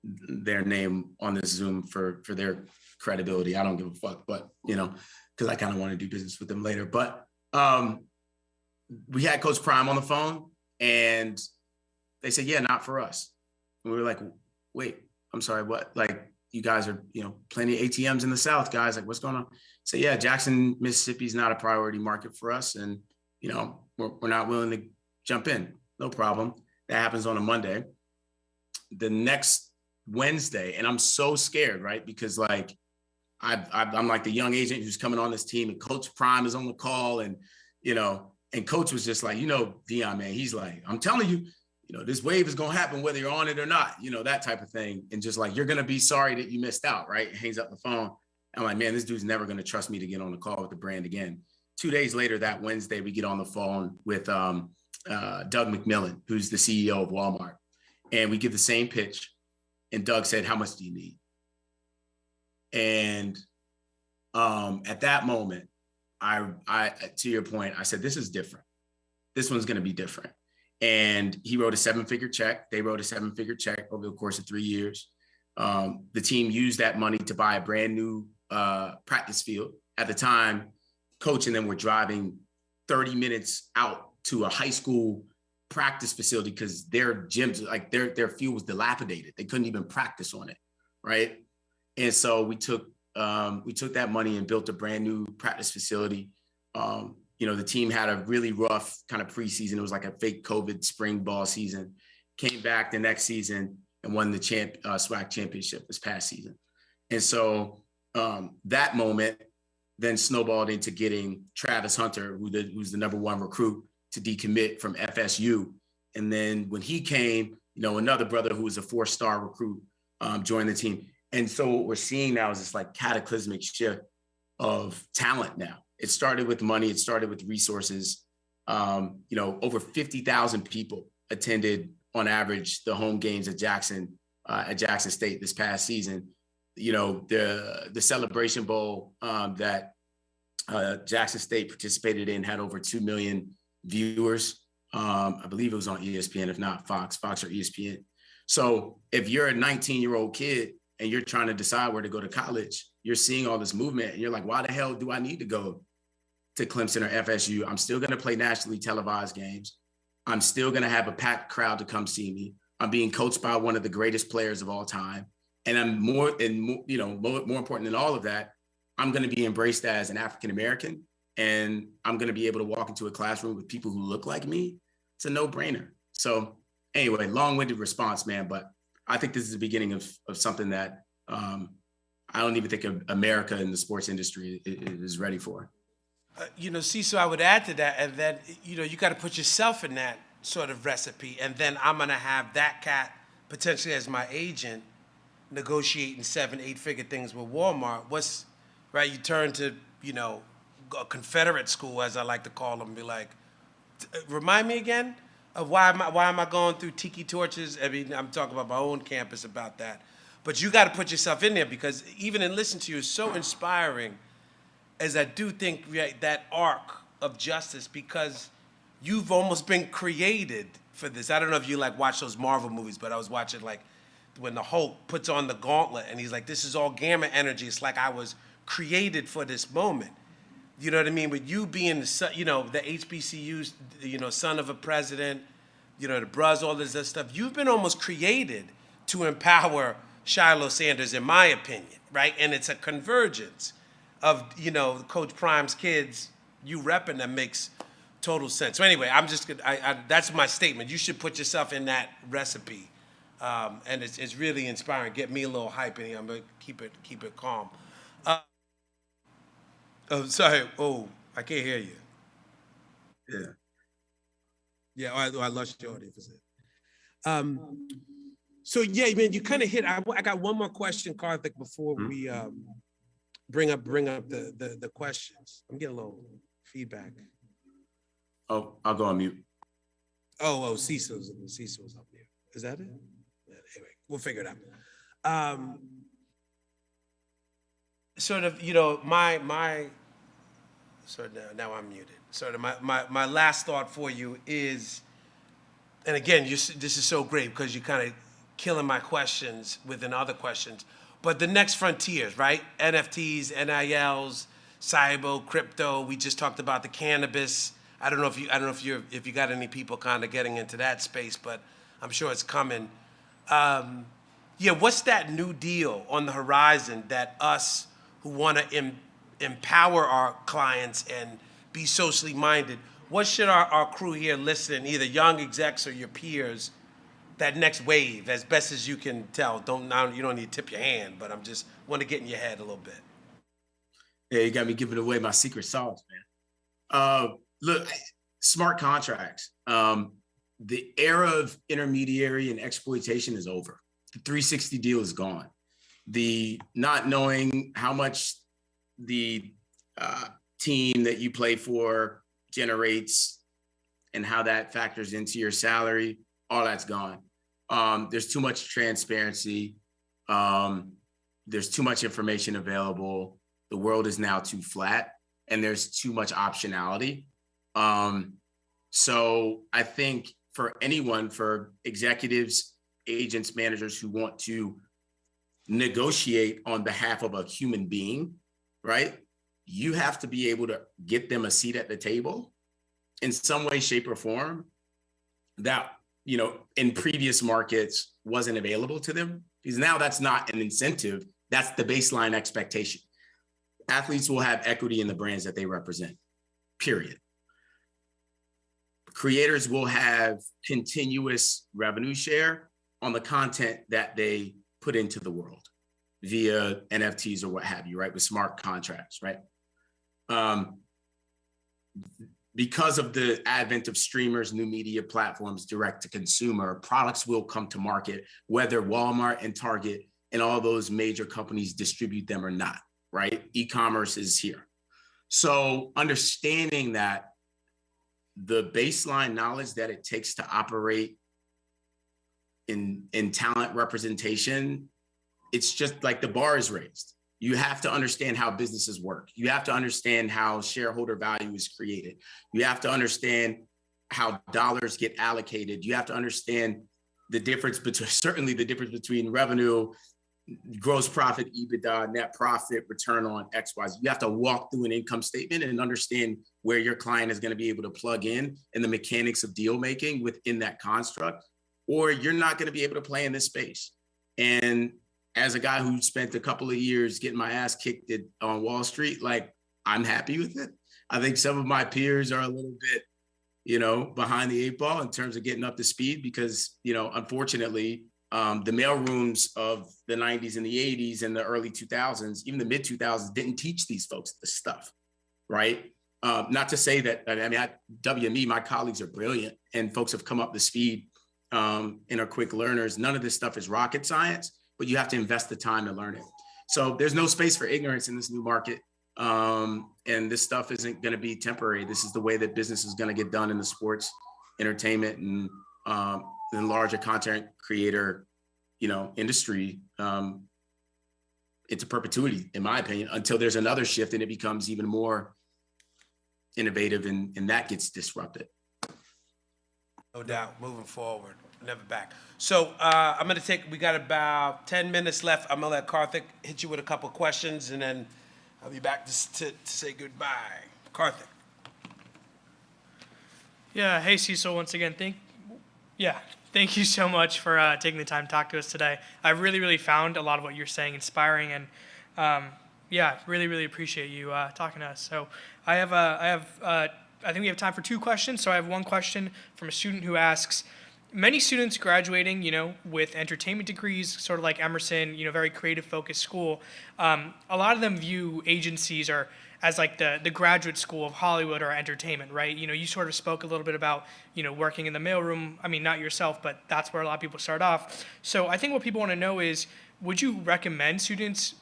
[SPEAKER 1] their name on this Zoom for their credibility. I don't give a fuck, but because I kind of want to do business with them later. But we had Coach Prime on the phone and they said, "Yeah, not for us." And we were like, "Wait, I'm sorry, what? Like, you guys are, plenty of ATMs in the South, guys. Like, what's going on?" So yeah, Jackson, Mississippi is not a priority market for us. And, we're not willing to jump in. No problem. That happens on a Monday. The next Wednesday, and I'm so scared, right? Because like, I'm like the young agent who's coming on this team, and Coach Prime is on the call, and, and Coach was just like, Dion, man, he's like, "I'm telling you, this wave is going to happen whether you're on it or not, that type of thing. And just like, you're going to be sorry that you missed out, right? Hangs up the phone. I'm like, man, this dude's never going to trust me to get on the call with the brand again. 2 days later, that Wednesday, we get on the phone with Doug McMillan, who's the CEO of Walmart. And we give the same pitch. And Doug said, how much do you need? And at that moment, I to your point, I said, this is different. This one's going to be different. And he wrote a 7-figure check. They wrote a 7-figure check over the course of 3 years. The team used that money to buy a brand new practice field. At the time, Coach and them were driving 30 minutes out to a high school practice facility because their gyms, like their field was dilapidated. They couldn't even practice on it, right? And so we took that money and built a brand new practice facility. The team had a really rough kind of preseason. It was like a fake COVID spring ball season. Came back the next season and won the SWAC championship this past season. And so that moment then snowballed into getting Travis Hunter, who's the #1 recruit, to decommit from FSU. And then when he came, another brother who was a 4-star recruit joined the team. And so what we're seeing now is this like cataclysmic shift of talent now. It started with money. It started with resources. Over 50,000 people attended on average the home games at Jackson State this past season. The Celebration Bowl that Jackson State participated in had over 2 million viewers. I believe it was on ESPN, if not Fox or ESPN. So if you're a 19-year-old kid and you're trying to decide where to go to college, you're seeing all this movement and you're like, why the hell do I need to go to Clemson or FSU? I'm still going to play nationally televised games. I'm still going to have a packed crowd to come see me. I'm being coached by one of the greatest players of all time. And I'm more important than all of that, I'm going to be embraced as an African-American, and I'm going to be able to walk into a classroom with people who look like me. It's a no-brainer. So anyway, long-winded response, man, but I think this is the beginning of something that I don't even think America in the sports industry is ready for.
[SPEAKER 11] Cecil, I would add to that, and then, you got to put yourself in that sort of recipe, and then I'm going to have that cat potentially as my agent negotiating 7-8-figure things with Walmart. You turn to, a Confederate school, as I like to call them, be like, remind me again of why am I going through tiki torches? I mean, I'm talking about my own campus about that. But you got to put yourself in there, because even in listening to you is so inspiring, as I do think that arc of justice, because you've almost been created for this. I don't know if you watch those Marvel movies, but I was watching when the Hulk puts on the gauntlet and he's like, this is all gamma energy. It's like I was created for this moment. You know what I mean? With you being, the HBCUs, son of a president, the Bruz, all this stuff, you've been almost created to empower Shiloh Sanders, in my opinion, right? And it's a convergence of, Coach Prime's kids, you repping them makes total sense. So anyway, that's my statement. You should put yourself in that recipe. And it's really inspiring. Get me a little hype in here. I'm gonna keep it calm. Sorry. Oh, I can't hear you. Yeah. Yeah. I lost your audio for a second. So yeah, man, you kind of hit. I got one more question, Karthik, before we bring up the questions. I'm getting a little feedback.
[SPEAKER 1] Oh, I'll go on mute.
[SPEAKER 11] Oh, Cecil's up there. Is that it? Anyway, we'll figure it out. Sort of, my sort of now I'm muted. Sort of my last thought for you is, and again, this is so great because you're kind of killing my questions within other questions. But the next frontiers, right? NFTs, NILs, cyber, crypto. We just talked about the cannabis. I don't know if you got any people kind of getting into that space, but I'm sure it's coming. What's that new deal on the horizon that us who want to empower our clients and be socially minded, what should our crew here listening, either young execs or your peers, that next wave, as best as you can tell? You don't need to tip your hand, but I'm just want to get in your head a little bit.
[SPEAKER 1] Yeah, you got me giving away my secret sauce, man. Look, smart contracts. the era of intermediary and exploitation is over. The 360 deal is gone. The not knowing how much the team that you play for generates and how that factors into your salary, all that's gone. There's too much transparency. There's too much information available. The world is now too flat and there's too much optionality. So I think for anyone, for executives, agents, managers who want to negotiate on behalf of a human being, right? You have to be able to get them a seat at the table in some way, shape, or form that, you know, in previous markets wasn't available to them, because now that's not an incentive. That's the baseline expectation. Athletes will have equity in the brands that they represent, period. Creators will have continuous revenue share on the content that they put into the world via NFTs or what have you, right? With smart contracts, right? Because of the advent of streamers, new media platforms, direct to consumer, products will come to market, whether Walmart and Target and all those major companies distribute them or not, right? E-commerce is here. So understanding that the baseline knowledge that it takes to operate in talent representation, it's just like the bar is raised. You have to understand how businesses work. You have to understand how shareholder value is created. You have to understand how dollars get allocated. You have to understand the difference between, certainly the difference between revenue, gross profit, EBITDA, net profit, return on X, Y, Z. You have to walk through an income statement and understand where your client is going to be able to plug in and the mechanics of deal making within that construct, or you're not going to be able to play in this space. And as a guy who spent a couple of years getting my ass kicked on Wall Street, like, I'm happy with it. I think some of my peers are a little bit, you know, behind the 8 ball in terms of getting up to speed because, you know, unfortunately, the mailrooms of the 90s and the 80s and the early 2000s, even the mid 2000s, didn't teach these folks this stuff, right? Not to say that, I mean, at WME, my colleagues are brilliant and folks have come up to speed and are quick learners. None of this stuff is rocket science, but you have to invest the time to learn it. So there's no space for ignorance in this new market. And this stuff isn't going to be temporary. This is the way that business is going to get done in the sports, entertainment, and the larger content creator, you know, industry into perpetuity, in my opinion, until there's another shift and it becomes even more innovative and that gets disrupted.
[SPEAKER 11] No doubt, moving forward, never back. So I'm gonna we got about 10 minutes left. I'm gonna let Karthik hit you with a couple questions and then I'll be back to say goodbye. Karthik.
[SPEAKER 13] Yeah, hey Cecil, once again, thank you so much for taking the time to talk to us today. I really found a lot of what you're saying inspiring, and really appreciate you talking to us. So I think we have time for 2 questions. So I have one question from a student who asks, many students graduating, you know, with entertainment degrees, sort of like Emerson, you know, very creative focused school, a lot of them view agencies as like the graduate school of Hollywood or entertainment, right? You know, you sort of spoke a little bit about, you know, working in the mailroom. I mean, not yourself, but that's where a lot of people start off. So I think what people want to know is, would you recommend students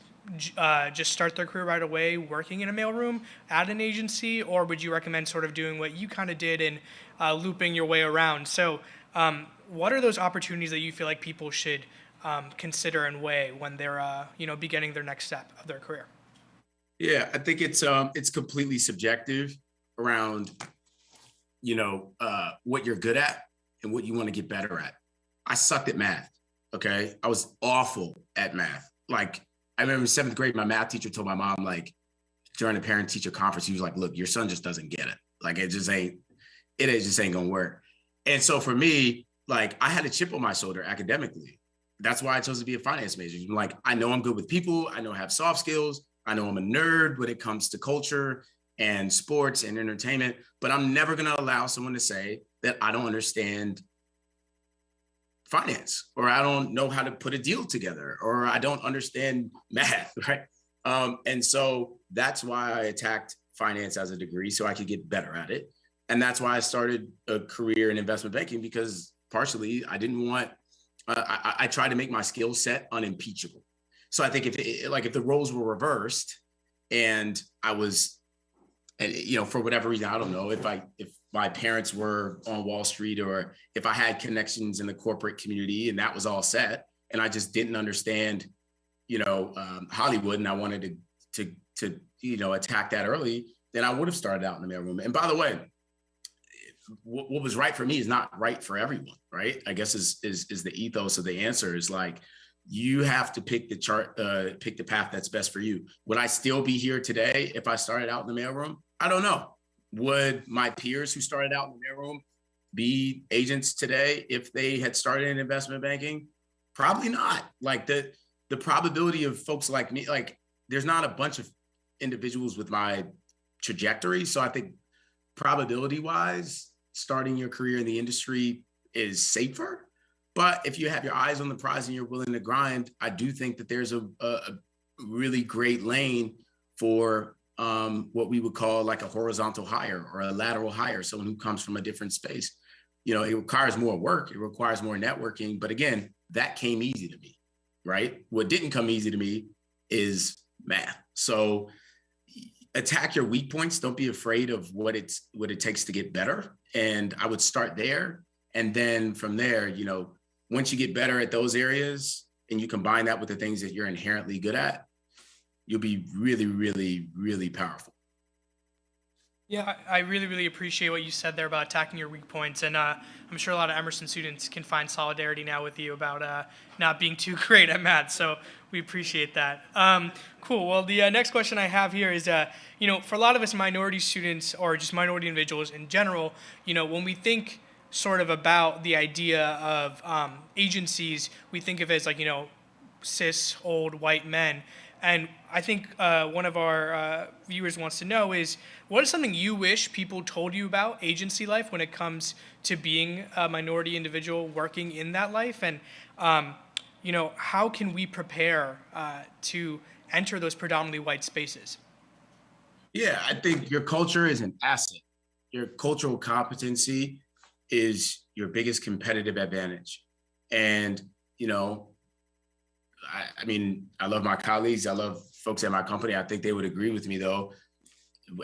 [SPEAKER 13] just start their career right away working in a mailroom at an agency, or would you recommend sort of doing what you kind of did and looping your way around? So what are those opportunities that you feel like people should consider and weigh when they're, you know, beginning their next step of their career?
[SPEAKER 1] Yeah, I think it's completely subjective around, you know, what you're good at and what you want to get better at. I sucked at math, okay? I was awful at math. Like, I remember in 7th grade, my math teacher told my mom, like, during a parent-teacher conference, he was like, look, your son just doesn't get it. Like, it just ain't gonna work. And so for me, like, I had a chip on my shoulder academically. That's why I chose to be a finance major. I'm like, I know I'm good with people. I know I have soft skills. I know I'm a nerd when it comes to culture and sports and entertainment, but I'm never going to allow someone to say that I don't understand finance, or I don't know how to put a deal together, or I don't understand math, right? And so that's why I attacked finance as a degree, so I could get better at it. And that's why I started a career in investment banking, because partially I didn't want, I tried to make my skill set unimpeachable. So I think if the roles were reversed and I was, and for whatever reason, I don't know, if my parents were on Wall Street, or if I had connections in the corporate community and that was all set, and I just didn't understand, Hollywood, and I wanted to attack that early, then I would have started out in the mailroom. And by the way, what was right for me is not right for everyone, right? I guess is the ethos of the answer, is like, you have to pick the path that's best for you. Would I still be here today if I started out in the mailroom? I don't know. Would my peers who started out in the mailroom be agents today if they had started in investment banking? Probably not. Like the probability of folks like me, like there's not a bunch of individuals with my trajectory. So I think probability wise, starting your career in the industry is safer. But if you have your eyes on the prize and you're willing to grind, I do think that there's a really great lane for what we would call like a horizontal hire or a lateral hire, someone who comes from a different space. It requires more work, it requires more networking. But again, that came easy to me, right? What didn't come easy to me is math. So attack your weak points. Don't be afraid of what it takes to get better. And I would start there. And then from there, once you get better at those areas and you combine that with the things that you're inherently good at, you'll be really, really, really powerful.
[SPEAKER 13] Yeah, I really, really appreciate what you said there about attacking your weak points. And I'm sure a lot of Emerson students can find solidarity now with you about not being too great at math. So we appreciate that. Cool. Well, the next question I have here is, for a lot of us minority students or just minority individuals in general, when we think sort of about the idea of agencies, we think of it as like, cis, old, white men. And I think one of our viewers wants to know is, what is something you wish people told you about agency life when it comes to being a minority individual working in that life? And, how can we prepare to enter those predominantly white spaces?
[SPEAKER 1] Yeah, I think your culture is an asset. Your cultural competency is your biggest competitive advantage. And, I love my colleagues. I love folks at my company. I think they would agree with me, though.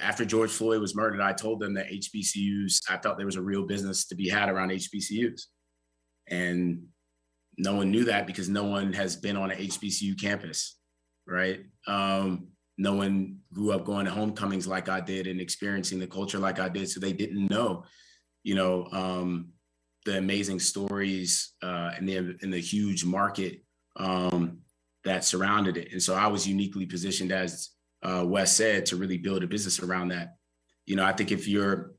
[SPEAKER 1] After George Floyd was murdered, I told them that HBCUs, I felt there was a real business to be had around HBCUs. And no one knew that because no one has been on an HBCU campus, right? No one grew up going to homecomings like I did and experiencing the culture like I did. So they didn't know, the amazing stories and the huge market that surrounded it. And so I was uniquely positioned, as Wes said, to really build a business around that. I think if you're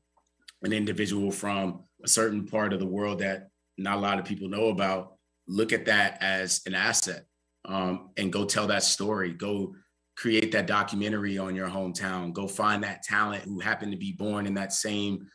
[SPEAKER 1] an individual from a certain part of the world that not a lot of people know about, look at that as an asset and go tell that story. Go create that documentary on your hometown. Go find that talent who happened to be born in that same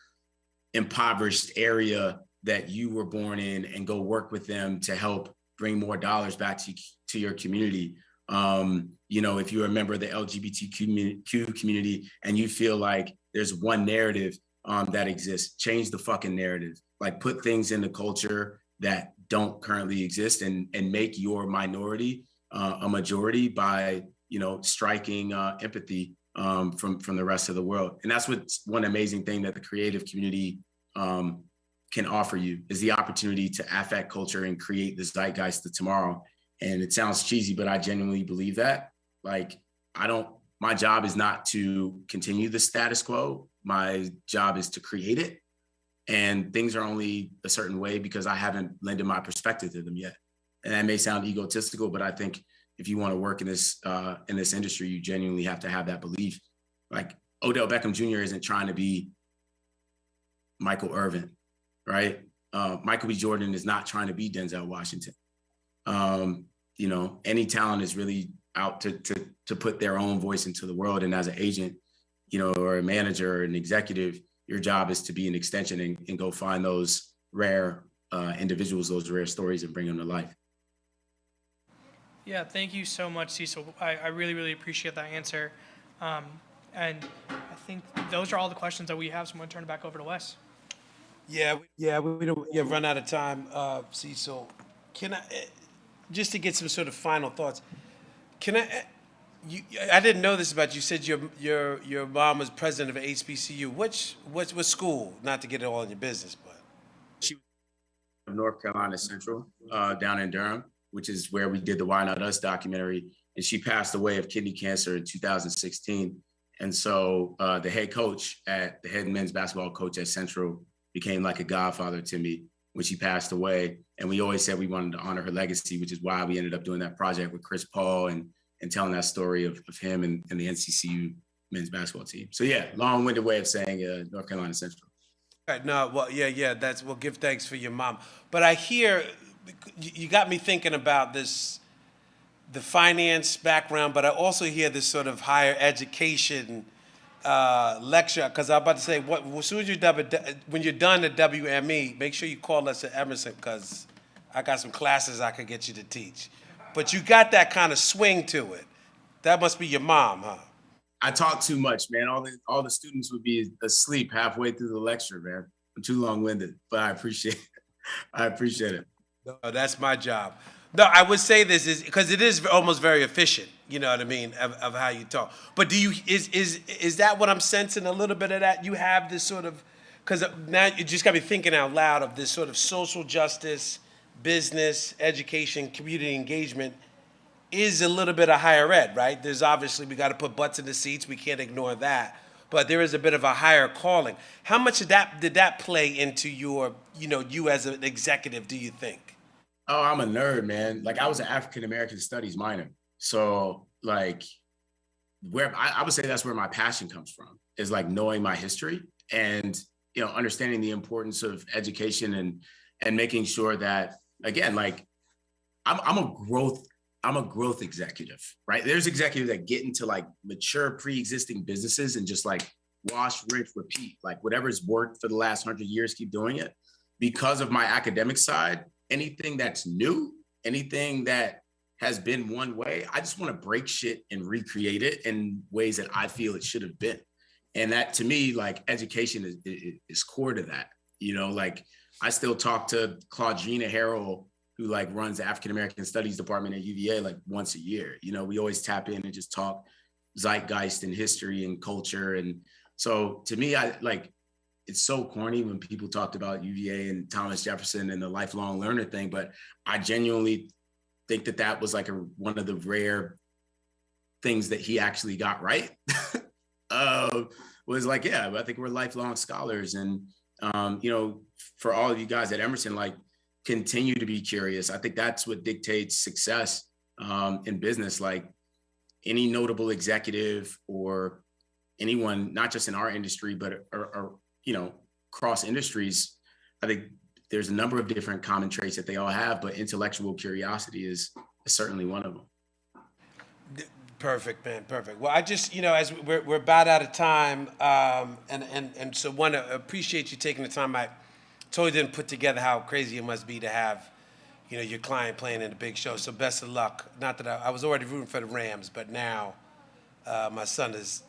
[SPEAKER 1] impoverished area that you were born in, and go work with them to help bring more dollars back to your community. If you're a member of the LGBTQ community and you feel like there's one narrative that exists, change the fucking narrative. Like, put things in the culture that don't currently exist, and make your minority a majority by, striking empathy from the rest of the world. And that's what's one amazing thing that the creative community can offer you, is the opportunity to affect culture and create the zeitgeist of tomorrow. And it sounds cheesy, but I genuinely believe that. Like, my job is not to continue the status quo. My job is to create it. And things are only a certain way because I haven't lended my perspective to them yet. And that may sound egotistical, but I think if you want to work in this industry, you genuinely have to have that belief. Like, Odell Beckham Jr. isn't trying to be Michael Irvin, right? Michael B. Jordan is not trying to be Denzel Washington. Any talent is really out to put their own voice into the world. And as an agent, or a manager or an executive, your job is to be an extension and go find those rare individuals, those rare stories, and bring them to life.
[SPEAKER 13] Yeah, thank you so much, Cecil. I really, really appreciate that answer. And I think those are all the questions that we have, so I'm going to turn it back over to Wes.
[SPEAKER 4] Yeah, we don't run out of time, Cecil. Can I, just to get some sort of final thoughts, can I? I didn't know this about you. You said your mom was president of HBCU. What school? Not to get it all in your business, but
[SPEAKER 1] she was from North Carolina Central, down in Durham, which is where we did the Why Not Us documentary. And she passed away of kidney cancer in 2016. And so the head coach the head men's basketball coach at Central became like a godfather to me when she passed away. And we always said we wanted to honor her legacy, which is why we ended up doing that project with Chris Paul and telling that story of him and the NCCU men's basketball team. So yeah, long-winded way of saying North Carolina Central.
[SPEAKER 4] All right, no, well, yeah, we'll give thanks for your mom. But I hear, you got me thinking about this, the finance background, but I also hear this sort of higher education lecture, because I'm about to say, as soon as when you're done at WME, make sure you call us at Emerson, because I got some classes I could get you to teach. But you got that kind of swing to it. That must be your mom, huh?
[SPEAKER 1] I talk too much, man. All the students would be asleep halfway through the lecture, man. I'm too long-winded, but I appreciate it. I appreciate it.
[SPEAKER 4] No, that's my job. No, I would say this is because it is almost very efficient, you know what I mean, of how you talk. But is that what I'm sensing, a little bit of that? You have this sort of, because now you just got me thinking out loud of this sort of social justice, business, education, community engagement is a little bit of higher ed, right? There's obviously, we got to put butts in the seats. We can't ignore that. But there is a bit of a higher calling. How much did that play into your, you as an executive, do you think?
[SPEAKER 1] Oh, I'm a nerd, man. Like I was an African-American studies minor. So like where I would say that's where my passion comes from, is like knowing my history and, understanding the importance of education and making sure that, again, like I'm a growth executive, right? There's executives that get into like mature pre-existing businesses and just like wash, rinse, repeat, like whatever's worked for the last 100 years, keep doing it. Because of my academic side, anything that's new, anything that has been one way, I just want to break shit and recreate it in ways that I feel it should have been. And that to me, like education is core to that. Like I still talk to Claudina Harrell, who like runs the African-American Studies Department at UVA like once a year. We always tap in and just talk zeitgeist and history and culture. And so to me, it's so corny when people talked about UVA and Thomas Jefferson and the lifelong learner thing, but I genuinely think that was like one of the rare things that he actually got right. Was like, yeah, I think we're lifelong scholars. And, for all of you guys at Emerson, like continue to be curious. I think that's what dictates success in business. Like any notable executive or anyone, not just in our industry, but cross industries, I think there's a number of different common traits that they all have, but intellectual curiosity is certainly one of them.
[SPEAKER 4] Perfect, man, perfect. Well, I just, as we're about out of time, and so want to appreciate you taking the time. I totally didn't put together how crazy it must be to have, your client playing in a big show. So best of luck. Not that I was already rooting for the Rams, but now my son is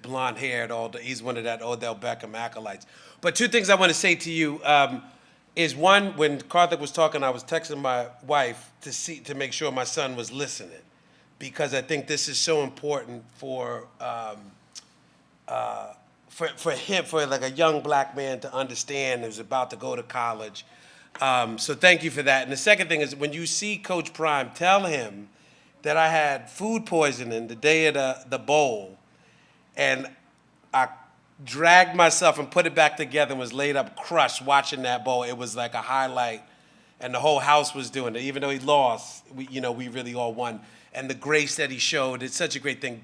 [SPEAKER 4] blonde haired. He's one of that Odell Beckham acolytes. But two things I want to say to you is one, when Karthik was talking, I was texting my wife to make sure my son was listening, because I think this is so important for him, for like a young black man to understand who's about to go to college. So thank you for that. And the second thing is, when you see Coach Prime, tell him that I had food poisoning the day of the bowl, and I dragged myself and put it back together and was laid up crushed watching that bowl. It was like a highlight, and the whole house was doing it. Even though he lost, we really all won. And the grace that he showed, it's such a great thing.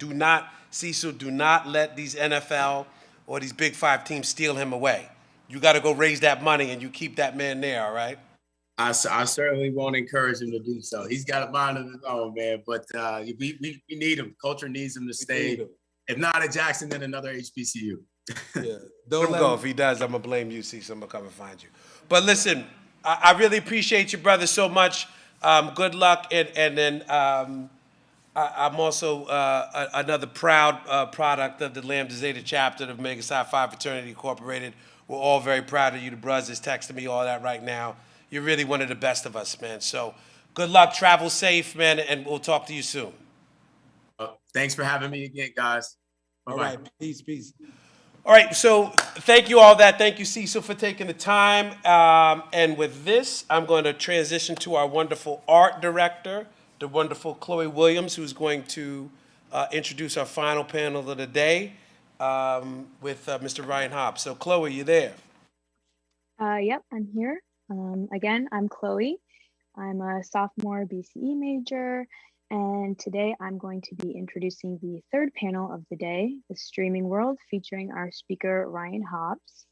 [SPEAKER 4] Cecil, do not let these NFL or these Big Five teams steal him away. You got to go raise that money, and you keep that man there, all right?
[SPEAKER 1] I certainly won't encourage him to do so. He's got a mind of his own, man. But we need him. Culture needs him to stay. If not at Jackson, then another HBCU.
[SPEAKER 4] Yeah. Don't go. If he does, I'm going to blame you, Cecil. I'm going to come and find you. But listen, I really appreciate you, brother, so much. Good luck. And then
[SPEAKER 11] I'm also another proud product of the Lambda Zeta chapter of Omega Psi Phi Fraternity Incorporated. We're all very proud of you. The brothers texting me all that right now. You're really one of the best of us, man. So good luck, travel safe, man, and we'll talk to you soon.
[SPEAKER 1] Thanks for having me again, guys. Bye-bye.
[SPEAKER 11] All right, peace, peace. All right, so thank you all that. Thank you, Cecil, for taking the time. And with this, I'm going to transition to our wonderful art director, the wonderful Chloe Williams, who's going to introduce our final panel of the day with Mr. Ryan Hobbs. So Chloe, you there?
[SPEAKER 20] Yep, I'm here. Again, I'm Chloe. I'm a sophomore BCE major, and today I'm going to be introducing the third panel of the day, the streaming world, featuring our speaker, Ryan Hobbs.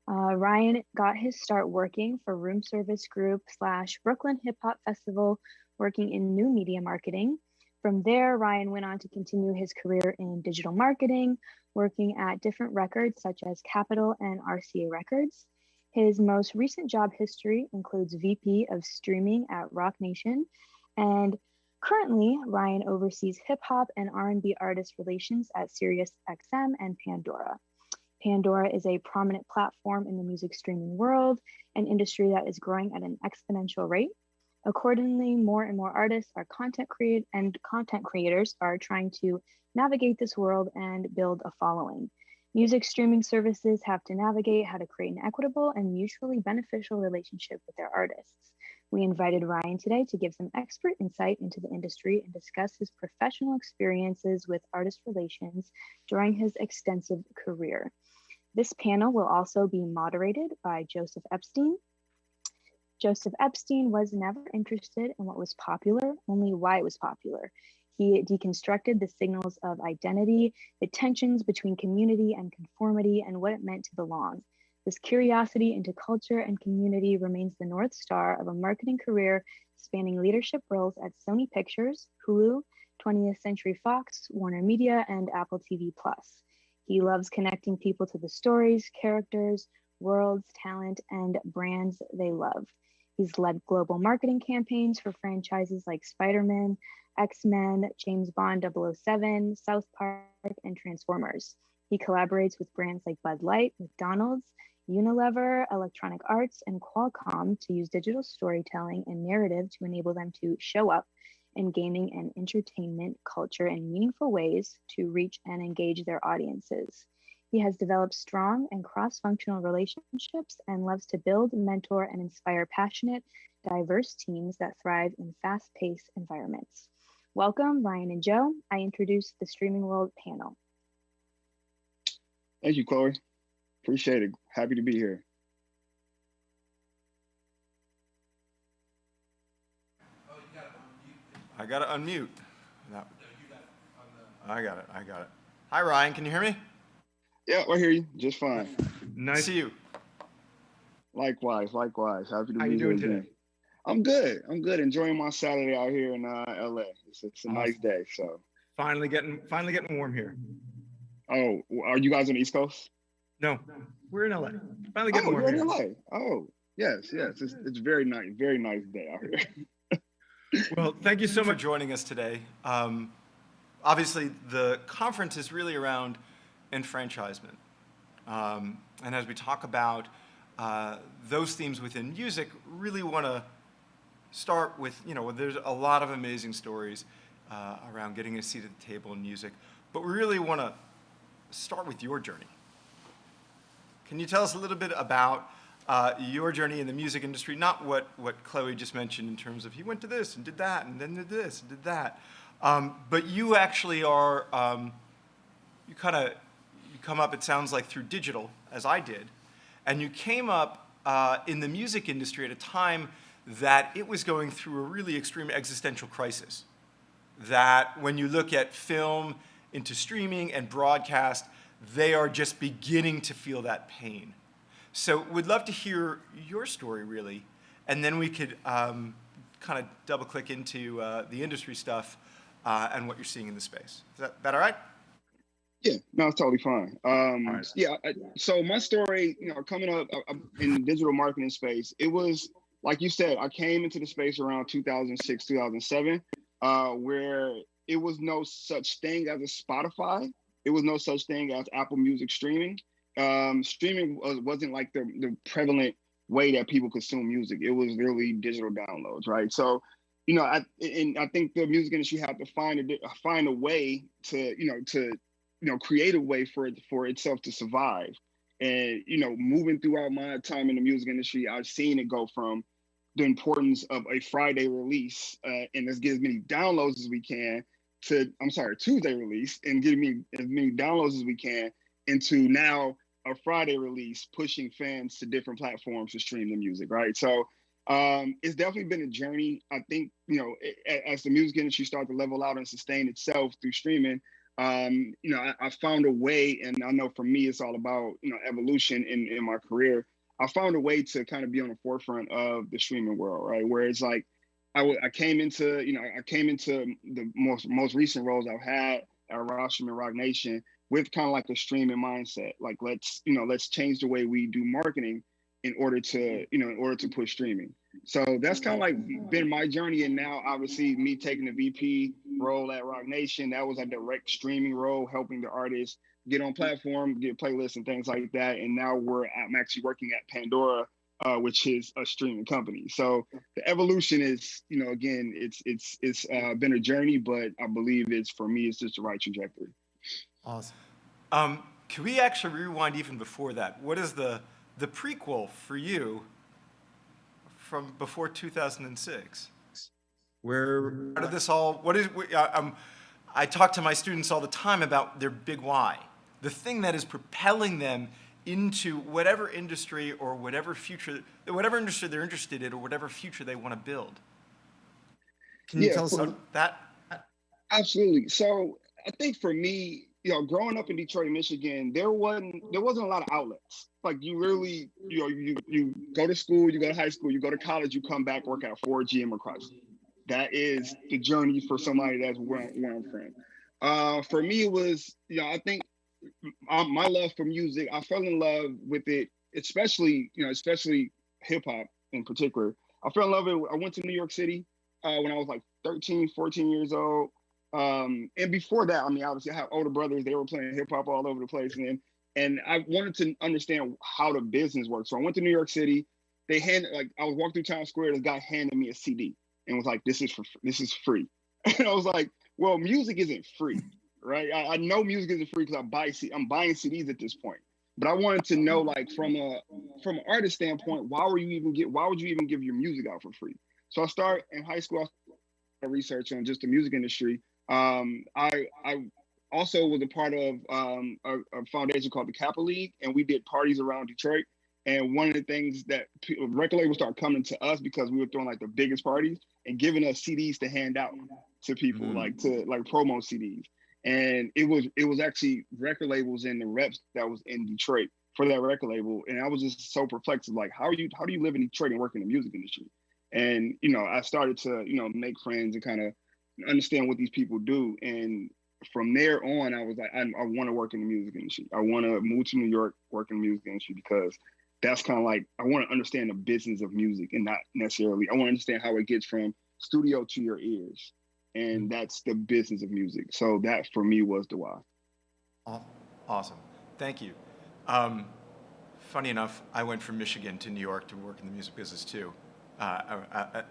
[SPEAKER 20] Ryan got his start working for Room Service Group / Brooklyn Hip Hop Festival, working in new media marketing. From there, Ryan went on to continue his career in digital marketing, working at different records such as Capitol and RCA Records. His most recent job history includes VP of Streaming at Rock Nation, and currently, Ryan oversees hip hop and R&B artist relations at SiriusXM and Pandora. Pandora is a prominent platform in the music streaming world, an industry that is growing at an exponential rate. Accordingly, more and more artists are content creators are trying to navigate this world and build a following. Music streaming services have to navigate how to create an equitable and mutually beneficial relationship with their artists. We invited Ryan today to give some expert insight into the industry and discuss his professional experiences with artist relations during his extensive career. This panel will also be moderated by Joseph Epstein. Joseph Epstein was never interested in what was popular, only why it was popular. He deconstructed the signals of identity, the tensions between community and conformity, and what it meant to belong. This curiosity into culture and community remains the North Star of a marketing career spanning leadership roles at Sony Pictures, Hulu, 20th Century Fox, Warner Media, and Apple TV+. He loves connecting people to the stories, characters, worlds, talent, and brands they love. He's led global marketing campaigns for franchises like Spider-Man, X-Men, James Bond 007, South Park, and Transformers. He collaborates with brands like Bud Light, McDonald's, Unilever, Electronic Arts, and Qualcomm to use digital storytelling and narrative to enable them to show up in gaming and entertainment culture in meaningful ways to reach and engage their audiences. He has developed strong and cross-functional relationships and loves to build, mentor, and inspire passionate, diverse teams that thrive in fast-paced environments. Welcome, Ryan and Joe. I introduce the Streaming World panel.
[SPEAKER 6] Thank you, Chloe. Appreciate it. Happy to be here.
[SPEAKER 22] I got to unmute. No. I got it. Hi, Ryan. Can you hear me?
[SPEAKER 6] Yeah, I hear you just fine.
[SPEAKER 22] Nice to see you.
[SPEAKER 6] Likewise. Happy to
[SPEAKER 22] How
[SPEAKER 6] be
[SPEAKER 22] you doing
[SPEAKER 6] here
[SPEAKER 22] today?
[SPEAKER 6] again. I'm good. Enjoying my Saturday out here in LA. It's a nice day. So
[SPEAKER 22] Finally getting warm here.
[SPEAKER 6] oh, are you guys on the East Coast?
[SPEAKER 22] No, we're in LA. Finally getting warm
[SPEAKER 6] you're
[SPEAKER 22] here.
[SPEAKER 6] in LA. Oh, yes. It's very nice day out here.
[SPEAKER 22] Well, thank you so much for joining us today. Obviously, the conference is really around enfranchisement. And as we talk about those themes within music, really want to start with, there's a lot of amazing stories around getting a seat at the table in music, but we really want to start with your journey. Can you tell us a little bit about your journey in the music industry? Not what Chloe just mentioned in terms of he went to this and did that and then did this and did that. But you actually are, you come up, it sounds like, through digital, as I did, and you came up in the music industry at a time that it was going through a really extreme existential crisis. That when you look at film into streaming and broadcast, they are just beginning to feel that pain. So we'd love to hear your story, really, and then we could kind of double click into the industry stuff and what you're seeing in the space. Is that all right?
[SPEAKER 6] Yeah, no, it's totally fine. Yeah, so my story, coming up in the digital marketing space, it was, like you said, I came into the space around 2006, 2007, where it was no such thing as a Spotify. It was no such thing as Apple Music streaming. Streaming wasn't like the prevalent way that people consume music. It was really digital downloads, right? So, I think the music industry had to find a way to create a way for itself to survive. And moving throughout my time in the music industry, I've seen it go from the importance of a Friday release and let's get as many downloads as we can to Tuesday release and get me as many downloads as we can into now a Friday release, pushing fans to different platforms to stream the music, right? So it's definitely been a journey. I think, as the music industry started to level out and sustain itself through streaming, I found a way, and I know for me, it's all about, evolution in my career. I found a way to kind of be on the forefront of the streaming world, right? Where it's like, I came into the most recent roles I've had at Rostrum and Rock Nation with kind of like a streaming mindset. Like, let's change the way we do marketing in order to push streaming. So that's kind of like been my journey. And now obviously me taking the VP role at Rock Nation, that was a direct streaming role, helping the artists get on platform, get playlists and things like that. And now I'm actually working at Pandora, which is a streaming company. So the evolution is, again, it's been a journey, but I believe for me, it's just the right trajectory.
[SPEAKER 22] Awesome. Can we actually rewind even before that? What is the prequel for you from before 2006? How did this all, I talk to my students all the time about their big why, the thing that is propelling them into whatever industry or whatever industry they're interested in or whatever future they want to build. Can you tell us about that?
[SPEAKER 6] Absolutely. So I think for me, growing up in Detroit, Michigan, there wasn't a lot of outlets. Like you really, you go to school, you go to high school, you go to college, you come back, work at Ford, GM, or Chrysler. That is the journey for somebody that's where I'm from. For me, it was, I think my love for music, I fell in love with it, especially hip hop in particular. I fell in love with it. I went to New York City when I was like 13, 14 years old. And before that, obviously I have older brothers, they were playing hip hop all over the place. And I wanted to understand how the business works. So I went to New York City. I was walking through Times Square, this guy handed me a CD and was like, this is free. And I was like, well, music isn't free, right? I know music isn't free because I'm buying CDs at this point. But I wanted to know, like, from an artist standpoint, why would you even give your music out for free? So I started in high school, I research on just the music industry. I also was a part of a foundation called the Kappa League, and we did parties around Detroit. And one of the things that record labels started coming to us because we were throwing like the biggest parties and giving us CDs to hand out to people, like promo CDs. And it was actually record labels and the reps that was in Detroit for that record label. And I was just so perplexed, like, how do you live in Detroit and work in the music industry? And, I started to, make friends and kind of understand what these people do. And from there on, I was like, I want to work in the music industry. I want to move to New York, work in the music industry, because that's kind of like, I want to understand the business of music and not necessarily, I want to understand how it gets from studio to your ears. And that's the business of music. So that for me was the why.
[SPEAKER 22] Awesome. Thank you. Funny enough, I went from Michigan to New York to work in the music business too,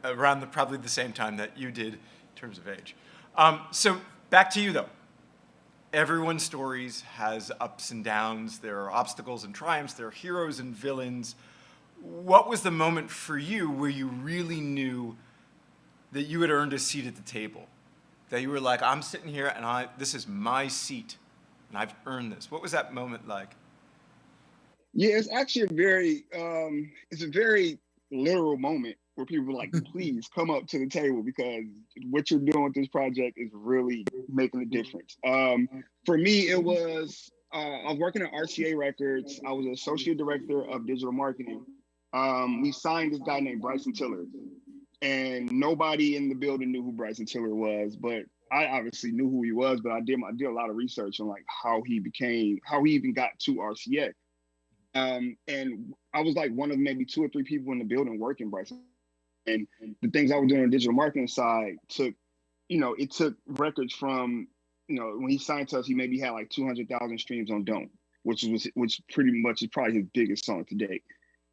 [SPEAKER 22] around probably the same time that you did in terms of age. So back to you though. Everyone's stories has ups and downs. There are obstacles and triumphs. There are heroes and villains. What was the moment for you where you really knew that you had earned a seat at the table? That you were like, I'm sitting here and this is my seat and I've earned this. What was that moment like?
[SPEAKER 6] Yeah, it's actually a very literal moment where people are like, please come up to the table because what you're doing with this project is really making a difference. For me, it was, I was working at RCA Records. I was an associate director of digital marketing. We signed this guy named Bryson Tiller. And nobody in the building knew who Bryson Tiller was, but I obviously knew who he was, but I did a lot of research on like how he even got to RCA. And I was like one of maybe 2 or 3 people in the building working Bryson. And the things I was doing on the digital marketing side took it took records from, when he signed to us, he maybe had like 200,000 streams on Don't, which pretty much is probably his biggest song to date.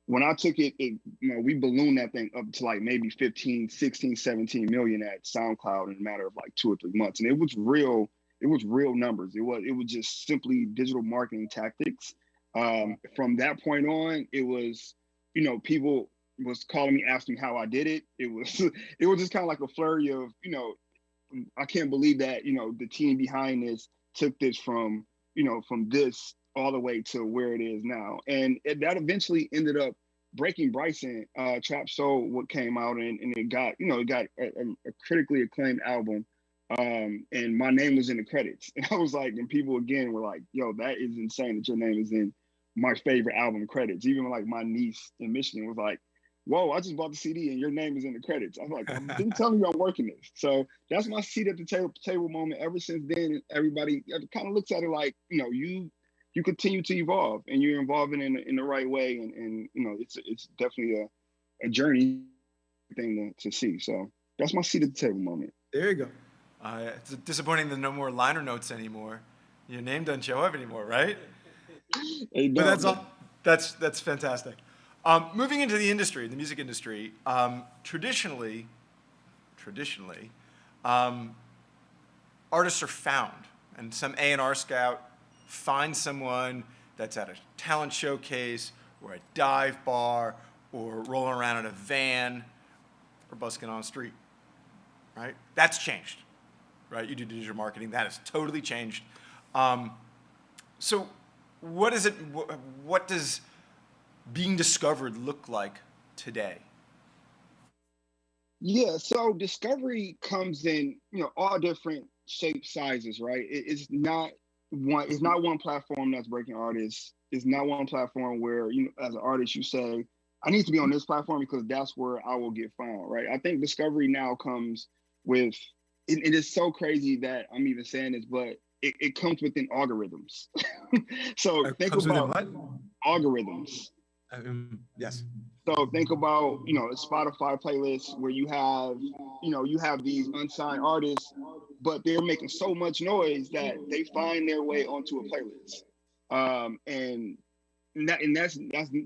[SPEAKER 6] When I took it, we ballooned that thing up to like maybe 15, 16, 17 million at SoundCloud in a matter of like 2 or 3 months. And it was real numbers. It was just simply digital marketing tactics. From that point on, it was, people was calling me, asking how I did it. It was just kind of like a flurry of, I can't believe that, the team behind this took this from this all the way to where it is now. And that eventually ended up breaking Bryson. Trap Soul, what came out, and it got, a critically acclaimed album. And my name was in the credits. And I was like, and people again were like, yo, that is insane that your name is in my favorite album credits. Even like my niece in Michigan was like, whoa, I just bought the CD and your name is in the credits. I was like, I've been telling you I'm working this. So that's my seat at the table moment. Ever since then, everybody kind of looks at it like, you continue to evolve and you're evolving in the right way. And it's definitely a journey thing to see. So that's my seat at the table moment.
[SPEAKER 22] There you go. It's disappointing that no more liner notes anymore. Your name doesn't show up anymore, right? But that's all. That's fantastic. Moving into the industry, the music industry, traditionally, artists are found, and some A&R scout finds someone that's at a talent showcase or a dive bar or rolling around in a van or busking on the street, right? That's changed, right? You do digital marketing, that has totally changed. So what does being discovered look like today?
[SPEAKER 6] Yeah, so discovery comes in, all different shapes, sizes, right? It's not one platform that's breaking artists. It's not one platform where, as an artist, you say, I need to be on this platform because that's where I will get found, right? I think discovery now comes with, it is so crazy that I'm even saying this, but it comes within algorithms. So think about algorithms.
[SPEAKER 22] Yes.
[SPEAKER 6] So think about, a Spotify playlist where you have these unsigned artists, but they're making so much noise that they find their way onto a playlist. And that's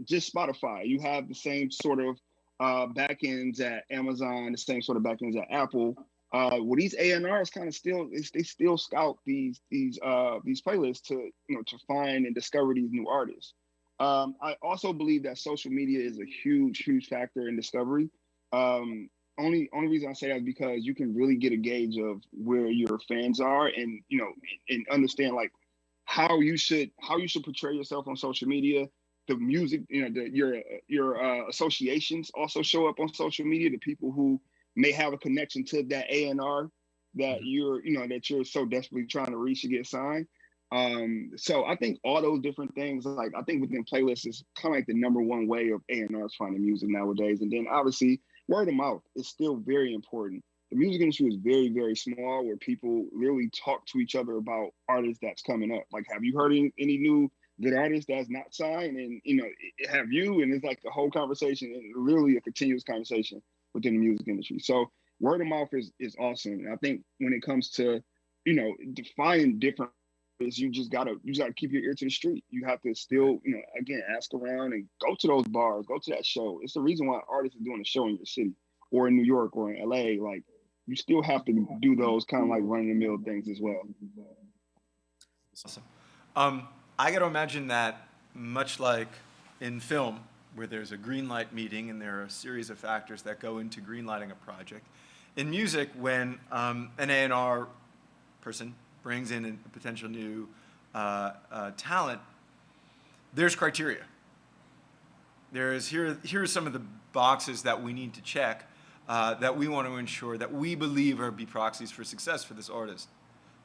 [SPEAKER 6] just Spotify. You have the same sort of backends at Amazon, the same sort of backends at Apple. Well, these A&Rs kind of they still scout these playlists to find and discover these new artists. I also believe that social media is a huge factor in discovery. Only reason I say that is because you can really get a gauge of where your fans are, and and understand like how you should portray yourself on social media. The music, your associations also show up on social media. The people who may have a connection to that A&R that you're so desperately trying to reach to get signed. So I think all those different things, like I think within playlists is kind of like the number one way of A&Rs finding music nowadays. And then obviously word of mouth is still very important. The music industry is very, very small, where people literally talk to each other about artists that's coming up. Like, have you heard any new good artists that's not signed? And, have you? And it's like the whole conversation, and really a continuous conversation within the music industry. So word of mouth is awesome. And I think when it comes to, defining different, you just gotta keep your ear to the street. You have to still, again, ask around and go to those bars, go to that show. It's the reason why artists are doing a show in your city or in New York or in LA. Like, you still have to do those kind of like run-of-the-mill things as well.
[SPEAKER 22] Awesome. I got to imagine that much like in film, where there's a green light meeting and there are a series of factors that go into green lighting a project. In music, when an A&R person brings in a potential new talent, there's criteria. Here are some of the boxes that we need to check that we want to ensure that we believe are be proxies for success for this artist.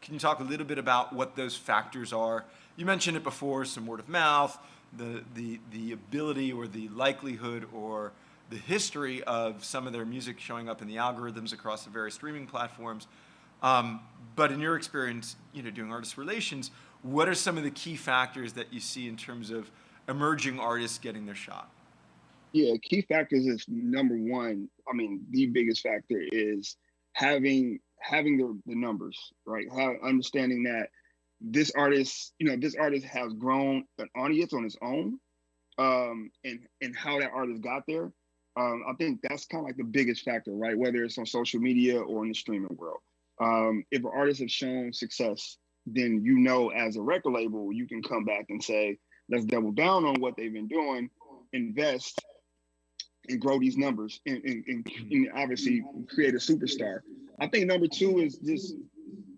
[SPEAKER 22] Can you talk a little bit about what those factors are? You mentioned it before, some word of mouth, the ability or the likelihood or the history of some of their music showing up in the algorithms across the various streaming platforms. But in your experience, doing artist relations, what are some of the key factors that you see in terms of emerging artists getting their shot?
[SPEAKER 6] Yeah, key factors is number one. I mean, the biggest factor is having the numbers, right? Understanding that this artist, this artist has grown an audience on its own, and how that artist got there. I think that's kind of like the biggest factor, right? Whether it's on social media or in the streaming world. If an artist has shown success, then as a record label, you can come back and say, let's double down on what they've been doing, invest, and grow these numbers, and obviously create a superstar. I think number two is just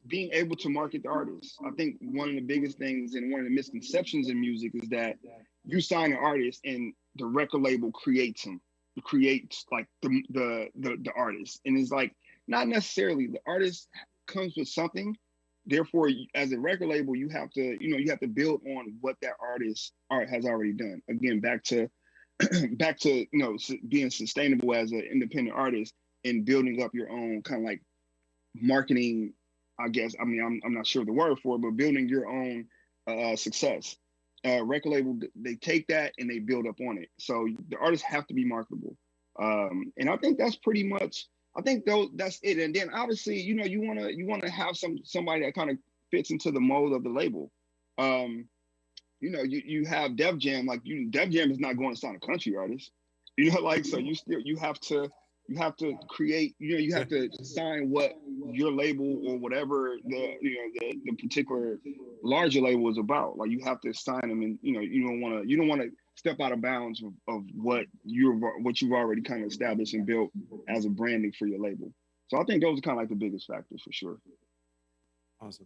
[SPEAKER 6] being able to market the artist. I think one of the biggest things and one of the misconceptions in music is that you sign an artist and the record label creates him. It creates like the artist, and it's like not necessarily. The artist comes with something. Therefore, as a record label, you have to build on what that artist has already done. Again, back to being sustainable as an independent artist and building up your own kind of like marketing. I guess I'm not sure the word for it, but building your own success. Record label, they take that and they build up on it. So the artists have to be marketable, and I think that's pretty much. I think that's it. And then obviously, you want to have somebody that kind of fits into the mold of the label. You have Def Jam. Like Def Jam is not going to sign a country artist. So you have to create. You have to sign what your label or whatever the particular larger label is about. Like you have to sign them, and you don't want to step out of bounds of what you've already kind of established and built as a branding for your label. So I think those are kind of like the biggest factors for sure.
[SPEAKER 22] Awesome.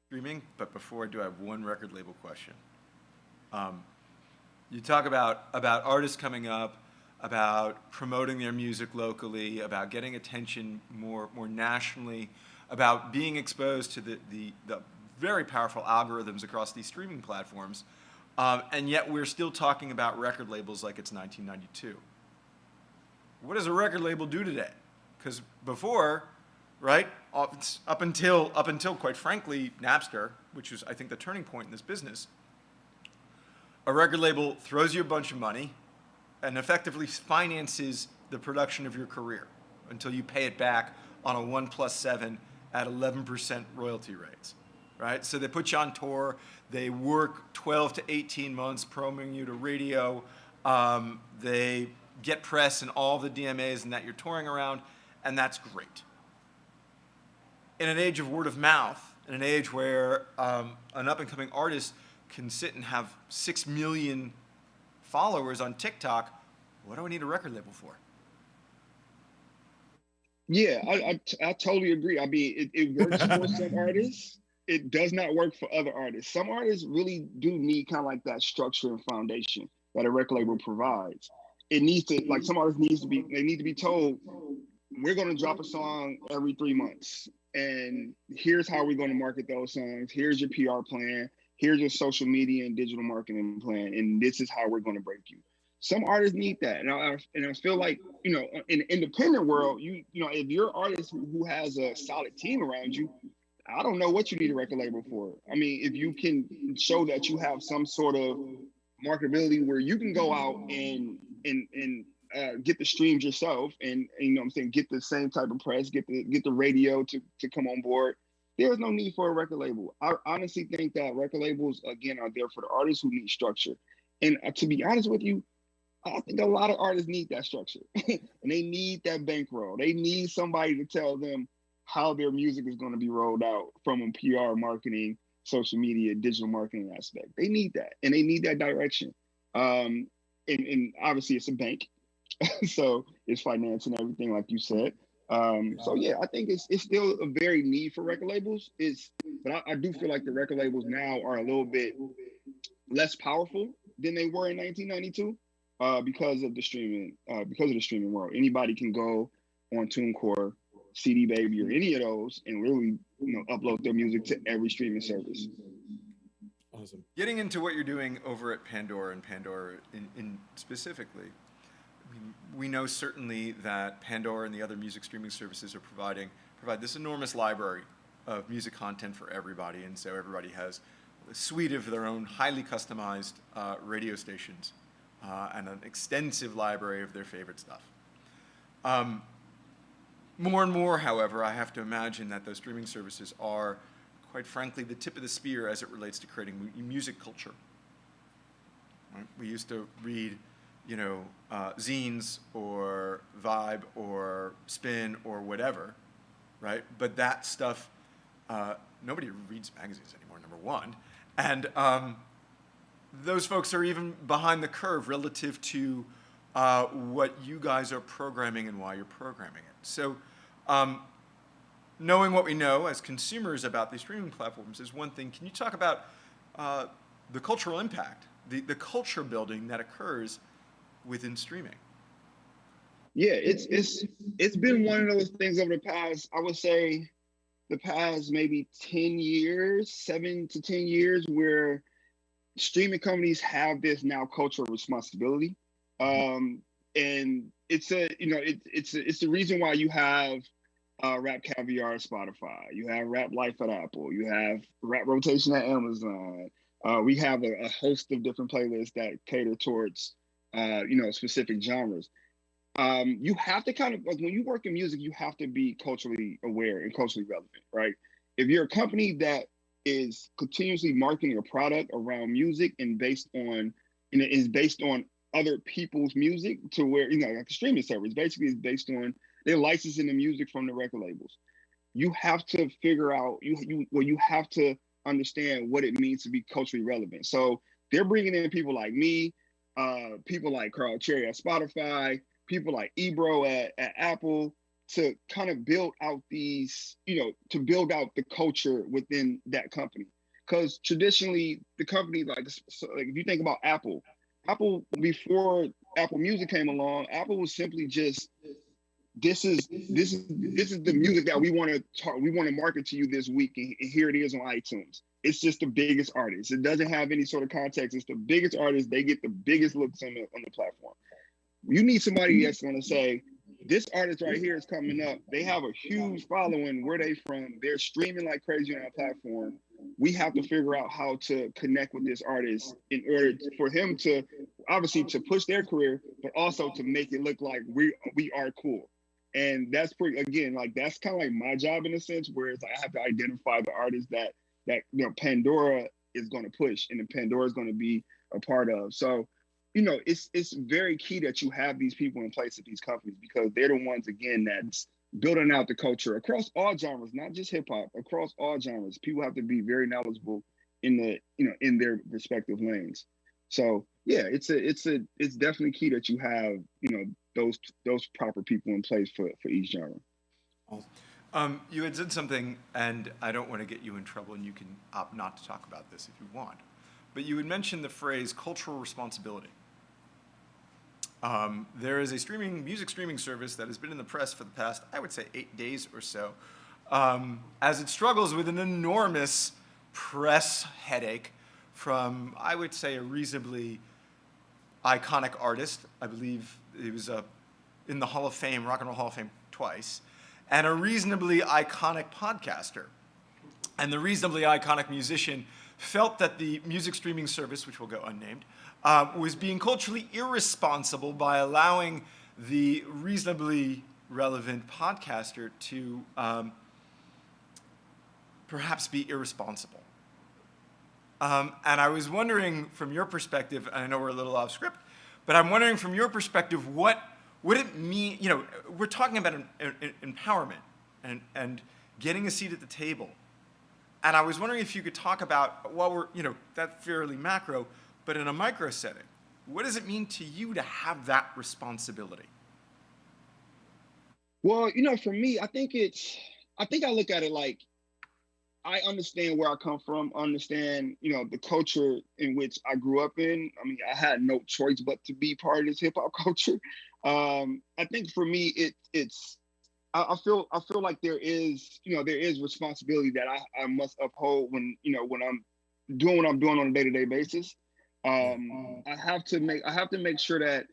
[SPEAKER 22] Streaming, but before I do, I have one record label question. You talk about artists coming up, about promoting their music locally, about getting attention more nationally, about being exposed to the very powerful algorithms across these streaming platforms, and yet we're still talking about record labels like it's 1992. What does a record label do today? Because before, right, up until quite frankly Napster, which was I think the turning point in this business, a record label throws you a bunch of money and effectively finances the production of your career until you pay it back on a 1+7 at 11% royalty rates, right? So they put you on tour, they work 12 to 18 months promoting you to radio, they get press in all the DMAs and that you're touring around, and that's great. In an age of word of mouth, in an age where an up-and-coming artist can sit and have 6 million followers on TikTok, what do I need a record label for?
[SPEAKER 6] Yeah, I totally agree. I mean, it works for some artists. It does not work for other artists. Some artists really do need kind of like that structure and foundation that a record label provides. It needs to, like some artists need to be told, we're going to drop a song every 3 months. And here's how we're going to market those songs. Here's your PR plan. Here's your social media and digital marketing plan. And this is how we're going to break you. Some artists need that. And I feel like, in the independent world, if you're an artist who has a solid team around you, I don't know what you need a record label for. I mean, if you can show that you have some sort of marketability where you can go out and get the streams yourself and get the same type of press, get the radio to come on board. There's no need for a record label. I honestly think that record labels, again, are there for the artists who need structure. And to be honest with you, I think a lot of artists need that structure and they need that bankroll. They need somebody to tell them how their music is going to be rolled out from a PR, marketing, social media, digital marketing aspect. They need that, and they need that direction. And obviously it's a bank, so it's finance and everything, like you said. So yeah, I think it's still a very need for record labels. But I do feel like the record labels now are a little bit less powerful than they were in 1992 because of the streaming world. Anybody can go on TuneCore, CD Baby, or any of those, and really upload their music to every streaming service.
[SPEAKER 22] Awesome. Getting into what you're doing over at Pandora and Pandora in specifically, I mean, we know certainly that Pandora and the other music streaming services provide this enormous library of music content for everybody, and so everybody has a suite of their own highly customized radio stations and an extensive library of their favorite stuff. More and more, however, I have to imagine that those streaming services are, quite frankly, the tip of the spear as it relates to creating music culture. Right? We used to read, zines or Vibe or Spin or whatever, right? But that stuff, nobody reads magazines anymore, number one. And those folks are even behind the curve relative to what you guys are programming and why you're programming it. So knowing what we know as consumers about these streaming platforms is one thing. Can you talk about the cultural impact, the culture building that occurs within streaming?
[SPEAKER 6] Yeah, it's been one of those things over the past, I would say, the past maybe 10 years, 7 to 10 years, where streaming companies have this now cultural responsibility. And it's the reason why you have Rap Caviar at Spotify, you have Rap Life at Apple, you have Rap Rotation at Amazon. We have a host of different playlists that cater towards specific genres. You have to kind of, like, when you work in music, you have to be culturally aware and culturally relevant, right? If you're a company that is continuously marketing a product around music and based on other people's music, to where, like a streaming service basically is based on, they're licensing the music from the record labels. You have to figure out, you have to understand what it means to be culturally relevant. So they're bringing in people like me, people like Carl Cherry at Spotify, people like Ebro at Apple, to kind of build out these, to build out the culture within that company. Because traditionally, the company, like if you think about Apple, before Apple Music came along, Apple was simply just, this is the music that we want to market to you this week, and here it is on iTunes. It's just the biggest artist. It doesn't have any sort of context. It's the biggest artist. They get the biggest looks on the platform. You need somebody that's going to say, this artist right here is coming up. They have a huge following. Where they from? They're streaming like crazy on our platform. We have to figure out how to connect with this artist in order for him to, obviously, to push their career, but also to make it look like we are cool. And that's pretty, again, like, that's kind of like my job in a sense, whereas I have to identify the artists that Pandora is going to push and then Pandora is going to be a part of. So, it's very key that you have these people in place at these companies, because they're the ones, again, that's building out the culture across all genres, not just hip hop, across all genres. People have to be very knowledgeable in their respective lanes. So yeah, it's definitely key that you have, those proper people in place for each genre.
[SPEAKER 22] You had said something, and I don't want to get you in trouble, and you can opt not to talk about this if you want, but you had mentioned the phrase cultural responsibility. There is a music streaming service that has been in the press for the past, I would say, 8 days or so, as it struggles with an enormous press headache from, I would say, a reasonably iconic artist. I believe he was in the Hall of Fame, Rock and Roll Hall of Fame, twice, and a reasonably iconic podcaster. And the reasonably iconic musician felt that the music streaming service, which will go unnamed, was being culturally irresponsible by allowing the reasonably relevant podcaster to perhaps be irresponsible. And I was wondering, from your perspective, and I know we're a little off script, but I'm wondering from your perspective, what would it mean? We're talking about empowerment and getting a seat at the table. And I was wondering if you could talk about, while we're, that's fairly macro, but in a micro setting, what does it mean to you to have that responsibility?
[SPEAKER 6] Well, for me, I think I look at it like, I understand where I come from, understand, the culture in which I grew up in. I mean, I had no choice but to be part of this hip hop culture. I think for me, I feel like there is responsibility that I must uphold when I'm doing what I'm doing on a day-to-day basis. I have to make sure that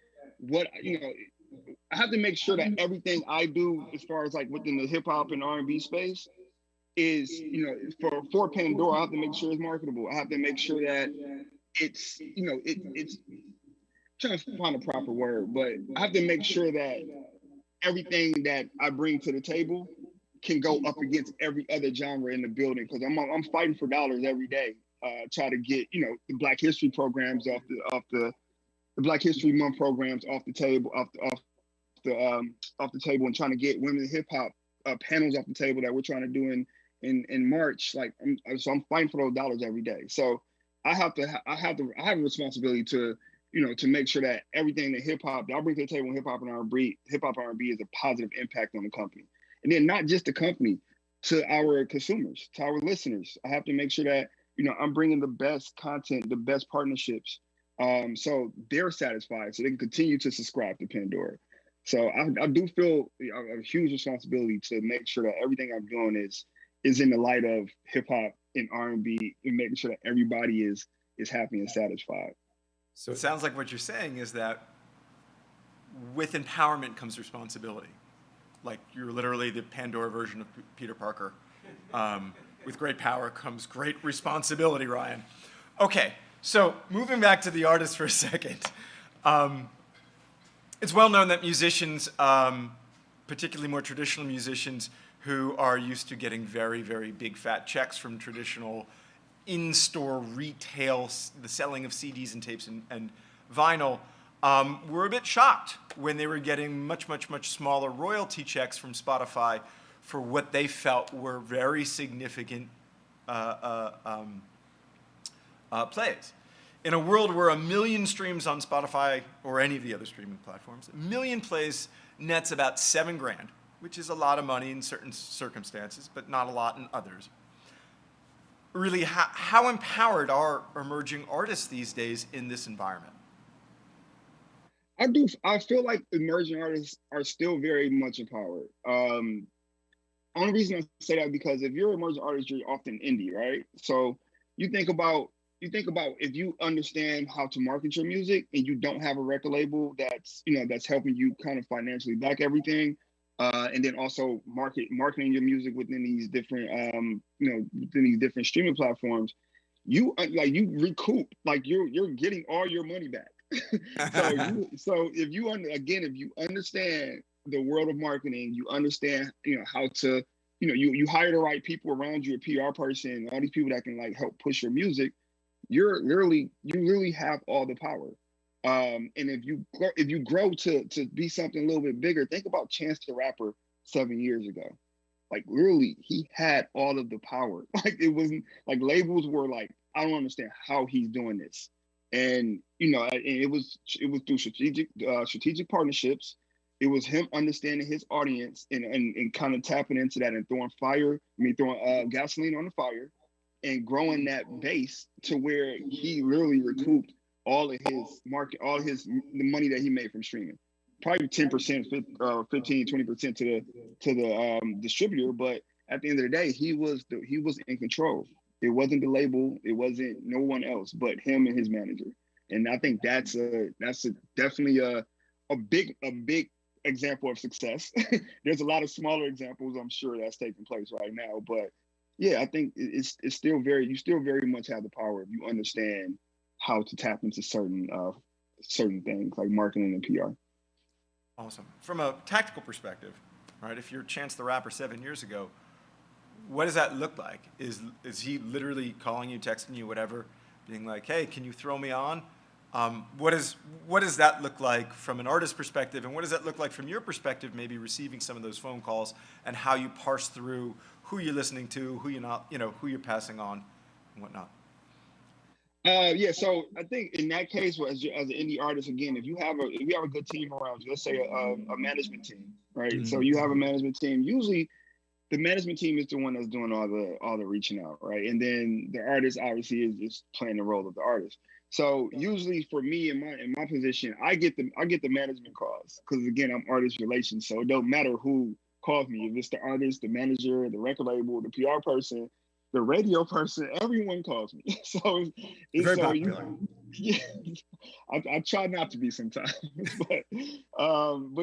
[SPEAKER 6] I have to make sure that everything I do, as far as like within the hip hop and R&B space, is, for Pandora, I have to make sure it's marketable. I have to make sure that it's trying to find a proper word, but I have to make sure that everything that I bring to the table can go up against every other genre in the building, because I'm fighting for dollars every day. Try to get, you know, the Black History programs off the Black History Month programs off the table, off the table, and trying to get women in hip hop panels off the table that we're trying to do in March. Like, I'm fighting for those dollars every day. So I have a responsibility to, you know, to make sure that everything that hip hop that I bring to the table in hip hop and R&B is a positive impact on the company, and then not just the company, to our consumers, to our listeners. I have to make sure that, you know, I'm bringing the best content, the best partnerships, so they're satisfied, so they can continue to subscribe to Pandora. So I do feel a huge responsibility to make sure that everything I'm doing is in the light of hip hop and R&B, and making sure that everybody is happy and satisfied.
[SPEAKER 22] So it sounds like what you're saying is that with empowerment comes responsibility. Like, you're literally the Pandora version of Peter Parker. With great power comes great responsibility, Ryan. Okay, so moving back to the artist for a second. It's well known that musicians, particularly more traditional musicians who are used to getting very, very big fat checks from traditional in-store retail, the selling of CDs and tapes and vinyl, were a bit shocked when they were getting much, much, much smaller royalty checks from Spotify for what they felt were very significant plays. In a world where 1 million streams on Spotify or any of the other streaming platforms, 1 million plays nets about $7,000, which is a lot of money in certain circumstances, but not a lot in others. Really, how empowered are emerging artists these days in this environment?
[SPEAKER 6] I feel like emerging artists are still very much empowered. Only reason I say that, because if you're an emerging artist, you're often indie, right? So you think about if you understand how to market your music and you don't have a record label that's helping you kind of financially back everything, and then also marketing your music within these different within these different streaming platforms, you recoup, like you're getting all your money back. So if you understand the world of marketing, you understand how to you hire the right people around you, a PR person, all these people that can like help push your music. You really have all the power. And if you grow to be something a little bit bigger, think about Chance the Rapper 7 years ago. Like, literally, he had all of the power. Like, it wasn't like labels were like, I don't understand how he's doing this. And it was through strategic partnerships. It was him understanding his audience and kind of tapping into that and throwing gasoline on the fire and growing that base to where he literally recouped all of his the money that he made from streaming. Probably 10%, 15, 20% to the distributor, but at the end of the day, he was in control. It wasn't the label, it wasn't no one else but him and his manager. And I think that's definitely a big example of success. There's a lot of smaller examples, I'm sure, that's taking place right now, but yeah, I think you still very much have the power if you understand how to tap into certain things like marketing and PR.
[SPEAKER 22] Awesome. From a tactical perspective, right? If you're Chance the Rapper 7 years ago, what does that look like? Is he literally calling you, texting you, whatever, being like, "Hey, can you throw me on?" What does that look like from an artist perspective, and what does that look like from your perspective, maybe receiving some of those phone calls and how you parse through who you're listening to, who you're not, who you're passing on, and whatnot?
[SPEAKER 6] Yeah, so I think in that case, as an indie artist, again, if you have a good team around you, let's say a management team, right? Mm-hmm. So you have a management team. Usually, the management team is the one that's doing all the reaching out, right? And then the artist obviously is just playing the role of the artist. So usually for me in my position, I get the management calls because again, I'm artist relations, so it don't matter who calls me. If it's the artist, the manager, the record label, the PR person, the radio person, everyone calls me. So it's very popular. I try not to be sometimes, but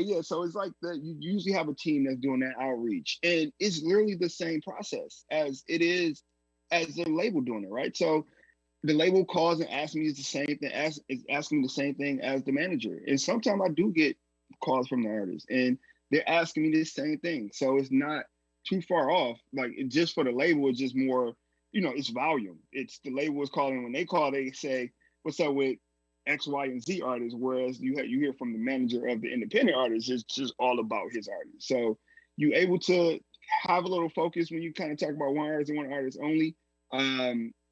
[SPEAKER 6] yeah. So it's like that. You usually have a team that's doing that outreach, and it's literally the same process as it is as the label doing it, right? So the label calls and asks me the same thing, asking me the same thing as the manager, and sometimes I do get calls from the artist, and they're asking me this same thing. So it's not too far off. Like it just for the label, it's just more, it's volume. It's the label is calling. When they call, they say, "What's up with X, Y, and Z artists?" Whereas you hear from the manager of the independent artist, it's just all about his artist. So you able to have a little focus when you kind of talk about one artist and one artist only.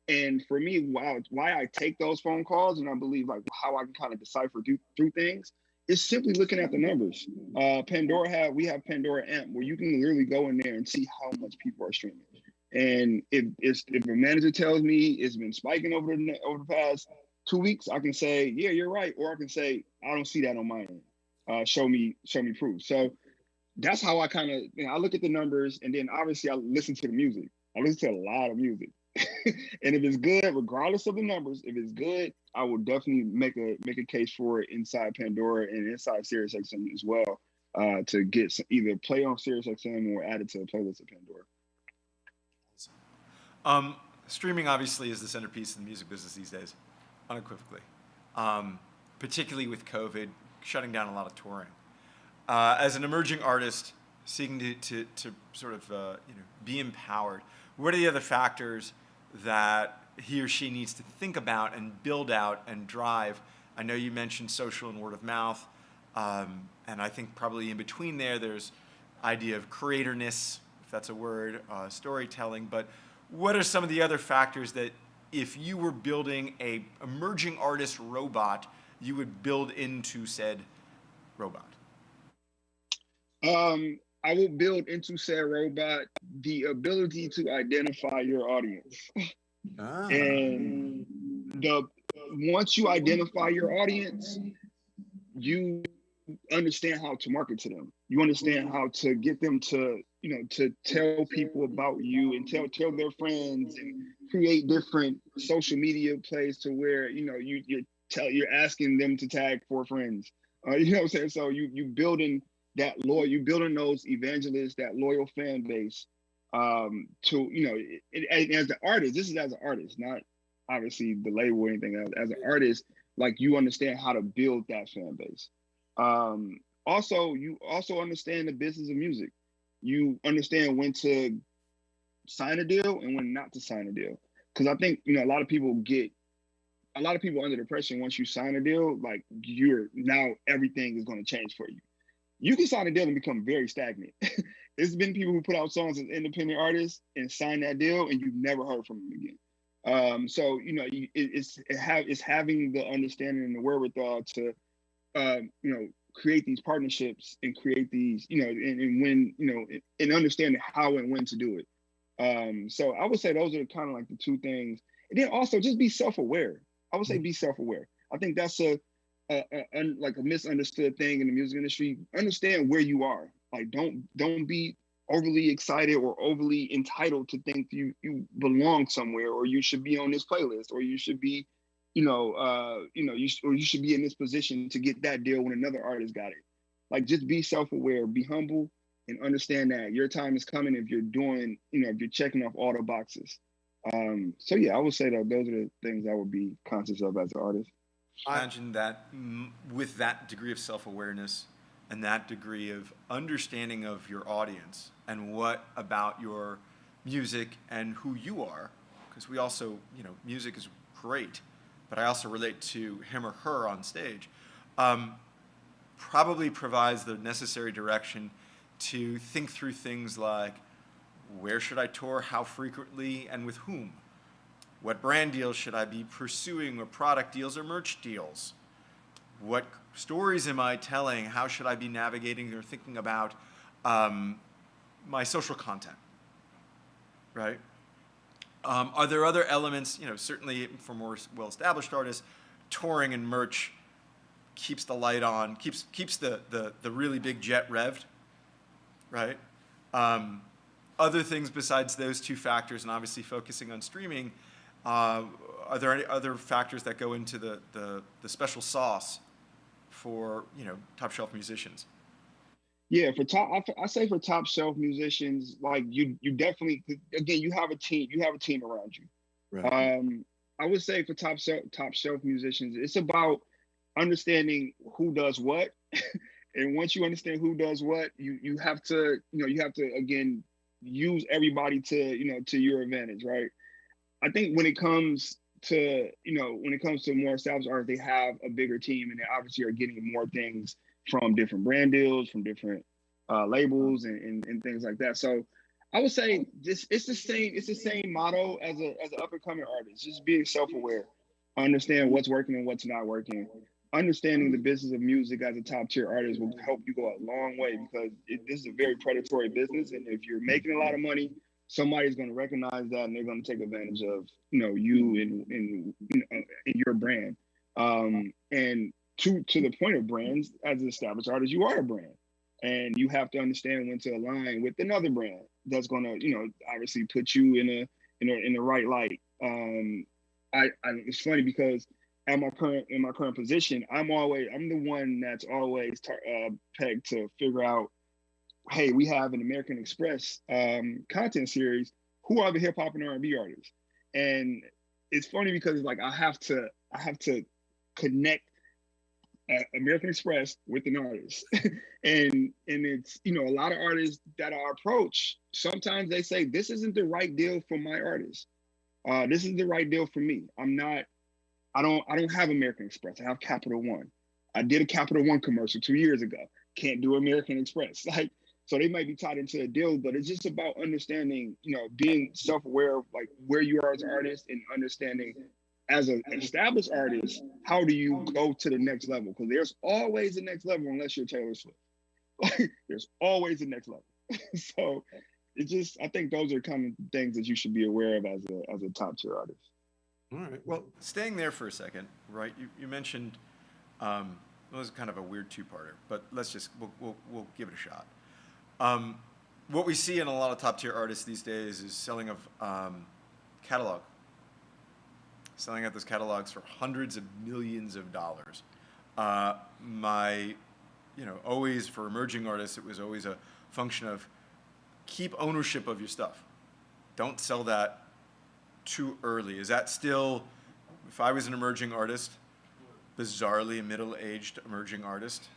[SPEAKER 6] And for me, why I take those phone calls, and I believe like how I can kind of decipher through things, is simply looking at the numbers. We have Pandora Amp, where you can literally go in there and see how much people are streaming. And if a manager tells me it's been spiking over the past 2 weeks, I can say, yeah, you're right, or I can say, I don't see that on my end. Show me proof. So that's how I kind of, I look at the numbers, and then obviously I listen to the music. I listen to a lot of music. And if it's good, regardless of the numbers, if it's good, I will definitely make a case for it inside Pandora and inside SiriusXM as well, to get either play on SiriusXM or add it to the playlist of Pandora.
[SPEAKER 22] Streaming obviously is the centerpiece of the music business these days, unequivocally, particularly with COVID shutting down a lot of touring. As an emerging artist seeking to sort of be empowered, what are the other factors that he or she needs to think about and build out and drive? I know you mentioned social and word of mouth, and I think probably in between there's idea of creatorness, if that's a word, storytelling. But what are some of the other factors that if you were building a emerging artist robot, you would build into said robot?
[SPEAKER 6] I will build into said robot the ability to identify your audience. And once you identify your audience, you understand how to market to them. You understand how to get them to, to tell people about you and tell their friends, and create different social media plays to where, you're asking them to tag 4 friends. You know what I'm saying? So you building those evangelists, that loyal fan base, to, as an artist, this is as an artist, not obviously the label or anything else. As an artist, like, you understand how to build that fan base. Also, you also understand the business of music. You understand when to sign a deal and when not to sign a deal. Because I think, a lot of people under the pressure, once you sign a deal, like, now everything is going to change for you. You can sign a deal and become very stagnant. There's been people who put out songs as independent artists and sign that deal, and you've never heard from them again. So it's having the understanding and the wherewithal to create these partnerships and create these and when and understanding how and when to do it. So I would say those are kind of like the 2 things. And then also just be self-aware. I would say be self-aware. I think that's a misunderstood thing in the music industry. Understand where you are. Like, don't be overly excited or overly entitled to think you belong somewhere, or you should be on this playlist, or you should be, you should be in this position to get that deal when another artist got it. Like, just be self-aware, be humble, and understand that your time is coming if you're doing, if you're checking off all the boxes. So yeah, I would say that those are the things I would be conscious of as an artist.
[SPEAKER 22] I imagine that with that degree of self-awareness and that degree of understanding of your audience and what about your music and who you are, because we also, music is great, but I also relate to him or her on stage, probably provides the necessary direction to think through things like, where should I tour, how frequently, and with whom? What brand deals should I be pursuing, or product deals or merch deals? What stories am I telling? How should I be navigating or thinking about my social content, right? Are there other elements, certainly for more well-established artists, touring and merch keeps the light on, keeps the really big jet revved, right? Other things besides those 2 factors, and obviously focusing on streaming, are there any other factors that go into the special sauce for top shelf musicians?
[SPEAKER 6] Yeah, I say for top shelf musicians, like you definitely, again, you have a team around you. Right. I would say for top shelf musicians, it's about understanding who does what And once you understand who does what, you have to, you have to, again, use everybody to, to your advantage, right? I think when it comes to, more established artists, they have a bigger team, and they obviously are getting more things from different brand deals, from different labels and things like that. So I would say it's the same motto as an up and coming artist. Just being self-aware, understand what's working and what's not working. Understanding the business of music as a top tier artist will help you go a long way, because this is a very predatory business, and if you're making a lot of money, somebody's going to recognize that, and they're going to take advantage of you and your brand. And to the point of brands, as an established artist, you are a brand, and you have to understand when to align with another brand that's going to obviously put you in the right light. It's funny because in my current position, I'm the one that's always pegged to figure out, hey, we have an American Express content series. Who are the hip hop and R&B artists? And it's funny because like I have to connect American Express with an artist, and it's a lot of artists that I approach. Sometimes they say this isn't the right deal for my artist. This is the right deal for me. I don't have American Express. I have Capital One. I did a Capital One commercial 2 years ago. Can't do American Express. So they might be tied into a deal, but it's just about understanding, being self-aware of like where you are as an artist, and understanding as an established artist, how do you go to the next level? Because there's always a next level unless you're Taylor Swift. There's always a next level. So I think those are kind of things that you should be aware of as a top tier artist.
[SPEAKER 22] All right. Well, staying there for a second, right? You mentioned, it was kind of a weird two-parter, but we'll give it a shot. What we see in a lot of top-tier artists these days is selling of catalog, selling out those catalogs for hundreds of millions of dollars. Always for emerging artists, it was always a function of keep ownership of your stuff. Don't sell that too early. Is that still, if I was an emerging artist, bizarrely a middle-aged emerging artist,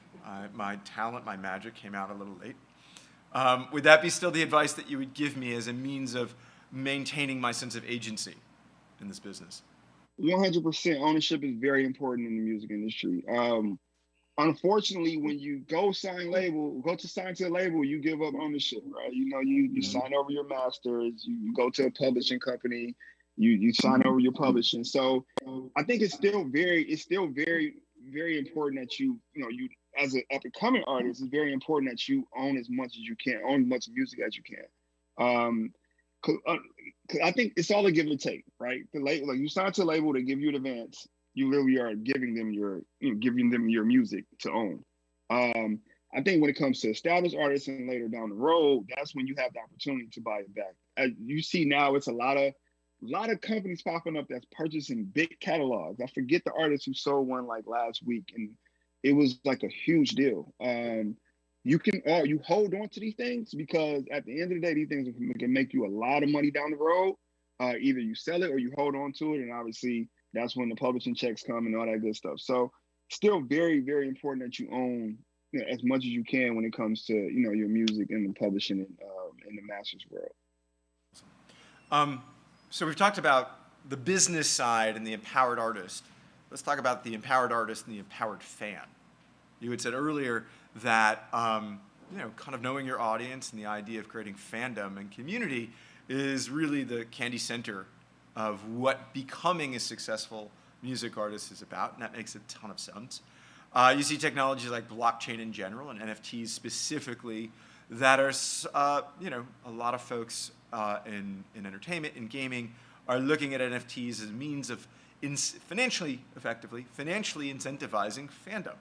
[SPEAKER 22] my talent, my magic came out a little late. Would that be still the advice that you would give me as a means of maintaining my sense of agency in this business?
[SPEAKER 6] 100% ownership is very important in the music industry. Unfortunately, when you go to sign to a label, you give up ownership, right? You sign over your masters, you go to a publishing company, you sign over your publishing. So I think it's still very, very important that you as an up and coming artist, it's very important that you own as much as you can, own as much music as you can. Cause I think it's all a give and take, right? Like you sign to a label, they give you an advance. You literally are giving them your music to own. I think when it comes to established artists and later down the road, that's when you have the opportunity to buy it back. As you see now, it's a lot of companies popping up that's purchasing big catalogs. I forget the artist who sold one like last week, and it was like a huge deal. You hold on to these things because at the end of the day, these things can make you a lot of money down the road. Either you sell it or you hold on to it, and obviously that's when the publishing checks come and all that good stuff. So still very, very important that you own as much as you can when it comes to your music and the publishing in the masters world.
[SPEAKER 22] So we've talked about the business side and the empowered artist. Let's talk about the empowered artist and the empowered fan. You had said earlier that kind of knowing your audience and the idea of creating fandom and community is really the candy center of what becoming a successful music artist is about, and that makes a ton of sense. You see technologies like blockchain in general and NFTs specifically that are, a lot of folks in entertainment, in gaming, are looking at NFTs as a means of financially incentivizing fandom.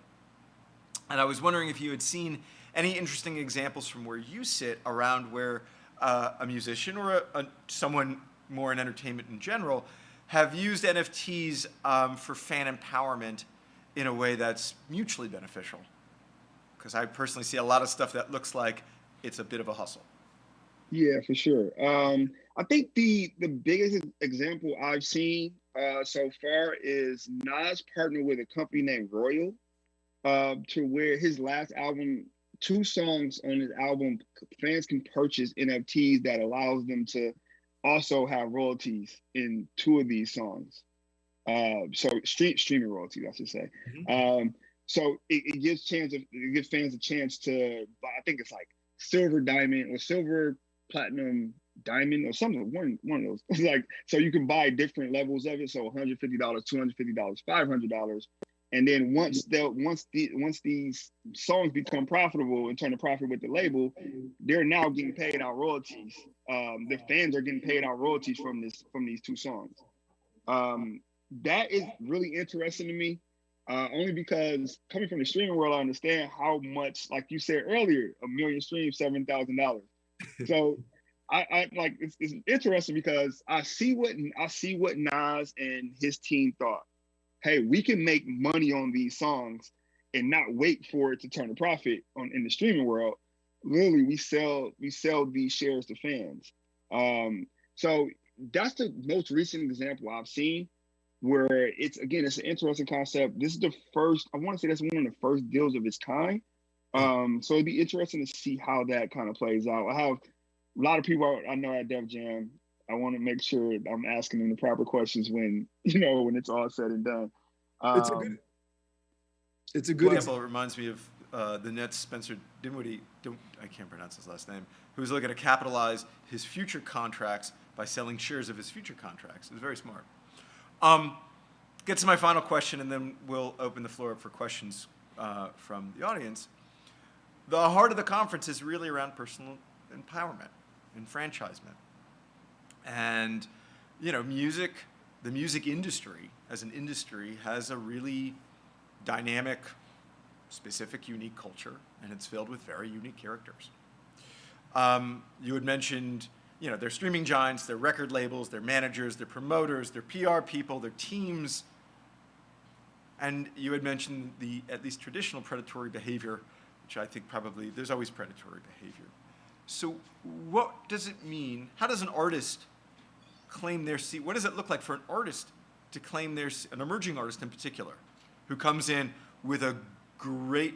[SPEAKER 22] And I was wondering if you had seen any interesting examples from where you sit around where a musician or someone more in entertainment in general have used NFTs for fan empowerment in a way that's mutually beneficial. Because I personally see a lot of stuff that looks like it's a bit of a hustle.
[SPEAKER 6] Yeah, for sure. I think the biggest example I've seen so far is Nas partnered with a company named Royal. to where his last album, 2 songs on his album, fans can purchase NFTs that allows them to also have royalties in 2 of these songs. So streaming royalties, I should say. So it gives fans a chance to buy, I think it's like silver diamond or silver platinum diamond or something, one of those. It's like, so you can buy different levels of it. So $150, $250, $500. And then once these songs become profitable and turn a profit with the label, they're now getting paid out royalties. The fans are getting paid out royalties from these 2 songs. That is really interesting to me, only because coming from the streaming world, I understand how much, like you said earlier, 1 million streams, $7,000. So I like it's interesting because I see what Nas and his team thought. Hey, we can make money on these songs and not wait for it to turn a profit in the streaming world. Literally, we sell these shares to fans. So that's the most recent example I've seen where it's an interesting concept. This is the first, I want to say that's one of the first deals of its kind. So it'd be interesting to see how that kind of plays out. I have a lot of people I know at Def Jam. I want to make sure I'm asking them the proper questions when it's all said and done.
[SPEAKER 22] It's a good example. It reminds me of the Nets' Spencer Dinwiddie, I can't pronounce his last name, who's looking to capitalize his future contracts by selling shares of his future contracts. It's very smart. Get to my final question, and then we'll open the floor up for questions from the audience. The heart of the conference is really around personal empowerment, enfranchisement. And, the music industry as an industry has a really dynamic, specific, unique culture, and it's filled with very unique characters. You had mentioned, they're streaming giants, they're record labels, they're managers, they're promoters, they're PR people, they're teams. And you had mentioned the at least traditional predatory behavior, which I think probably there's always predatory behavior. So what does it mean? How does an artist claim their seat? What does it look like for an artist to claim an emerging artist in particular, who comes in with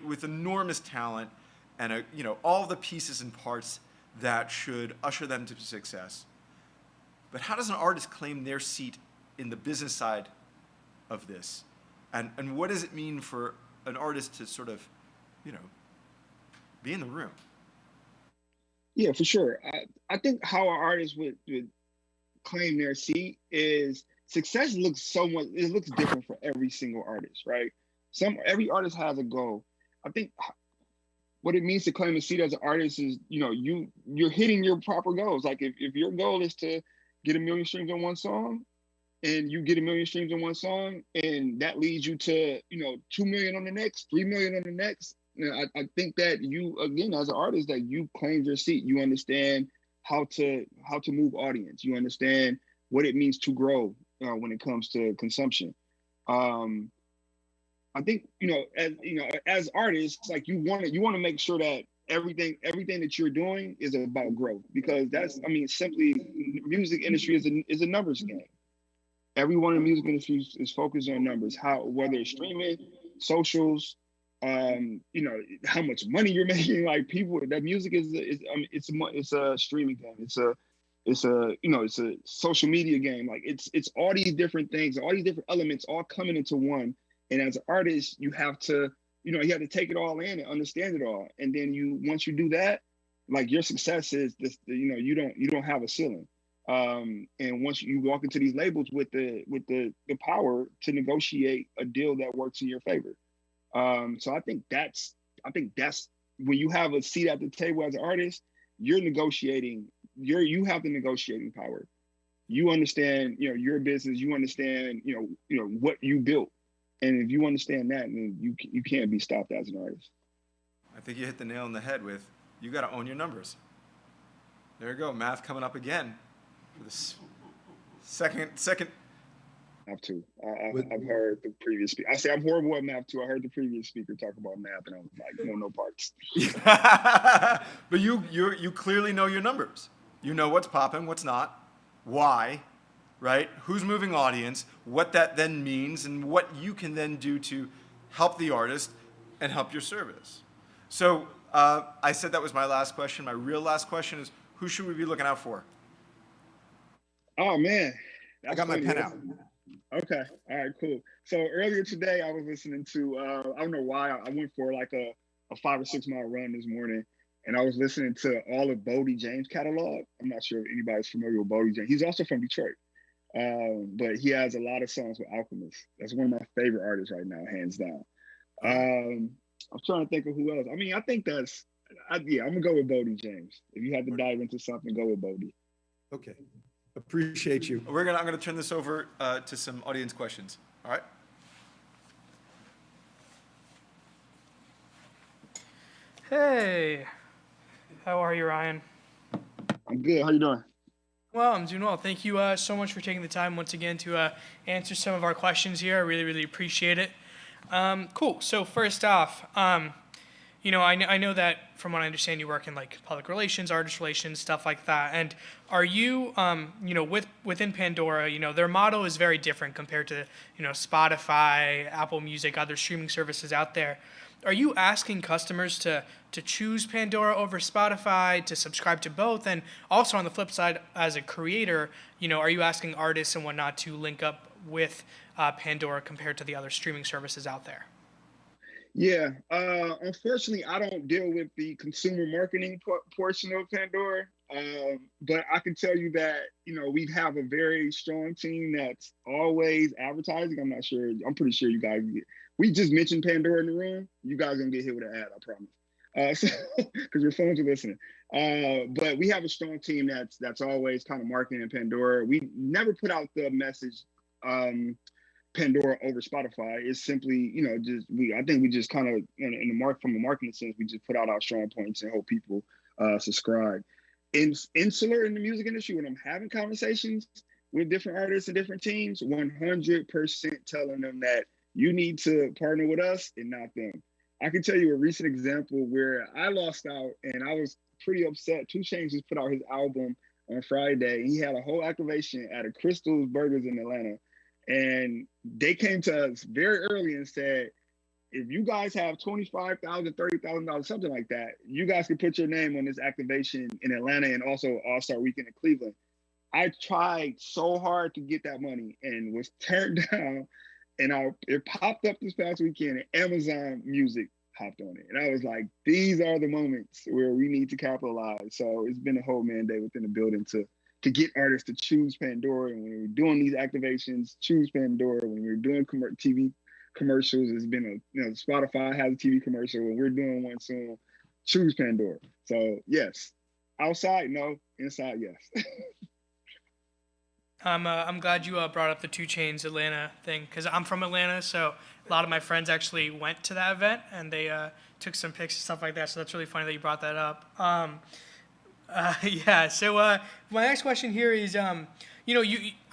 [SPEAKER 22] with enormous talent and all the pieces and parts that should usher them to success? But how does an artist claim their seat in the business side of this? And what does it mean for an artist to sort of, be in the room?
[SPEAKER 6] Yeah, for sure. I think how an artist would claim their seat is success looks different for every single artist, right? Every artist has a goal. I think what it means to claim a seat as an artist is, you're hitting your proper goals. Like if your goal is to get 1 million streams on one song, and you get 1 million streams on one song, and that leads you to, 2 million on the next, 3 million on the next. I think that you, again, as an artist, that you claimed your seat. You understand how to move audience. You understand what it means to grow when it comes to consumption. I think, as artists, like you want to make sure that everything that you're doing is about growth, because simply music industry is a numbers game. Everyone in the music industry is focused on numbers, whether it's streaming, socials, how much money you're making. Like that music it's a streaming game. It's a social media game. Like it's all these different things, all these different elements all coming into one. And as an artist, you have to take it all in and understand it all. And then once you do that, like your success is this, you don't have a ceiling. And once you walk into these labels with the power to negotiate a deal that works in your favor. So I think that's when you have a seat at the table as an artist, you're negotiating, you have the negotiating power. You understand, your business, you understand, what you built. And if you understand that, then you can't be stopped as an artist.
[SPEAKER 22] I think you hit the nail on the head with, you got to own your numbers. There you go, math coming up again for this second.
[SPEAKER 6] Math too. I've heard the previous speaker. I say I'm horrible at math too. I heard the previous speaker talk about math, and I was like, no parts.
[SPEAKER 22] But you clearly know your numbers. You know what's popping, what's not, why, right? Who's moving audience, what that then means, and what you can then do to help the artist and help your service. So I said that was my last question. My real last question is, who should we be looking out for?
[SPEAKER 6] Oh man,
[SPEAKER 22] I got my pen out.
[SPEAKER 6] Okay, all right, cool. So earlier today, I was listening to, I don't know why, I went for like a 5 or 6 mile run this morning, and I was listening to all of Bodie James' catalog. I'm not sure if anybody's familiar with Bodie James. He's also from Detroit, but he has a lot of songs with Alchemist. That's one of my favorite artists right now, hands down. I'm trying to think of who else. I mean, I think I'm gonna go with Bodie James. If you had to dive into something, go with Bodie.
[SPEAKER 22] Okay. Appreciate you. I'm gonna turn this over to some audience questions. All right.
[SPEAKER 13] Hey, how are you, Ryan?
[SPEAKER 6] I'm good. How you doing?
[SPEAKER 13] Well, I'm doing well. Thank you so much for taking the time once again to answer some of our questions here. I really, really appreciate it. Cool. So first off, you know, I know that from what I understand, you work in like public relations, artist relations, stuff like that. And are you, you know, within Pandora, you know, their model is very different compared to, you know, Spotify, Apple Music, other streaming services out there. Are you asking customers to choose Pandora over Spotify, to subscribe to both? And also on the flip side, as a creator, you know, are you asking artists and whatnot to link up with Pandora compared to the other streaming services out there?
[SPEAKER 6] Yeah, unfortunately, I don't deal with the consumer marketing portion of Pandora, but I can tell you that, you know, we have a very strong team that's always advertising. I'm pretty sure you guys we just mentioned Pandora in the room. You guys are gonna get hit with an ad, I promise. Because your phones are listening. But we have a strong team that's always kind of marketing Pandora. We never put out the message, Pandora over Spotify. Is simply, you know, I think we just kind of from a marketing sense, we just put out our strong points and hope people subscribe. Insular in the music industry, when I'm having conversations with different artists and different teams, 100% telling them that you need to partner with us and not them. I can tell you a recent example where I lost out and I was pretty upset. 2 Chainz just put out his album on Friday. He had a whole activation at a Crystal's Burgers in Atlanta. And they came to us very early and said, if you guys have $25,000, $30,000, something like that, you guys can put your name on this activation in Atlanta and also All-Star Weekend in Cleveland. I tried so hard to get that money and was turned down. And it popped up this past weekend and Amazon Music hopped on it. And I was like, these are the moments where we need to capitalize. So it's been a whole mandate within the building to get artists to choose Pandora. And when we're doing these activations, choose Pandora. When we're doing TV commercials, it's been Spotify has a TV commercial. When we're doing one soon, choose Pandora. So yes, outside, no, inside, yes.
[SPEAKER 13] I'm glad you brought up the 2 Chainz Atlanta thing, because I'm from Atlanta, so a lot of my friends actually went to that event and they took some pics and stuff like that. So that's really funny that you brought that up. Yeah. So my next question here is, you know,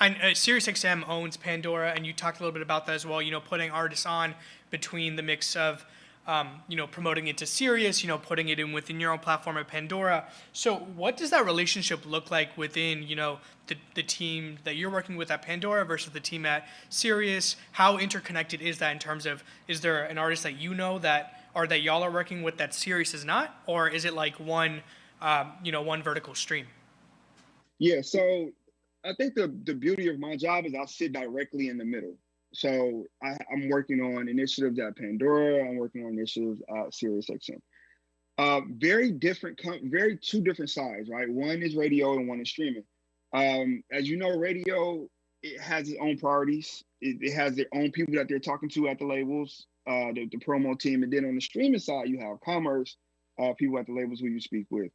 [SPEAKER 13] SiriusXM owns Pandora, and you talked a little bit about that as well. You know, putting artists on between the mix of, you know, promoting it to Sirius, you know, putting it in within your own platform at Pandora. So what does that relationship look like within, you know, the team that you're working with at Pandora versus the team at Sirius? How interconnected is that in terms of, is there an artist that you know that y'all are working with that Sirius is not, or is it like one vertical stream?
[SPEAKER 6] Yeah, so I think the beauty of my job is I sit directly in the middle. So I'm working on initiatives at Pandora. I'm working on initiatives at SiriusXM. Very different, two different sides, right? One is radio and one is streaming. As you know, radio, it has its own priorities. It has their own people that they're talking to at the labels, the promo team. And then on the streaming side, you have commerce, people at the labels who you speak with.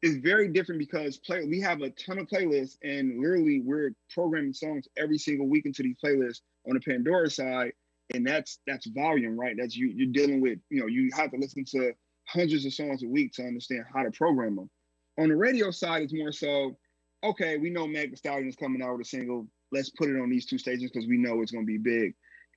[SPEAKER 6] It's very different because we have a ton of playlists, and literally we're programming songs every single week into these playlists on the Pandora side, and that's volume, right? That's you're dealing with, you know, you have to listen to hundreds of songs a week to understand how to program them. On the radio side, it's more so, okay, we know Meg Thee Stallion is coming out with a single. Let's put it on these 2 stations because we know it's going to be big.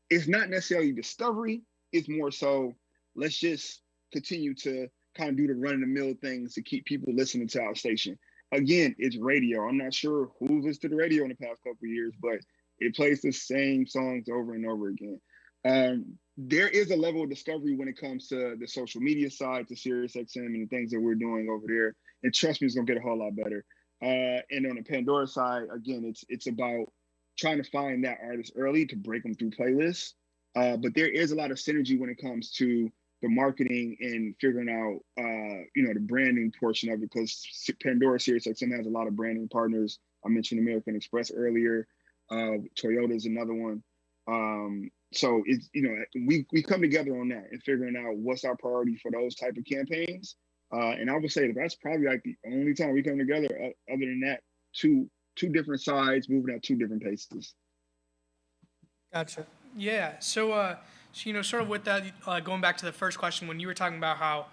[SPEAKER 6] It's not necessarily discovery. It's more so, let's just continue to kind of do the run-of-the-mill things to keep people listening to our station. Again, it's radio. I'm not sure who's listened to the radio in the past couple of years, but it plays the same songs over and over again. there is a level of discovery when it comes to the social media side, to SiriusXM and the things that we're doing over there. And trust me, it's gonna get a whole lot better. And on the Pandora side, again, it's about trying to find that artist early to break them through playlists. But there is a lot of synergy when it comes to the marketing and figuring out, the branding portion of it, because Pandora SiriusXM has a lot of branding partners. I mentioned American Express earlier. Toyota is another one. So it's, we come together on that and figuring out what's our priority for those type of campaigns. And I would say that's probably like the only time we come together. Other than that, two different sides moving at two different paces.
[SPEAKER 13] Gotcha. Yeah. So, sort of with that, going back to the first question, when you were talking about how,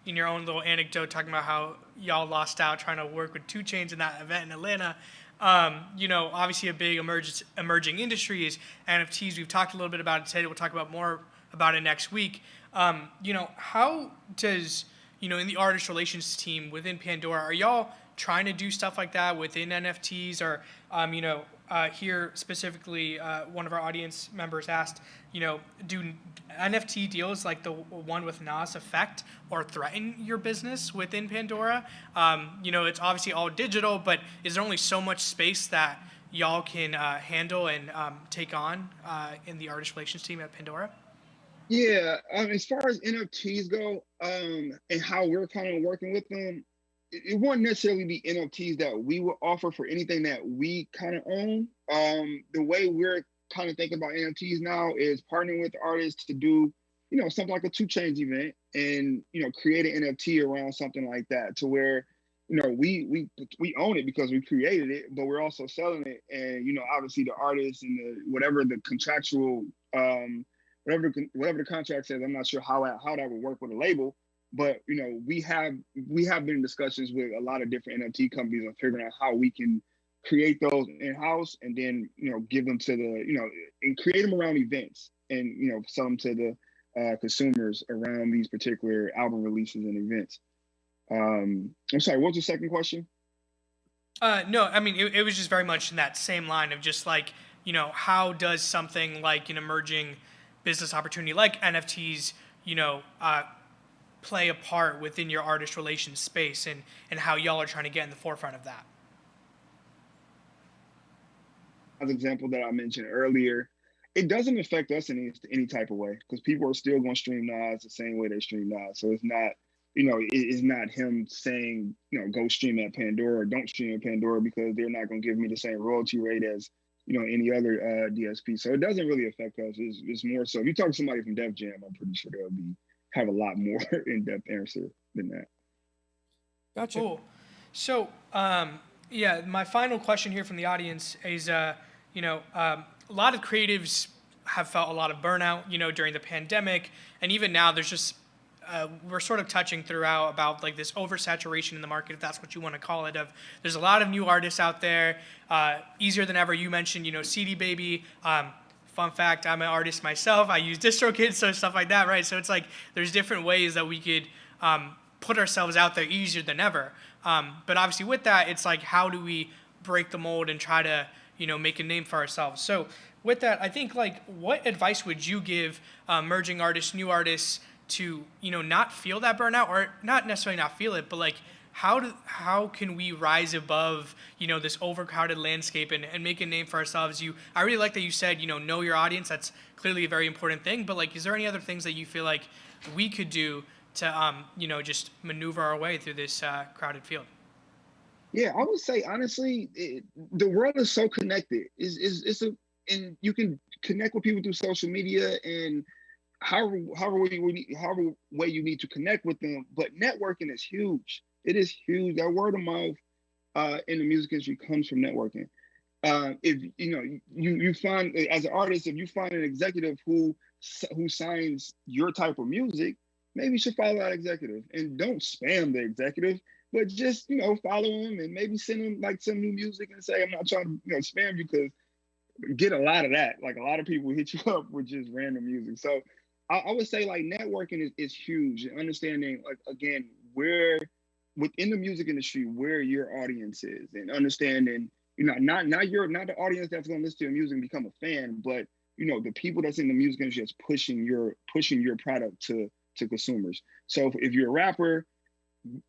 [SPEAKER 13] in your own little anecdote, talking about how y'all lost out trying to work with 2 Chainz in that event in Atlanta, obviously a big emerging industry is NFTs. We've talked a little bit about it today. We'll talk about more about it next week. How does, in the artist relations team within Pandora, are y'all trying to do stuff like that within NFTs? Or, here specifically, one of our audience members asked, do NFT deals like the one with Nas affect or threaten your business within Pandora? It's obviously all digital, but is there only so much space that y'all can handle and take on in the artist relations team at Pandora?
[SPEAKER 6] Yeah, as far as NFTs go, and how we're kind of working with them, it won't necessarily be NFTs that we will offer for anything that we kind of own. The way we're kind of thinking about NFTs now is partnering with artists to do, something like a 2 Chainz event and, create an NFT around something like that, to where, we own it because we created it, but we're also selling it. And, obviously the artists and whatever the contractual, whatever the contract says, I'm not sure how that would work with a label. But we have been in discussions with a lot of different NFT companies on figuring out how we can create those in-house and then give them to the and create them around events and sell them to the consumers around these particular album releases and events. I'm sorry, what was the second question?
[SPEAKER 13] No, I mean it was just very much in that same line of just like, how does something like an emerging business opportunity like NFTs, play a part within your artist relations space and how y'all are trying to get in the forefront of that?
[SPEAKER 6] As an example that I mentioned earlier, it doesn't affect us in any type of way, because people are still going to stream Nas the same way they stream Nas. So it's not, it's not him saying, go stream at Pandora or don't stream at Pandora, because they're not going to give me the same royalty rate as, any other DSP. So it doesn't really affect us. It's more so, if you talk to somebody from Def Jam, I'm pretty sure they'll have a lot more in-depth answer than that.
[SPEAKER 13] Gotcha. Cool. So, my final question here from the audience is, a lot of creatives have felt a lot of burnout, during the pandemic, and even now there's just, we're sort of touching throughout about like this oversaturation in the market, if that's what you want to call it, of there's a lot of new artists out there, easier than ever. You mentioned, CD Baby, fun fact, I'm an artist myself. I use DistroKid, so stuff like that, right? So it's like there's different ways that we could put ourselves out there easier than ever. But obviously with that, it's like, how do we break the mold and try to, make a name for ourselves? So with that, I think, like, what advice would you give emerging artists, new artists, to, not feel that burnout, or not necessarily not feel it, but like, how can we rise above, this overcrowded landscape and make a name for ourselves? I really like that you said, know your audience. That's clearly a very important thing. But like, is there any other things that you feel like we could do to, just maneuver our way through this crowded field?
[SPEAKER 6] Yeah, I would say honestly, the world is so connected. And you can connect with people through social media and however way you need to connect with them. But networking is huge. It is huge. That word of mouth in the music industry comes from networking. If you find, as an artist, if you find an executive who signs your type of music, maybe you should follow that executive, and don't spam the executive, but just follow him and maybe send him like some new music and say, I'm not trying to spam you, because get a lot of that. Like, a lot of people hit you up with just random music. So I would say like networking is huge, and understanding, like, again, where within the music industry, where your audience is, and understanding, not the audience that's going to listen to your music and become a fan, but the people that's in the music industry that's pushing your product to consumers. So if you're a rapper,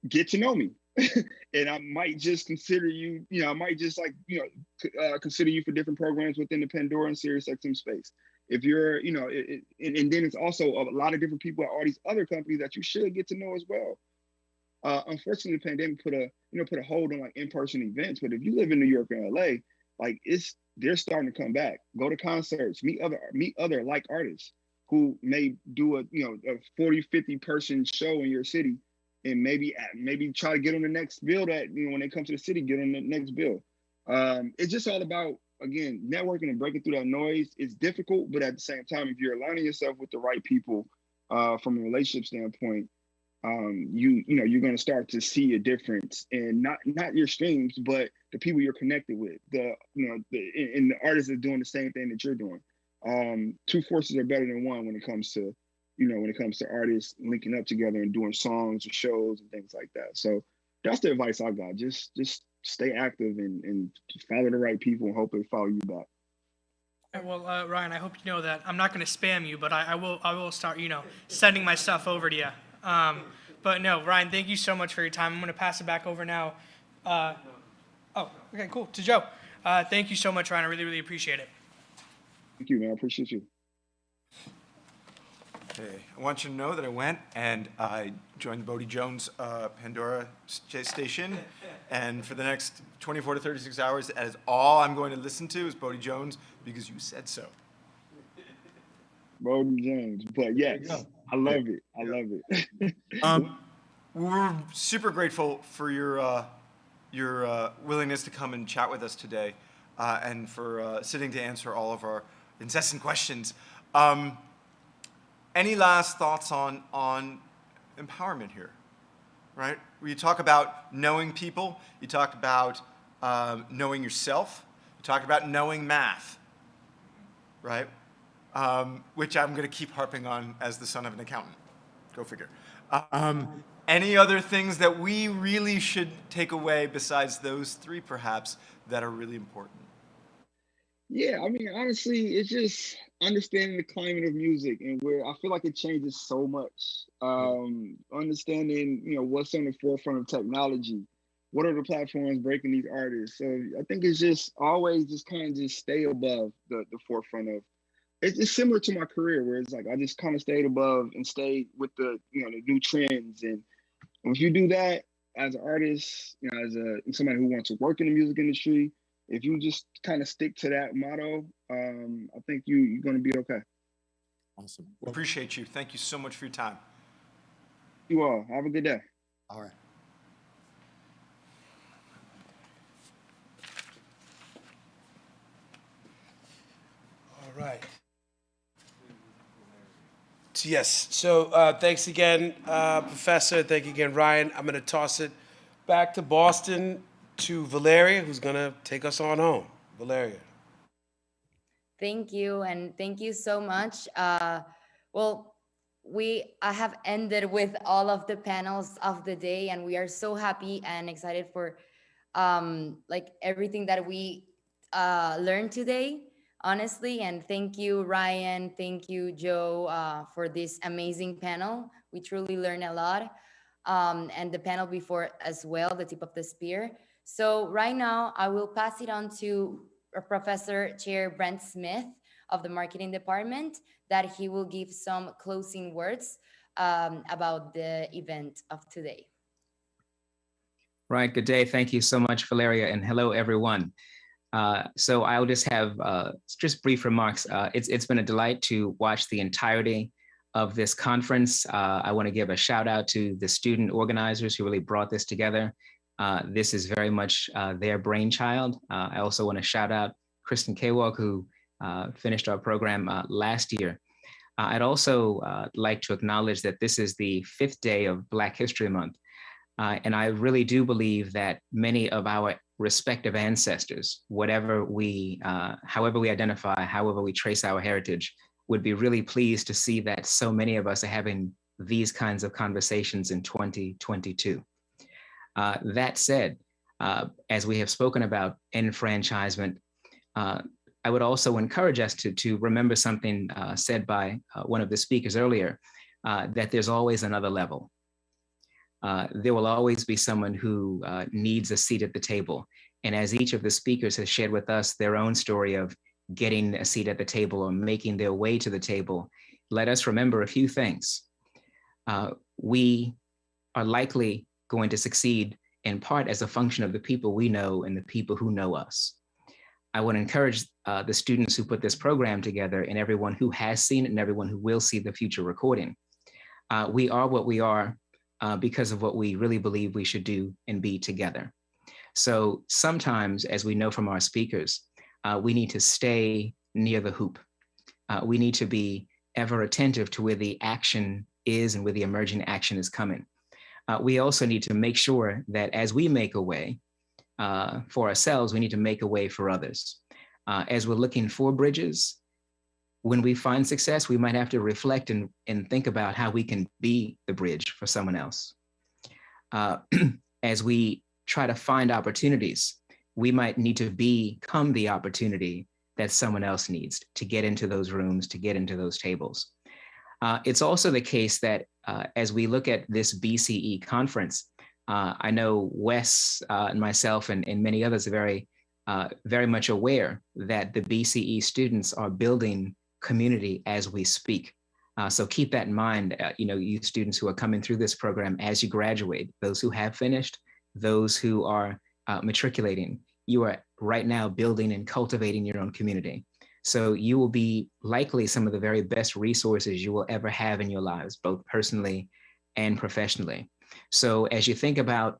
[SPEAKER 6] get to know me. And I might just consider you, I might just consider you for different programs within the Pandora and SiriusXM space. If you're, and then it's also a lot of different people at all these other companies that you should get to know as well. Unfortunately, the pandemic put a hold on like in-person events. But if you live in New York or LA, like they're starting to come back. Go to concerts, meet other like artists who may do a 40, 50 person show in your city, and maybe try to get on the next bill that when they come to the city, get on the next bill. It's just all about, again, networking and breaking through that noise. It's difficult, but at the same time, if you're aligning yourself with the right people from a relationship standpoint, you're going to start to see a difference in not your streams, but the people you're connected with. And the artists are doing the same thing that you're doing. Two forces are better than one when it comes to artists linking up together and doing songs or shows and things like that. So that's the advice I got. Just stay active and follow the right people and hope they follow you back.
[SPEAKER 13] Well, Ryan, I hope you know that I'm not going to spam you, but I will start, sending my stuff over to you. But no, Ryan, thank you so much for your time. I'm going to pass it back over now. Okay, cool. To Joe. Thank you so much, Ryan. I really, really appreciate it.
[SPEAKER 6] Thank you, man. I appreciate you.
[SPEAKER 22] Okay, I want you to know that I went and I joined the Bodie Jones Pandora station, and for the next 24 to 36 hours, that is all I'm going to listen to is Bodie Jones because you said so.
[SPEAKER 6] Bodie Jones, but yes, I love it. I love it.
[SPEAKER 22] We're super grateful for your willingness to come and chat with us today, and for sitting to answer all of our incessant questions. Any last thoughts on empowerment here, right? Where you talk about knowing people, you talked about knowing yourself, you talked about knowing math, right? Which I'm going to keep harping on as the son of an accountant. Go figure. Any other things that we really should take away besides those three, perhaps, that are really important?
[SPEAKER 6] Yeah, I mean, honestly, it's just understanding the climate of music and where I feel like it changes so much. Understanding, what's on the forefront of technology. What are the platforms breaking these artists? So I think it's just always just kind of just stay above the forefront of. It's similar to my career where it's like I just kind of stayed above and stayed with the the new trends. And if you do that as an artist, as somebody who wants to work in the music industry, if you just kind of stick to that motto, I think you're going to be okay.
[SPEAKER 22] Awesome. Well, appreciate you. Thank you so much for your time.
[SPEAKER 6] You all. Have a good day.
[SPEAKER 22] All right.
[SPEAKER 4] All right. Yes. So thanks again, Professor. Thank you again, Ryan. I'm going to toss it back to Boston to Valeria, who's going to take us on home. Valeria.
[SPEAKER 3] Thank you, and thank you so much. Well, I have ended with all of the panels of the day, and we are so happy and excited for everything that we learned today, honestly. And thank you, Ryan. Thank you, Joe, for this amazing panel. We truly learned a lot. And the panel before as well, the tip of the spear. So right now, I will pass it on to Professor Chair Brent Smith of the Marketing Department, that he will give some closing words about the event of today.
[SPEAKER 9] Right, good day. Thank you so much, Valeria, and hello, everyone. So I'll just have just brief remarks. It's been a delight to watch the entirety of this conference. I want to give a shout out to the student organizers who really brought this together. This is very much their brainchild. I also want to shout out Kristen Kawalk, who finished our program last year. I'd also like to acknowledge that this is the 5th day of Black History Month. And I really do believe that many of our respective ancestors, however we identify, however we trace our heritage, would be really pleased to see that so many of us are having these kinds of conversations in 2022. That said, as we have spoken about enfranchisement, I would also encourage us to remember something said by one of the speakers earlier, that there's always another level. There will always be someone who needs a seat at the table. And as each of the speakers has shared with us their own story of getting a seat at the table or making their way to the table, let us remember a few things. We are likely going to succeed in part as a function of the people we know and the people who know us. I want to encourage the students who put this program together and everyone who has seen it and everyone who will see the future recording. We are what we are because of what we really believe we should do and be together. So sometimes, as we know from our speakers, we need to stay near the hoop. We need to be ever attentive to where the action is and where the emerging action is coming. We also need to make sure that as we make a way for ourselves, we need to make a way for others. As we're looking for bridges, when we find success, we might have to reflect and think about how we can be the bridge for someone else. As we try to find opportunities, we might need to become the opportunity that someone else needs to get into those rooms, to get into those tables. It's also the case that as we look at this BCE conference, I know Wes and myself and many others are very much aware that the BCE students are building community as we speak. So keep that in mind, you students who are coming through this program as you graduate, those who have finished, those who are matriculating, you are right now building and cultivating your own community. So you will be likely some of the very best resources you will ever have in your lives, both personally and professionally. So as you think about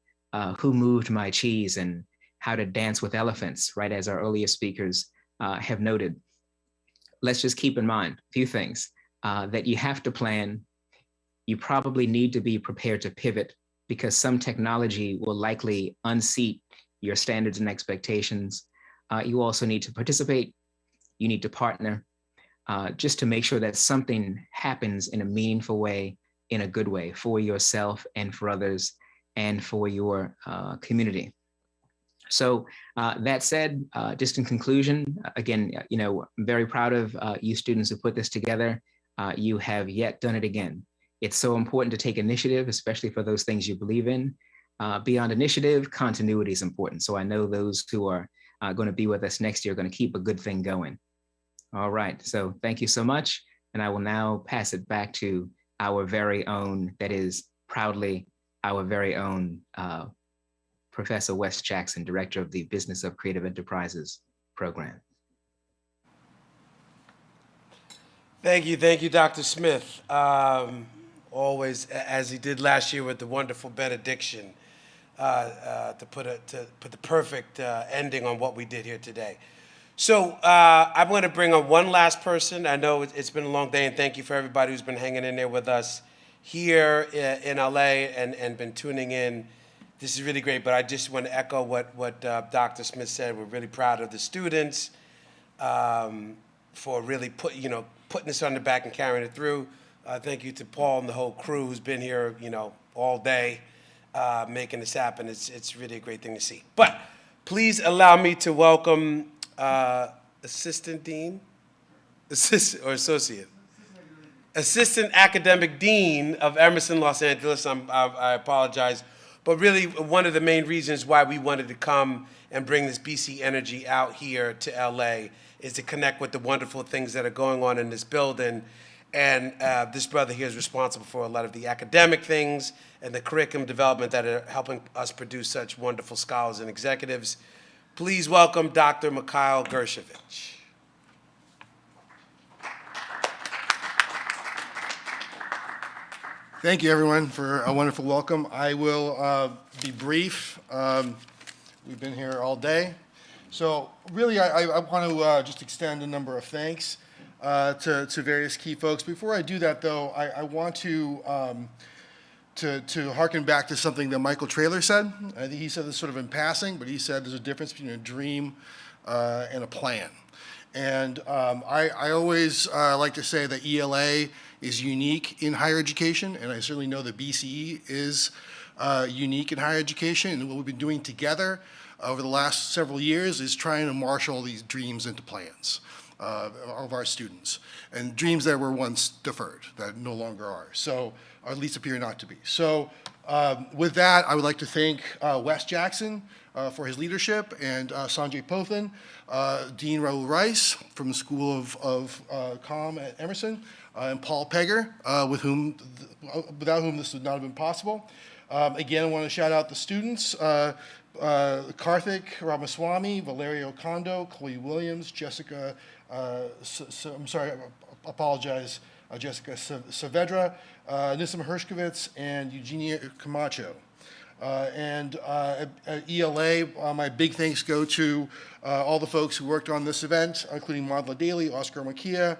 [SPEAKER 9] who moved my cheese and how to dance with elephants, right, as our earlier speakers have noted, let's just keep in mind a few things that you have to plan. You probably need to be prepared to pivot because some technology will likely unseat your standards and expectations. You also need to participate. You need to partner just to make sure that something happens in a meaningful way, in a good way for yourself and for others and for your community. So that said, just in conclusion, again, I'm very proud of you students who put this together. You have yet done it again. It's so important to take initiative, especially for those things you believe in. Beyond initiative, continuity is important. So I know those who are going to be with us next year are going to keep a good thing going. All right, so thank you so much. And I will now pass it back to our very own, that is proudly our very own Professor Wes Jackson, Director of the Business of Creative Enterprises program.
[SPEAKER 4] Thank you, Dr. Smith. Always, as he did last year with the wonderful benediction, to put the perfect ending on what we did here today. So I'm going to bring on one last person. I know it's been a long day, and thank you for everybody who's been hanging in there with us here in LA and been tuning in. This is really great, but I just want to echo what Dr. Smith said. We're really proud of the students for really putting this on the back and carrying it through. Thank you to Paul and the whole crew who's been here, all day making this happen. It's really a great thing to see. But please allow me to welcome Assistant Academic Dean of Emerson, Los Angeles. I apologize. But really, one of the main reasons why we wanted to come and bring this BC energy out here to LA is to connect with the wonderful things that are going on in this building. And this brother here is responsible for a lot of the academic things and the curriculum development that are helping us produce such wonderful scholars and executives. Please welcome Dr. Mikhail Gershevich.
[SPEAKER 7] Thank you, everyone, for a wonderful welcome. I will be brief. We've been here all day. So really, I want to just extend a number of thanks to various key folks. Before I do that, though, I want to harken back to something that Michael Traylor said. I think he said this sort of in passing, but he said there's a difference between a dream and a plan. And I always like to say that ELA is unique in higher education, and I certainly know that BCE is unique in higher education. And what we've been doing together over the last several years is trying to marshal these dreams into plans of our students, and dreams that were once deferred, that no longer are, so, or at least appear not to be. So with that, I would like to thank Wes Jackson for his leadership, and Sanjay Pothan, Dean Raul Rice from the School of Comm at Emerson, and Paul Pegger, without whom this would not have been possible. Again, I want to shout out the students, Karthik Ramaswamy, Valerio Kondo, Chloe Williams, Jessica, I'm sorry, I apologize, Jessica Saavedra, Nissim Hershkovitz, and Eugenia Camacho. And at ELA, my big thanks go to all the folks who worked on this event, including Madla Daly, Oscar Makia,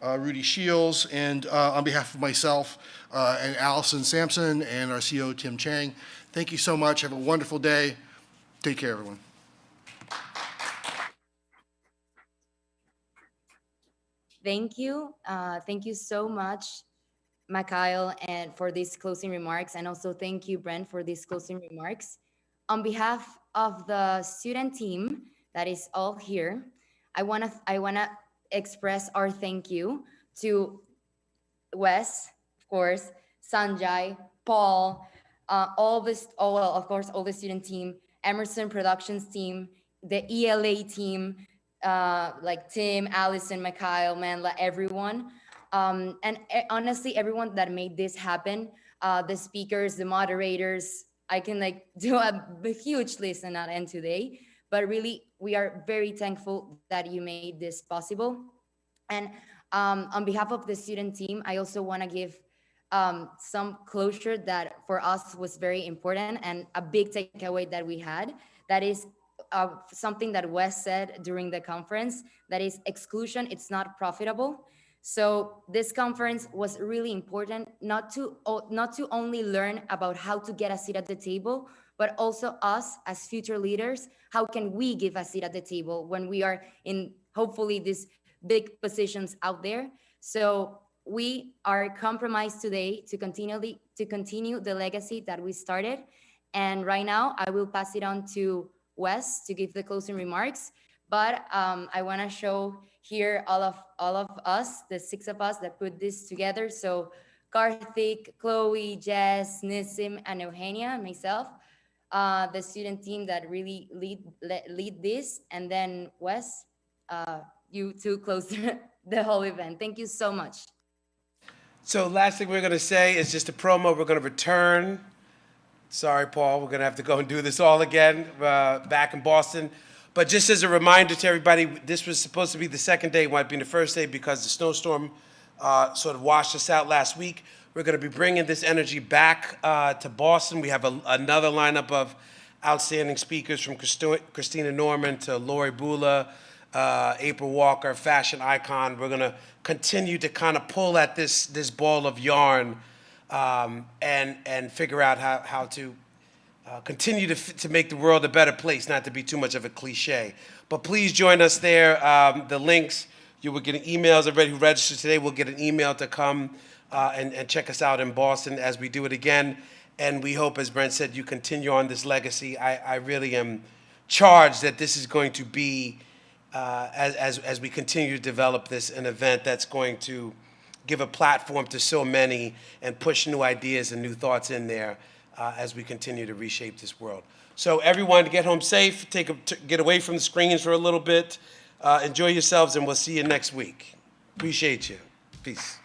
[SPEAKER 7] Rudy Shields, and on behalf of myself and Allison Sampson and our CEO, Tim Chang, thank you so much. Have a wonderful day. Take care, everyone.
[SPEAKER 3] Thank you. Thank you so much, Mikhail, and for these closing remarks. And also thank you, Brent, for these closing remarks. On behalf of the student team that is all here, I wanna express our thank you to Wes, of course, Sanjay, Paul, all the student team, Emerson Productions team, the ELA team, like Tim, Allison, Mikhail, Manla, everyone. And honestly, everyone that made this happen, the speakers, the moderators, I can like do a huge list and not end today, but really we are very thankful that you made this possible. And on behalf of the student team, I also want to give some closure that for us was very important and a big takeaway that we had. That is something that Wes said during the conference, that is exclusion, it's not profitable. So this conference was really important, not to only learn about how to get a seat at the table, but also us as future leaders, how can we give a seat at the table when we are in hopefully these big positions out there. So we are compromised today to continue the legacy that we started. And right now I will pass it on to Wes to give the closing remarks. But I want to show here all of us, the six of us that put this together. So Karthik, Chloe, Jess, Nissim, and Eugenia, and myself, the student team that really lead this. And then Wes, you two close the whole event. Thank you so much.
[SPEAKER 4] So last thing we're going to say is just a promo. We're going to return. Sorry, Paul, we're going to have to go and do this all again back in Boston. But just as a reminder to everybody, this was supposed to be the second day, might be the first day because the snowstorm sort of washed us out last week. We're going to be bringing this energy back to Boston. We have another lineup of outstanding speakers, from Christina Norman to Lori Bula, April Walker, fashion icon. We're going to continue to kind of pull at this ball of yarn and figure out how to continue to make the world a better place, not to be too much of a cliche. But please join us there. The links, you will get emails. Everybody who registered today will get an email to come and check us out in Boston as we do it again. And we hope, as Brent said, you continue on this legacy. I really am charged that this is going to be, as we continue to develop this, an event that's going to give a platform to so many and push new ideas and new thoughts in there as we continue to reshape this world. So everyone, get home safe, get away from the screens for a little bit, enjoy yourselves, and we'll see you next week. Appreciate you. Peace.